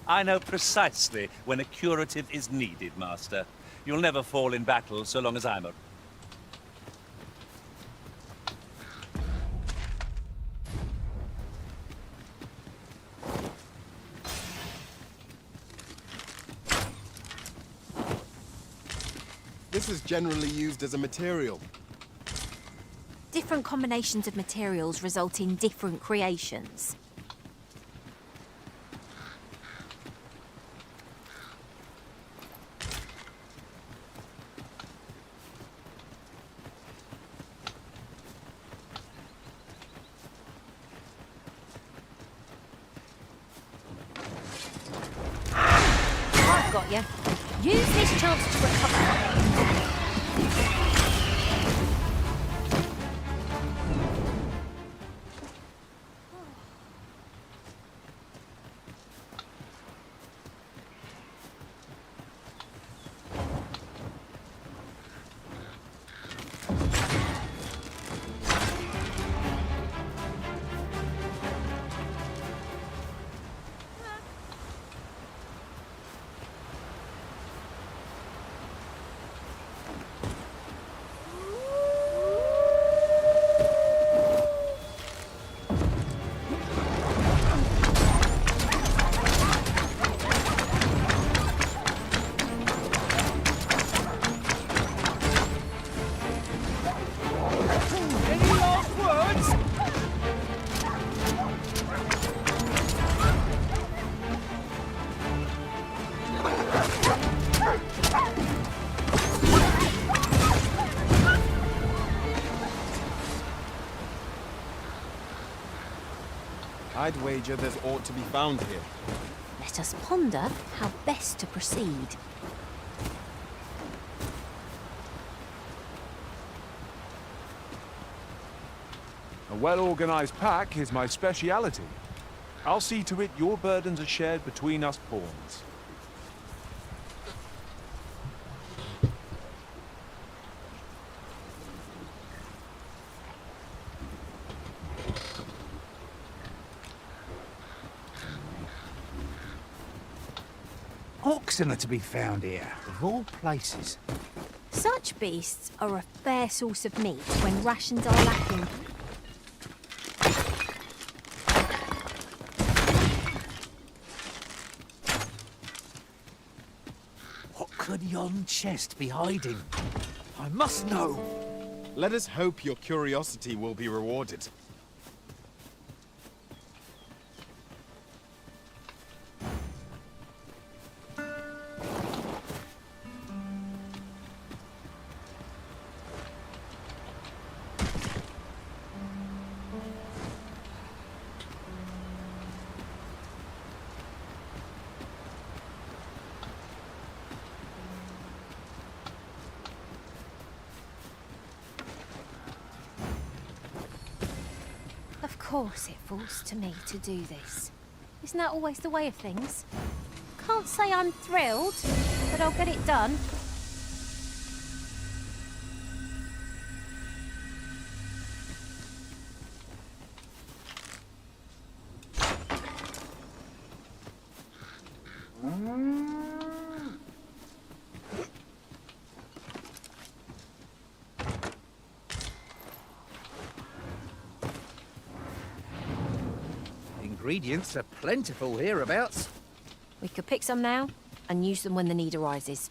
I know precisely when a curative is needed, Master. You'll never fall in battle so long as I'm a... This is generally used as a material. Different combinations of materials result in different creations. I've got you. Use this chance to recover. I'd wager there's aught to be found here. Let us ponder how best to proceed. A well-organized pack is my speciality. I'll see to it your burdens are shared between us pawns. Oxen are to be found here, of all places. Such beasts are a fair source of meat when rations are lacking. What could yon chest be hiding? I must know. Let us hope your curiosity will be rewarded. Of course it falls to me to do this. Isn't that always the way of things? Can't say I'm thrilled, but I'll get it done. Ingredients are plentiful hereabouts. We could pick some now and use them when the need arises.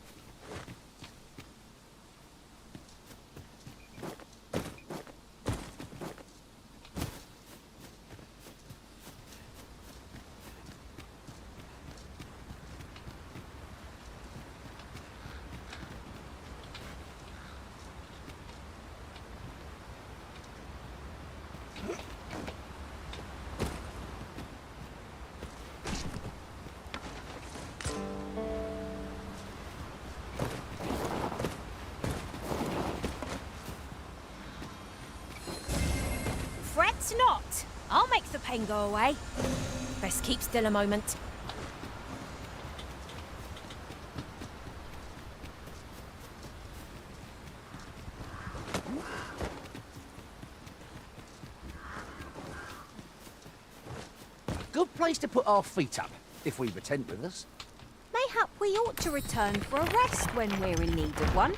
Fret not. I'll make the pain go away. Best keep still a moment. Good place to put our feet up, if we've a tent with us. Mayhap we ought to return for a rest when we're in need of one.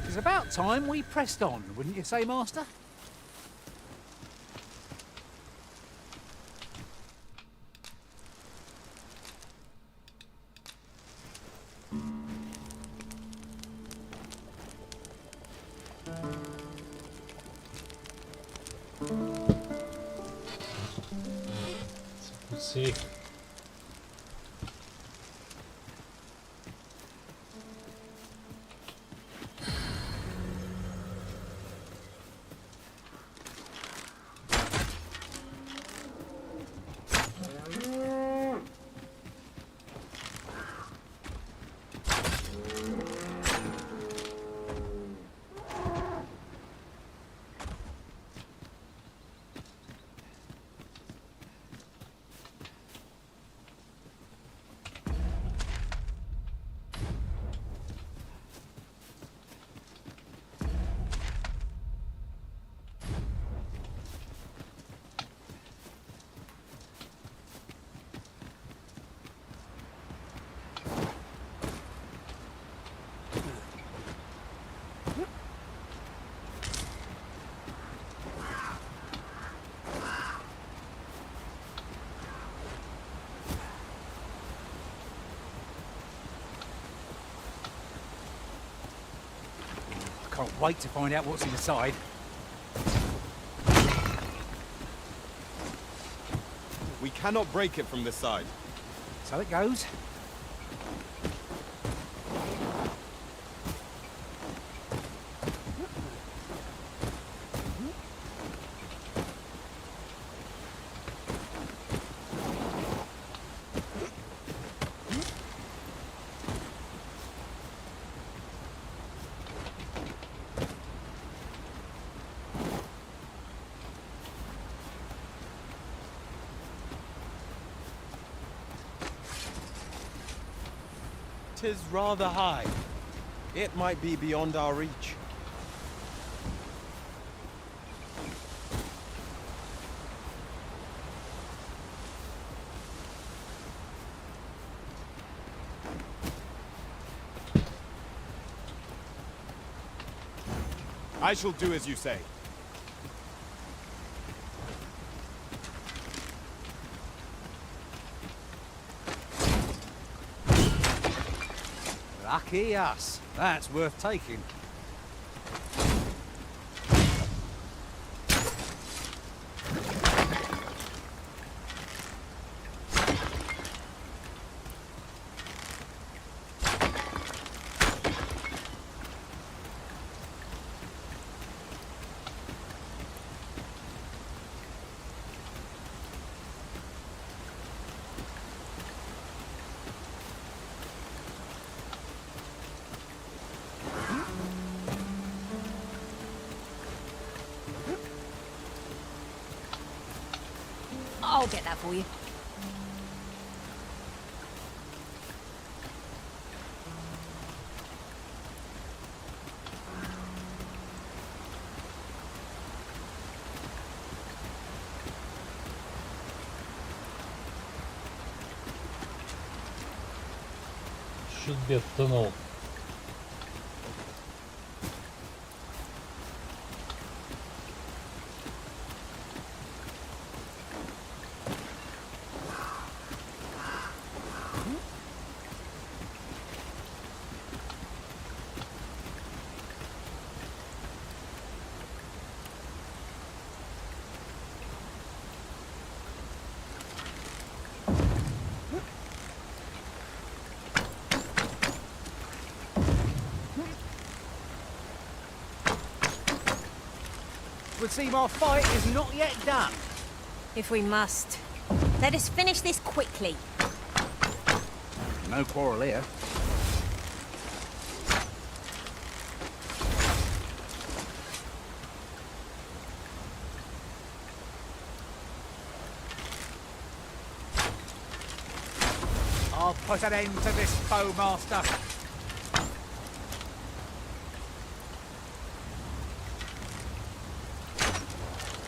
It's about time we pressed on, wouldn't you say, Master? Let's see. Can't wait to find out what's inside. We cannot break it from this side. So it goes. Tis rather high. It might be beyond our reach. I shall do as you say. Lucky us. That's worth taking. I'll get that for you. Should be a tunnel the Seymour fight is not yet done. If we must. Let us finish this quickly. No quarrel here. I'll put an end to this, Bowmaster.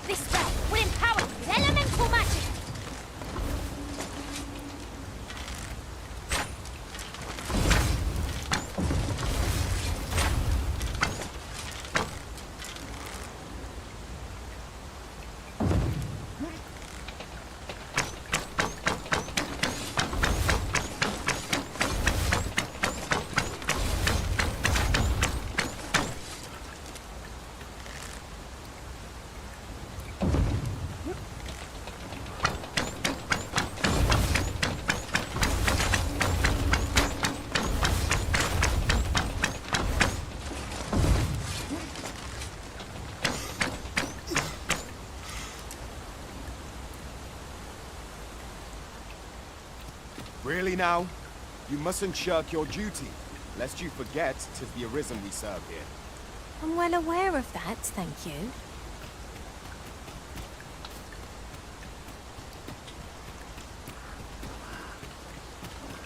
This spell will empower with elemental magic. Really now? You mustn't shirk your duty, lest you forget 'tis the Arisen we serve here. I'm well aware of that, thank you.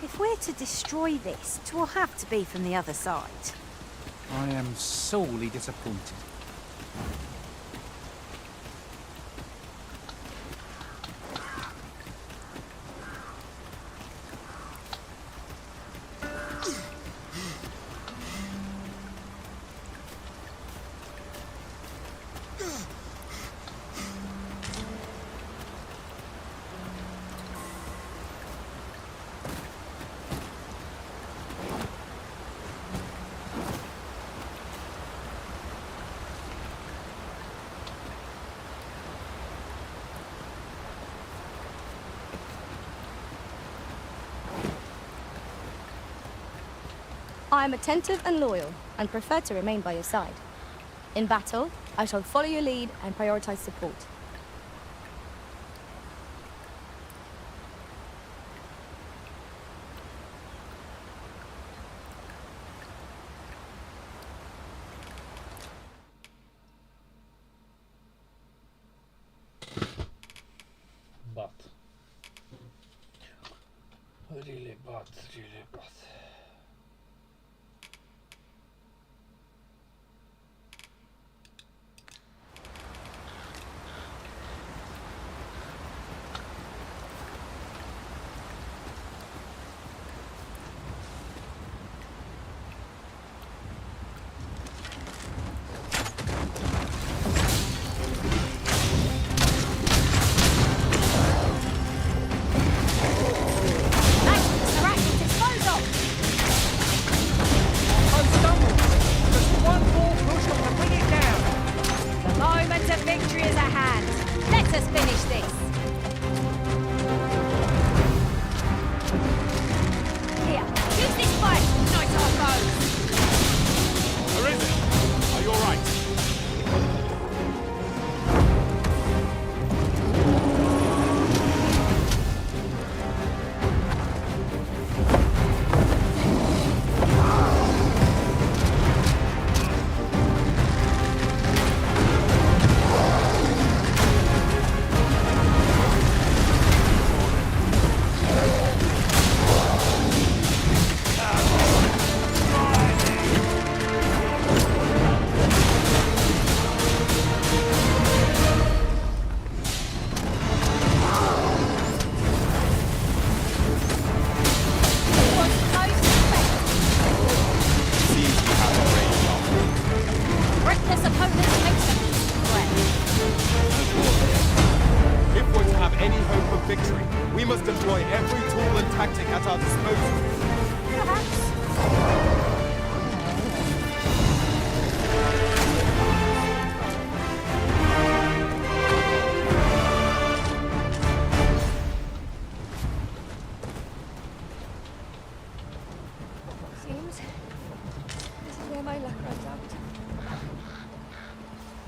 If we're to destroy this, it will have to be from the other side. I am sorely disappointed. I am attentive and loyal, and prefer to remain by your side. In battle, I shall follow your lead and prioritize support. But really bad.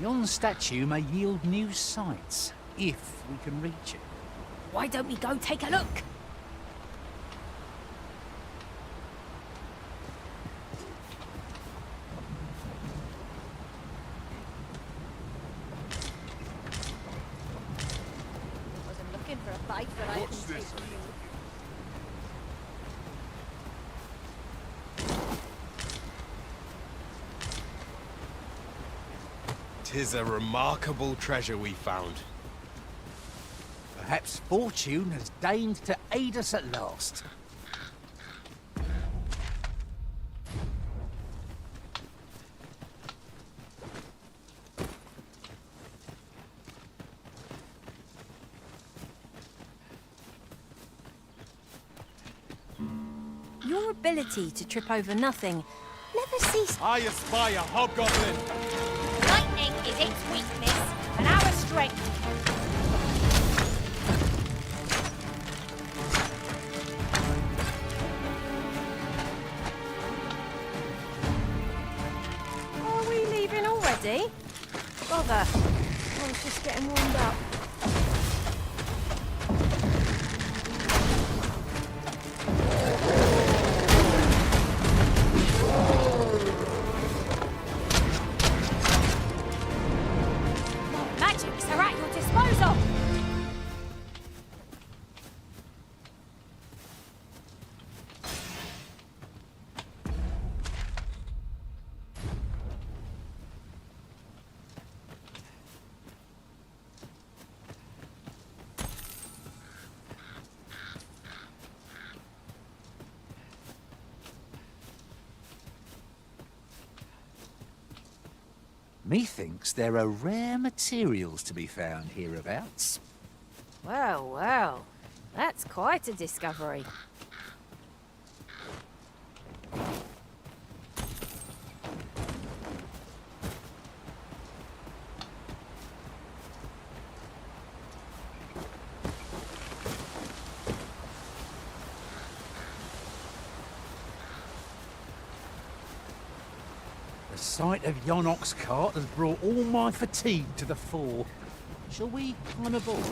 Yon statue may yield new sights, if we can reach it. Why don't we go take a look? Wasn't looking for a fight, but I What's didn't this? take you. 'Tis a remarkable treasure we found. Perhaps fortune has deigned to aid us at last. Your ability to trip over nothing never ceases. I espy a hobgoblin. Lightning is its weakness, and our strength. Are we leaving already? Bother. I was just getting warmed up. Magics are at your disposal. Methinks there are rare materials to be found hereabouts. Well, well, that's quite a discovery. The sight of yon ox cart has brought all my fatigue to the fore. Shall we climb aboard?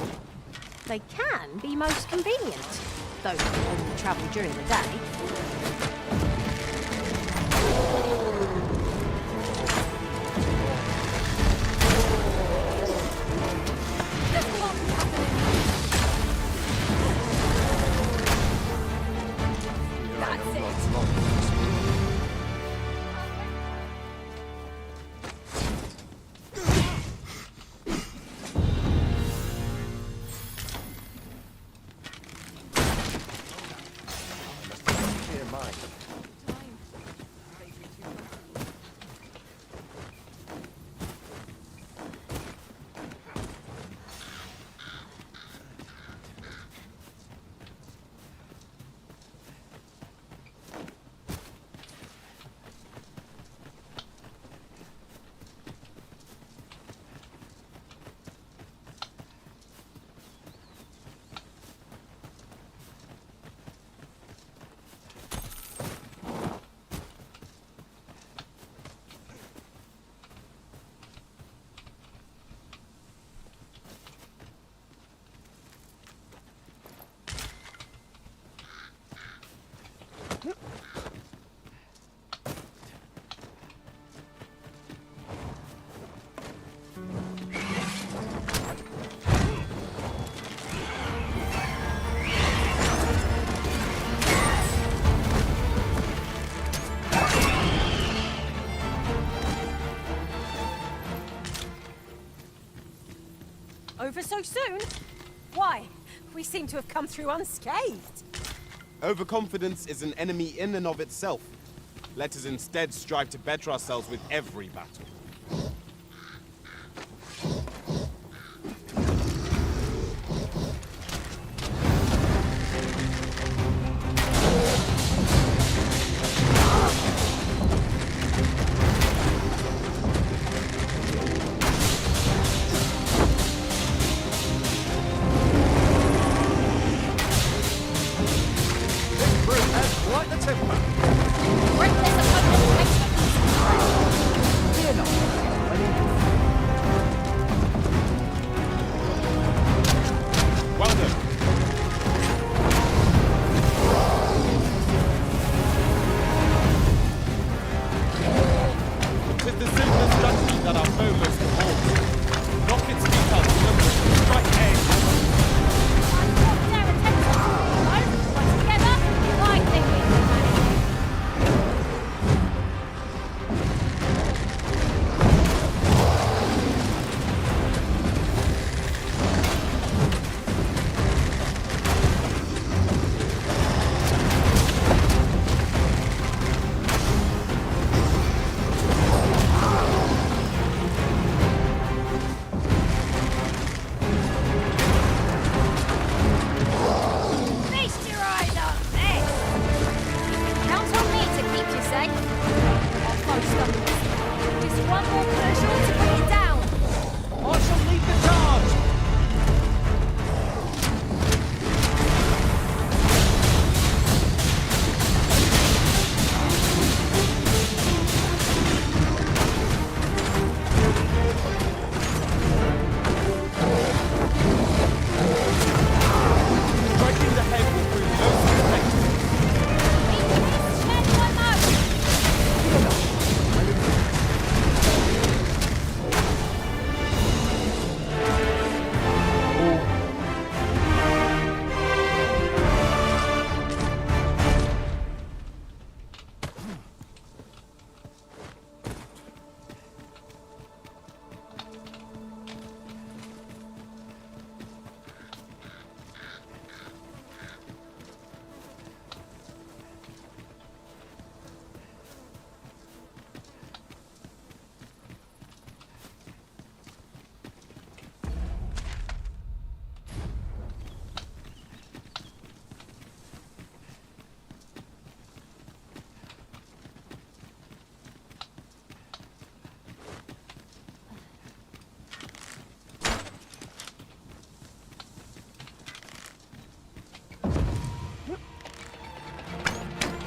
They can be most convenient, though when we travel during the day. Over so soon? Why? We seem to have come through unscathed. Overconfidence is an enemy in and of itself. Let us instead strive to better ourselves with every battle. Quite the temper. Reckless opponent makes the Fear not.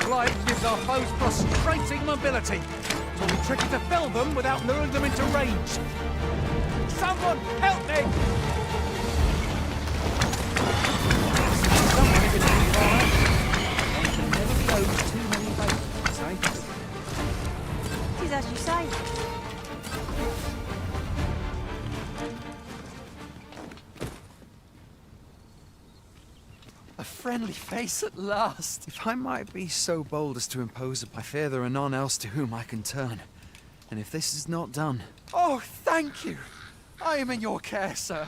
blight gives our foes frustrating mobility. It will be tricky to fell them without luring them into range. Someone help me! Someone is in the fire. One can never be owed too many favors, eh? It is as you say. A friendly face at last. If I might be so bold as to impose upon, I fear there are none else to whom I can turn. And if this is not done... Oh, thank you. I am in your care, sir.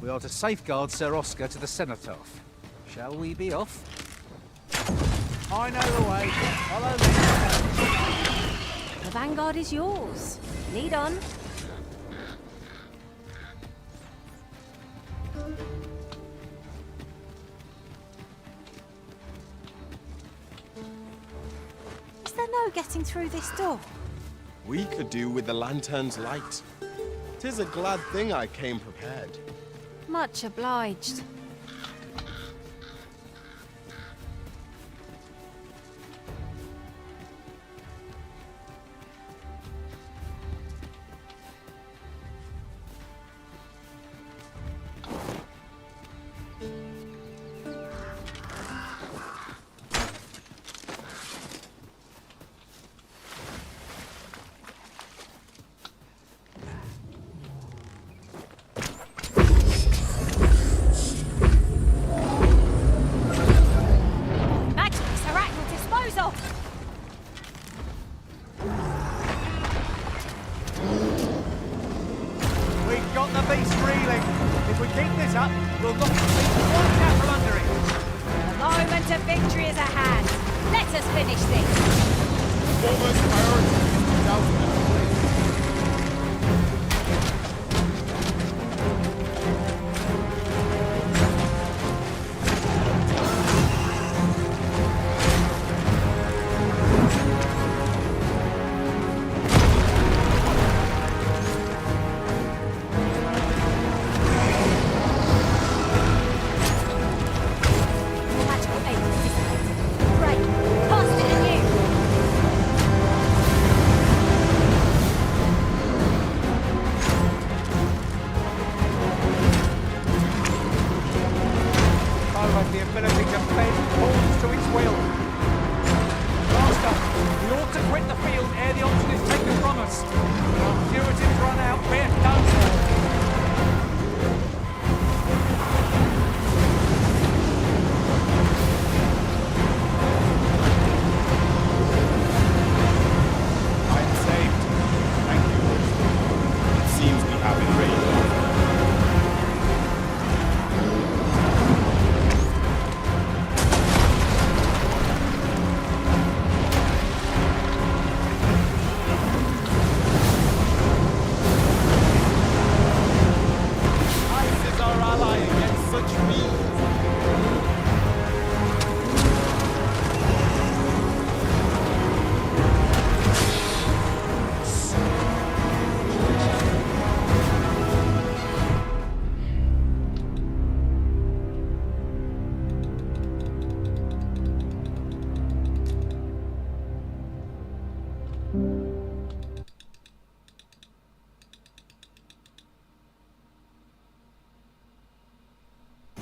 We are to safeguard Sir Oscar to the cenotaph. Shall we be off? I know the way. Follow me. The vanguard is yours. Lead on. Is there no getting through this door? We could do with the lantern's light. 'Tis a glad thing I came prepared. Much obliged.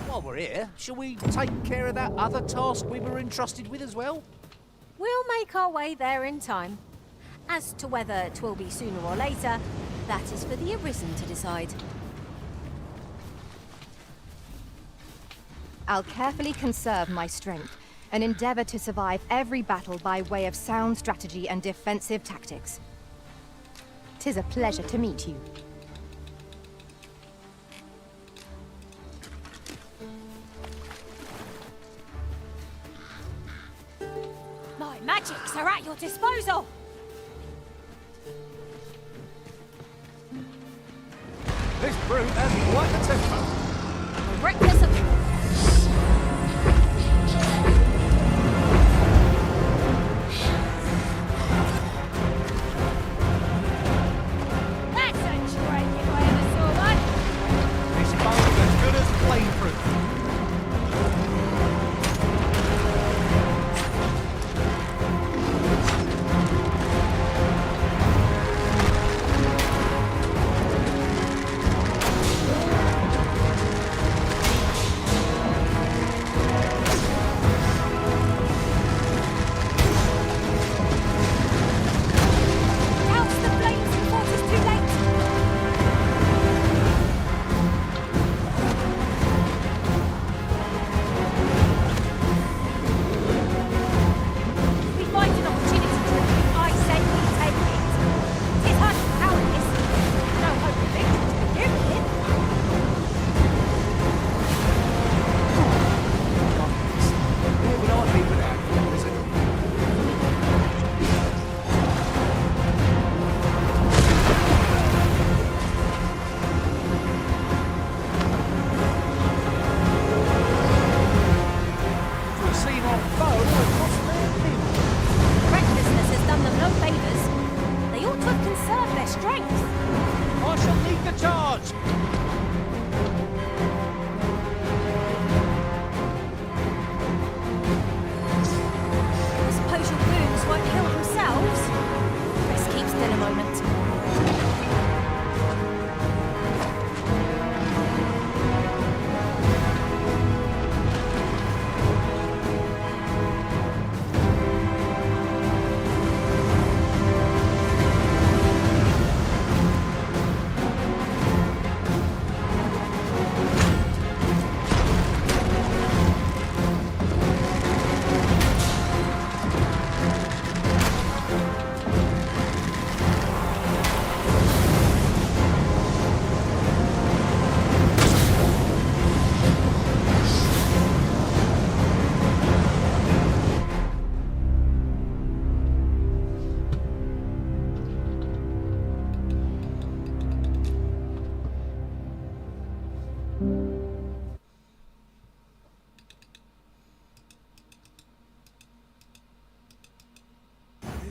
While we're here, shall we take care of that other task we were entrusted with as well? We'll make our way there in time. As to whether 'twill be sooner or later, that is for the Arisen to decide. I'll carefully conserve my strength and endeavor to survive every battle by way of sound strategy and defensive tactics. 'Tis a pleasure to meet you. My magics are at your disposal! This brute has quite a temper. Reckless of... That's a trick if I ever saw one! This bow's as good as flameproof.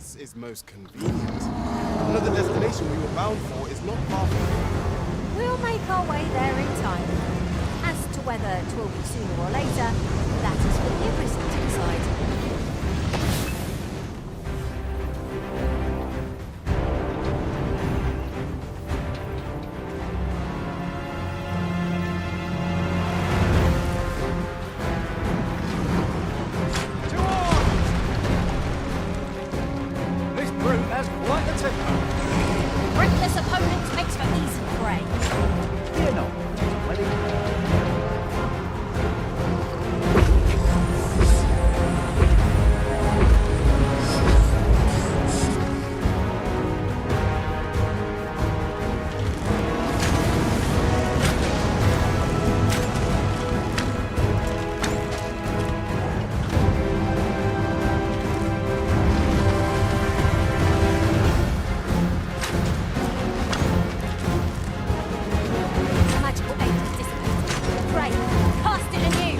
this is most convenient. Another destination we were bound for is not far from here. We'll make our way there in time. As to whether 'twill be sooner or later, that is for the Arisen to decide. Reckless opponent makes for easy prey. Fear not. Magical aid has dissipated. Pray, cast it anew.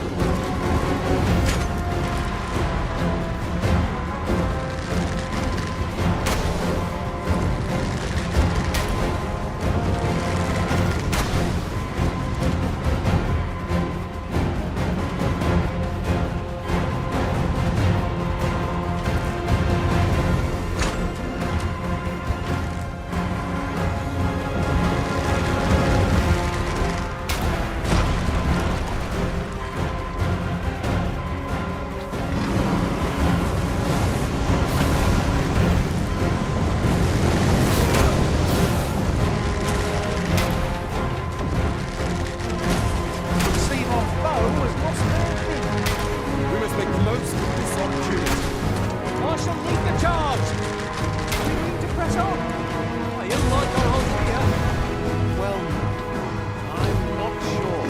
See, my foe was not spared. We must make the most of this opportunity. I shall lead the charge. We need to press on. I don't like our hold here. Well, I'm not sure.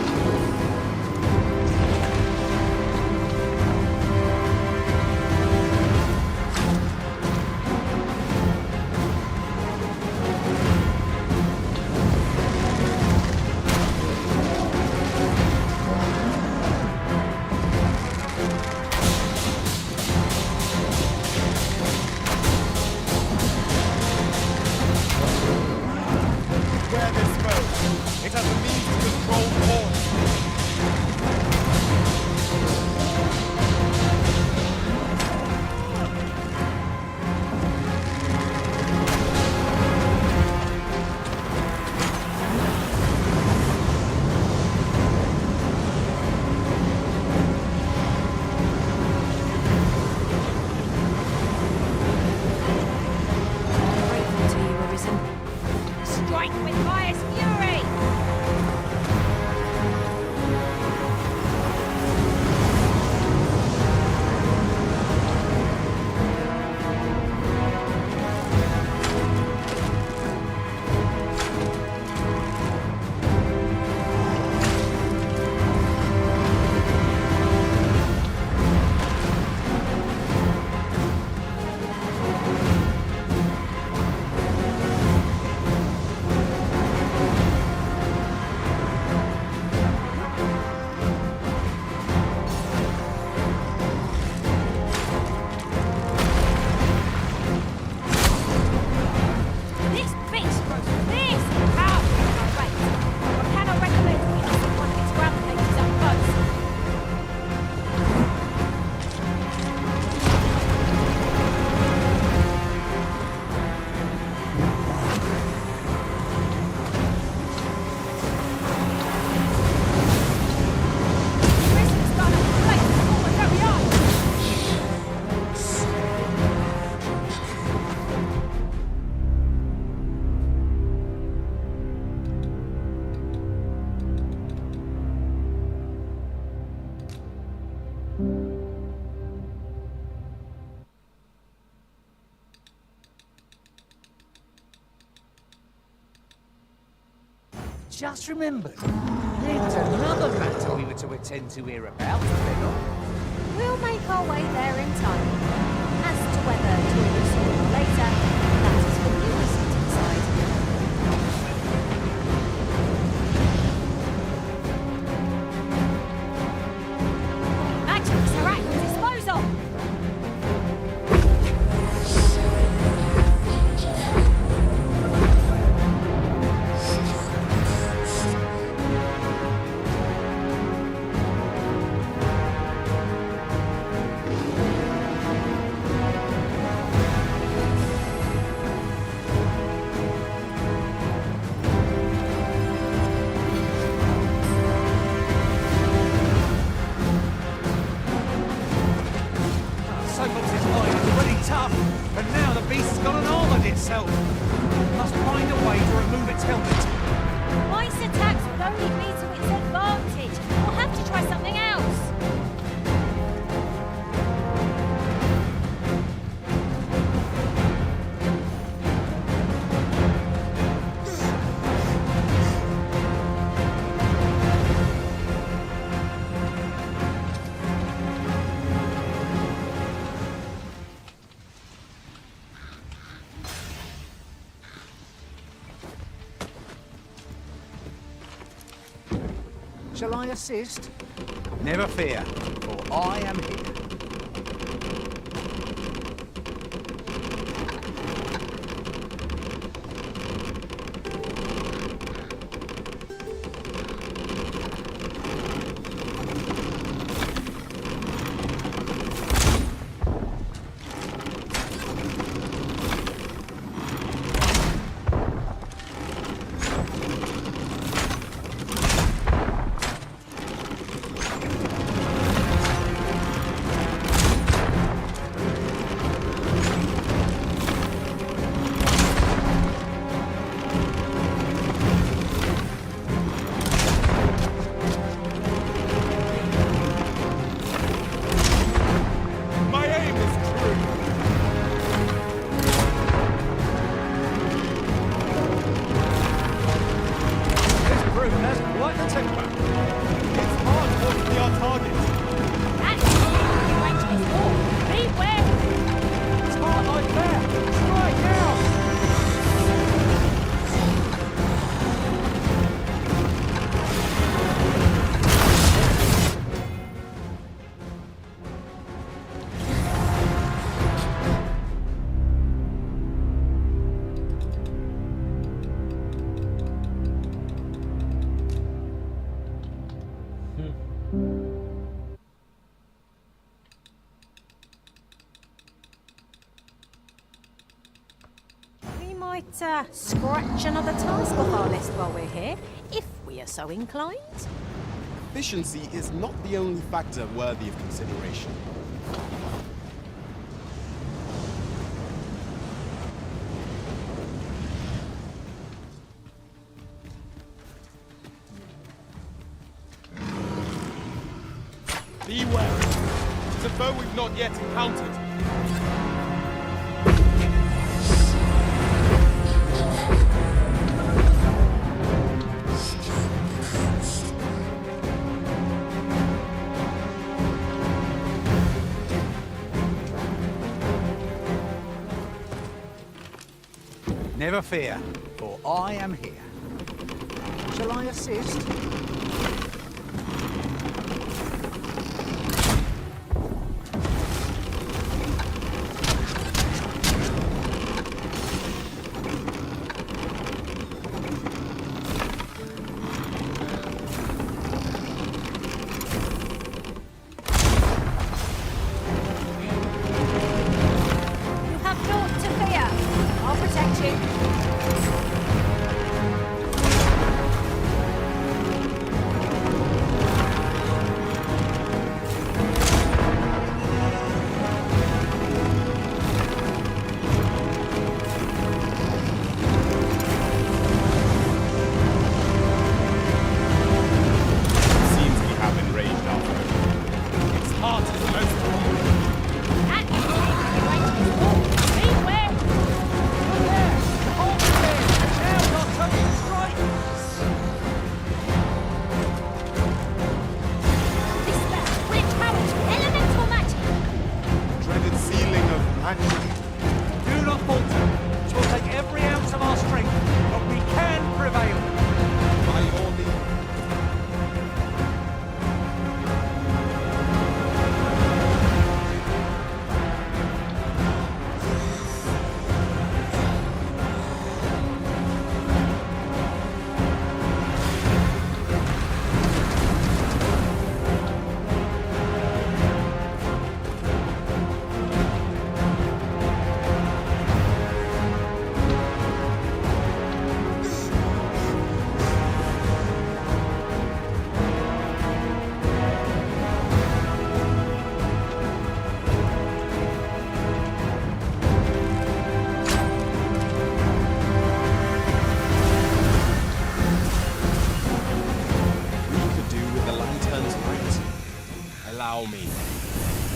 Where this foe, it has a means to control force. Grateful to you, Arisen. Strike with fierce fury! This bitch grows fierce and powerful in our race. I cannot recommend witnessing one of its rampages up close. Arisen's got a place for my very own. Just remembered. There's another matter we were to attend to hereabouts, Fennel. We'll make our way there in time. As to whether 'twill be sooner or later, that is for the Arisen to decide. Magics are at your disposal. itself. We must find a way to remove its helmet. Ice attacks would only be to its advantage. We'll have to try something else. Shall I assist? Never fear, for I am here. Scratch another task off our list while we're here, if we are so inclined. Efficiency is not the only factor worthy of consideration. Be wary. It's a foe we've not yet encountered. Never fear, for I am here. Shall I assist?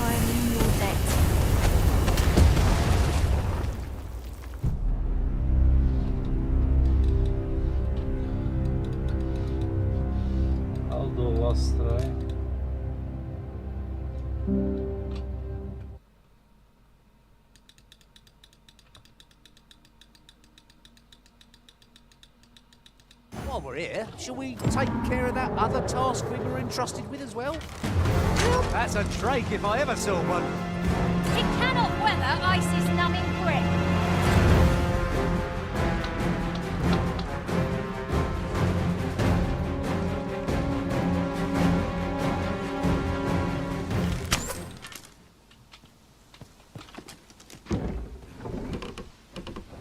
I'm in your debt. I'll do last try. While we're here, shall we take care of that other task we were entrusted with as well? That's a drake if I ever saw one. It cannot weather ice's numbing grip.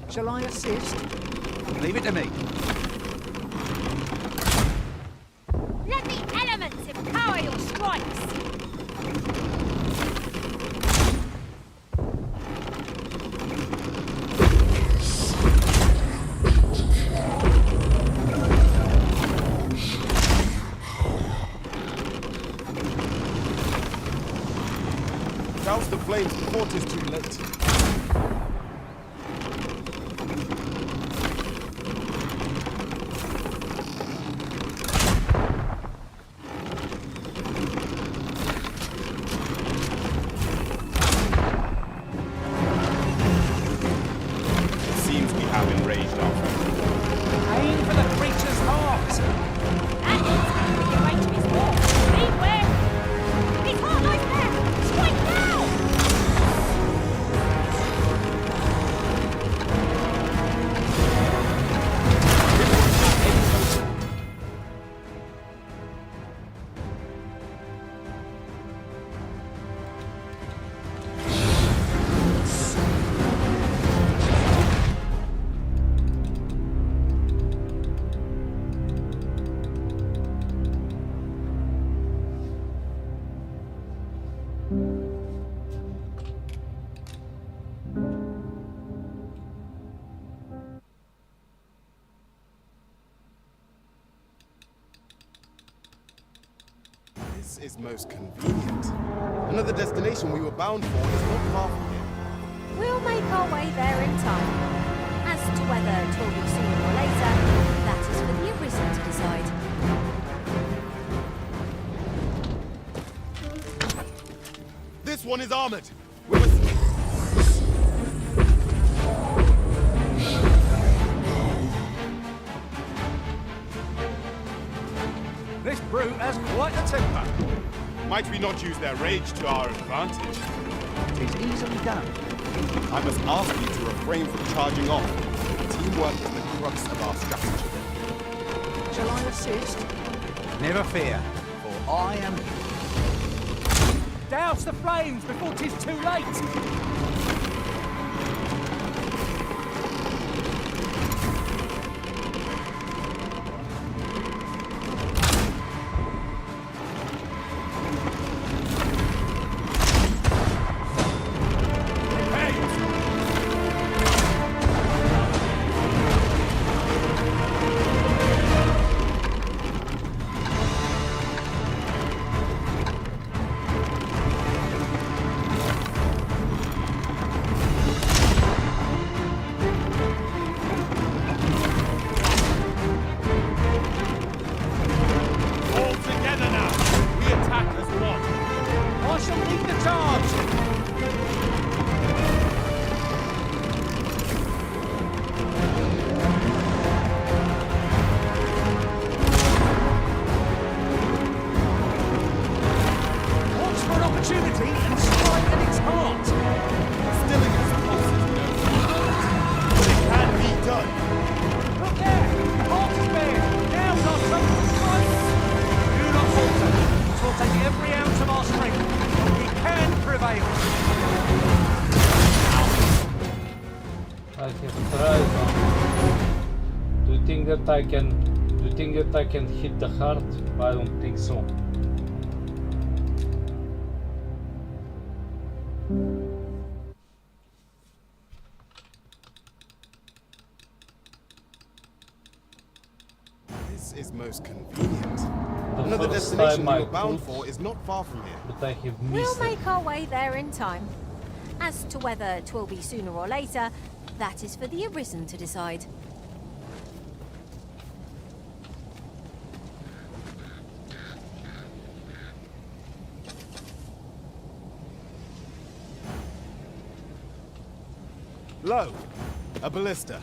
Shall I assist? Leave it to me. Let the elements empower your strikes. Douse the flames before 'tis too late. Seems we have enraged our foe. Aim for the creature's heart. That is within range of his war. Beware! His heart lies there! Strike now! This is most convenient. Another destination we were bound for is not far from here. We'll make our way there in time. As to whether 'twill be sooner or later, that is for the Arisen to decide. This one is armored. We must... This brute has quite a temper. Might we not use their rage to our advantage? It is easily done. I must ask you to refrain from charging off. Teamwork is the crux of our strategy. Shall I assist? Never fear, for I am here. Douse the flames before 'tis too late! Do you think that I can hit the heart? I don't think so. This is most convenient. The Another first destination time I you were bound could, for is not far from here. but I have We'll missed it. make our way there in time. As to whether 'twill be sooner or later, that is for the Arisen to decide. Lo, a ballista.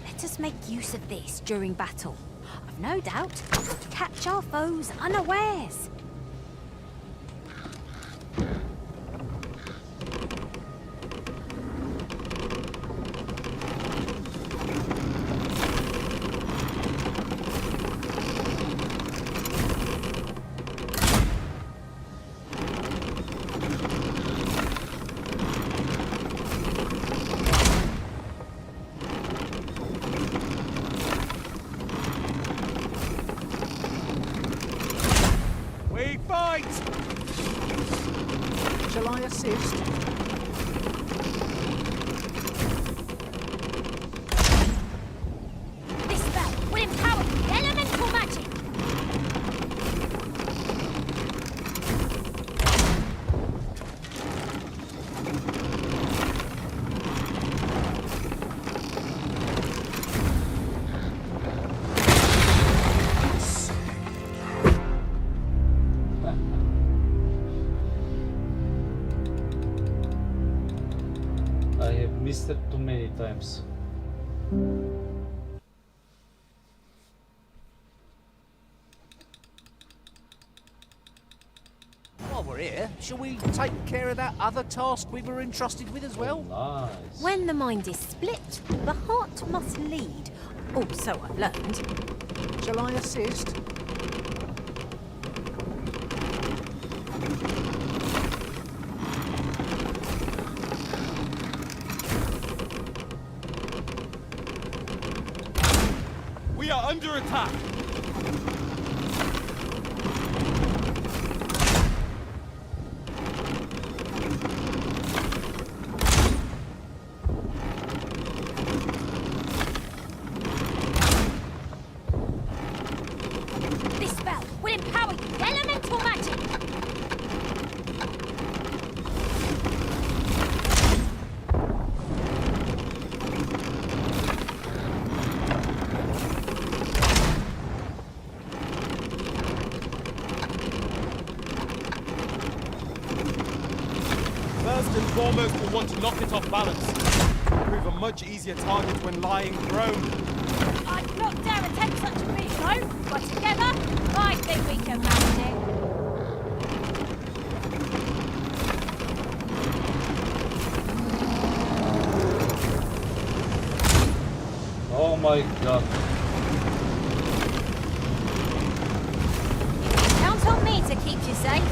Let us make use of this during battle. I've no doubt we'll catch our foes unawares. We fight! Shall I assist? This spell will empower the elemental magic. I have missed it too many times. While we're here, shall we take care of that other task we were entrusted with as well? Nice. When the mind is split, the heart must lead. Oh, so I've learned. Shall I assist? We are under attack. This spell will empower the elemental magic. First and foremost, we'll want to knock it off balance. Prove a much easier target when lying prone. I'd not dare attempt such a feat alone, but together, I think we can manage it. Oh my god. Count on me to keep you safe.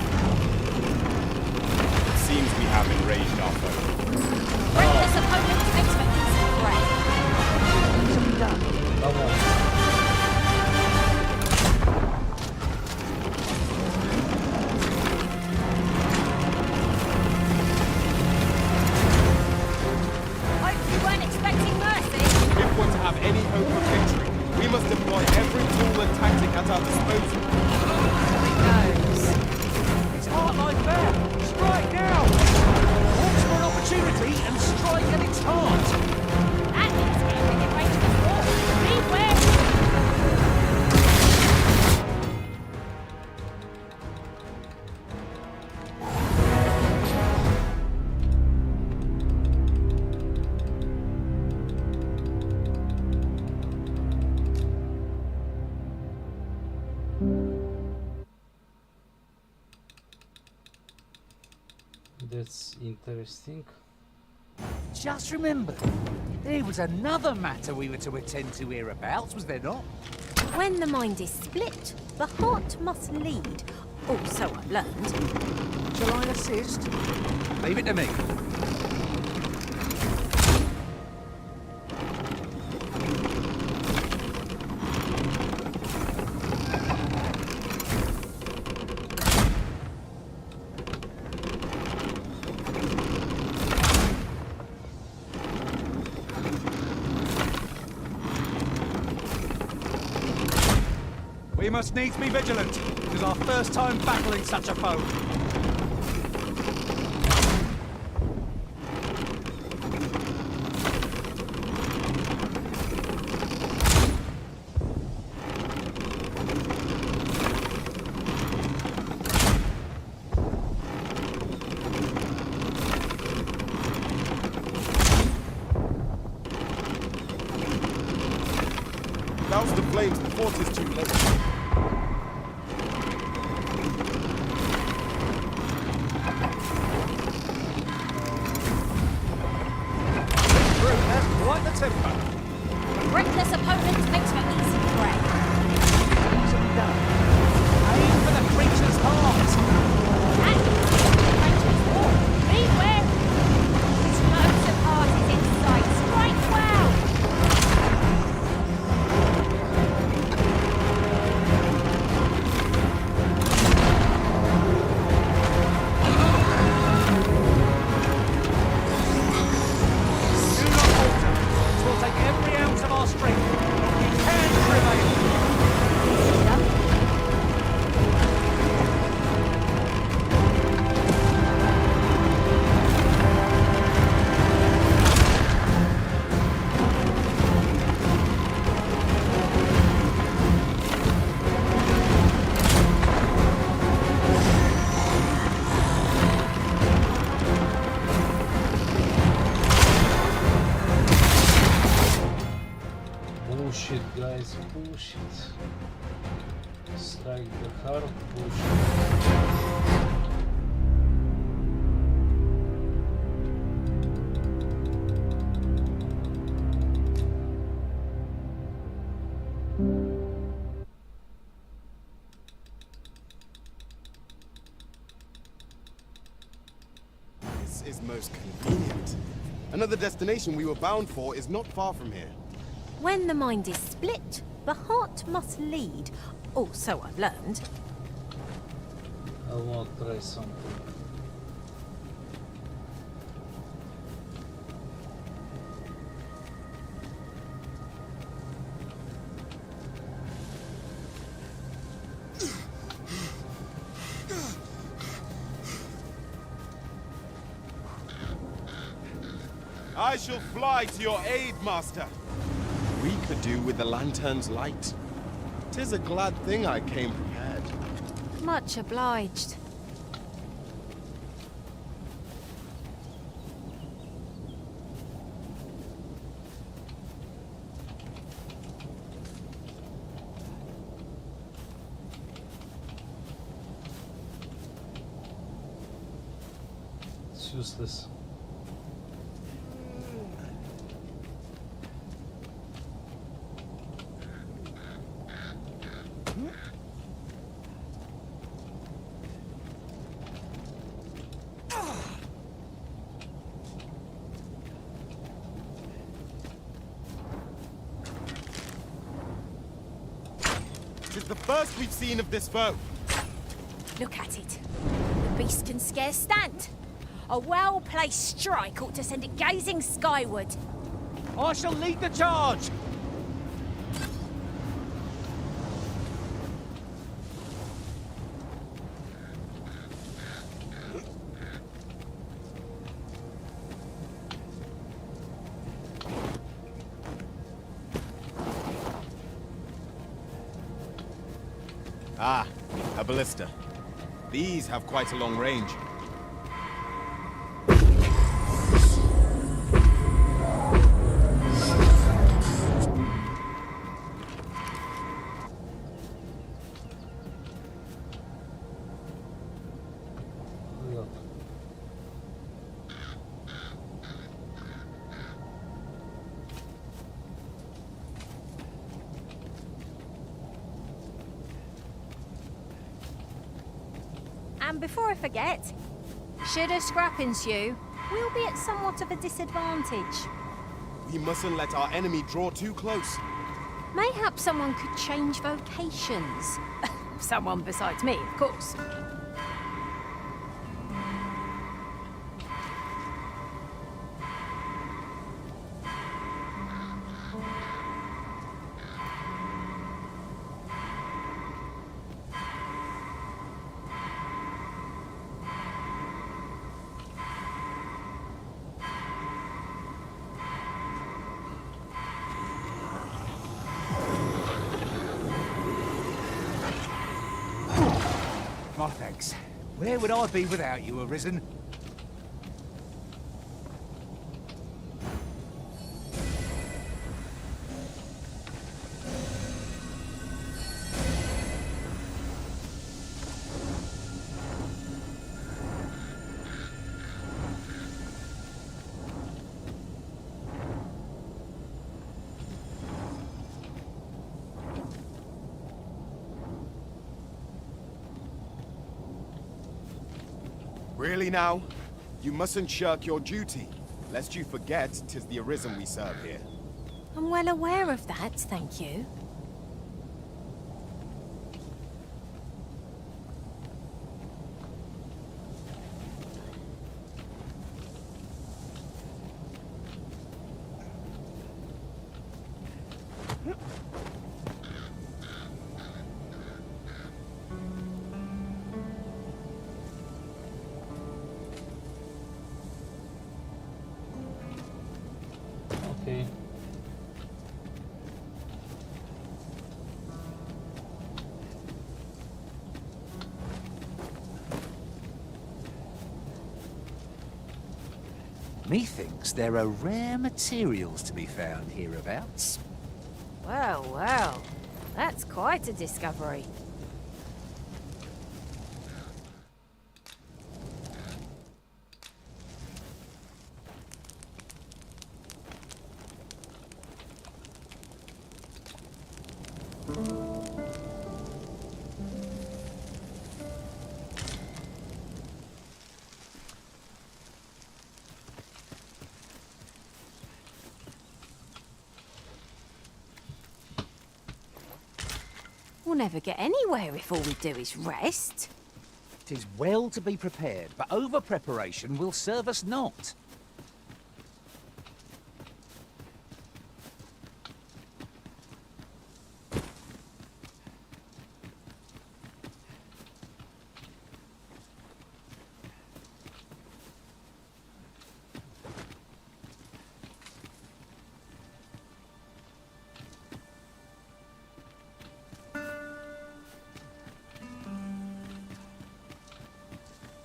It seems we have enraged our foe. Reckless opponents expectancy prey. Easily done. Come on. Hope you weren't expecting mercy. If we're to have any hope of victory, we must employ every tool and tactic at our disposal. It's heart like that. Strike now! Watch for an opportunity and strike at its heart. That means we're within range of the wall. Beware. That's interesting. Just remember, there was another matter we were to attend to hereabouts, was there not? When the mind is split, the heart must lead. Oh, so I've learned. Shall I assist? Leave it to me. must needs be vigilant. It is our first time battling such a foe. Douse the flames before 'tis too late. That's quite the tempo. Reckless opponent makes for easy prey. Easily done. Aim for the creature's heart. Beware! There's loads of parties in sight. Strike well! We'll take every ounce of our strength. We can prevail. Bullshit, guys, bullshit. Strike the heart, bullshit. This is most convenient. Another destination we were bound for is not far from here. When the mind is split, the heart must lead. Oh, so I've learned. I want to try something. I shall fly to your aid, Master. We could do with the lantern's light. 'Tis a glad thing I came prepared. Much obliged. It's useless. Tis the first we've seen of this foe. Look at it. The beast can scarce stand. A well-placed strike ought to send it gazing skyward. I shall lead the charge. Ah, a ballista. These have quite a long range. And before I forget, should a scrap ensue, we'll be at somewhat of a disadvantage. We mustn't let our enemy draw too close. Mayhap someone could change vocations. Someone besides me, of course. thanks. Where would I be without you, Arisen? Really now? You mustn't shirk your duty, lest you forget 'tis the Arisen we serve here. I'm well aware of that, thank you. Okay. Methinks there are rare materials to be found hereabouts. Well, well. That's quite a discovery. We'll never get anywhere if all we do is rest. 'Tis well to be prepared, but over-preparation will serve us not.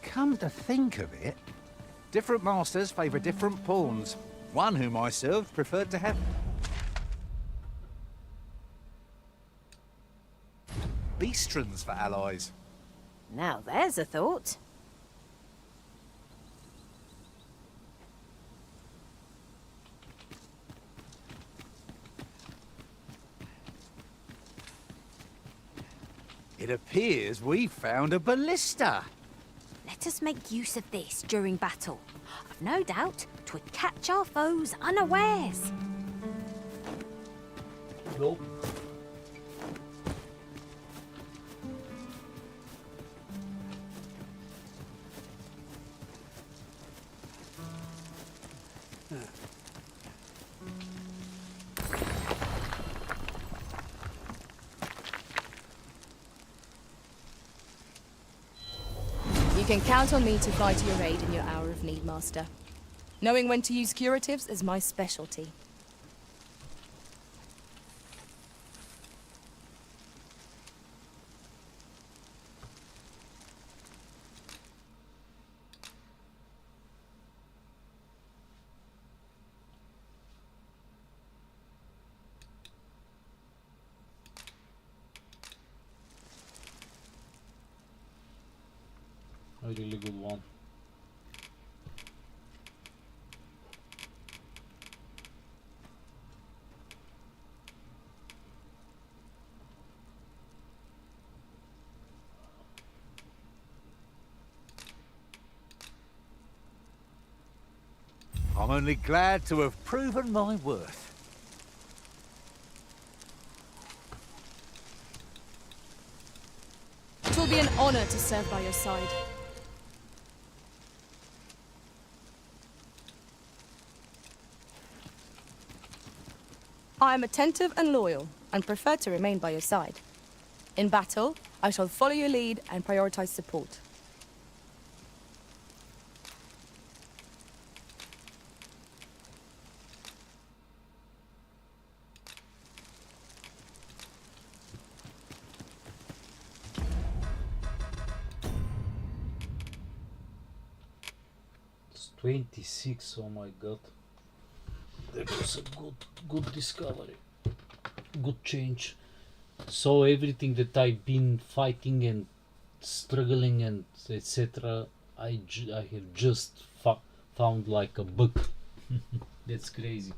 Come to think of it, different masters favour different pawns. One whom I served preferred to have beastrons for allies. Now there's a thought. It appears we've found a ballista. Let us make use of this during battle. I've no doubt 'twould catch our foes unawares. Go. You can count on me to fly to your aid in your hour of need, Master. Knowing when to use curatives is my specialty. A really good one. I'm only glad to have proven my worth. It will be an honor to serve by your side. I am attentive and loyal, and prefer to remain by your side. In battle, I shall follow your lead and prioritize support. It's 26, oh my god. That was a good discovery. Good change. So everything that I've been fighting and struggling and etc. I have just found like a bug. That's crazy.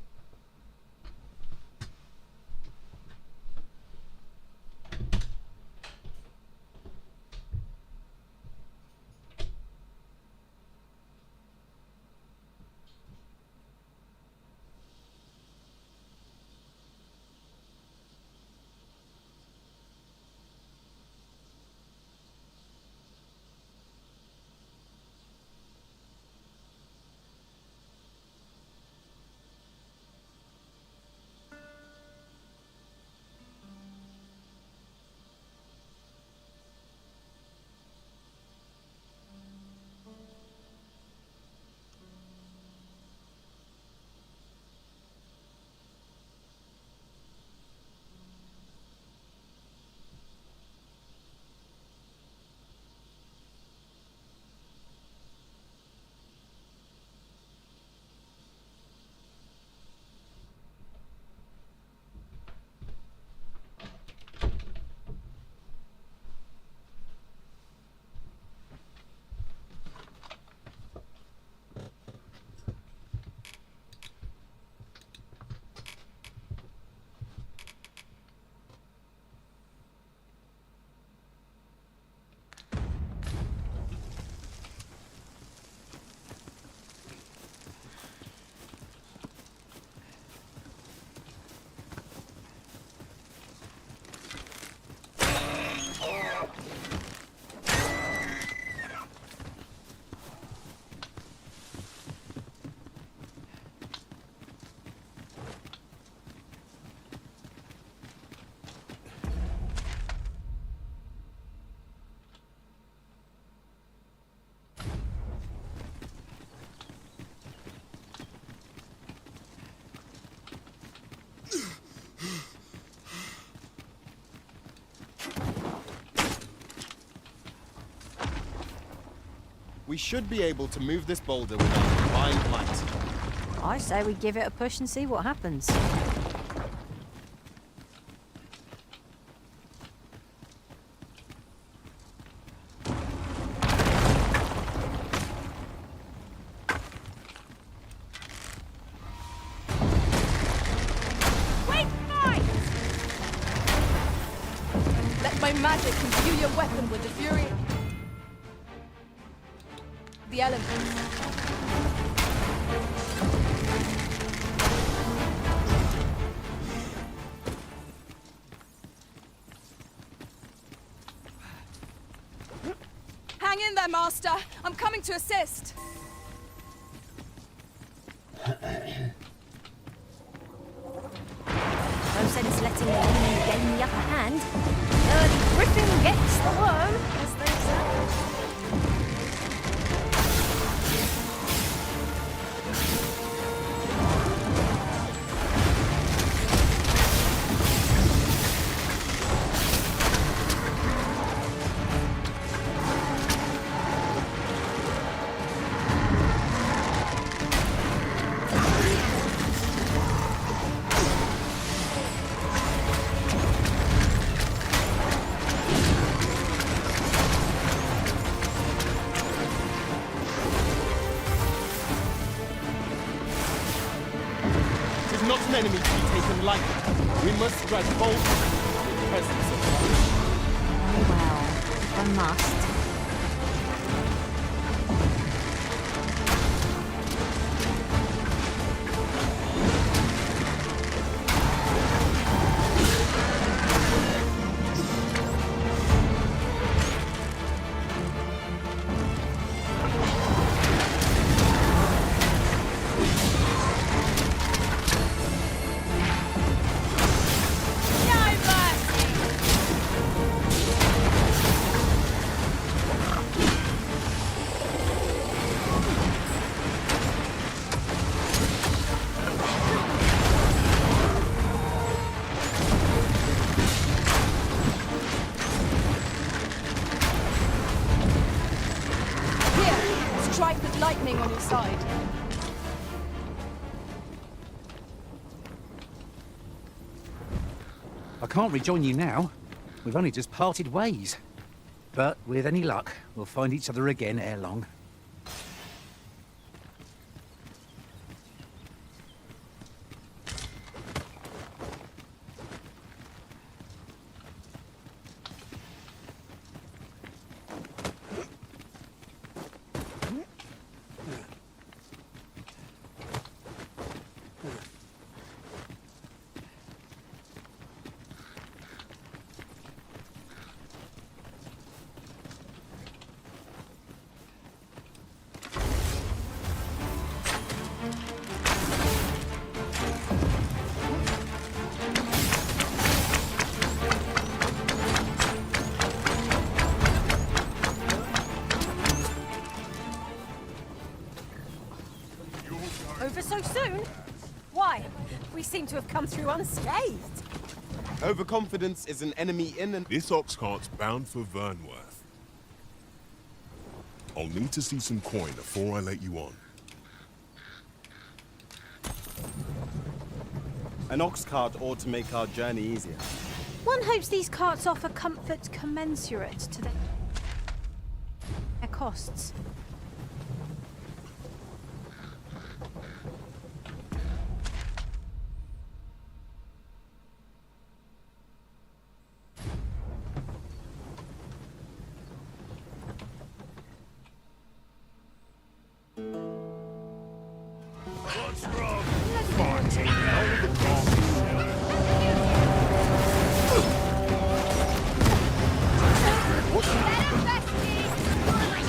We should be able to move this boulder with our combined might. I say we give it a push and see what happens. Wait, fight! Let my magic imbue your weapon with the fury. The elements. Hang in there, Master. I'm coming to assist. No sense letting the enemy gain the upper hand. Early Griffin gets the worm, as they say. Not an enemy to be taken lightly. We must strike boldly in the presence of fire. Very well. I must. side. I can't rejoin you now. We've only just parted ways. But with any luck, we'll find each other again ere long. Over so soon? Why? We seem to have come through unscathed. Overconfidence is an enemy in and... This ox cart's bound for Vernworth. I'll need to see some coin before I let you on. An ox cart ought to make our journey easier. One hopes these carts offer comfort commensurate to their costs. What's wrong? Fighting hell with the coffee.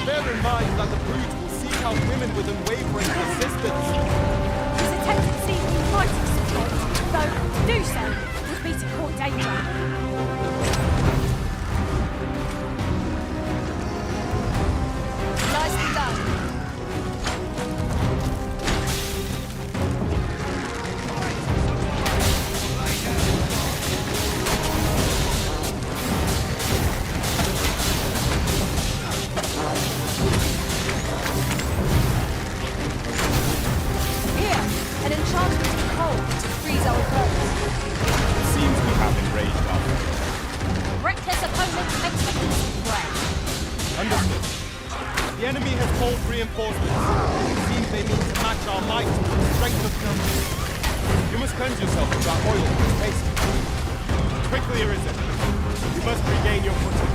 Bear in mind that the brute will seek out women with unwavering persistence. There's a tendency we might exploit, though to do so would be to court danger. Nicely done. Here, an enchantment of cold to freeze our foes. Seems we have enraged our Reckless opponent makes the easy way. Understood. The enemy has called reinforcements. It seems they need to match our might with the strength of numbers. You must cleanse yourself of that oil and paste. Quickly, Arisen. You must regain your footing.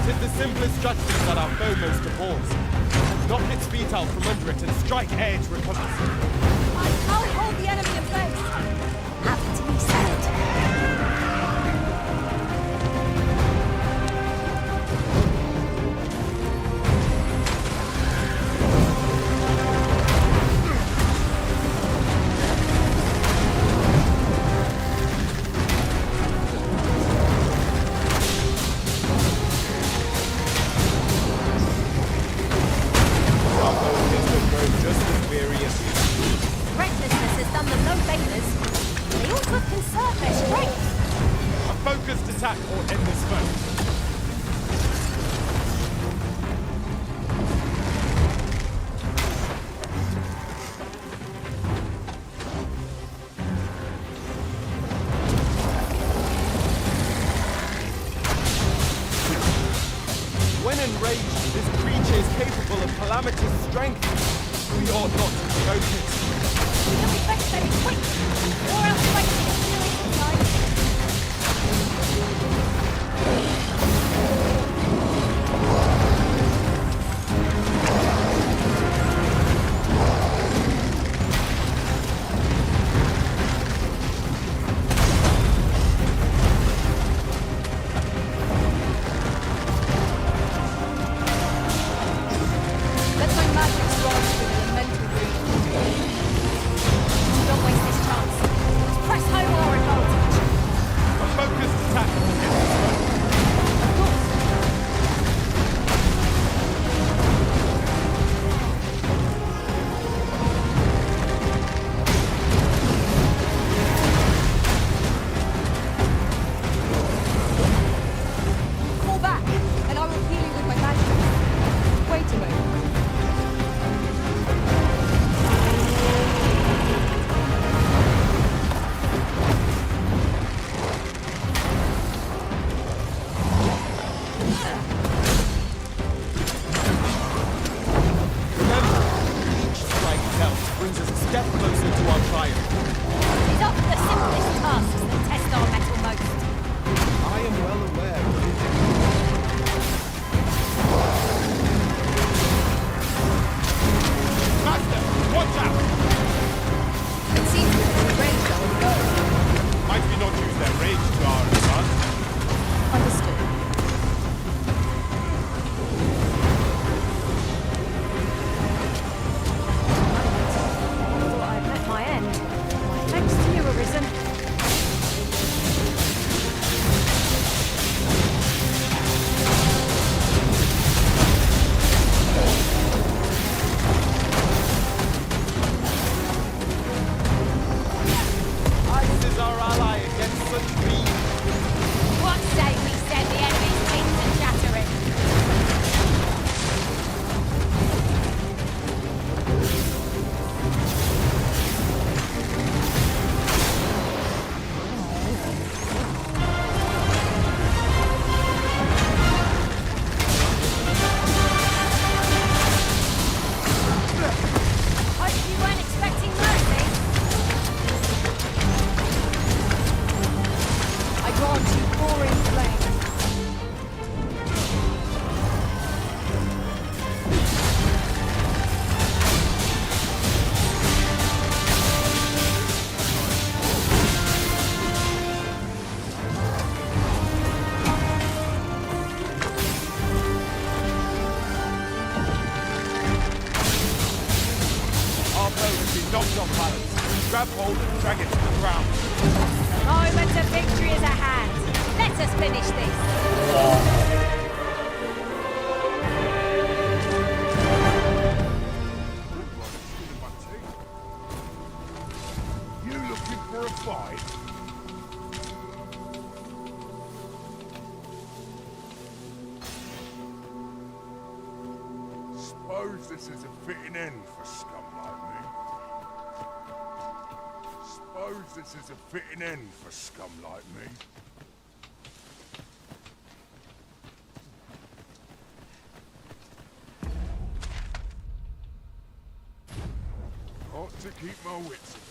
Tis the simplest strategy that our foe most abhors. Knock its feet out from under it and strike ere it recovers. I'll hold the enemy in place. Aptly said. Our foe appears to have grown just as weary as we. Recklessness has done them no favours. They ought to have conserved their strength. A focused attack or end this foe. When enraged, this creature is capable of calamitous strength. We ought not to provoke it. You'll be best very quick, or else wasting a serious time. Let my magic strong with an elemental root. try it. It's often the simplest tasks that test our metal most. I am well aware of it. Master, watch out! It seems that the range are low. Might we not use their rage to our advantage? Understood. Thought I'd met my end. Thanks to you, Arisen. Ice is our ally against such beings. What say we send the enemy's teeth to chattering? Hope you weren't expecting mercy. I grant you roaring flame. Our boat has been knocked off balance. Grab hold and drag it to the ground. The moment of victory is at hand. Let us finish this. You looking for a fight? Suppose this is a fitting end for scum like me. Suppose this is a fitting end for scum like me. Ought to keep my wits about.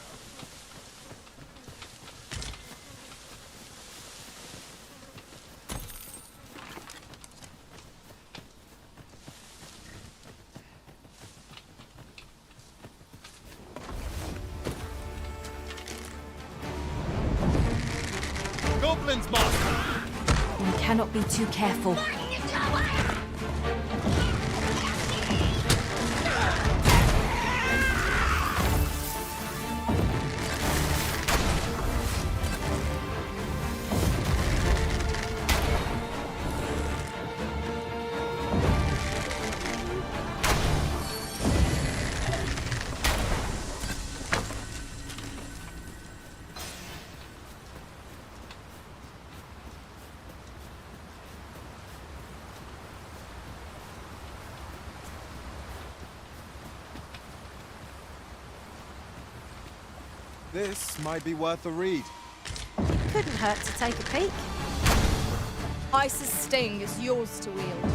Goblins, master! We cannot be too careful. This might be worth a read. Couldn't hurt to take a peek. Ice's sting is yours to wield.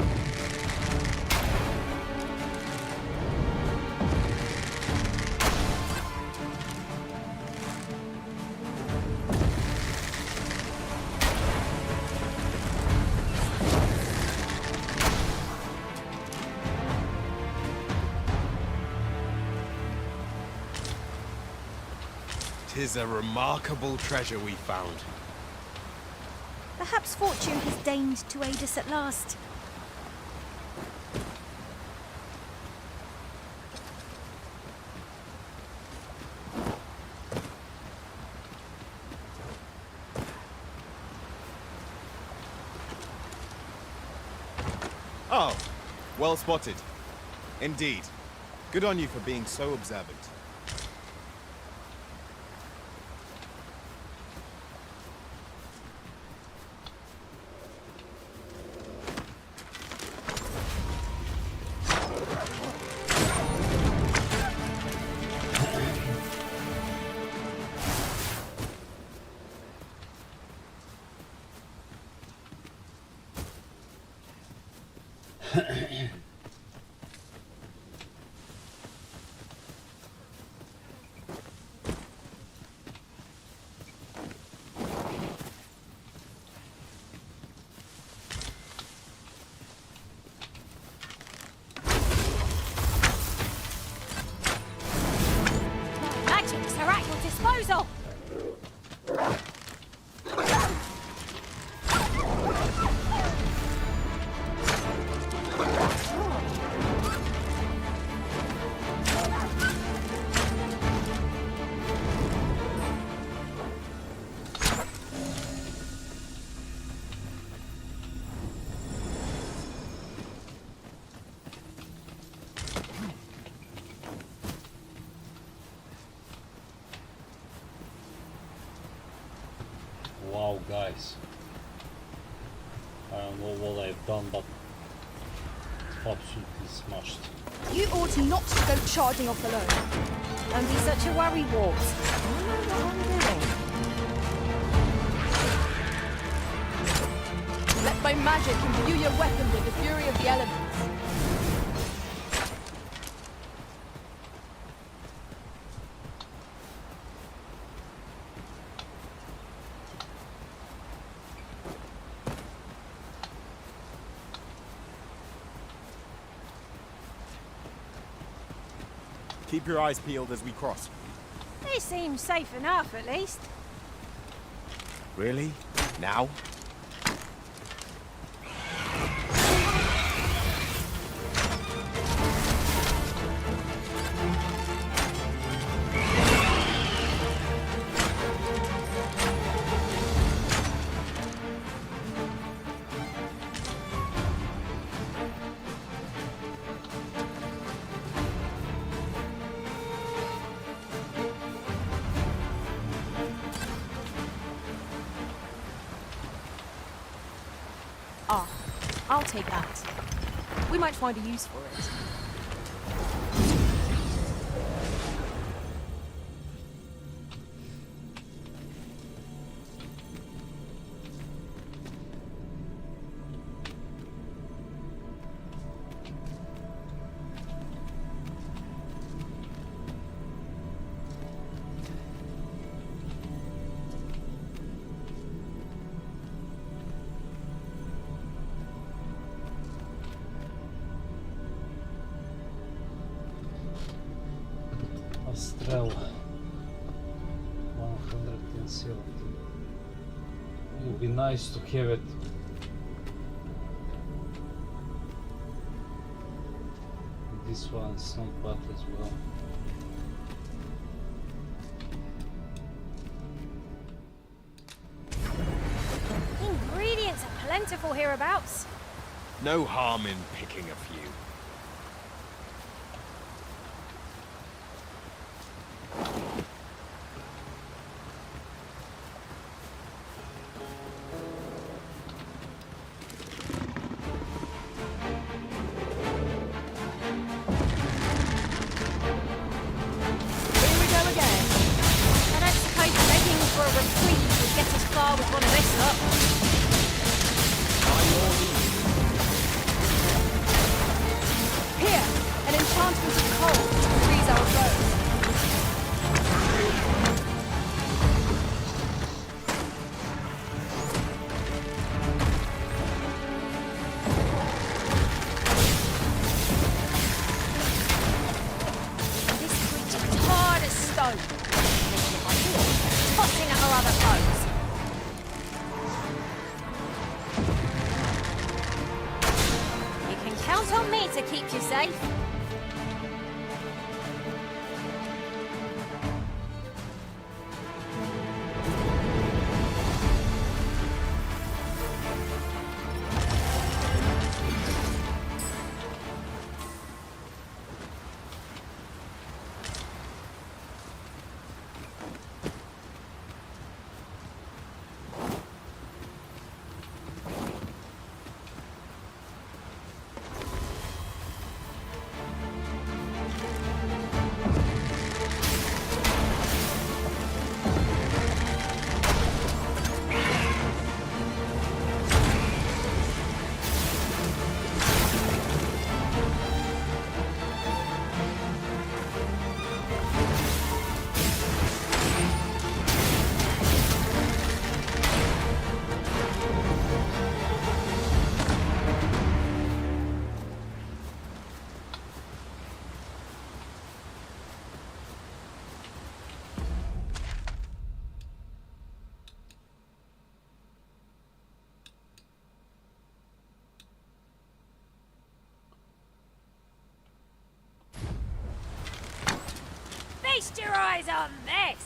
Tis a remarkable treasure we found. Perhaps fortune has deigned to aid us at last. Oh, well spotted. Indeed. Good on you for being so observant. are at your disposal. Wow, guys. I don't know what I've done, but absolutely smashed. You ought not to go charging off alone. Don't be such a worry, Walt. I know what I'm doing. Let my magic imbue your weapon with the fury of the elements. Keep your eyes peeled as we cross. It seems safe enough, at least. Really? Now? Ah, I'll take that. We might find a use for it. Astral 170. It would be nice to have it. This one's not bad as well. Ingredients are plentiful hereabouts. No harm in picking a few. Tossing at our other foes. You can count on me to keep you safe. Feast your eyes on this!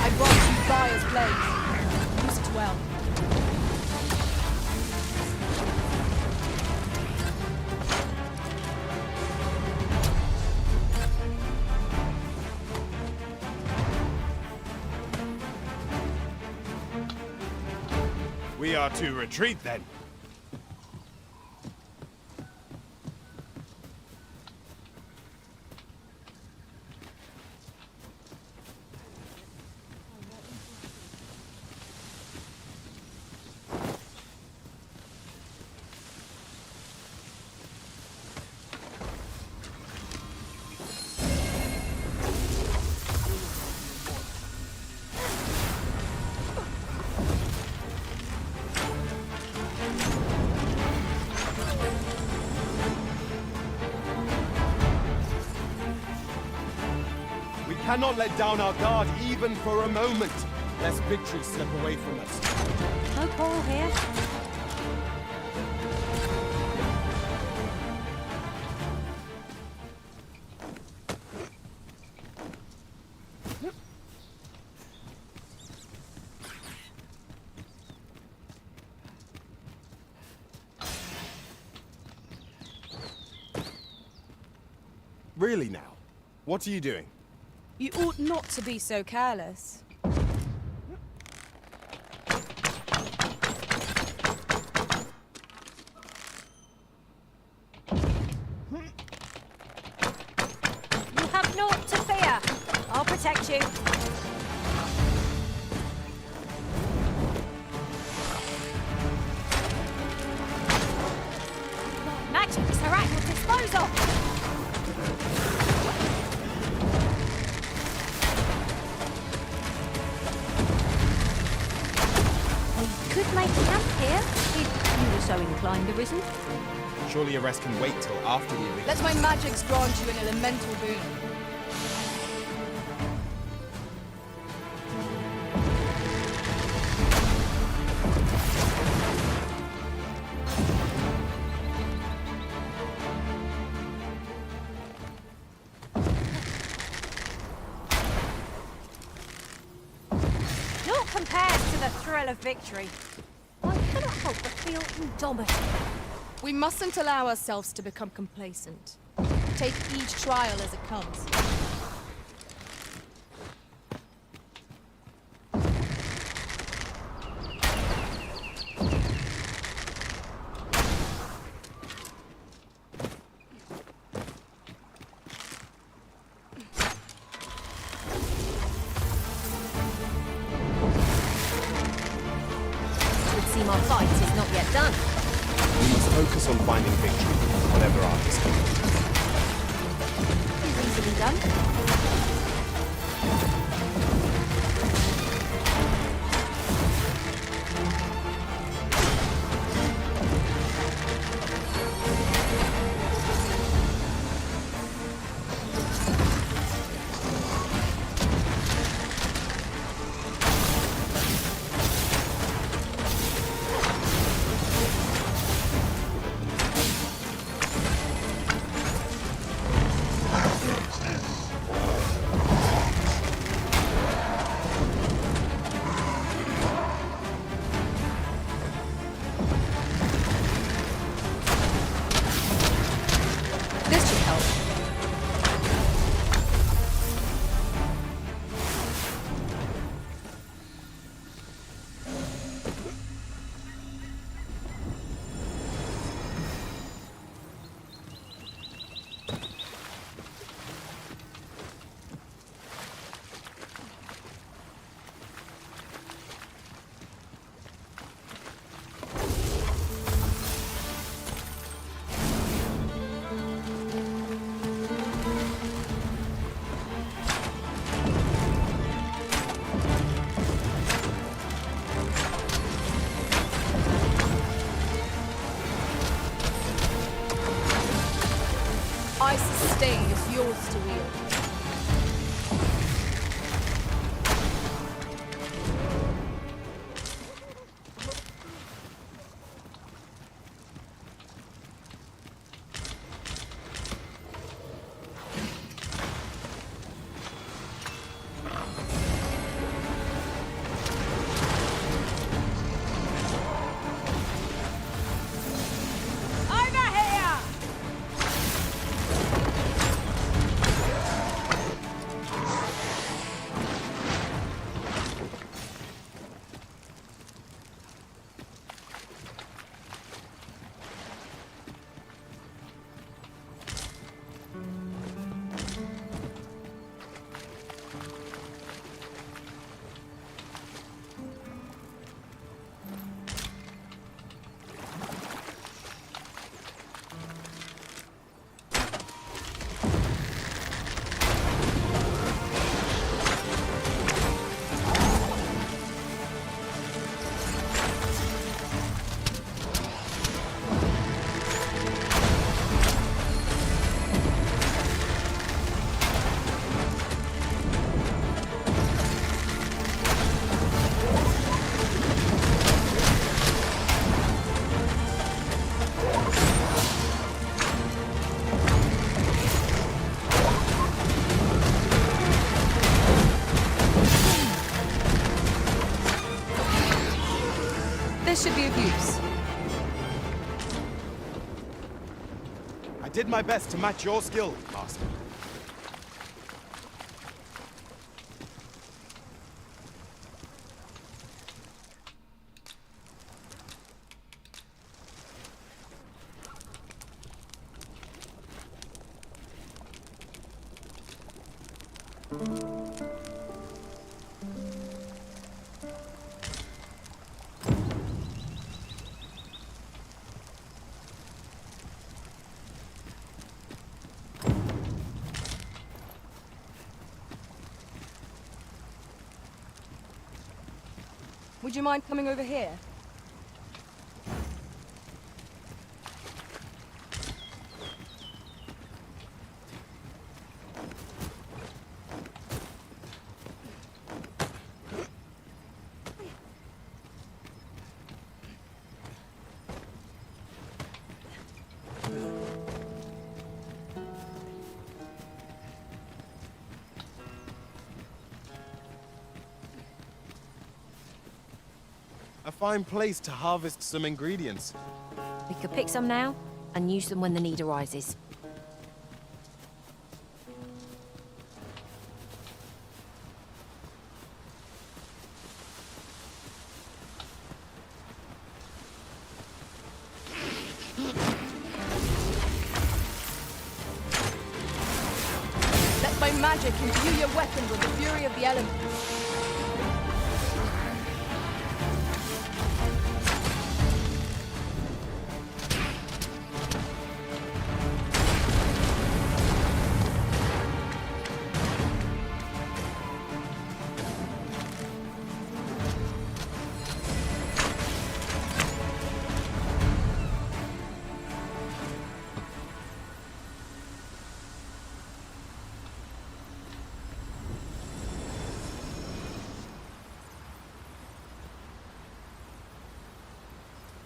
I brought you Fire's blade. Use it well. We are to retreat then. We cannot let down our guard even for a moment, lest victory slip away from us. No quarrel here. Really now? What are you doing? You ought not to be so careless. You have naught to fear. I'll protect you. Magic is her at your disposal. We could make camp here, if you were so inclined, Arisen. Surely a rest can wait till after the elixir. Let my magics grant you an elemental boon. Naught compares to the thrill of victory. I cannot help but feel indomitable. We mustn't allow ourselves to become complacent. Take each trial as it comes. Would seem our fight is not yet done. We must focus on finding victory, whatever our discomfort. Easily done. stain is yours to wield. This should be of use. I did my best to match your skill, Master. Would you mind coming over here? A fine place to harvest some ingredients. We could pick some now and use them when the need arises. Let my magic imbue your weapon with the fury of the elements.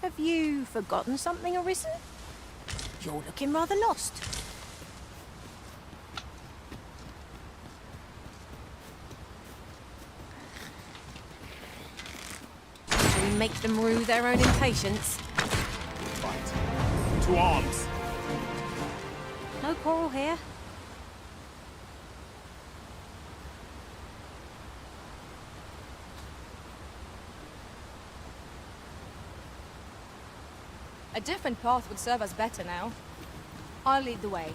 Have you forgotten something, Arisen? You're looking rather lost. Shall we make them rue their own impatience? Right. To arms! No quarrel here. A different path would serve us better now. I'll lead the way.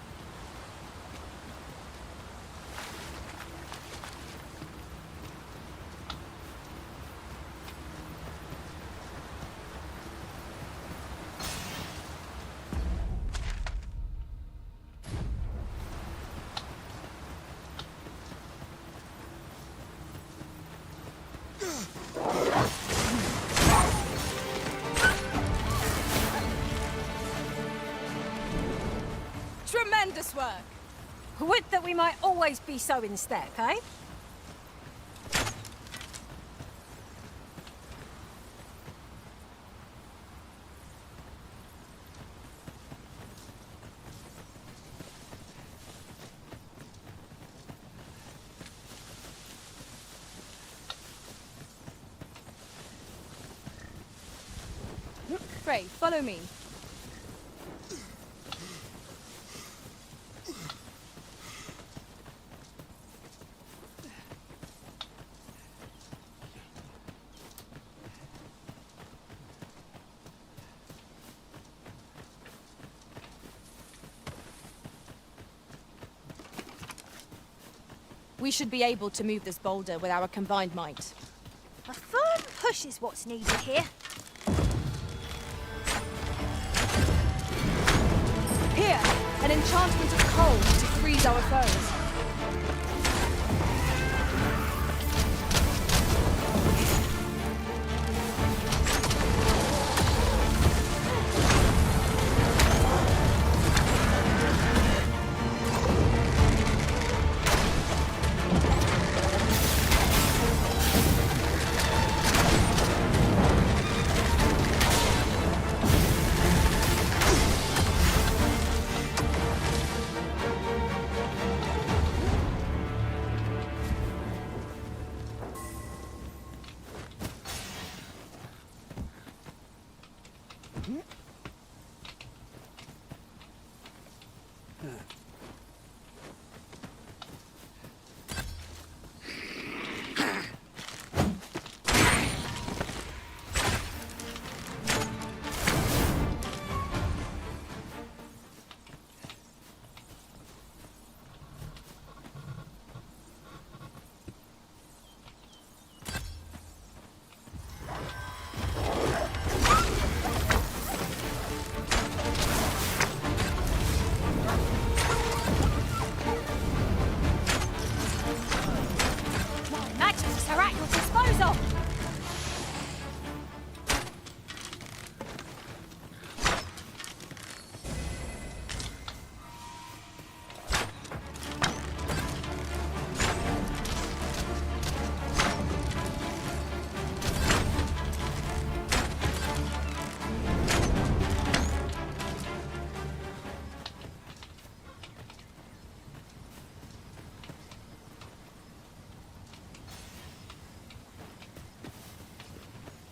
Tremendous work! Would that we might always be so in step, eh? Frey, follow me. We should be able to move this boulder with our combined might. A firm push is what's needed here. Here, an enchantment of cold to freeze our foes.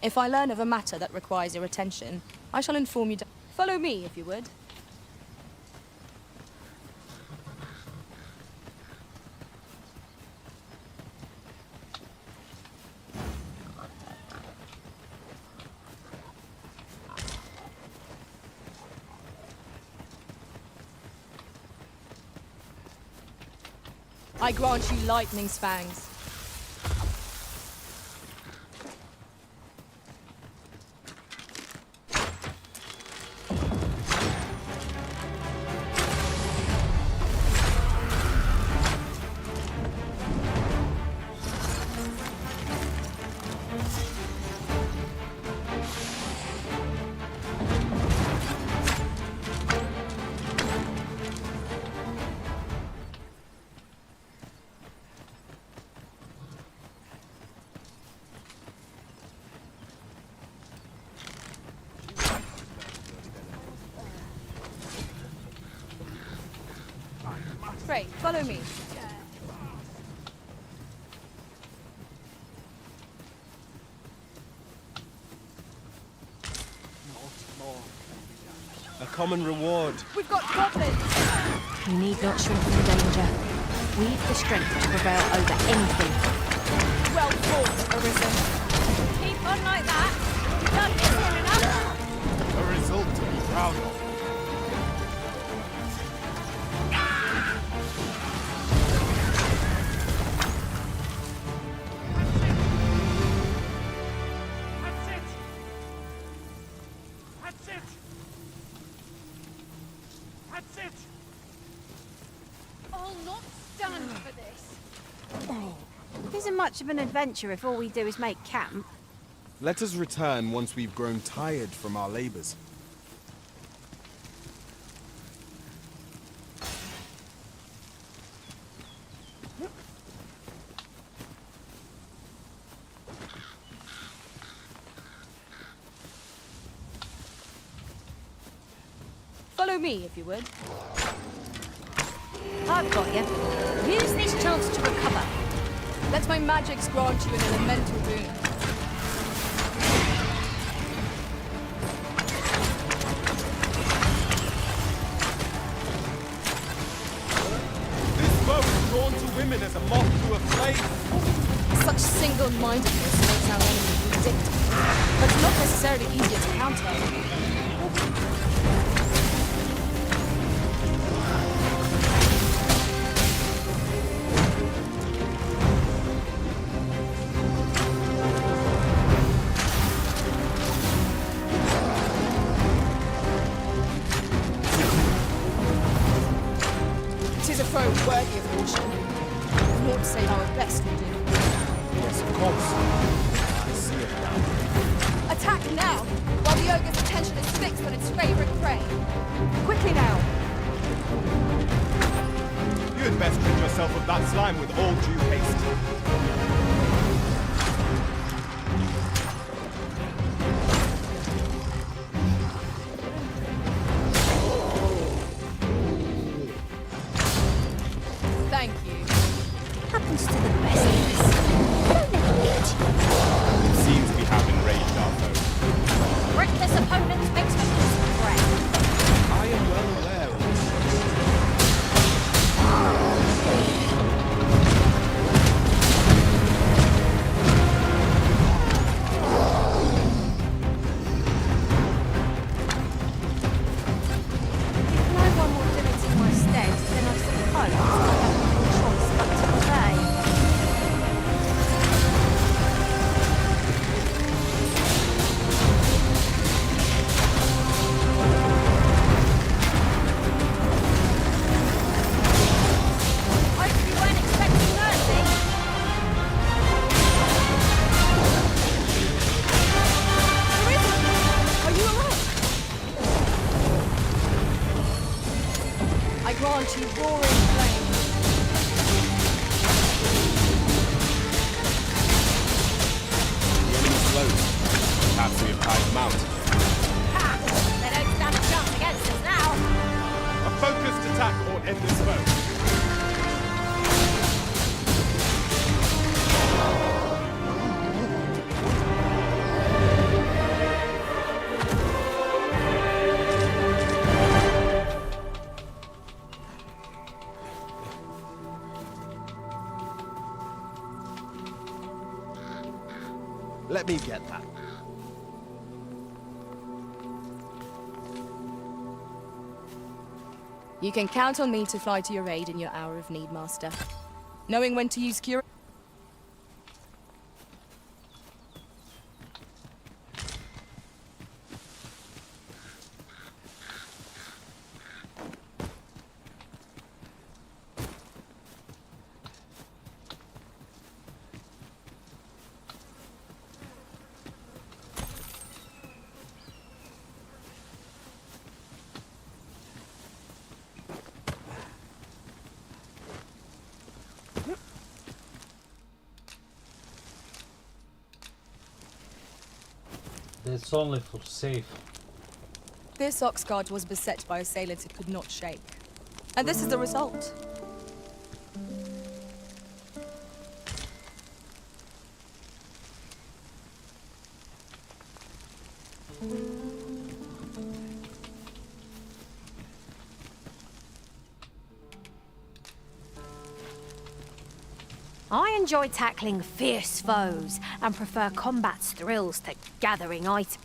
If I learn of a matter that requires your attention, I shall inform you. Follow me, if you would. I grant you lightning's fangs. Frey, follow me. A common reward. We've got goblins! We need not shrink from danger. We've the strength to prevail over anything. Well fought, Arisen. Keep on like that. You've done this enough. A result to be proud of. Much of an adventure if all we do is make camp. Let us return once we've grown tired from our labors. Follow me, if you would. I've got you. Use this chance to recover. Let my magics grant you an elemental boon. This bow is drawn to women as a moth to a flame. Such single-mindedness makes our enemy vindictive, but not necessarily easier to counter. Tis a foe worthy of caution. Naught to say our best will do. Yes, of course. I see it now. Attack now, while the ogre's attention is fixed on its favorite prey. Quickly now. You had best rid yourself of that slime with all due haste. Thank you. Happens to the best of us. Don't let it get you. Seems we have enraged our foe. Reckless opponents makes for easy prey. I am well aware of this. If no one will do it in my stead, then I suppose I have no choice but to obey. Hope you weren't expecting mercy. Are you alright? I grant you roaring flame. The enemy's close. Perhaps we have tied them out. Ha! They don't stand a chance against us now. A focused attack will end this foe. Let me get that. You can count on me to fly to your aid in your hour of need, Master. Knowing when to use cure. That's only for safe. This Oxguard was beset by assailants it could not shake. And this is the result. I enjoy tackling fierce foes and prefer combat's thrills to gathering items.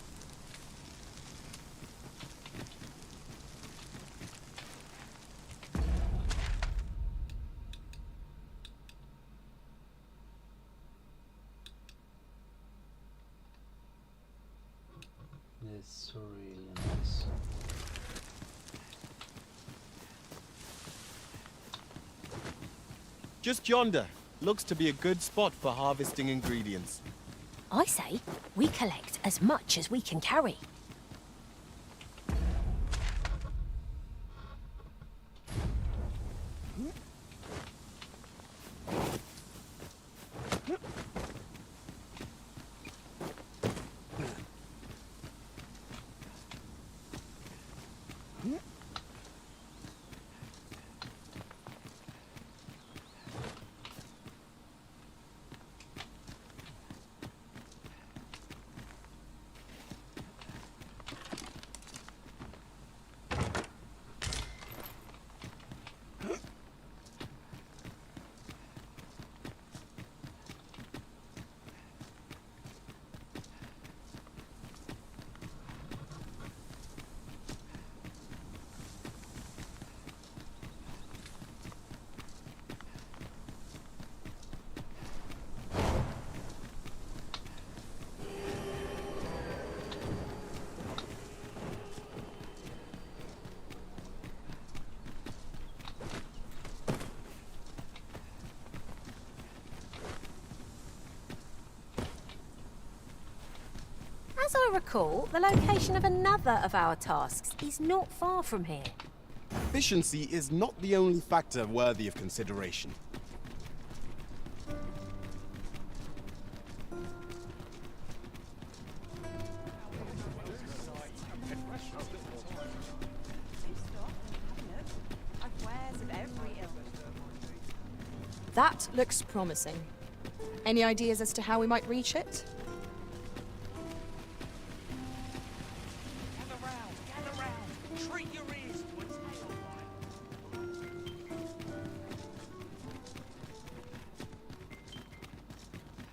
It's really nice. Just yonder. Looks to be a good spot for harvesting ingredients. I say we collect as much as we can carry. As I recall, the location of another of our tasks is not far from here. Efficiency is not the only factor worthy of consideration. That looks promising. Any ideas as to how we might reach it? Gather round. Treat your ears to a tale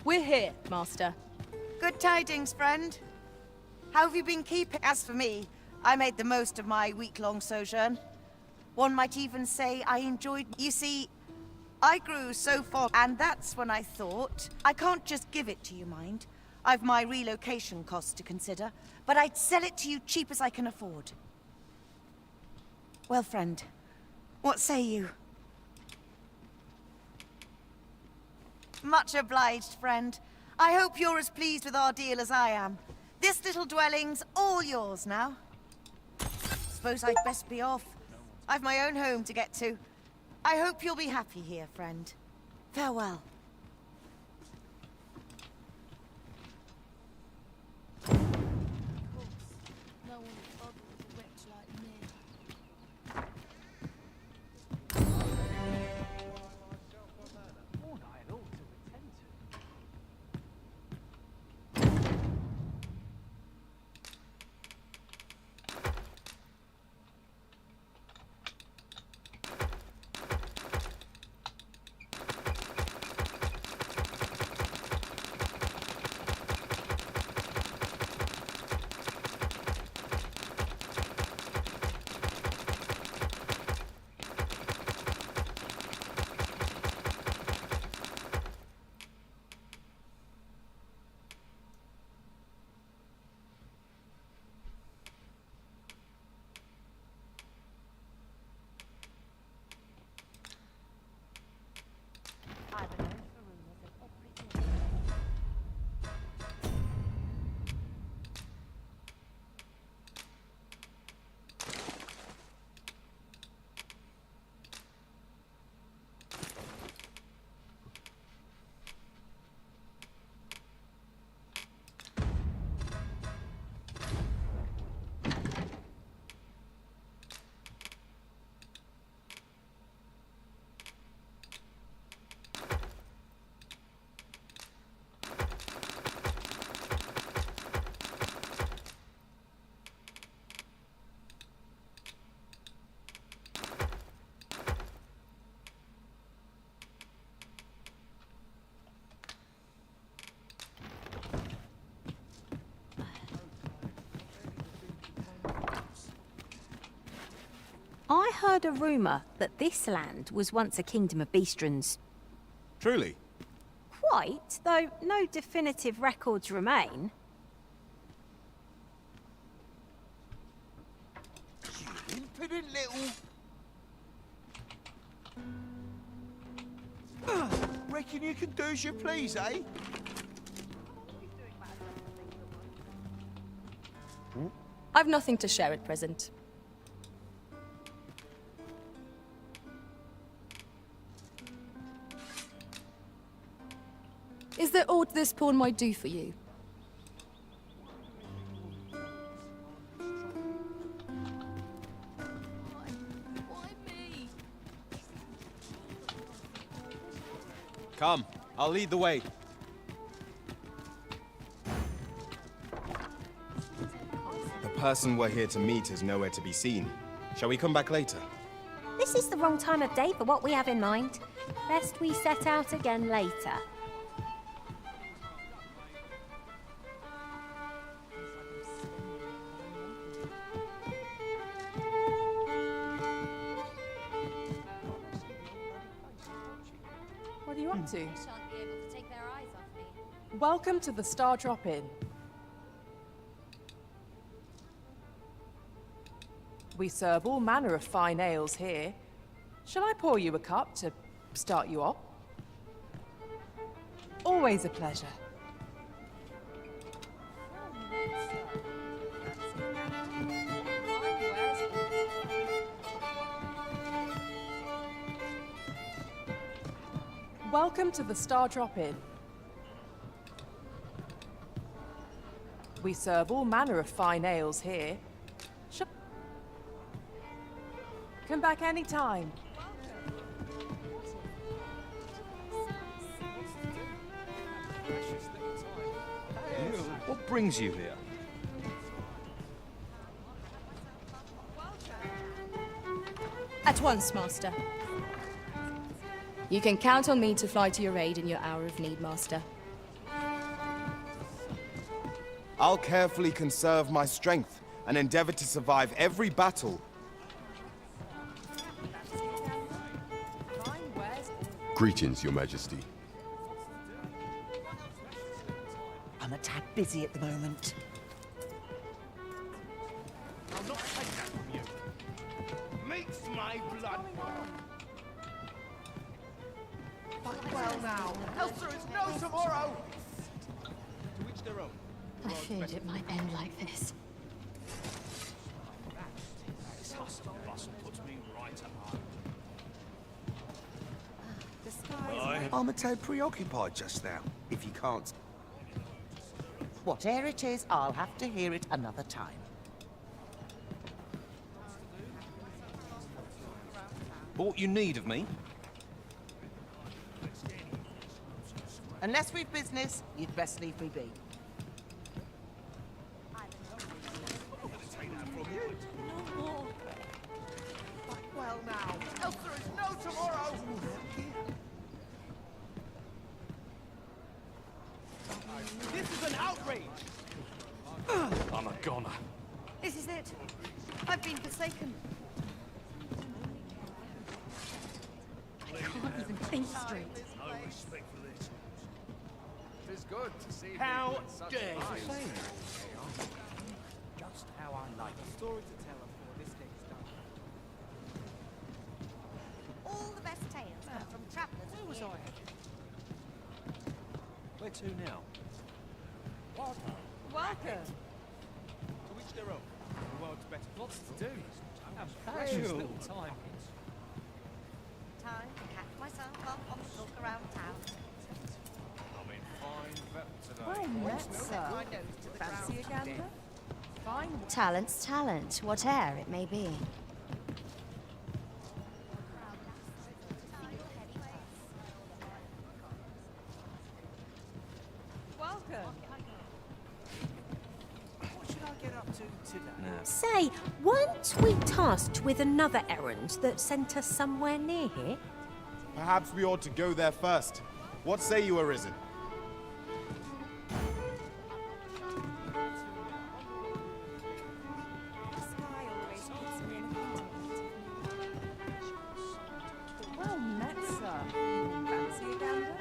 We're here, Master. Good tidings, friend. How have you been keeping? As for me, I made the most of my week-long sojourn. One might even say I enjoyed... You see, I grew so fond, and that's when I thought, I can't just give it to you, mind. I've my relocation costs to consider, but I'd sell it to you cheap as I can afford. Well, friend, what say you? Much obliged, friend. I hope you're as pleased with our deal as I am. This little dwelling's all yours now. Suppose I'd best be off. I've my own home to get to. I hope you'll be happy here, friend. Farewell. I heard a rumour that this land was once a kingdom of beastrons. Truly? Quite, though no definitive records remain. Impudent little... Reckon you can do as you please, eh? I've nothing to share at present. Is there aught this pawn might do for you? Come, I'll lead the way. The person we're here to meet is nowhere to be seen. Shall we come back later? This is the wrong time of day for what we have in mind. Best we set out again later. What are you up to? Welcome to the Star Drop Inn. We serve all manner of fine ales here. Shall I pour you a cup to start you off? Always a pleasure. Welcome to the Star Drop Inn. We serve all manner of fine ales here. Come back anytime. What brings you here? At once, Master. You can count on me to fly to your aid in your hour of need, Master. I'll carefully conserve my strength and endeavor to survive every battle. Greetings, Your Majesty. I'm a tad busy at the moment. I'll not take that from you. Makes my blood. Fight well now, else there is no tomorrow! To which their own. I feared it might end like this. This hustle bustle puts me right at home. I'm a tad preoccupied just now, if you can't. Whatever it is, I'll have to hear it another time. What you need of me? Unless we've business, you'd best leave me be. Fight well now, else there is no tomorrow! This is an outrage! I'm a goner. This is it. I've been forsaken. I can't even think straight. No respect for this. It's good to see How people in such dare you lives. say that? Just how I like it. Story to tell before this day's done. All the best tales come from travelers. Where was I headed? Where to now? Welcome. To which their own. The world's better. Lots to do. Have Hey. precious little time. Time to catch myself up on the look around town. I'm in fine fettle today. Well met, sir. My nose to the Fancy a ground. gander? Fine. Talent's talent, whate'er it may be. Welcome. What should I get up to today? Say, weren't we tasked with another errand that sent us somewhere near here? Perhaps we ought to go there first. What say you, Arisen? Well met, sir. Fancy a gander?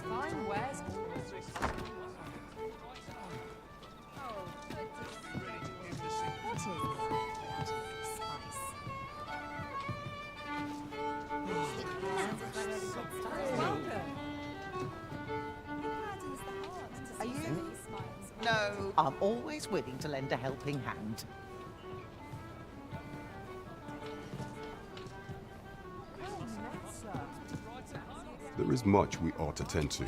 Fine wares. What is spice? Welcome. Are you? No. I'm always willing to lend a helping hand. There is much we ought to tend to.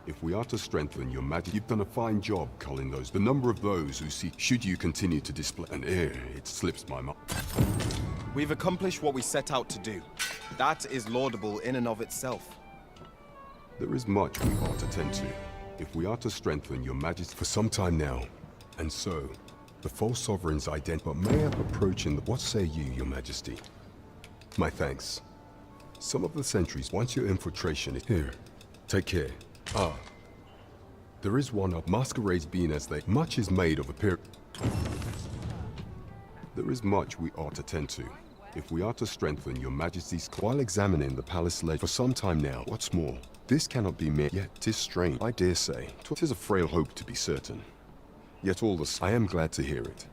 If we are to strengthen your Majesty, you've done a fine job culling those. The number of those who see, should you continue to display an ear, it slips my mind. We've accomplished what we set out to do. That is laudable in and of itself. There is much we ought to tend to. If we are to strengthen your Majesty for some time now. And so, the false sovereign's but may have approaching the... What say you, your Majesty? My thanks. Some of the sentries, once your infiltration is here, take care. Ah, there is one up. Masquerades being as they... Much is made of appear... There is much we ought to tend to. If we are to strengthen your Majesty's... While examining the palace ledge for some time now, what's more, this cannot be mere... Yet 'tis strange, I dare say. 'Tis a frail hope to be certain. Yet all this, I am glad to hear it.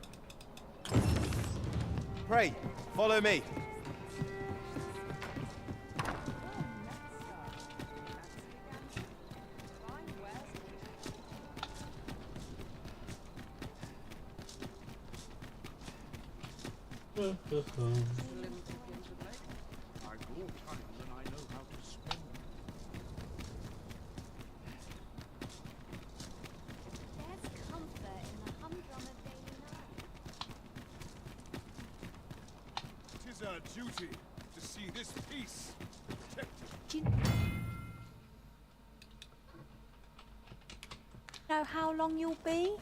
Pray, follow me. our duty to see this peace protected. Do you know how long you'll be?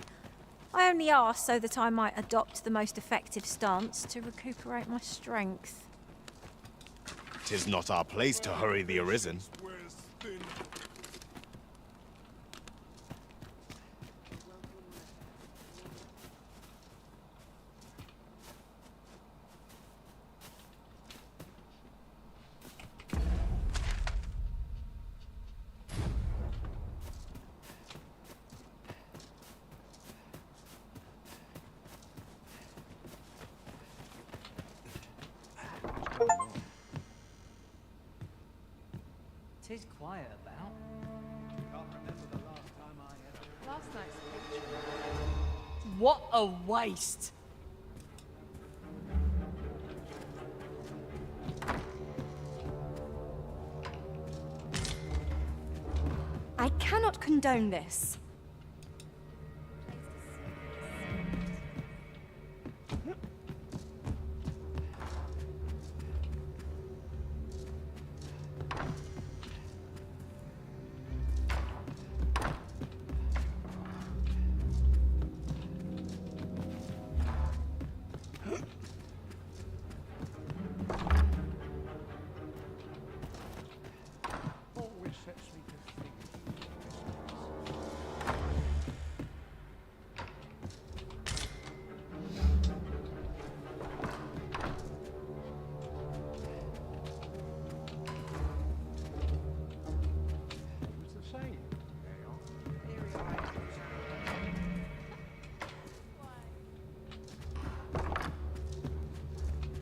I only asked so that I might adopt the most effective stance to recuperate my strength. 'Tis not our place to hurry the arisen. Tis quiet about. Can't remember the last time I had Last night's picture. What a waste! I cannot condone this. Always sets me to think. It's the same.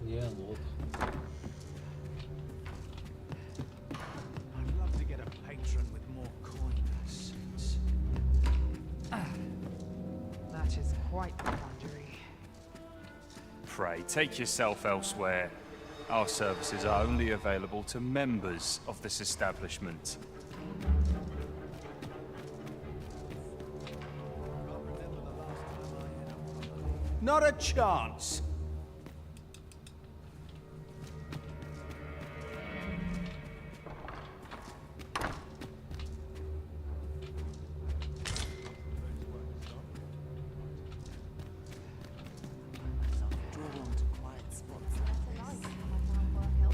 Yeah, Lord. I'd love to get a patron with more coiners. That is quite the quandary. Pray, take yourself elsewhere. Our services are only available to members of this establishment. Not a chance. Drawn to quiet spots like this.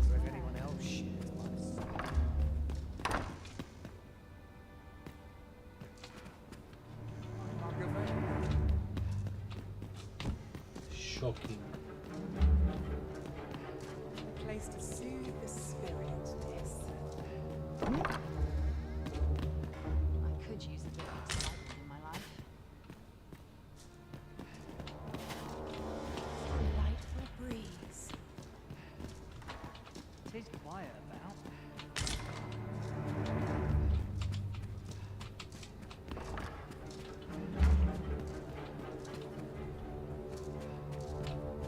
Where anyone else shares my Shocking. A place to soothe the spirit, yes. I could use a bit of excitement in my life. Delightful breeze. Tis quiet about.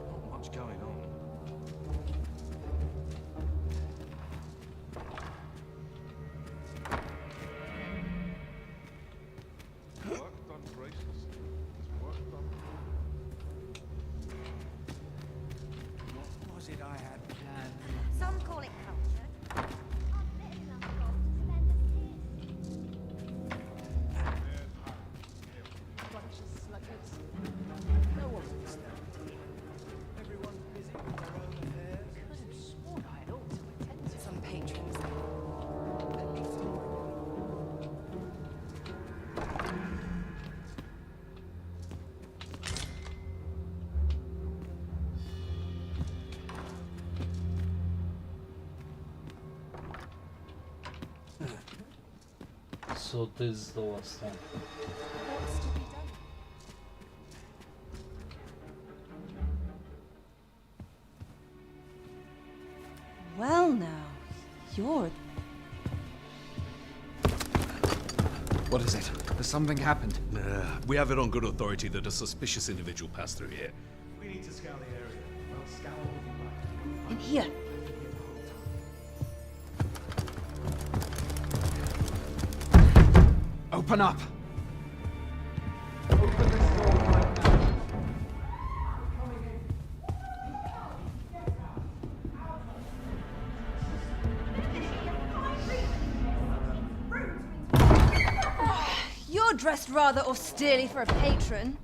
Not much going on. Work done graciously. Work done. What was it I had planned? Some call it culture. Bunch of sluggards. No one's disturbed. Everyone's busy with their own affairs. Could have sworn I had ought to attend to Some patrons. At least So this is the last time. What's to be done? Well now, you're... What is it? Has something happened? We have it on good authority that a suspicious individual passed through here. We need to scour the area. Well, scour with you, In here. Open up! dressed rather austerely for a patron.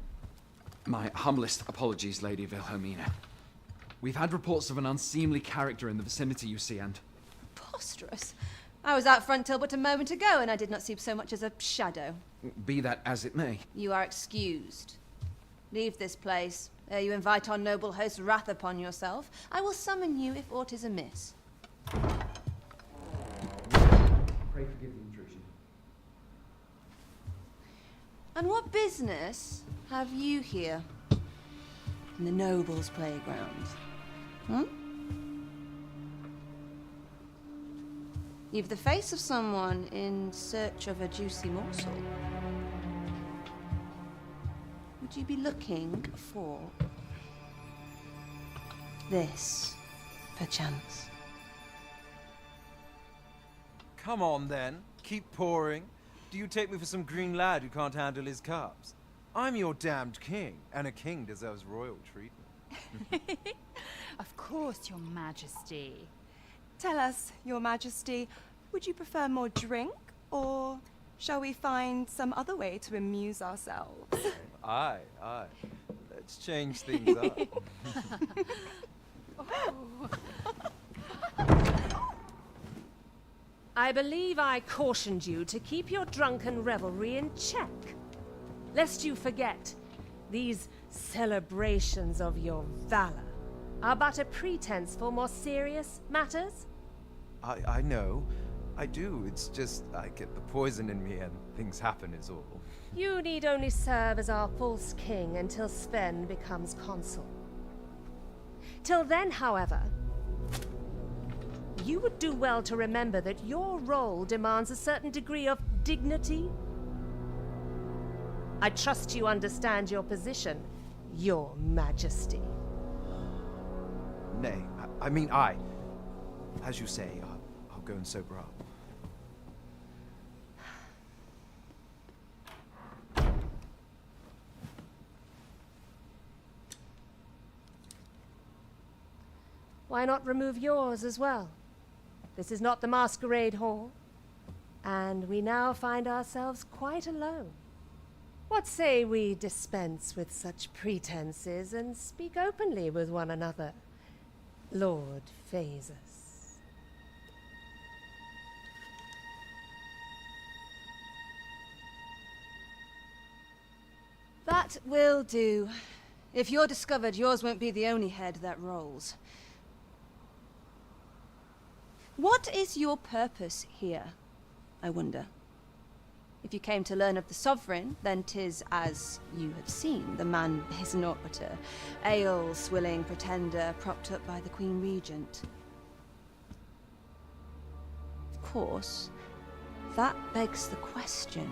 My humblest apologies, Lady Wilhelmina. We've had reports of an unseemly character in the vicinity, you see, and... Preposterous. I was out front till but a moment ago, and I did not see so much as a shadow. Be that as it may. You are excused. Leave this place, ere you invite our noble host's wrath upon yourself. I will summon you if aught is amiss. Pray forgive the intrusion. And what business have you here? In the nobles' playgrounds? Hmm? You've the face of someone in search of a juicy morsel. Would you be looking for this, perchance? Come on, then. Keep pouring. Do you take me for some green lad who can't handle his cups? I'm your damned king, and a king deserves royal treatment. Of course, Your Majesty. Tell us, Your Majesty, would you prefer more drink, or shall we find some other way to amuse ourselves? Aye. Let's change things up. I believe I cautioned you to keep your drunken revelry in check. Lest you forget, these celebrations of your valor are but a pretense for more serious matters. I know. I do. It's just I get the poison in me and things happen is all. You need only serve as our false king until Sven becomes consul. Till then, however, you would do well to remember that your role demands a certain degree of dignity. I trust you understand your position, Your Majesty. Nay, I mean, as you say, I'll go and sober up. Why not remove yours as well? This is not the masquerade hall, and we now find ourselves quite alone. What say we dispense with such pretenses and speak openly with one another, Lord Phasus? That will do. If you're discovered, yours won't be the only head that rolls. What is your purpose here, I wonder? If you came to learn of the Sovereign, then 'tis as you have seen. The man is naught but a ale-swilling pretender propped up by the Queen Regent. Of course, that begs the question.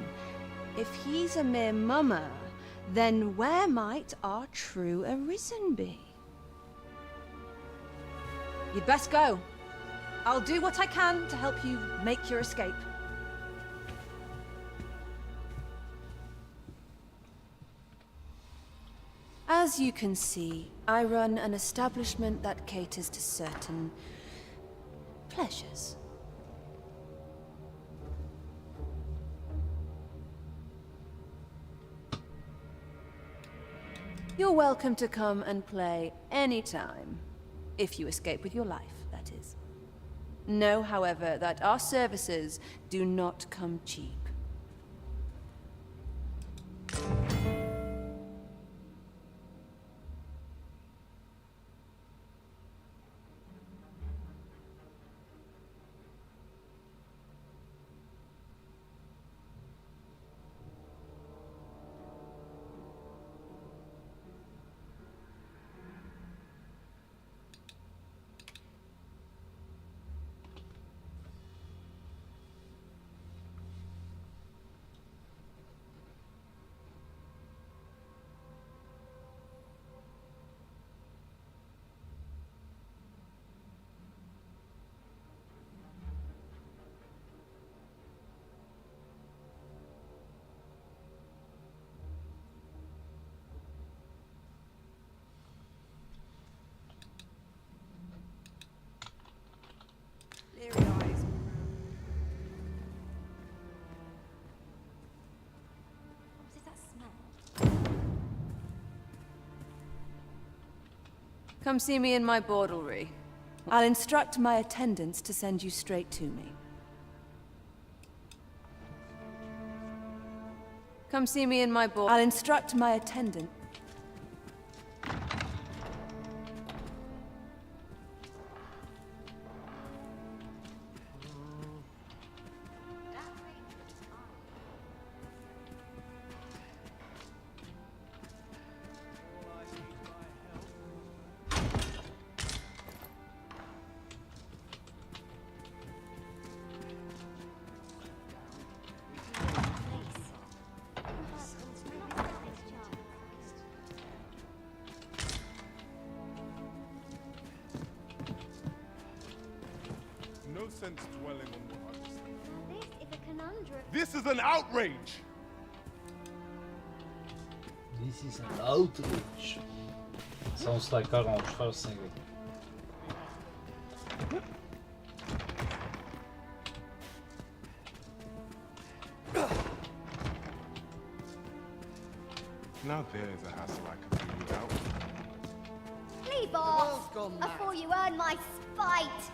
If he's a mere mummer, then where might our true Arisen be? You'd best go. I'll do what I can to help you make your escape. As you can see, I run an establishment that caters to certain pleasures. You're welcome to come and play anytime, if you escape with your life, that is. Know, however, that our services do not come cheap. Come see me in my bordlery. I'll instruct my attendants to send you straight to me. Come see me in my I'll instruct my attendant. No sense dwelling on what I was thinking. This is a conundrum. This is an outrage! This is an outrage. Sounds like Arnold Schwarzenegger. Now there's a hassle I could do without. Leave off before you earn my spite.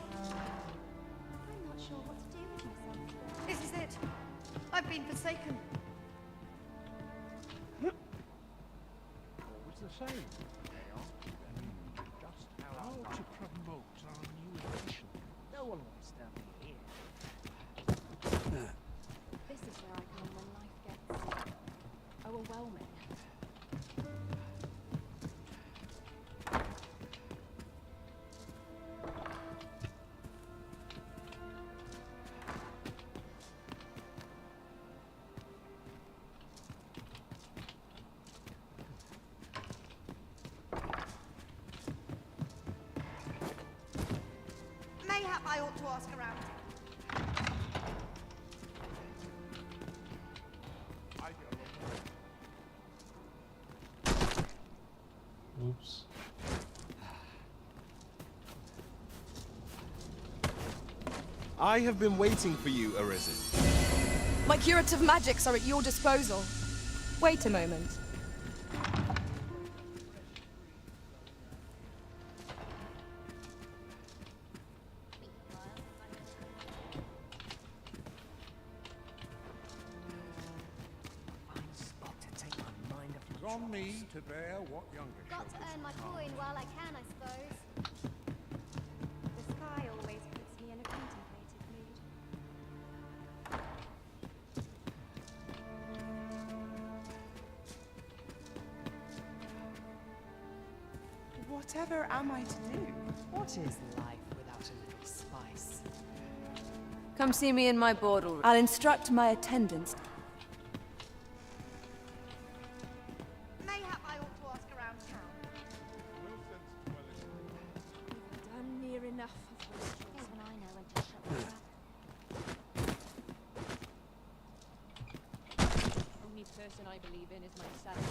I'm not sure what to do with myself. This is it. I've been forsaken. Always the same. They are just how to promote our new invention. No one wants to have me here. This is where I come when life gets overwhelming. Mayhap I ought to ask around. Oops. I have been waiting for you, Arisen. My curative magics are at your disposal. Wait a moment. It's on me to bear what younger Got to earn my coin while I can, I suppose. The sky always puts me in a contemplative mood. Whatever am I to do? What is life without a little spice? Come see me in my bordlery. I'll instruct my attendants. Mayhap I ought to ask around town. We've done near enough of wastrels. Even I know when to shut the trap. Only person I believe in is myself.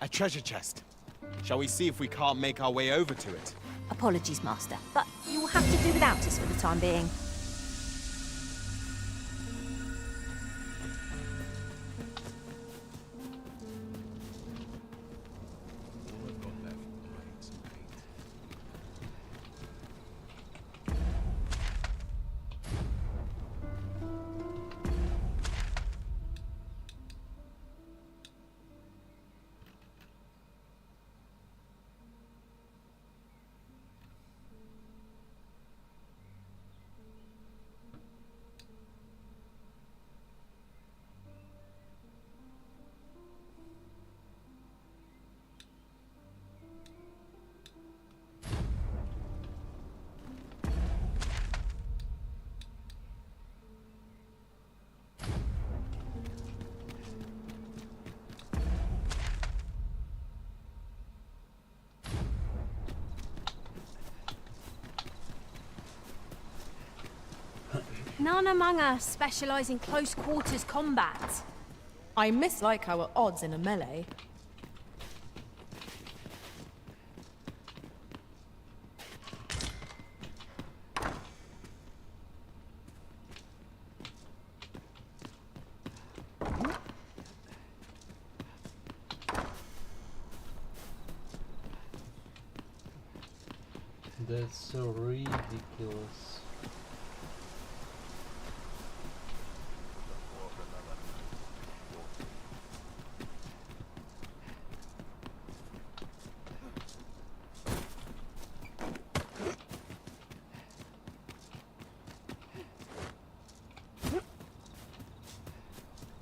A treasure chest. Shall we see if we can't make our way over to it? Apologies, Master, but you will have to do without us for the time being. None among us specialise in close quarters combat. I mislike our odds in a melee. That's so ridiculous.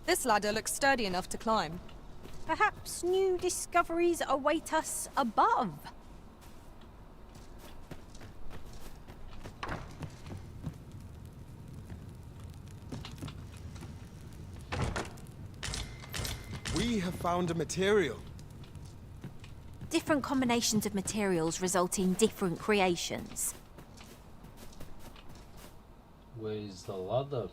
This ladder looks sturdy enough to climb. Perhaps new discoveries await us above. We have found a material. Different combinations of materials result in different creations. Where is the ladder?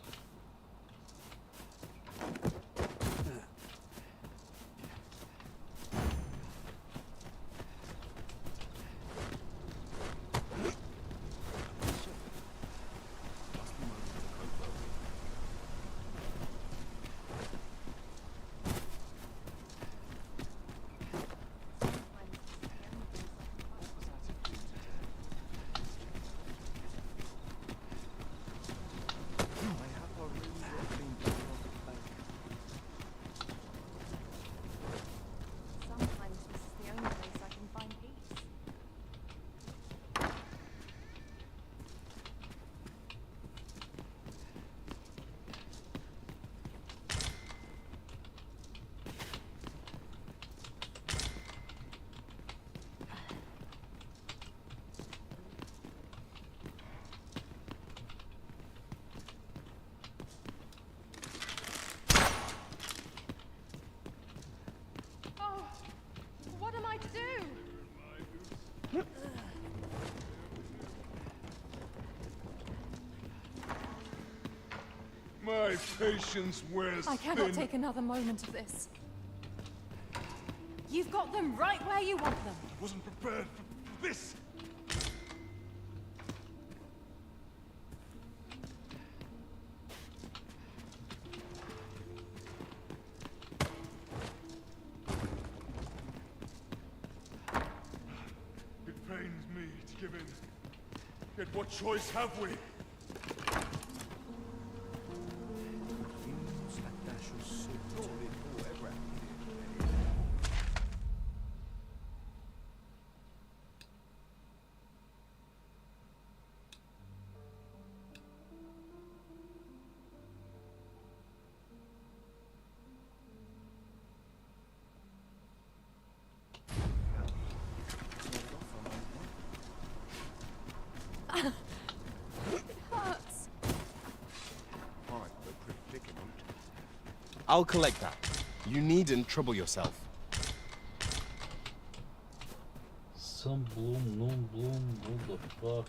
Sometimes this is the only place I can find peace. Oh, what am I to do? My patience wears I cannot thin. take another moment of this. You've got them right where you want them. I wasn't prepared for this. It pains me to give in. Yet what choice have we? It hurts. I'll collect that. You needn't trouble yourself. Some bloom, no bloom, what the fuck?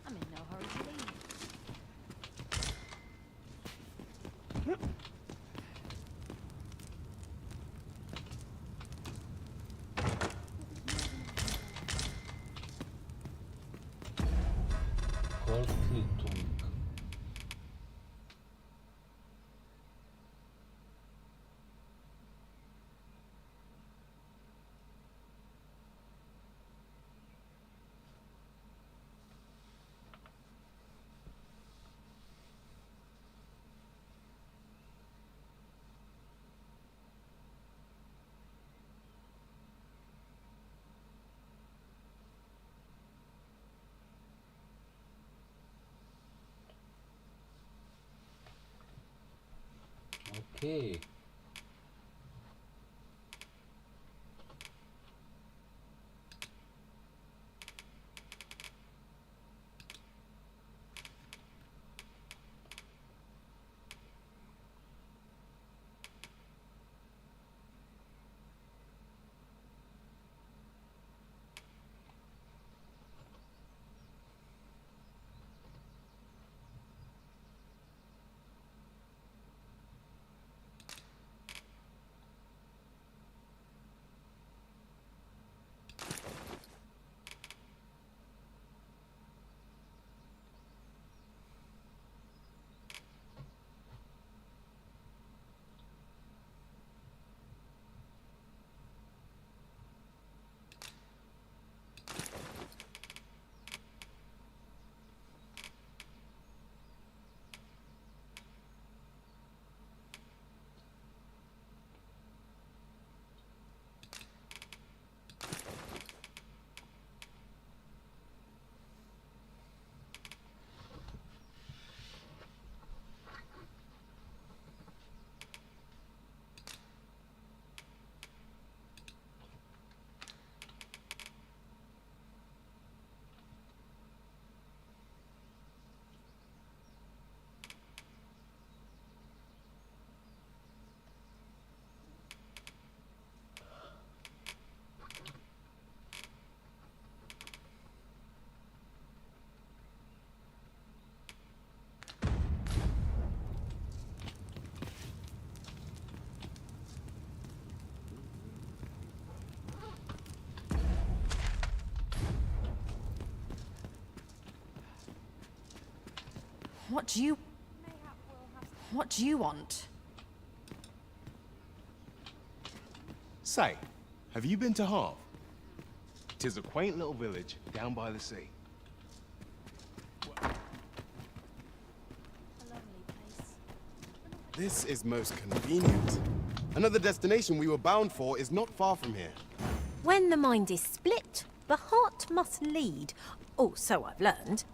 I'm in no hurry to leave. Courtly Tunk. Okay. What do you want? Say, have you been to Harv? 'Tis a quaint little village down by the sea. This is most convenient. Another destination we were bound for is not far from here. When the mind is split, the heart must lead. Oh, so I've learned.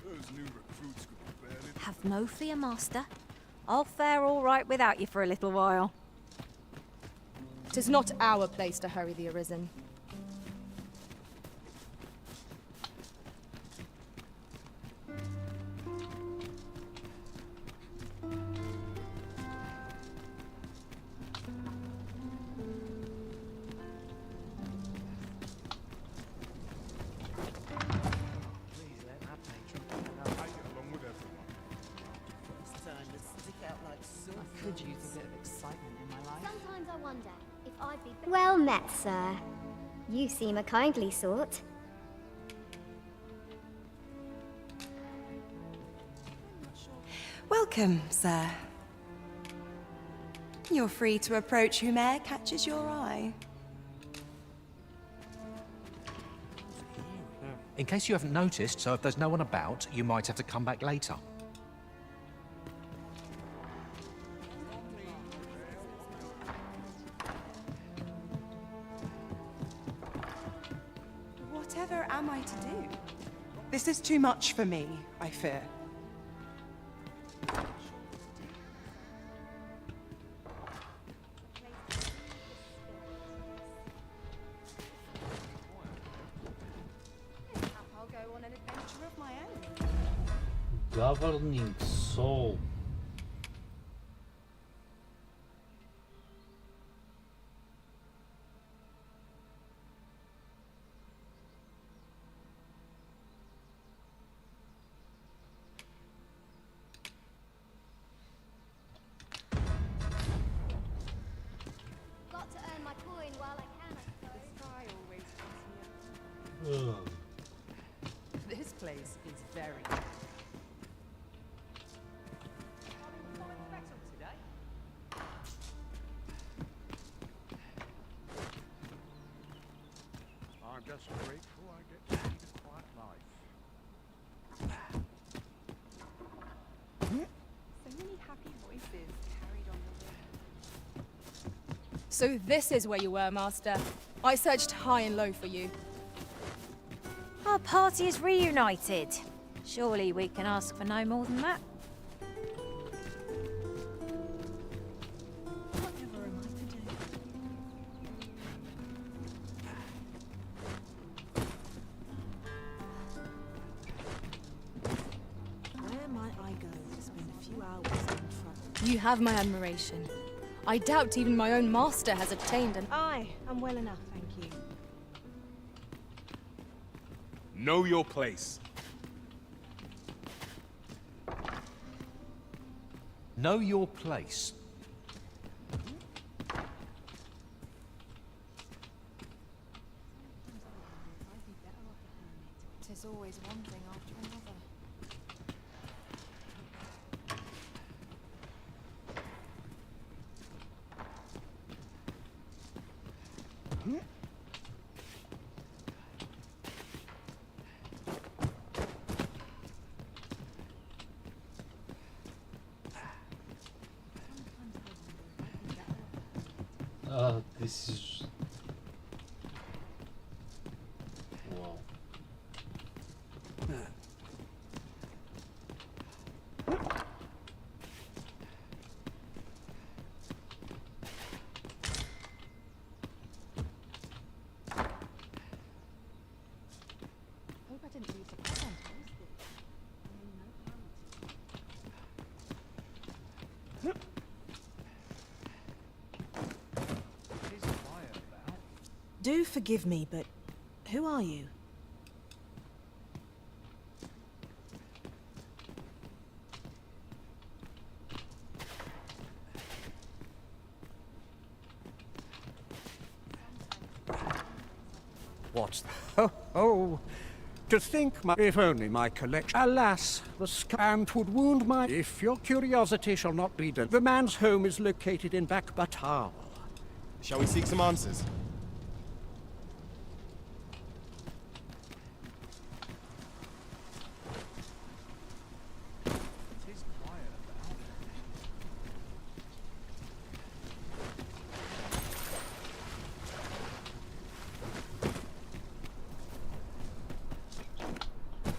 Those new recruits could barely... Have no fear, Master. I'll fare all right without you for a little while. 'Tis not our place to hurry the Arisen. Please let that patron know I get along with everyone. First time to stick out like silver. I could use a bit of excitement in my life. Sometimes I wonder if I'd be... Well met, sir. You seem a kindly sort. Welcome, sir. You're free to approach whome'er catches your eye. In case you haven't noticed, so if there's no one about, you might have to come back later. Whatever am I to do? This is too much for me, I fear. I'll go on an adventure of my own. Governing soul. Got to earn my coin while I can, I suppose. The sky always comes Ugh. This place is very... I'm just grateful I get to lead a quiet life. So many happy voices carried on the wind. So this is where you were, Master. I searched high and low for you. Our party is reunited. Surely we can ask for no more than that. Whatever am I to do? Where might I go to spend a few hours in trouble? You have my admiration. I doubt even my own master has obtained an... I am well enough, thank you. Know your place. Know your place. Tis always one thing after another. This is... Wow. Hope I didn't leave the pot on toast. Do forgive me, but who are you? What's that? Oh, to think if only my collection... Alas, the scant would wound my... If your curiosity shall not be done, the man's home is located in Batal. Shall we seek some answers?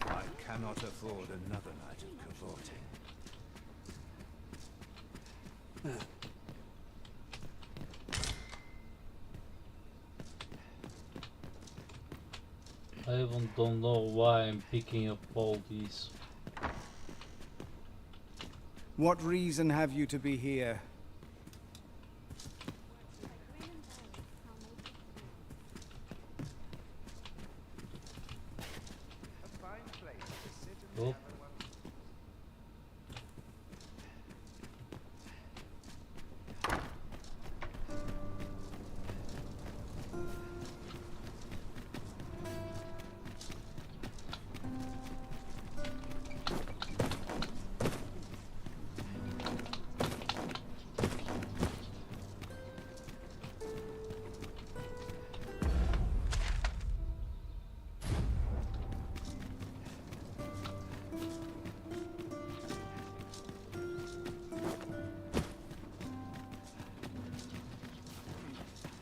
I cannot afford another night of cavorting. I even don't know why I'm picking up all these. What reason have you to be here? Oh.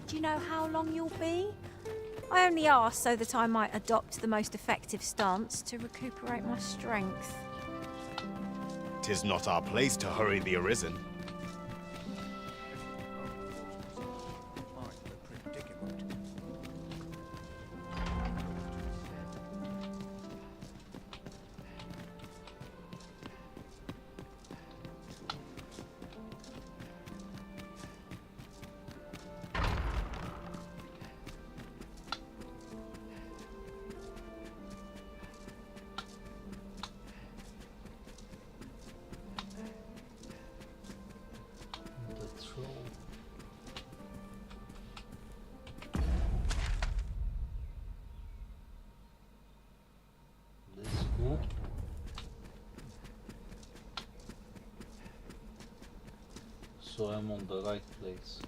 Do you know how long you'll be? I only asked so that I might adopt the most effective stance to recuperate my strength. 'Tis not our place to hurry the arisen. So I'm on the right place.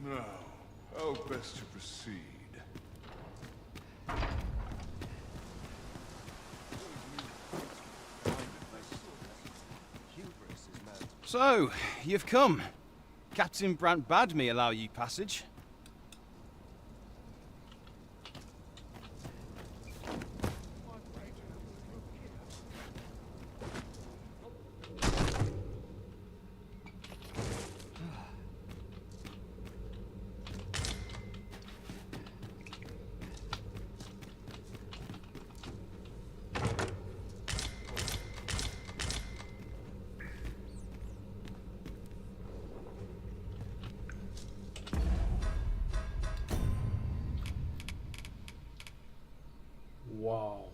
Now, how best to proceed? So, you've come. Captain Brant bade me allow you passage. Wow.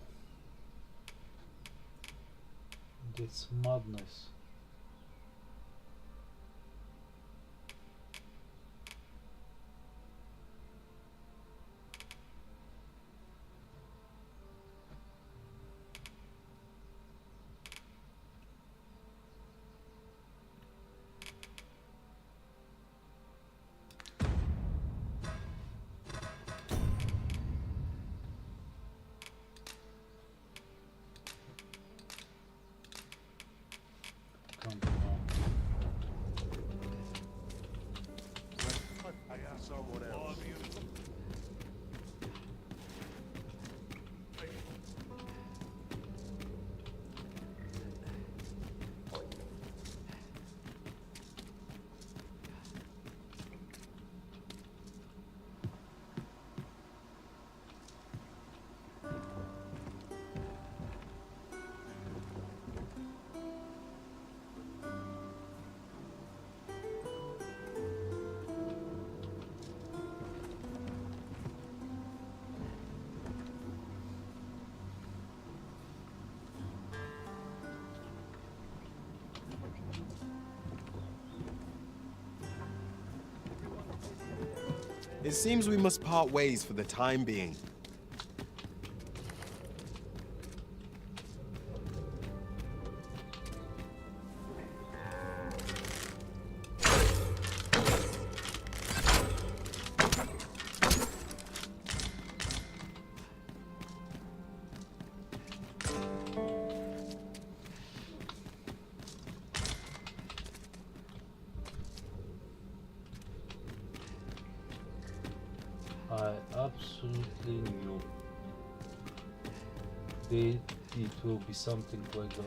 It's madness. It seems we must part ways for the time being. I absolutely knew it will be something like that.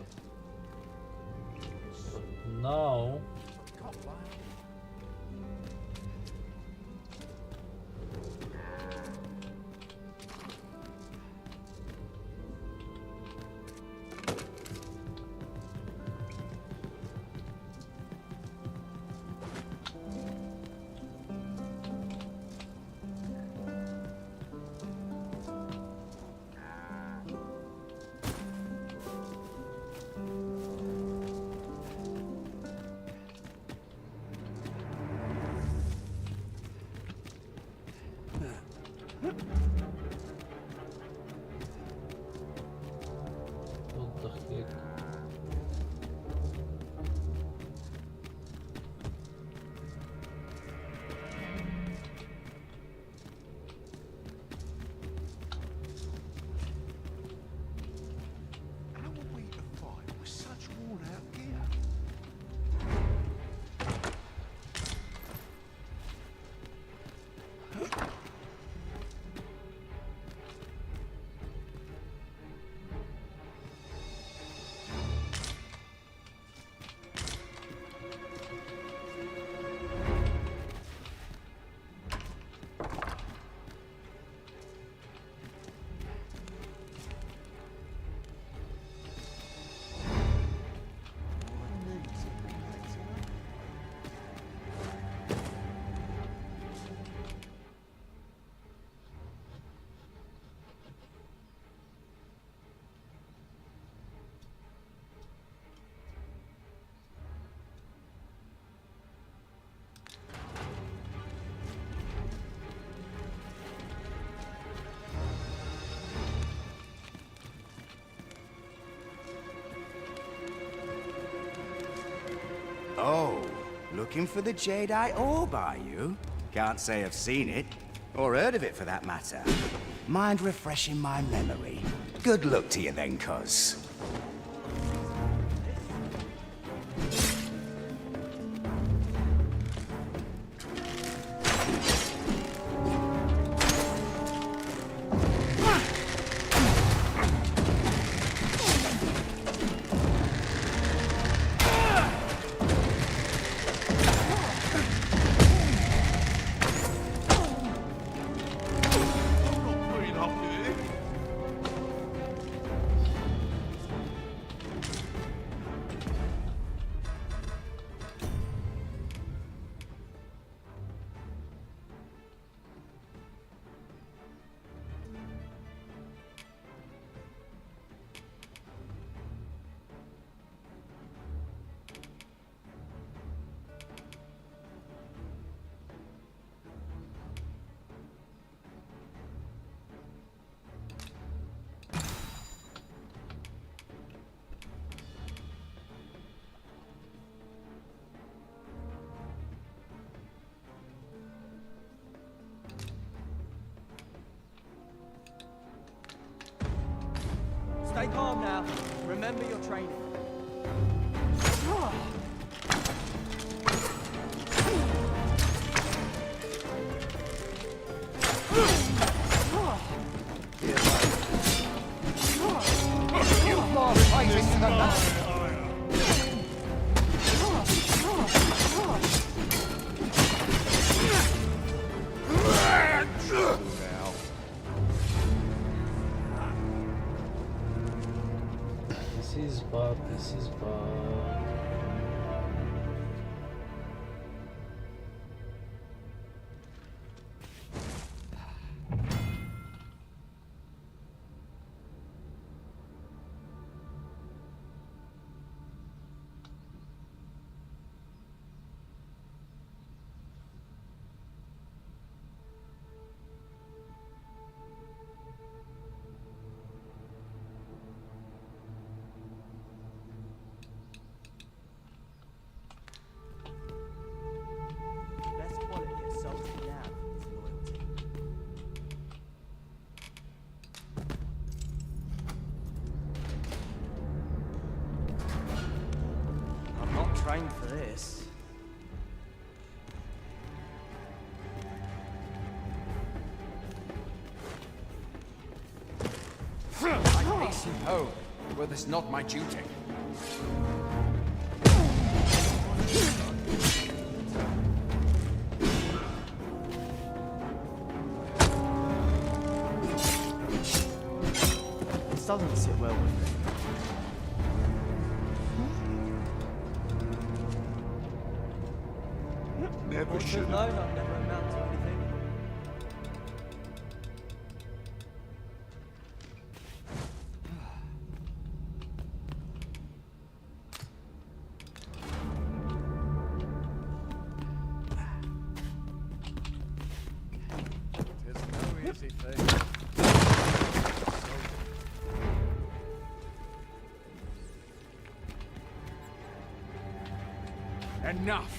But now what the heck? How are we to fight with such worn out gear? Oh, looking for the Jadeite orb, are you? Can't say I've seen it, or heard of it for that matter. Mind refreshing my memory? Good luck to you then, cuz. Stay calm now. Remember your training. This is bad. trained for this. I hasten home, were this not my duty. This doesn't sit well with me. Never should have. known I'd never amount to anything. Tis no easy thing. Enough!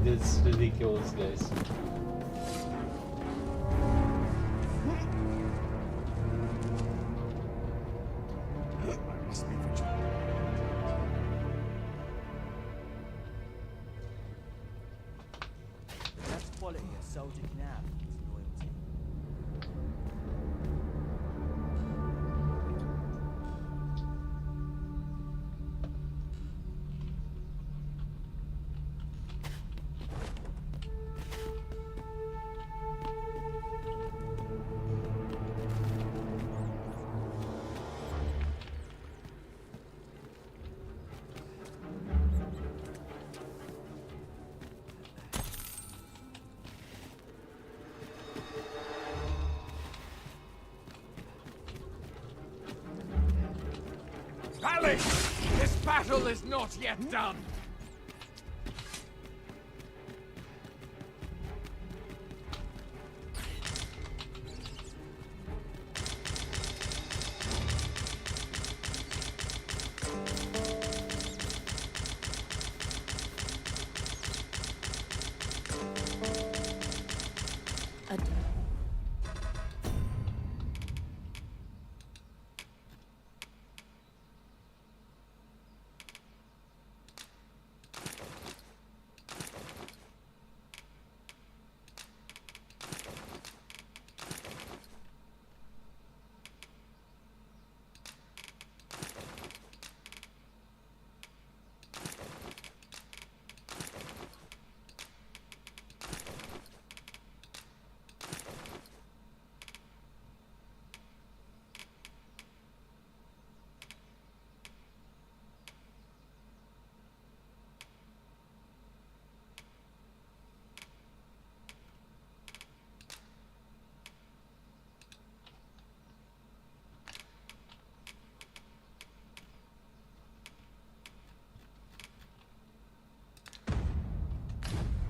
This is ridiculous, guys. I must be vigilant. That's quality a soldier can have, is loyalty. Alice! This battle is not yet done!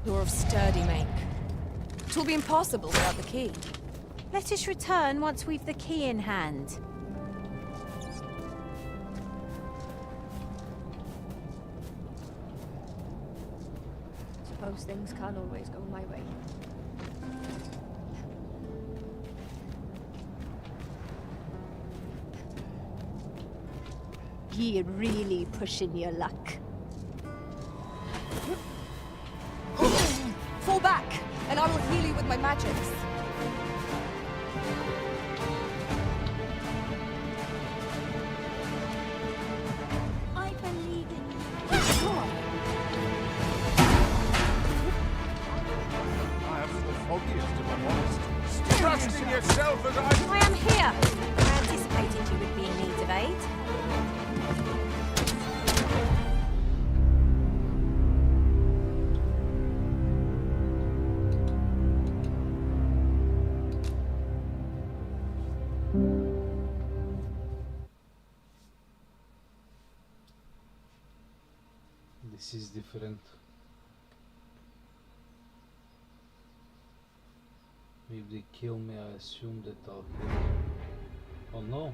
You're of sturdy make. It will be impossible without the key. Let us return once we've the key in hand. Suppose things can't always go my way. Ye really pushing your luck. Fall back, and I will heal you with my magics. I believe in you. I haven't the foggiest, if I'm honest. Trust in yourself as I am here. I anticipated you would be in need of aid. This is different. If they kill me, I assume that I'll kill them. Oh no.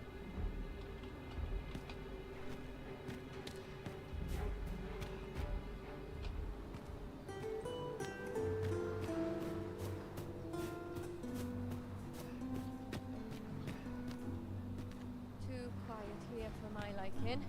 In.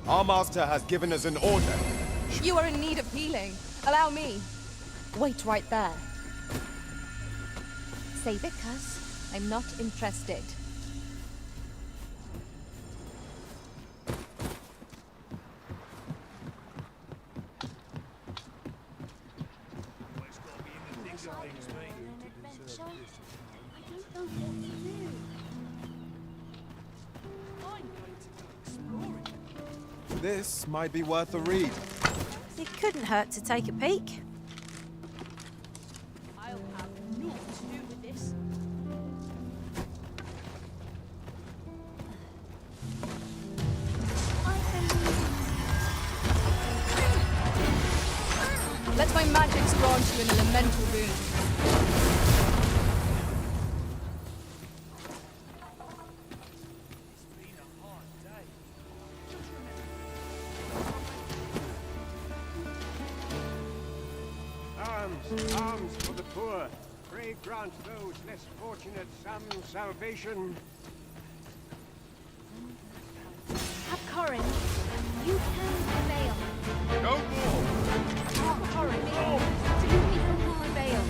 Our master has given us an order. You are in need of healing. Allow me. Wait right there. Save it, Cuz. I'm not interested. This might be worth a read. It couldn't hurt to take a peek. I'll have naught to do with this. Let my magics grant you an elemental boon. Alms for the poor. Pray grant those less fortunate some salvation. Have courage. You can prevail. No more! Have courage. You can prevail.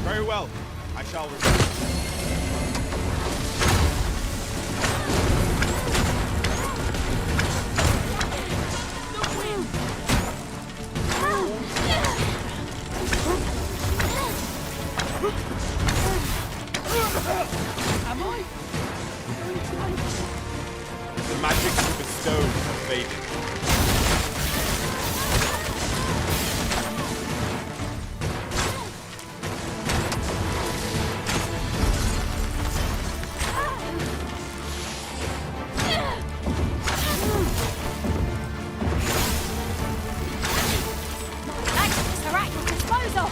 Very well. I shall return. Am I? The magic you bestowed have faded. Actions are at your disposal.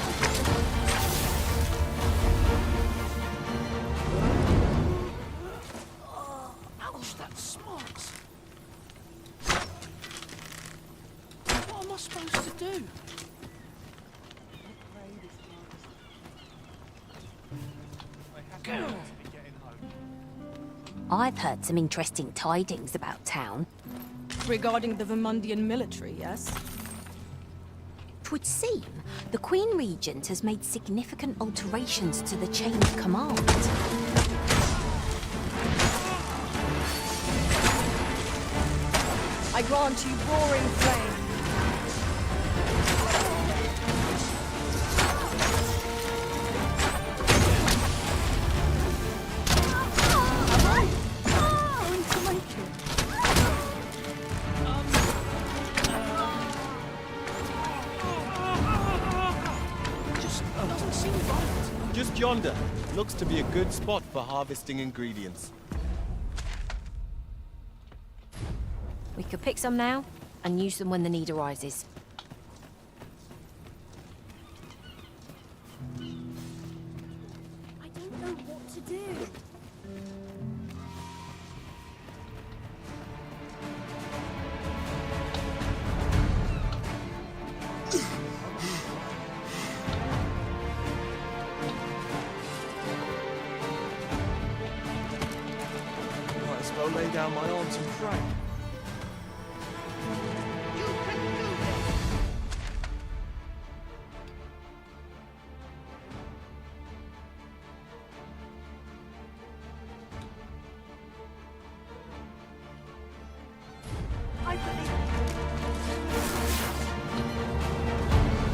Ouch, that smarts. What am I supposed to do? I've heard some interesting tidings about town. Regarding the Vermundian military, yes? 'Twould seem the Queen Regent has made significant alterations to the chain of command. I grant you roaring flame. Just yonder. Looks to be a good spot for harvesting ingredients. We could pick some now and use them when the need arises. I don't know what to do. around my arms and pray. I believe.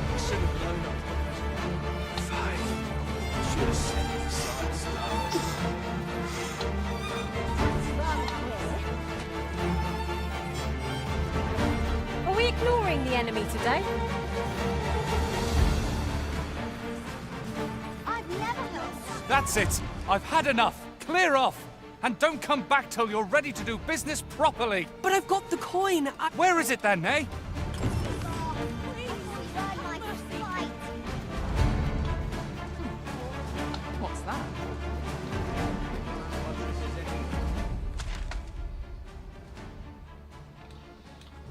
I should have known I'd fine. Should have sent the signs Are we ignoring the enemy today? I've never heard. That's it! I've had enough! Clear off! And don't come back till you're ready to do business properly! But I've got the coin! Where is it then, eh? What's that?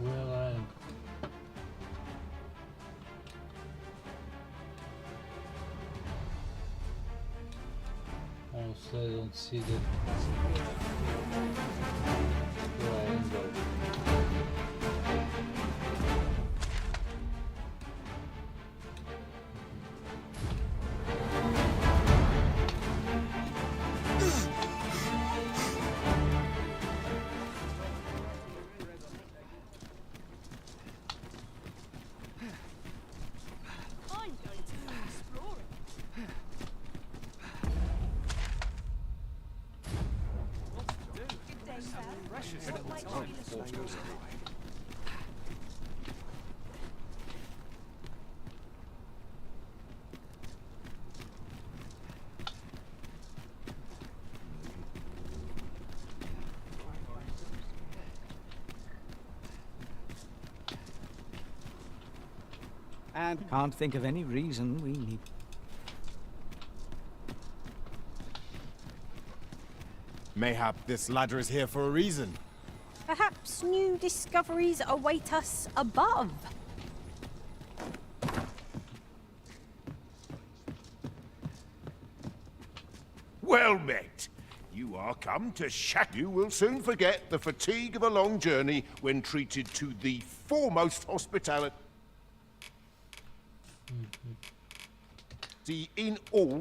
Well, I am. Also, I don't see the where I am though. I'm going to go exploring. And can't think of any reason we need. Mayhap this ladder is here for a reason. Perhaps new discoveries await us above. Well met. You are come to shack. You will soon forget the fatigue of a long journey when treated to the foremost hospitality in all.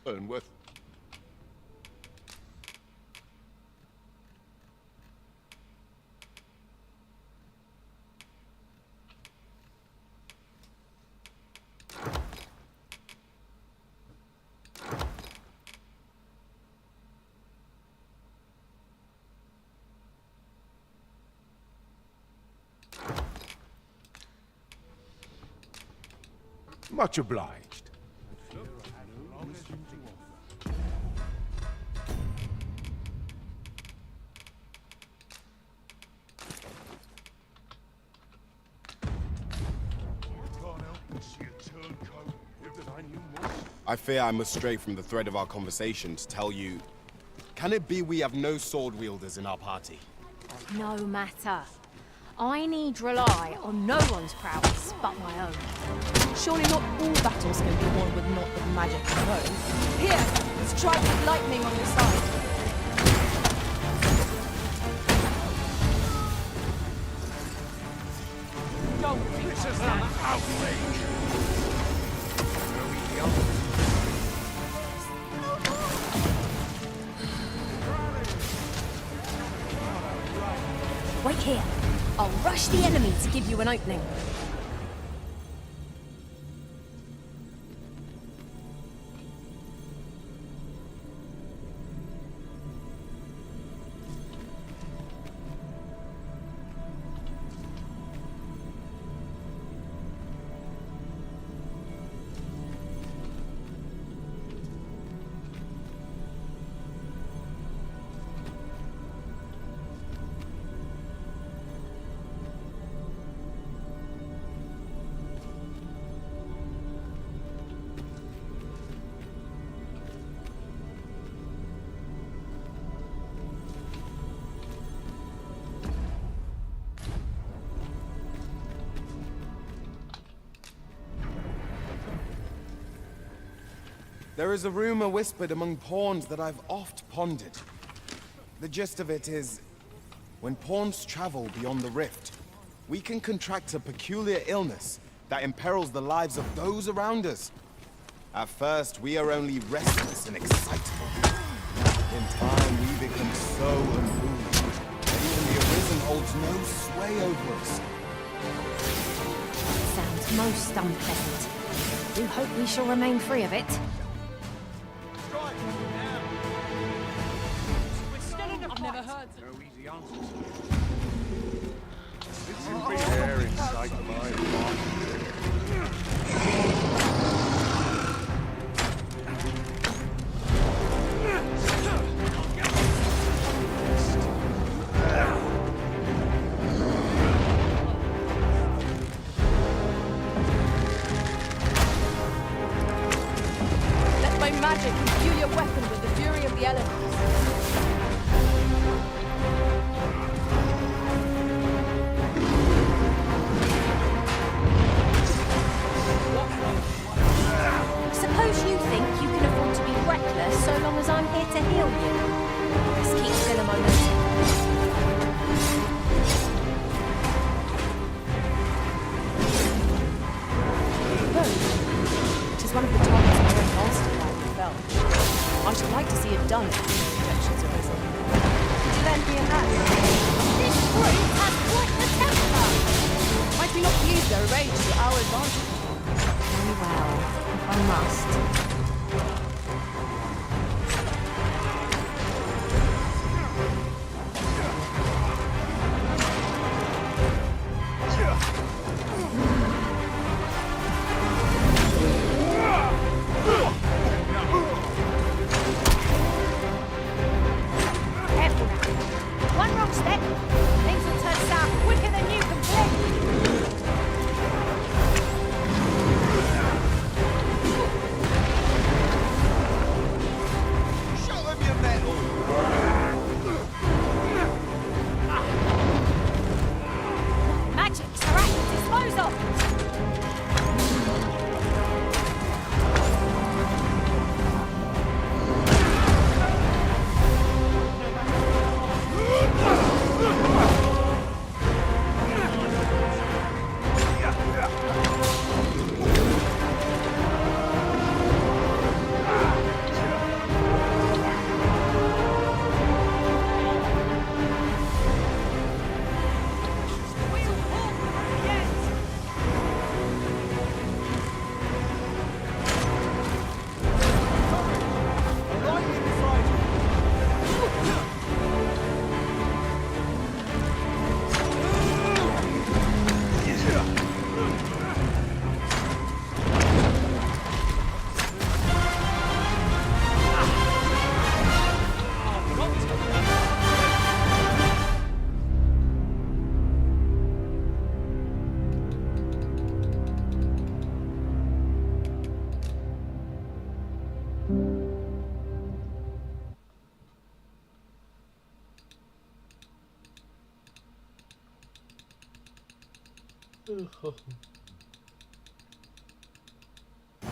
Burnworth. Much obliged. I fear I must stray from the thread of our conversation to tell you... Can it be we have no sword wielders in our party? No matter. I need rely on no one's prowess but my own. Surely not all battles can be won with naught but magic alone. Here, strike with lightning on your side. This is an outrage! Wait here. I'll rush the enemy to give you an opening. There is a rumor whispered among pawns that I've oft pondered. The gist of it is, when pawns travel beyond the rift, we can contract a peculiar illness that imperils the lives of those around us. At first, we are only restless and excitable. In time, we become so unruly that even the Arisen holds no sway over us. Sounds most unpleasant. Do hope we shall remain free of it. I've never heard No easy answers. This will be there inside my mind. Let my magic imbue your weapon with the fury of the elements. Suppose you think you can afford to be reckless so long as I'm here to heal you. Let's keep still a moment. It is one of the targets my own monster lightly fell. I should like to see it done if these projections are risen. Could you lend me a hand? This brute has quite the temper! Might we not use their rage to our advantage? Very well, if I must. Careful now. One wrong step, things will turn sour quicker than you can blink. Show them your metal! Magics are at your disposal.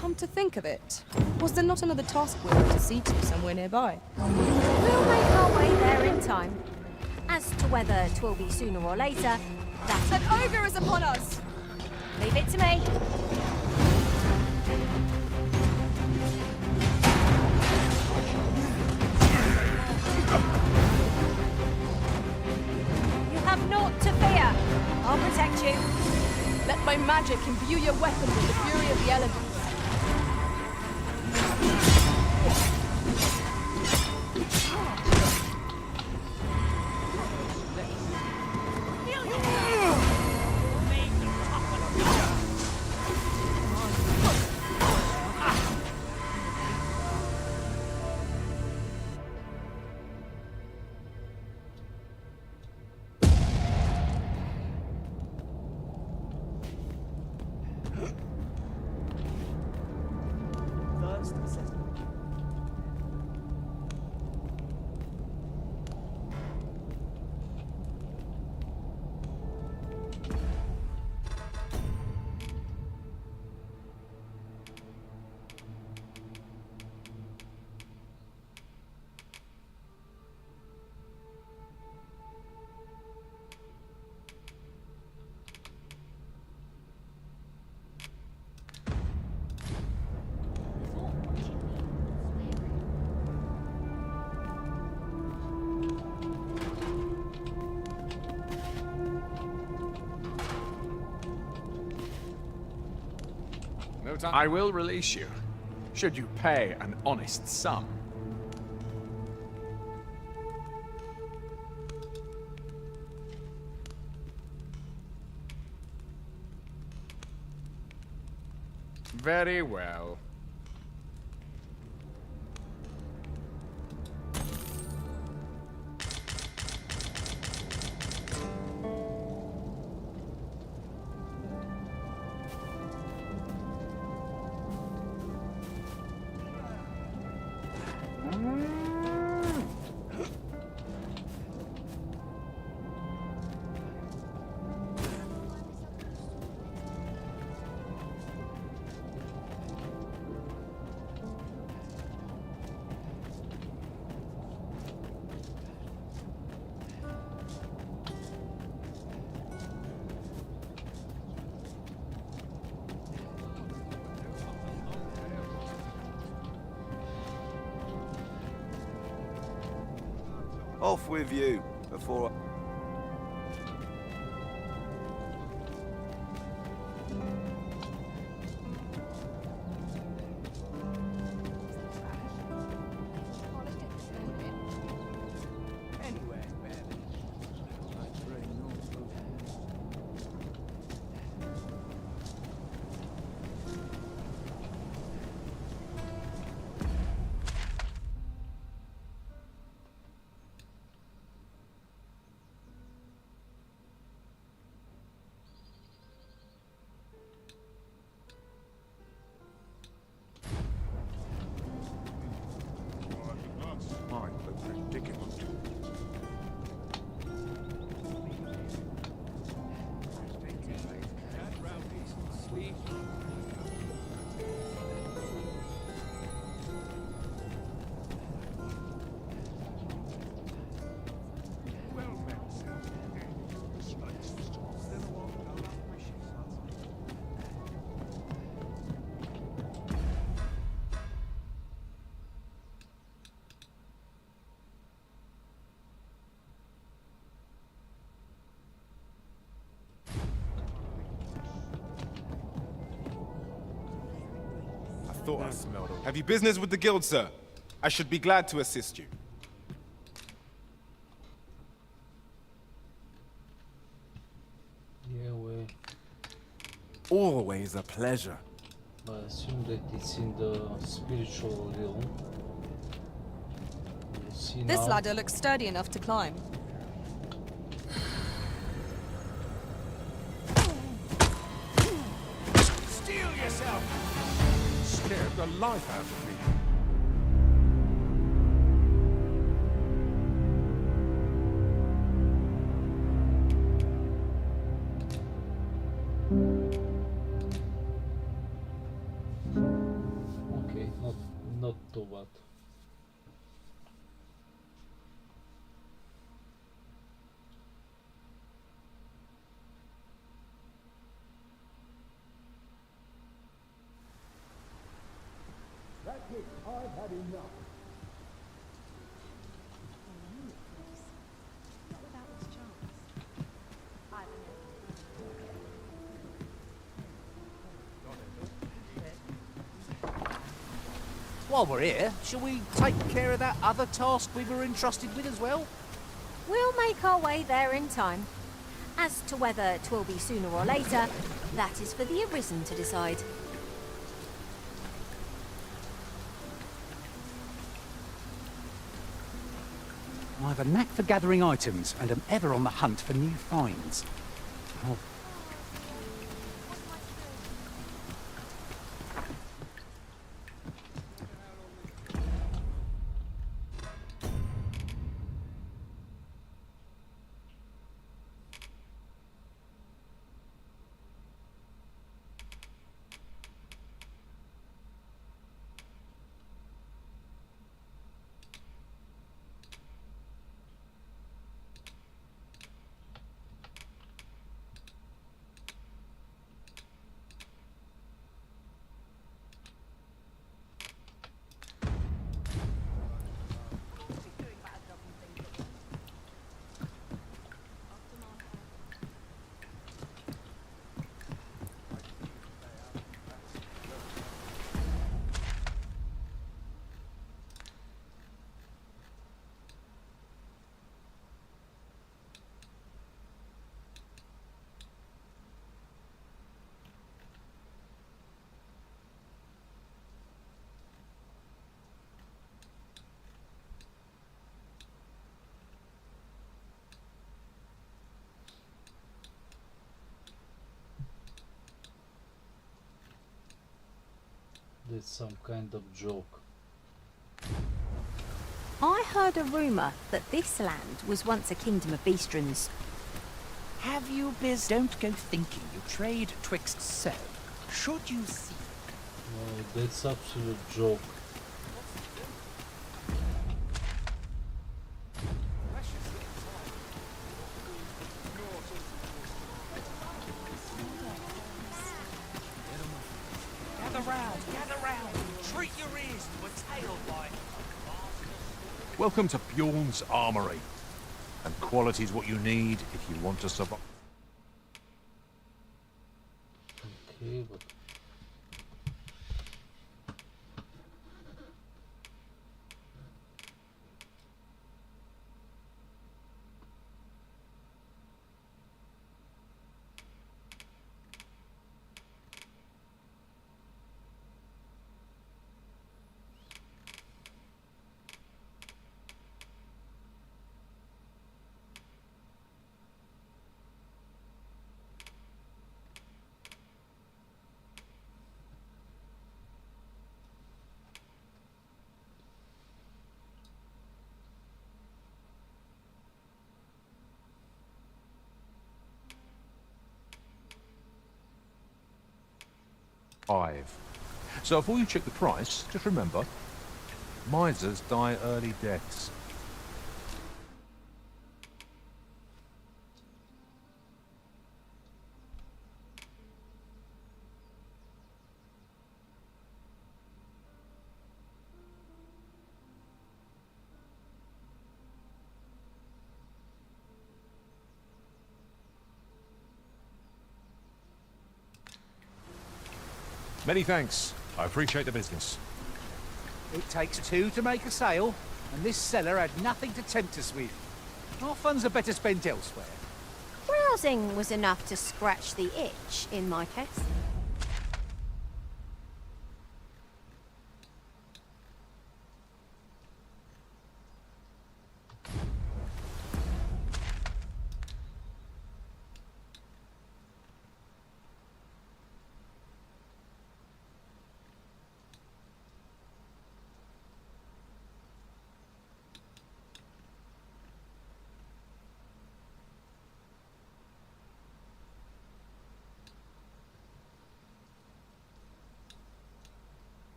Come to think of it, was there not another task we were to see to somewhere nearby? We'll make our way there in time. As to whether 'twill be sooner or later, that's An ogre is upon us! leave it to me. You have naught to fear. I'll protect you. Let my magic imbue your weapon with the fury of the elements. No time. I will release you, should you pay an honest sum. Very well. Off with you, before thought I smelled it. Have you business with the guild, sir? I should be glad to assist you. Yeah, well, Always a pleasure. I assume that it's in the spiritual realm. We'll see This now. ladder looks sturdy enough to climb. Steel yourself! Scared the life out of me. Okay, not too bad. That's it. I've had enough. While we're here, shall we take care of that other task we were entrusted with as well? We'll make our way there in time. As to whether 'twill be sooner or later, that is for the Arisen to decide. I have a knack for gathering items and am ever on the hunt for new finds. Oh. That's some kind of joke. I heard a rumour that this land was once a kingdom of beastrons. Have you biz? Don't go thinking you trade twixt so. Should you see? No, that's absolute joke. Gather round. Treat your ears to a tale by... Welcome to Bjorn's Armory. And quality's what you need if you want to survive. Okay, but... So before you check the price, just remember, misers die early deaths. Many thanks. I appreciate the business. It takes two to make a sale, and this seller had nothing to tempt us with. Our funds are better spent elsewhere. Browsing was enough to scratch the itch, in my case.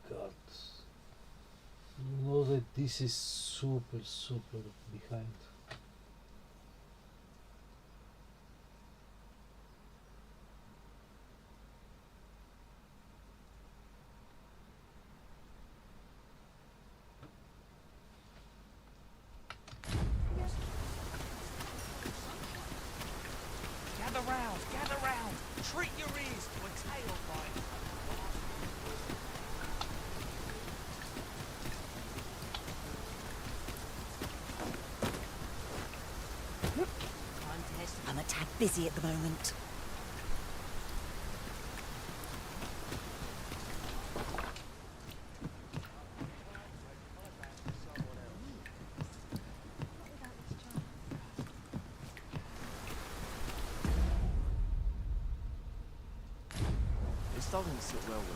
God. You know that this is super behind. Gather round. Treat your ears to a tale by... I'm a tad busy at the moment. This doesn't sit well with me.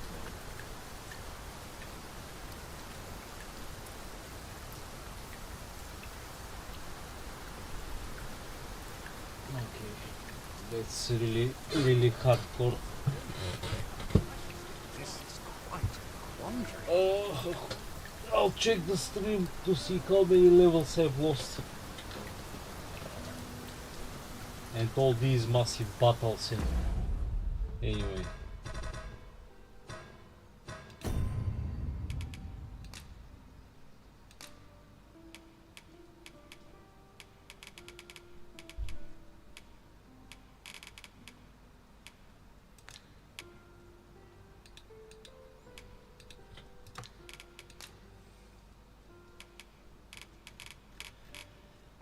Okay, that's really hardcore. This is quite a quandary. I'll check the stream to see how many levels I've lost. And all these massive battles in... Anyway.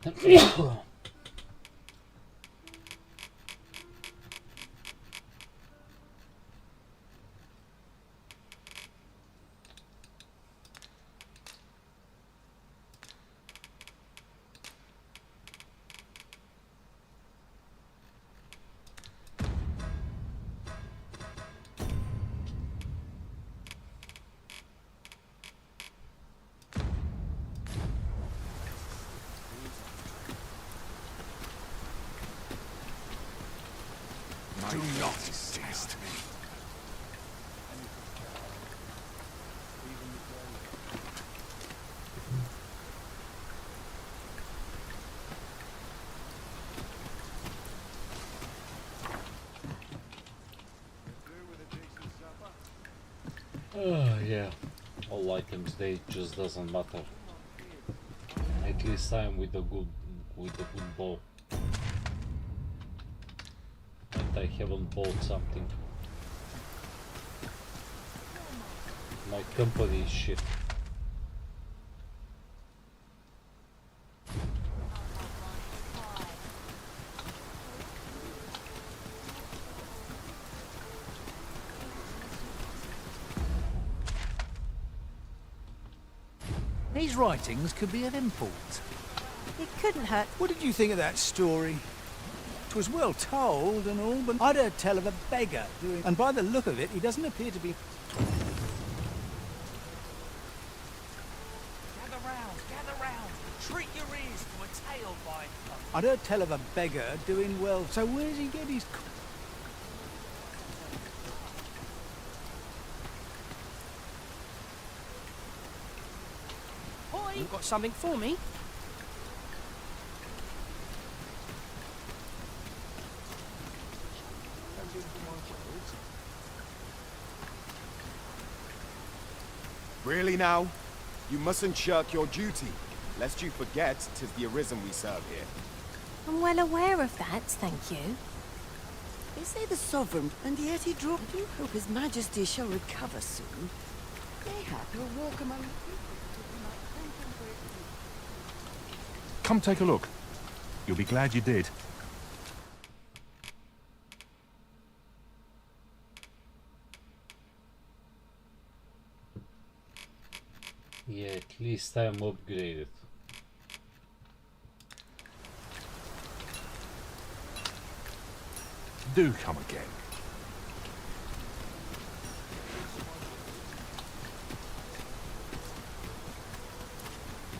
Do not test me. Oh yeah, all items they just doesn't matter. At least I'm with a good bow. And I haven't bought something. My company is shit. These writings could be of import. It couldn't hurt. What did you think of that story? 'Twas well told and all, but I'd heard tell of a beggar doing... And by the look of it, he doesn't appear to be... Gather round. Treat your ears to a tale by... I'd heard tell of a beggar doing well. So where does he get his... Oi! You got something for me? Really now? You mustn't shirk your duty, lest you forget 'tis the Arisen we serve here. I'm well aware of that, thank you. They say the Sovereign, and yet he dropped. I do hope His Majesty shall recover soon. Mayhap he'll walk among the people. Come take a look. You'll be glad you did. Yeah, at least I'm upgraded. Do come again.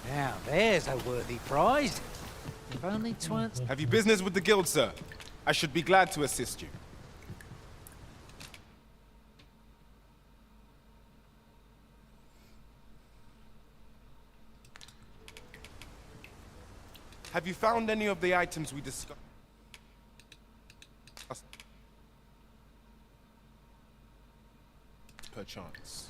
Now, there's a worthy prize. If only twice... Have you business with the guild, sir? I should be glad to assist you. Have you found any of the items we discussed? Perchance.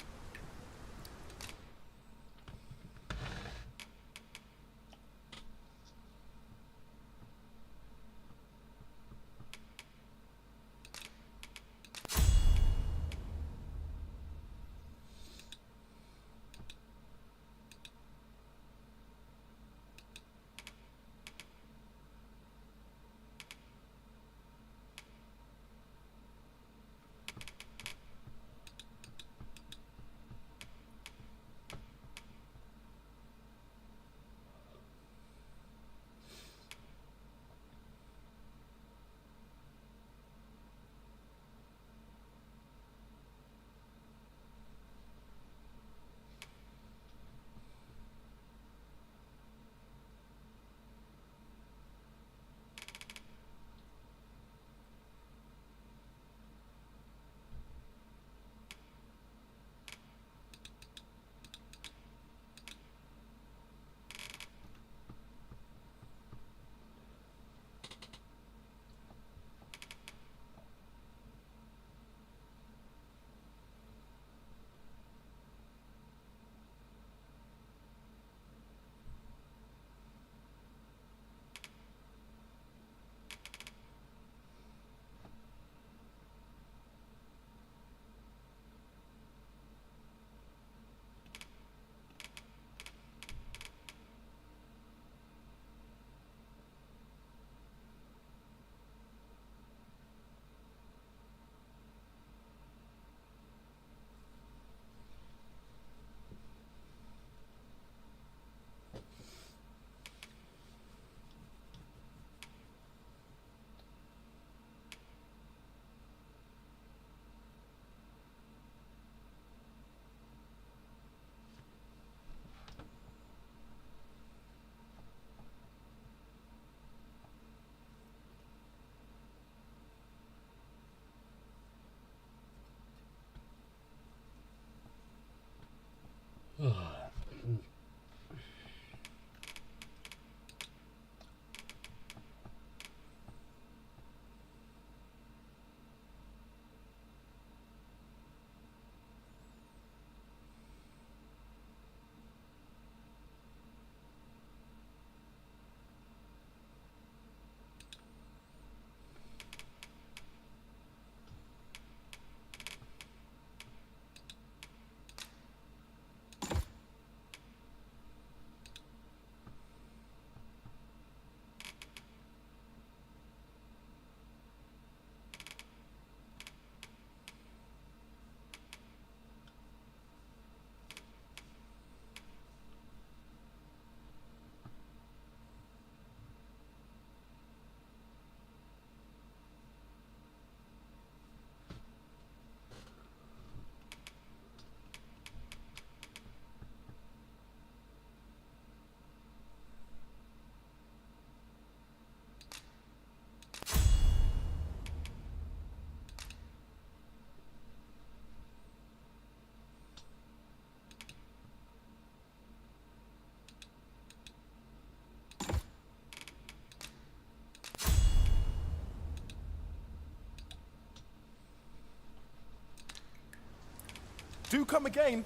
Do come again.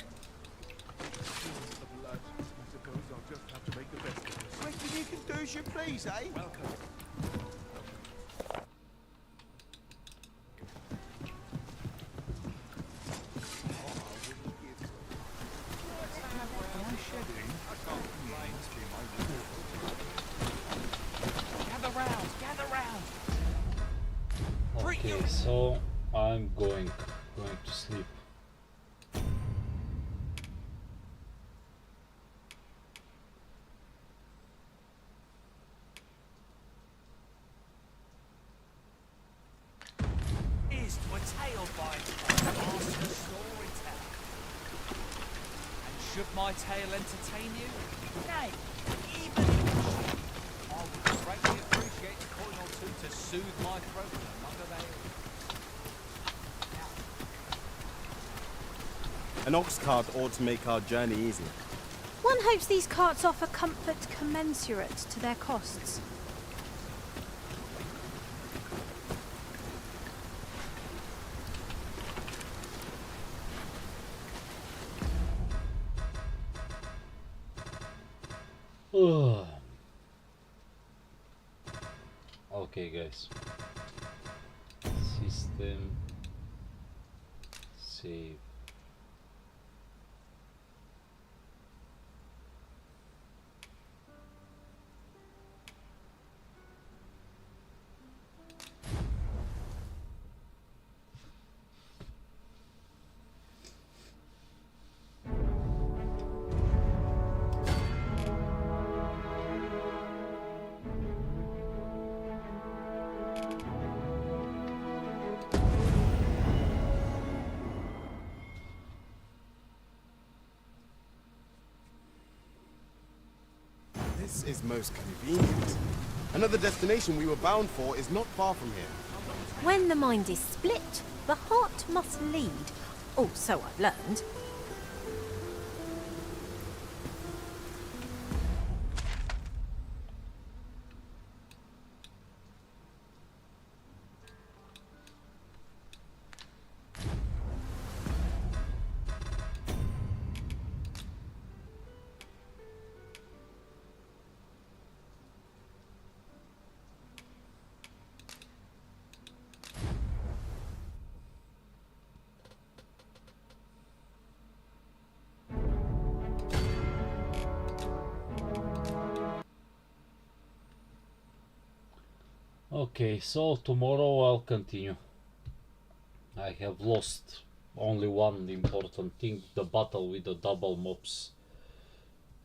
Blood. I suppose I'll just have to make the best of it. Question you can do as you please, eh? Welcome. Okay, so I'm going to sleep. Is to a tale by master storyteller. And should my tale entertain you? Nay, even if it should, I would greatly appreciate a coin or two to soothe my throat with a mug of ale. An ox cart ought to make our journey easier. One hopes these carts offer comfort commensurate to their costs. Okay, guys. System save. This is most convenient. Another destination we were bound for is not far from here. When the mind is split, the heart must lead. Oh, so I've learned. Okay, so tomorrow I'll continue. I have lost only one important thing, the battle with the double mobs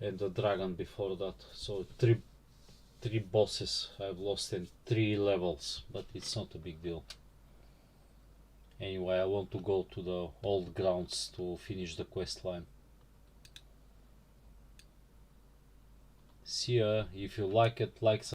and the dragon before that. So three bosses I've lost in 3 levels, but it's not a big deal. Anyway, I want to go to the old grounds to finish the quest line. See ya. If you like it, like,